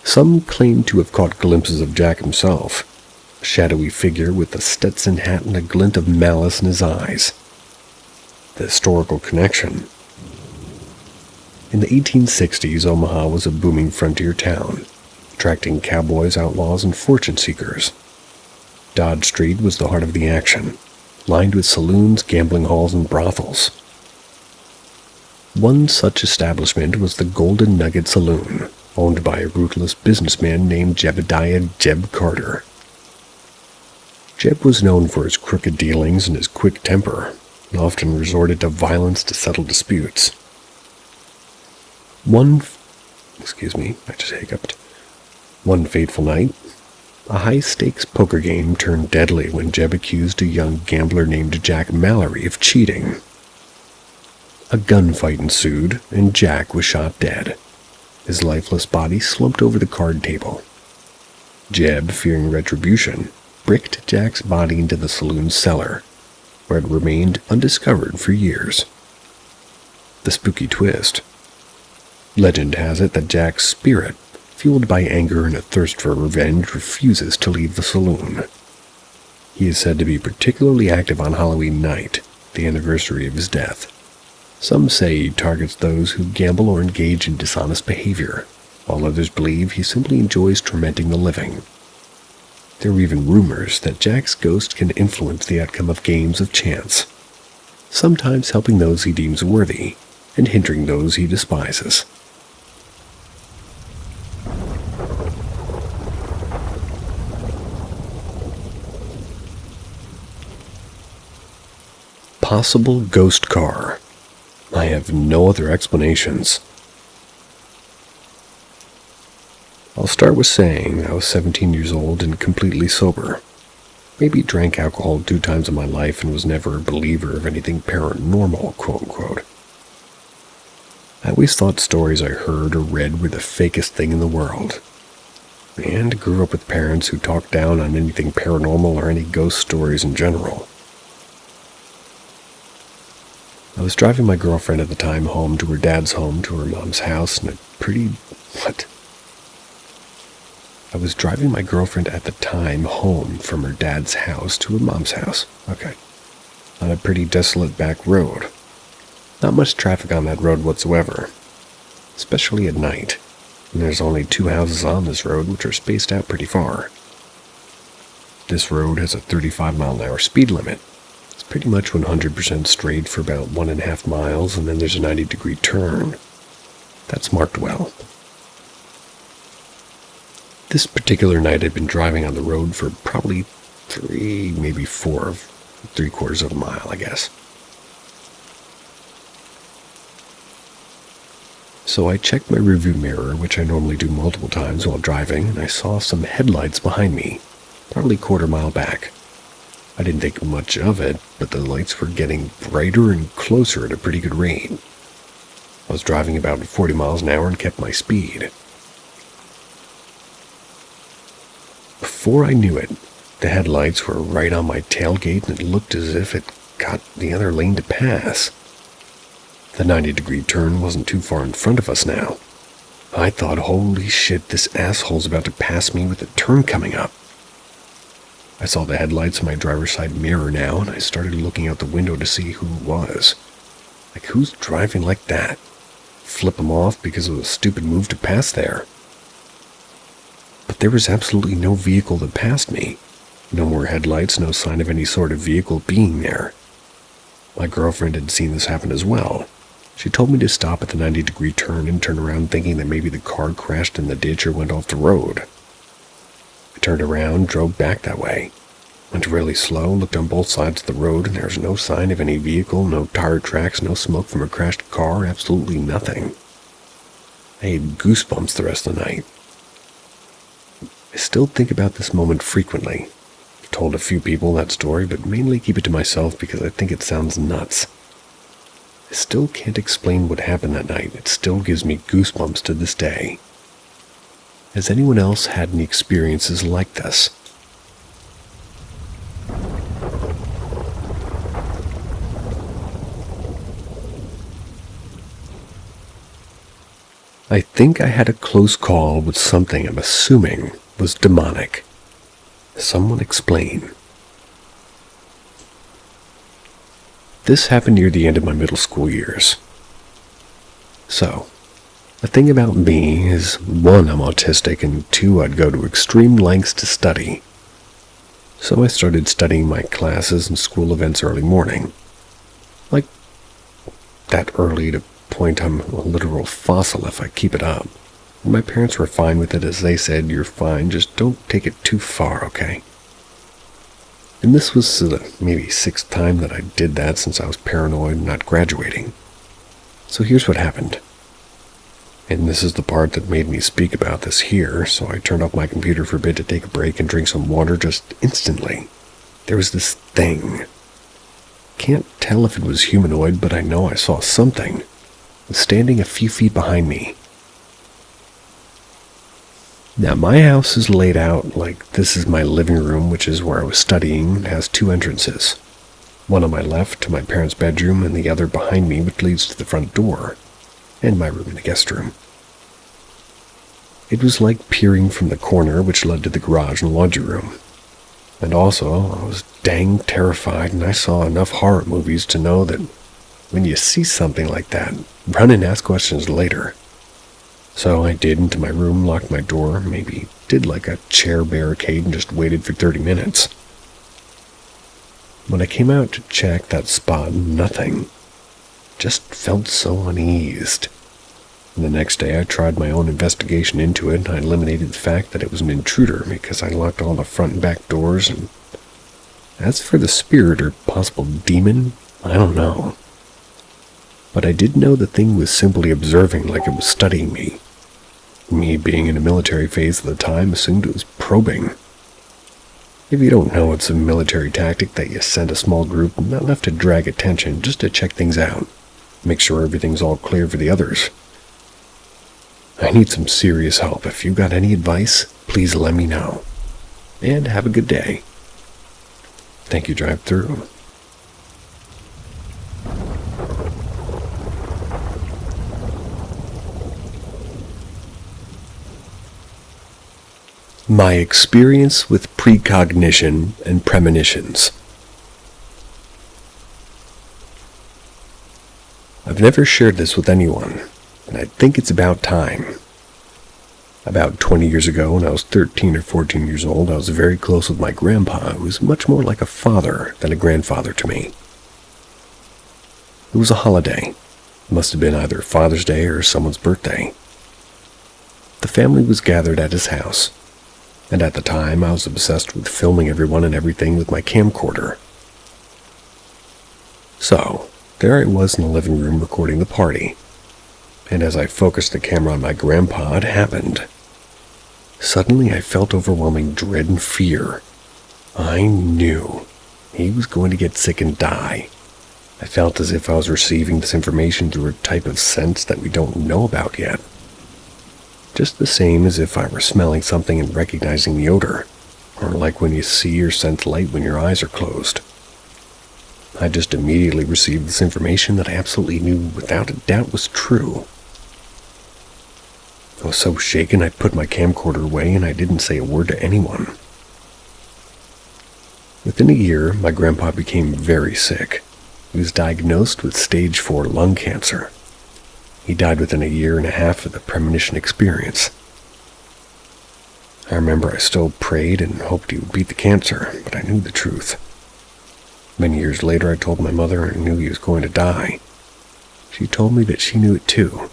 Some claim to have caught glimpses of Jack himself, a shadowy figure with a Stetson hat and a glint of malice in his eyes. The historical connection. In the 1860s, Omaha was a booming frontier town, attracting cowboys, outlaws, and fortune seekers. Dodd Street was the heart of the action, lined with saloons, gambling halls, and brothels. One such establishment was the Golden Nugget Saloon, owned by a ruthless businessman named Jebediah Jeb Carter. Jeb was known for his crooked dealings and his quick temper, and often resorted to violence to settle disputes. One fateful night, a high-stakes poker game turned deadly when Jeb accused a young gambler named Jack Mallory of cheating. A gunfight ensued, and Jack was shot dead. His lifeless body slumped over the card table. Jeb, fearing retribution, bricked Jack's body into the saloon's cellar, where it remained undiscovered for years. The spooky twist. Legend has it that Jack's spirit, fueled by anger and a thirst for revenge, refuses to leave the saloon. He is said to be particularly active on Halloween night, the anniversary of his death. Some say he targets those who gamble or engage in dishonest behavior, while others believe he simply enjoys tormenting the living. There are even rumors that Jack's ghost can influence the outcome of games of chance, sometimes helping those he deems worthy and hindering those he despises. Possible ghost car. I have no other explanations. I'll start with saying I was 17 years old and completely sober. Maybe drank alcohol 2 times in my life and was never a believer of anything paranormal, quote-unquote. I always thought stories I heard or read were the fakest thing in the world, and grew up with parents who talked down on anything paranormal or any ghost stories in general. I was driving my girlfriend at the time home to her dad's home to her mom's house in a pretty... I was driving my girlfriend at the time home from her dad's house to her mom's house. Okay. On a pretty desolate back road. Not much traffic on that road whatsoever, especially at night. And there's only 2 houses on this road, which are spaced out pretty far. This road has a 35-mile-an-hour speed limit. It's pretty much 100% straight for about 1.5 miles, and then there's a 90-degree turn. That's marked well. This particular night I'd been driving on the road for probably 3, maybe 4, 3/4 of a mile, I guess. So I checked my rearview mirror, which I normally do multiple times while driving, and I saw some headlights behind me, probably a quarter-mile back. I didn't think much of it, but the lights were getting brighter and closer at a pretty good rate. I was driving about 40 miles an hour and kept my speed. Before I knew it, the headlights were right on my tailgate and it looked as if it got the other lane to pass. The 90-degree turn wasn't too far in front of us now. I thought, holy shit, this asshole's about to pass me with a turn coming up. I saw the headlights in my driver's side mirror now, and I started looking out the window to see who it was. Like, who's driving like that? Flip him off because of a stupid move to pass there. But there was absolutely no vehicle that passed me. No more headlights, no sign of any sort of vehicle being there. My girlfriend had seen this happen as well. She told me to stop at the 90-degree turn and turn around thinking that maybe the car crashed in the ditch or went off the road. I turned around, drove back that way. Went really slow, looked on both sides of the road, and there was no sign of any vehicle, no tire tracks, no smoke from a crashed car, absolutely nothing. I had goosebumps the rest of the night. I still think about this moment frequently. I've told a few people that story, but mainly keep it to myself because I think it sounds nuts. I still can't explain what happened that night. It still gives me goosebumps to this day. Has anyone else had any experiences like this? I think I had a close call with something I'm assuming was demonic. Someone explain. This happened near the end of my middle school years. So, the thing about me is, 1, I'm autistic, and 2, I'd go to extreme lengths to study. So I started studying my classes and school events early morning. Like, that early to point I'm a literal fossil if I keep it up. And my parents were fine with it as they said, "You're fine, just don't take it too far, okay?" And this was the maybe 6th time that I did that since I was paranoid and not graduating. So here's what happened. And this is the part that made me speak about this here, so I turned off my computer for a bit to take a break and drink some water just instantly. There was this thing. Can't tell if it was humanoid, but I know I saw something. It was standing a few feet behind me. Now, my house is laid out like this is my living room, which is where I was studying, and has 2 entrances. One on my left to my parents' bedroom, and the other behind me, which leads to the front door, and my room in the guest room. It was like peering from the corner, which led to the garage and laundry room. And also, I was dang terrified, and I saw enough horror movies to know that when you see something like that, run and ask questions later. So I did into my room, locked my door, maybe did like a chair barricade and just waited for 30 minutes. When I came out to check that spot, nothing. Just felt so uneased. And the next day I tried my own investigation into it and I eliminated the fact that it was an intruder because I locked all the front and back doors, and as for the spirit or possible demon, I don't know. But I did know the thing was simply observing like it was studying me. Me being in a military phase at the time assumed it was probing. If you don't know, it's a military tactic that you send a small group, not enough to drag attention, just to check things out. Make sure everything's all clear for the others. I need some serious help. If you got any advice, please let me know. And have a good day. Thank you, Drive Through. My experience with precognition and premonitions. I've never shared this with anyone, and I think it's about time. About 20 years ago, when I was 13 or 14 years old, I was very close with my grandpa, who was much more like a father than a grandfather to me. It was a holiday. It must have been either Father's Day or someone's birthday. The family was gathered at his house. And at the time, I was obsessed with filming everyone and everything with my camcorder. So, there I was in the living room recording the party. and as I focused the camera on my grandpa, it happened. Suddenly, I felt overwhelming dread and fear. I knew he was going to get sick and die. I felt as if I was receiving this information through a type of sense that we don't know about yet. Just the same as if I were smelling something and recognizing the odor, or like when you see or sense light when your eyes are closed. I just immediately received this information that I absolutely knew without a doubt was true. I was so shaken I put my camcorder away and I didn't say a word to anyone. Within a year, my grandpa became very sick. He was diagnosed with stage 4 lung cancer. He died within a year and a half of the Premonition experience. I remember I still prayed and hoped he would beat the cancer, but I knew the truth. Many years later, I told my mother I knew he was going to die. She told me that she knew it too.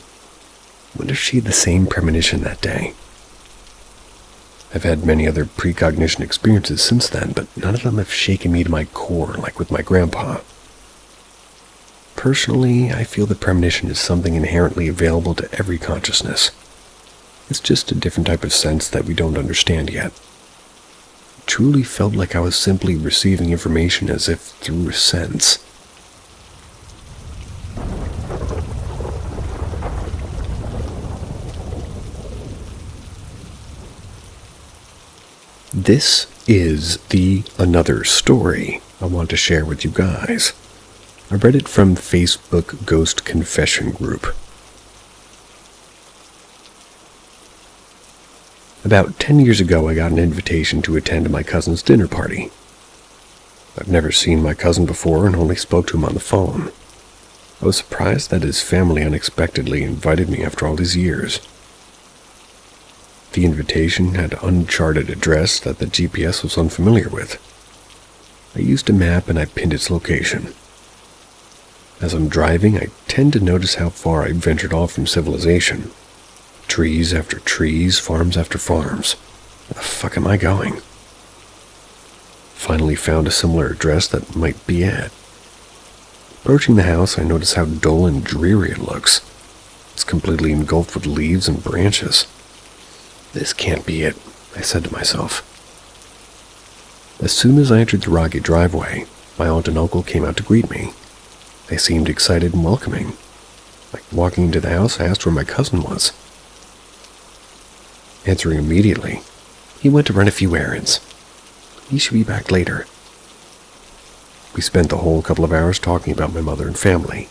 What if she had the same premonition that day? I've had many other precognition experiences since then, but none of them have shaken me to my core like with my grandpa. Personally, I feel that premonition is something inherently available to every consciousness. It's just a different type of sense that we don't understand yet. It truly felt like I was simply receiving information as if through a sense. This is the another story I want to share with you guys. I read it from Facebook Ghost Confession Group. About 10 years ago, I got an invitation to attend my cousin's dinner party. I've never seen my cousin before and only spoke to him on the phone. I was surprised that his family unexpectedly invited me after all these years. The invitation had an uncharted address that the GPS was unfamiliar with. I used a map and I pinned its location. As I'm driving, I tend to notice how far I've ventured off from civilization. Trees after trees, farms after farms. Where the fuck am I going? Finally found a similar address that might be it. Approaching the house, I notice how dull and dreary it looks. It's completely engulfed with leaves and branches. This can't be it, I said to myself. As soon as I entered the rocky driveway, my aunt and uncle came out to greet me. They seemed excited and welcoming. Like walking into the house, I asked where my cousin was. Answering immediately, he went to run a few errands. He should be back later. We spent the whole couple of hours talking about my mother and family.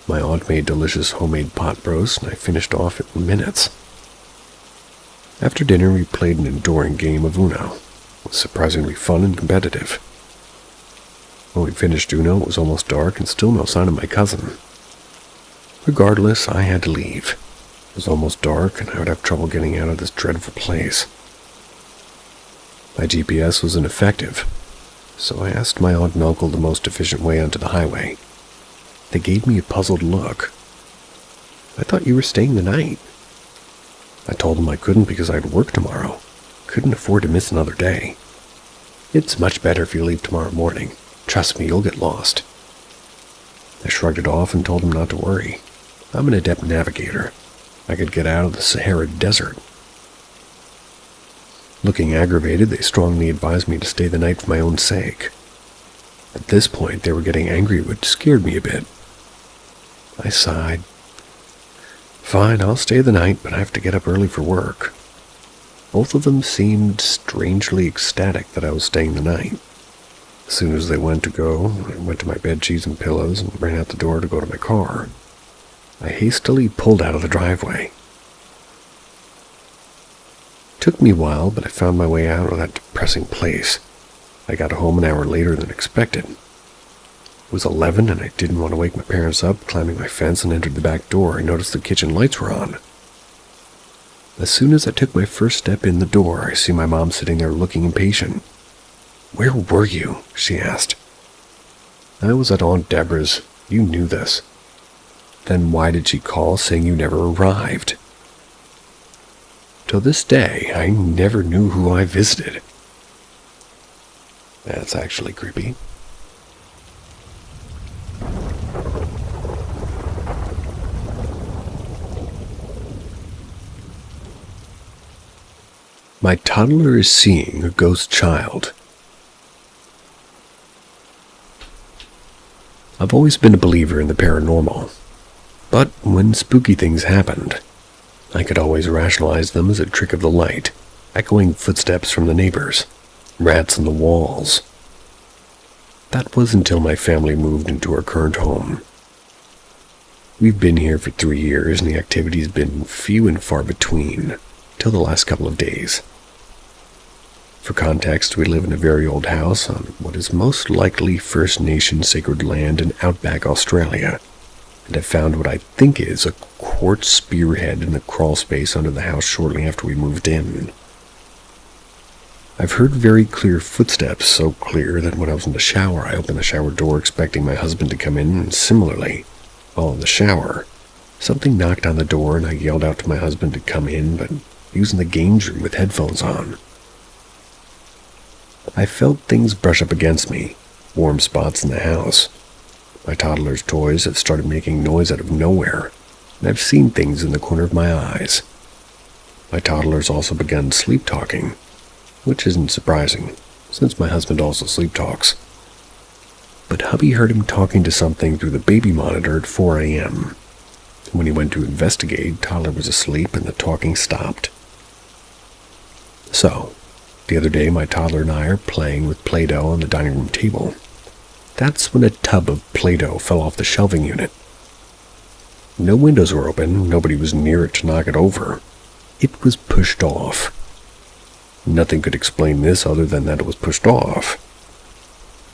My aunt made delicious homemade pot roast, and I finished off in minutes. After dinner, we played an enduring game of Uno. It was surprisingly fun and competitive. When we finished Uno, it was almost dark and still no sign of my cousin. Regardless, I had to leave. It was almost dark and I would have trouble getting out of this dreadful place. My GPS was ineffective, so I asked my aunt and uncle the most efficient way onto the highway. They gave me a puzzled look. I thought you were staying the night. I told them I couldn't because I had work tomorrow. Couldn't afford to miss another day. It's much better if you leave tomorrow morning. Trust me, you'll get lost. I shrugged it off and told them not to worry. I'm an adept navigator. I could get out of the Sahara Desert. Looking aggravated, they strongly advised me to stay the night for my own sake. At this point, they were getting angry, which scared me a bit. I sighed. Fine, I'll stay the night, but I have to get up early for work. Both of them seemed strangely ecstatic that I was staying the night. As soon as they went to go, I went to my bedsheets and pillows and ran out the door to go to my car. I hastily pulled out of the driveway. It took me a while, but I found my way out of that depressing place. I got home an hour later than expected. It was 11 and I didn't want to wake my parents up. Climbing my fence and entered the back door, I noticed the kitchen lights were on. As soon as I took my first step in the door, I see my mom sitting there looking impatient. "Where were you?" she asked. "I was at Aunt Deborah's. You knew this." "Then why did she call saying you never arrived?" To this day, I never knew who I visited. That's actually creepy. My toddler is seeing a ghost child. I've always been a believer in the paranormal, but when spooky things happened, I could always rationalize them as a trick of the light, echoing footsteps from the neighbors, rats on the walls. That was until my family moved into our current home. We've been here for 3 years and the activity's been few and far between, till the last couple of days. For context, we live in a very old house on what is most likely First Nation sacred land in outback Australia, and I found what I think is a quartz spearhead in the crawl space under the house shortly after we moved in. I've heard very clear footsteps, so clear that when I was in the shower, I opened the shower door expecting my husband to come in, and similarly, while in the shower, something knocked on the door and I yelled out to my husband to come in, but he was in the games room with headphones on. I felt things brush up against me, warm spots in the house. My toddler's toys have started making noise out of nowhere, and I've seen things in the corner of my eyes. My toddler's also begun sleep talking, which isn't surprising, since my husband also sleep talks. But hubby heard him talking to something through the baby monitor at 4 a.m. When he went to investigate, toddler was asleep and the talking stopped. So, the other day my toddler and I are playing with Play-Doh on the dining room table. That's when a tub of Play-Doh fell off the shelving unit. No windows were open, nobody was near it to knock it over. It was pushed off. Nothing could explain this other than that it was pushed off.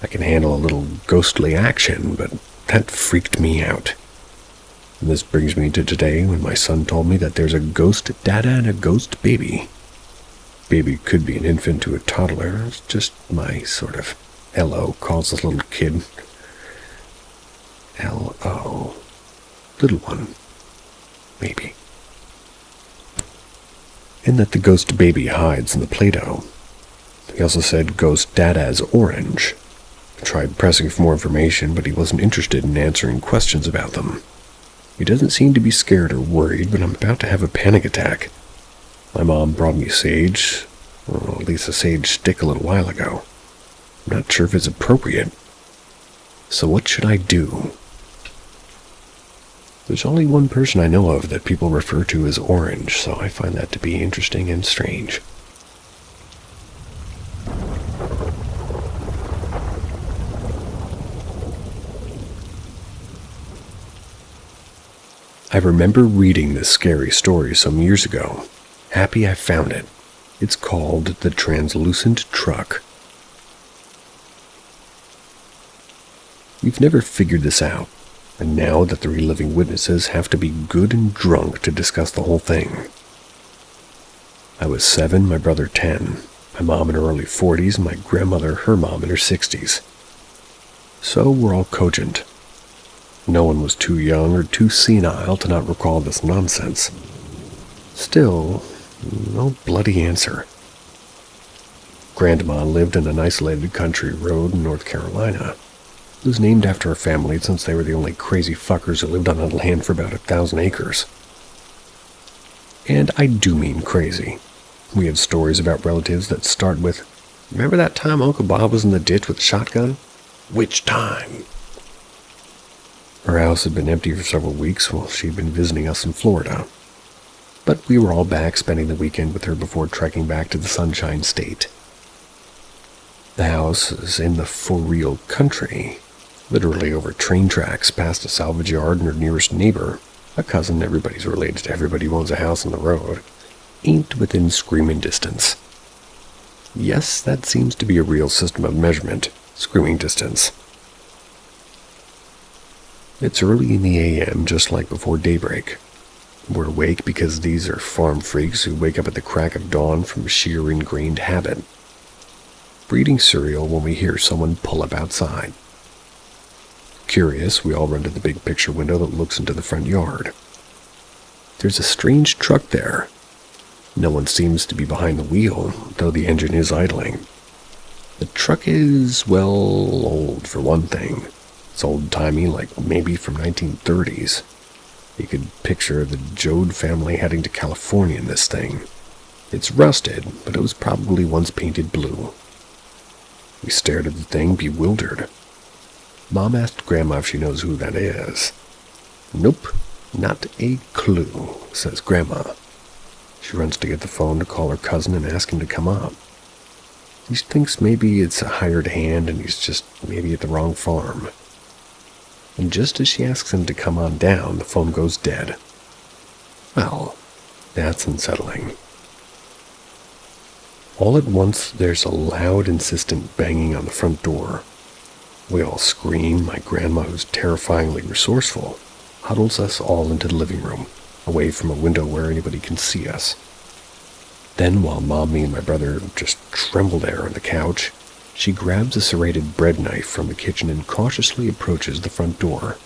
I can handle a little ghostly action, but that freaked me out. And this brings me to today when my son told me that there's a ghost dada and a ghost baby. Baby could be an infant to a toddler. It's just my sort of L.O. calls this little kid. L.O. Little one. Maybe. And that the ghost baby hides in the Play-Doh. He also said ghost dada's orange. I tried pressing for more information, but he wasn't interested in answering questions about them. He doesn't seem to be scared or worried, but I'm about to have a panic attack. My mom brought me sage, or at least a sage stick a little while ago. I'm not sure if it's appropriate. So what should I do? There's only one person I know of that people refer to as Orange, so I find that to be interesting and strange. I remember reading this scary story some years ago. Happy I found it. It's called The Translucent Truck. We've never figured this out, and now the 3 living witnesses have to be good and drunk to discuss the whole thing. I was 7, my brother 10, my mom in her early 40s, and my grandmother, her mom, in her 60s. So we're all cogent. No one was too young or too senile to not recall this nonsense. Still, no bloody answer. Grandma lived in an isolated country road in North Carolina. It was named after her family since they were the only crazy fuckers who lived on a land for about 1,000 acres. And I do mean crazy. We have stories about relatives that start with, "Remember that time Uncle Bob was in the ditch with a shotgun?" Which time? Her house had been empty for several weeks while she'd been visiting us in Florida. But we were all back spending the weekend with her before trekking back to the Sunshine State. The house is in the for real country, literally over train tracks past a salvage yard and her nearest neighbor, a cousin everybody's related to everybody who owns a house on the road, ain't within screaming distance. Yes, that seems to be a real system of measurement, screaming distance. It's early in the a.m., just like before daybreak. We're awake because these are farm freaks who wake up at the crack of dawn from sheer ingrained habit. We're eating cereal when we hear someone pull up outside. Curious, we all run to the big picture window that looks into the front yard. There's a strange truck there. No one seems to be behind the wheel, though the engine is idling. The truck is, well, old for one thing. It's old-timey, like maybe from 1930s. You could picture the Jode family heading to California in this thing. It's rusted, but it was probably once painted blue. We stared at the thing, bewildered. Mom asked Grandma if she knows who that is. Nope, not a clue, says Grandma. She runs to get the phone to call her cousin and ask him to come up. He thinks maybe it's a hired hand and he's just maybe at the wrong farm. And just as she asks him to come on down, the phone goes dead. Well, that's unsettling. All at once, there's a loud, insistent banging on the front door. We all scream. My grandma, who's terrifyingly resourceful, huddles us all into the living room, away from a window where anybody can see us. Then, while Mom, me, and my brother just tremble there on the couch, she grabs a serrated bread knife from the kitchen and cautiously approaches the front door.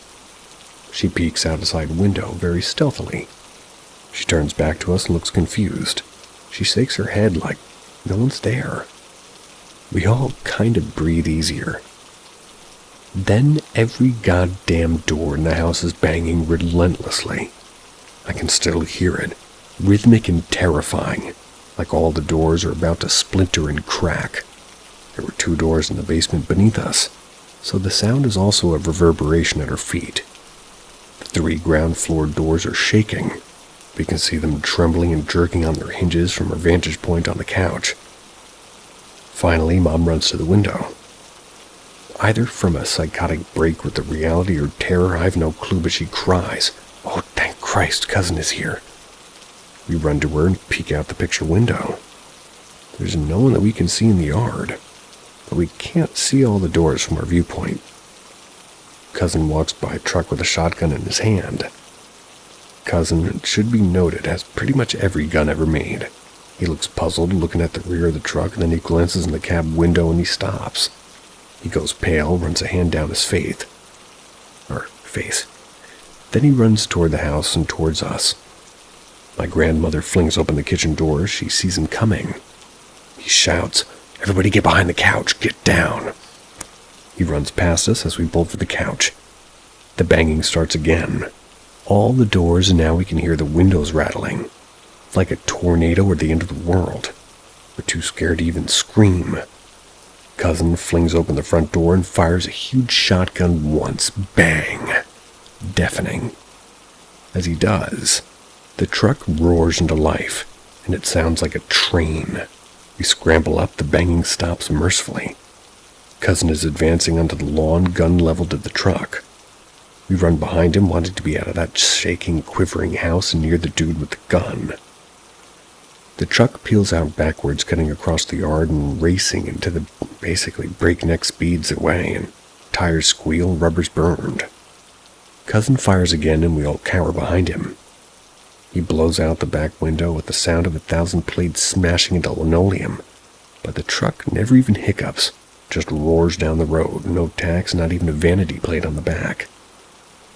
She peeks out a side window very stealthily. She turns back to us and looks confused. She shakes her head like no one's there. We all kind of breathe easier. Then every goddamn door in the house is banging relentlessly. I can still hear it, rhythmic and terrifying, like all the doors are about to splinter and crack. There were 2 doors in the basement beneath us, so the sound is also a reverberation at our feet. The 3 ground floor doors are shaking. We can see them trembling and jerking on their hinges from our vantage point on the couch. Finally, Mom runs to the window. Either from a psychotic break with the reality or terror, I've no clue, but she cries, "Oh, thank Christ, cousin is here." We run to her and peek out the picture window. There's no one that we can see in the yard, but we can't see all the doors from our viewpoint. Cousin walks by a truck with a shotgun in his hand. Cousin, it should be noted, has pretty much every gun ever made. He looks puzzled, looking at the rear of the truck, and then he glances in the cab window and he stops. He goes pale, runs a hand down his face. Then he runs toward the house and towards us. My grandmother flings open the kitchen door. She sees him coming. He shouts, "Everybody get behind the couch, get down." He runs past us as we bolt for the couch. The banging starts again. All the doors, and now we can hear the windows rattling. Like a tornado or the end of the world. We're too scared to even scream. Cousin flings open the front door and fires a huge shotgun once. Bang! Deafening. As he does, the truck roars into life, and it sounds like a train. We scramble up, the banging stops mercifully. Cousin is advancing onto the lawn, gun leveled at the truck. We run behind him, wanting to be out of that shaking, quivering house and near the dude with the gun. The truck peels out backwards, cutting across the yard and racing into the basically breakneck speeds away, and tires squeal, rubber's burned. Cousin fires again, and we all cower behind him. He blows out the back window with the sound of 1,000 plates smashing into linoleum, but the truck never even hiccups, just roars down the road, no tacks, not even a vanity plate on the back.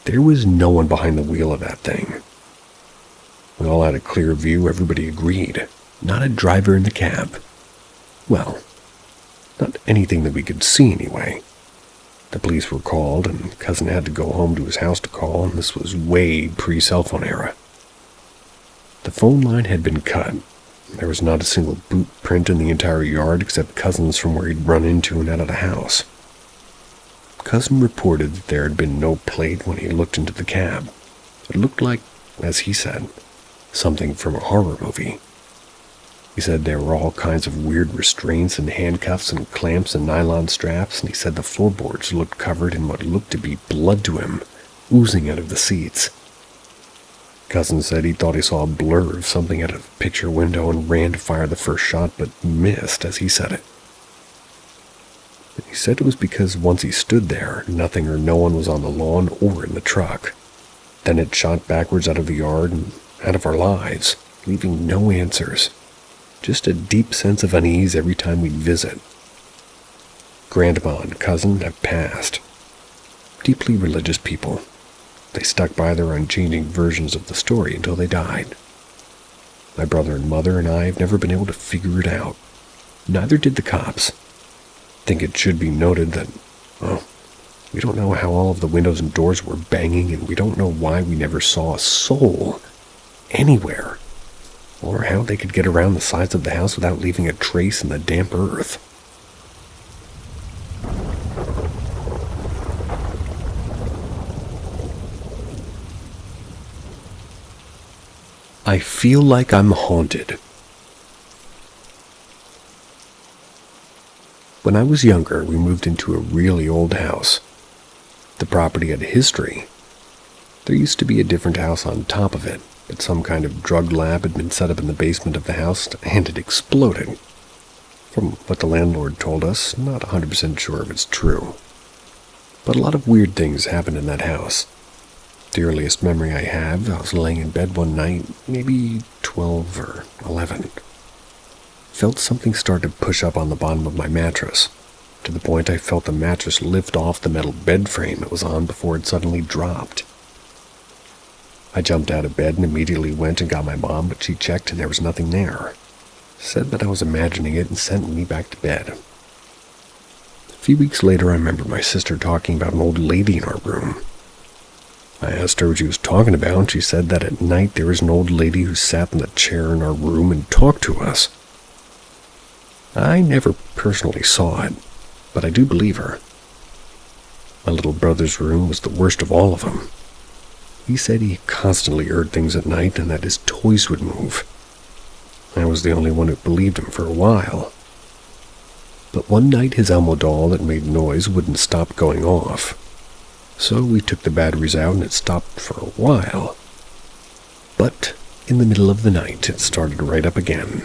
There was no one behind the wheel of that thing. We all had a clear view, everybody agreed. Not a driver in the cab. Well, not anything that we could see anyway. The police were called, and Cousin had to go home to his house to call, and this was way pre-cell phone era. The phone line had been cut. There was not a single boot print in the entire yard except Cousin's from where he'd run into and out of the house. Cousin reported that there had been no plate when he looked into the cab. It looked like, as he said, something from a horror movie. He said there were all kinds of weird restraints and handcuffs and clamps and nylon straps, and he said the floorboards looked covered in what looked to be blood to him, oozing out of the seats. Cousin said he thought he saw a blur of something out of a picture window and ran to fire the first shot, but missed, as he said it. He said it was because once he stood there, nothing or no one was on the lawn or in the truck. Then it shot backwards out of the yard and out of our lives, leaving no answers. Just a deep sense of unease every time we'd visit. Grandma and Cousin have passed. Deeply religious people. They stuck by their unchanging versions of the story until they died. My brother and mother and I have never been able to figure it out. Neither did the cops. I think it should be noted that, well, we don't know how all of the windows and doors were banging, and we don't know why we never saw a soul anywhere. or how they could get around the sides of the house without leaving a trace in the damp earth. I feel like I'm haunted. When I was younger, we moved into a really old house. The property had a history. There used to be a different house on top of it, but some kind of drug lab had been set up in the basement of the house and it exploded. From what the landlord told us, not 100% sure if it's true. But a lot of weird things happened in that house. The earliest memory I have, I was laying in bed one night, maybe 12 or 11. Felt something start to push up on the bottom of my mattress, to the point I felt the mattress lift off the metal bed frame it was on before it suddenly dropped. I jumped out of bed and immediately went and got my mom, but she checked and there was nothing there. Said that I was imagining it and sent me back to bed. A few weeks later, I remember my sister talking about an old lady in our room. I asked her what she was talking about, and she said that at night there was an old lady who sat in the chair in our room and talked to us. I never personally saw it, but I do believe her. My little brother's room was the worst of all of them. He said he constantly heard things at night and that his toys would move. I was the only one who believed him for a while. But one night his Elmo doll that made noise wouldn't stop going off. So we took the batteries out and it stopped for a while. But in the middle of the night, it started right up again.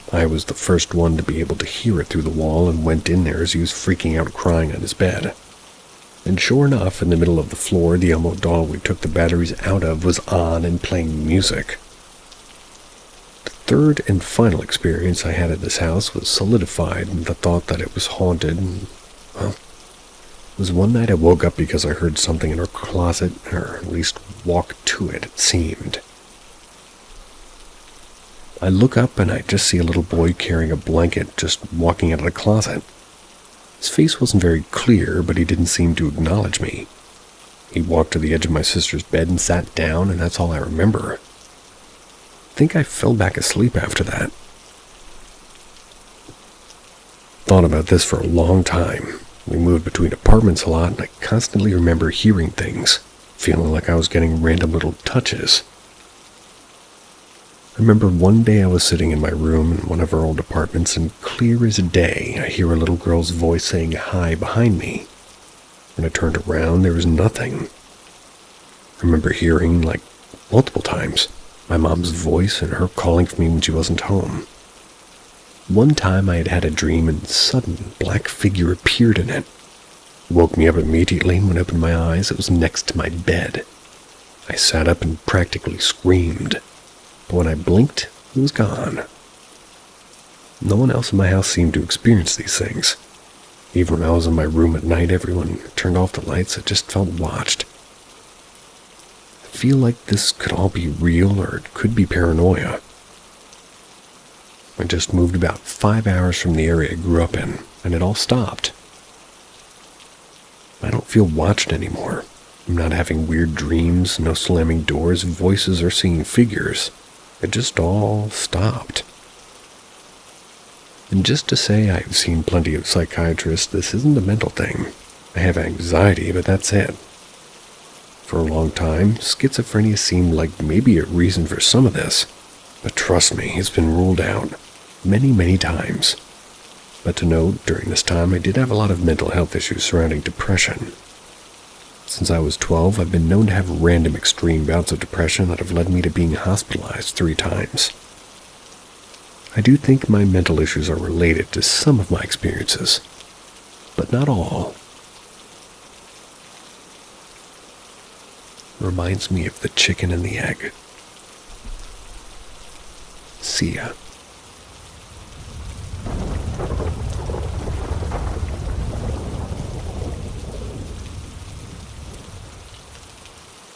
I was the first one to be able to hear it through the wall and went in there as he was freaking out crying on his bed. And sure enough, in the middle of the floor, the Elmo doll we took the batteries out of was on and playing music. The third and final experience I had at this house was solidified in the thought that it was haunted and, well, it was one night I woke up because I heard something in our closet, or at least walked to it, it seemed. I look up and I just see a little boy carrying a blanket just walking out of the closet. His face wasn't very clear, but he didn't seem to acknowledge me. He walked to the edge of my sister's bed and sat down, and that's all I remember. I think I fell back asleep after that. Thought about this for a long time. We moved between apartments a lot, and I constantly remember hearing things, feeling like I was getting random little touches. I remember one day I was sitting in my room in one of our old apartments, and clear as day, I hear a little girl's voice saying hi behind me. When I turned around, there was nothing. I remember hearing, like, multiple times, my mom's voice and her calling for me when she wasn't home. One time I had had a dream and a sudden black figure appeared in it. It woke me up immediately, and when I opened my eyes, it was next to my bed. I sat up and practically screamed. But when I blinked, it was gone. No one else in my house seemed to experience these things. Even when I was in my room at night, everyone turned off the lights. I just felt watched. I feel like this could all be real, or it could be paranoia. I just moved about 5 hours from the area I grew up in, and it all stopped. I don't feel watched anymore. I'm not having weird dreams, no slamming doors, voices, or seeing figures. It just all stopped. And just to say I've seen plenty of psychiatrists, this isn't a mental thing. I have anxiety, but that's it. For a long time, schizophrenia seemed like maybe a reason for some of this. But trust me, it's been ruled out many, many times. But to note, during this time I did have a lot of mental health issues surrounding depression. Since I was 12, I've been known to have random extreme bouts of depression that have led me to being hospitalized 3 times. I do think my mental issues are related to some of my experiences, but not all. Reminds me of the chicken and the egg. See ya.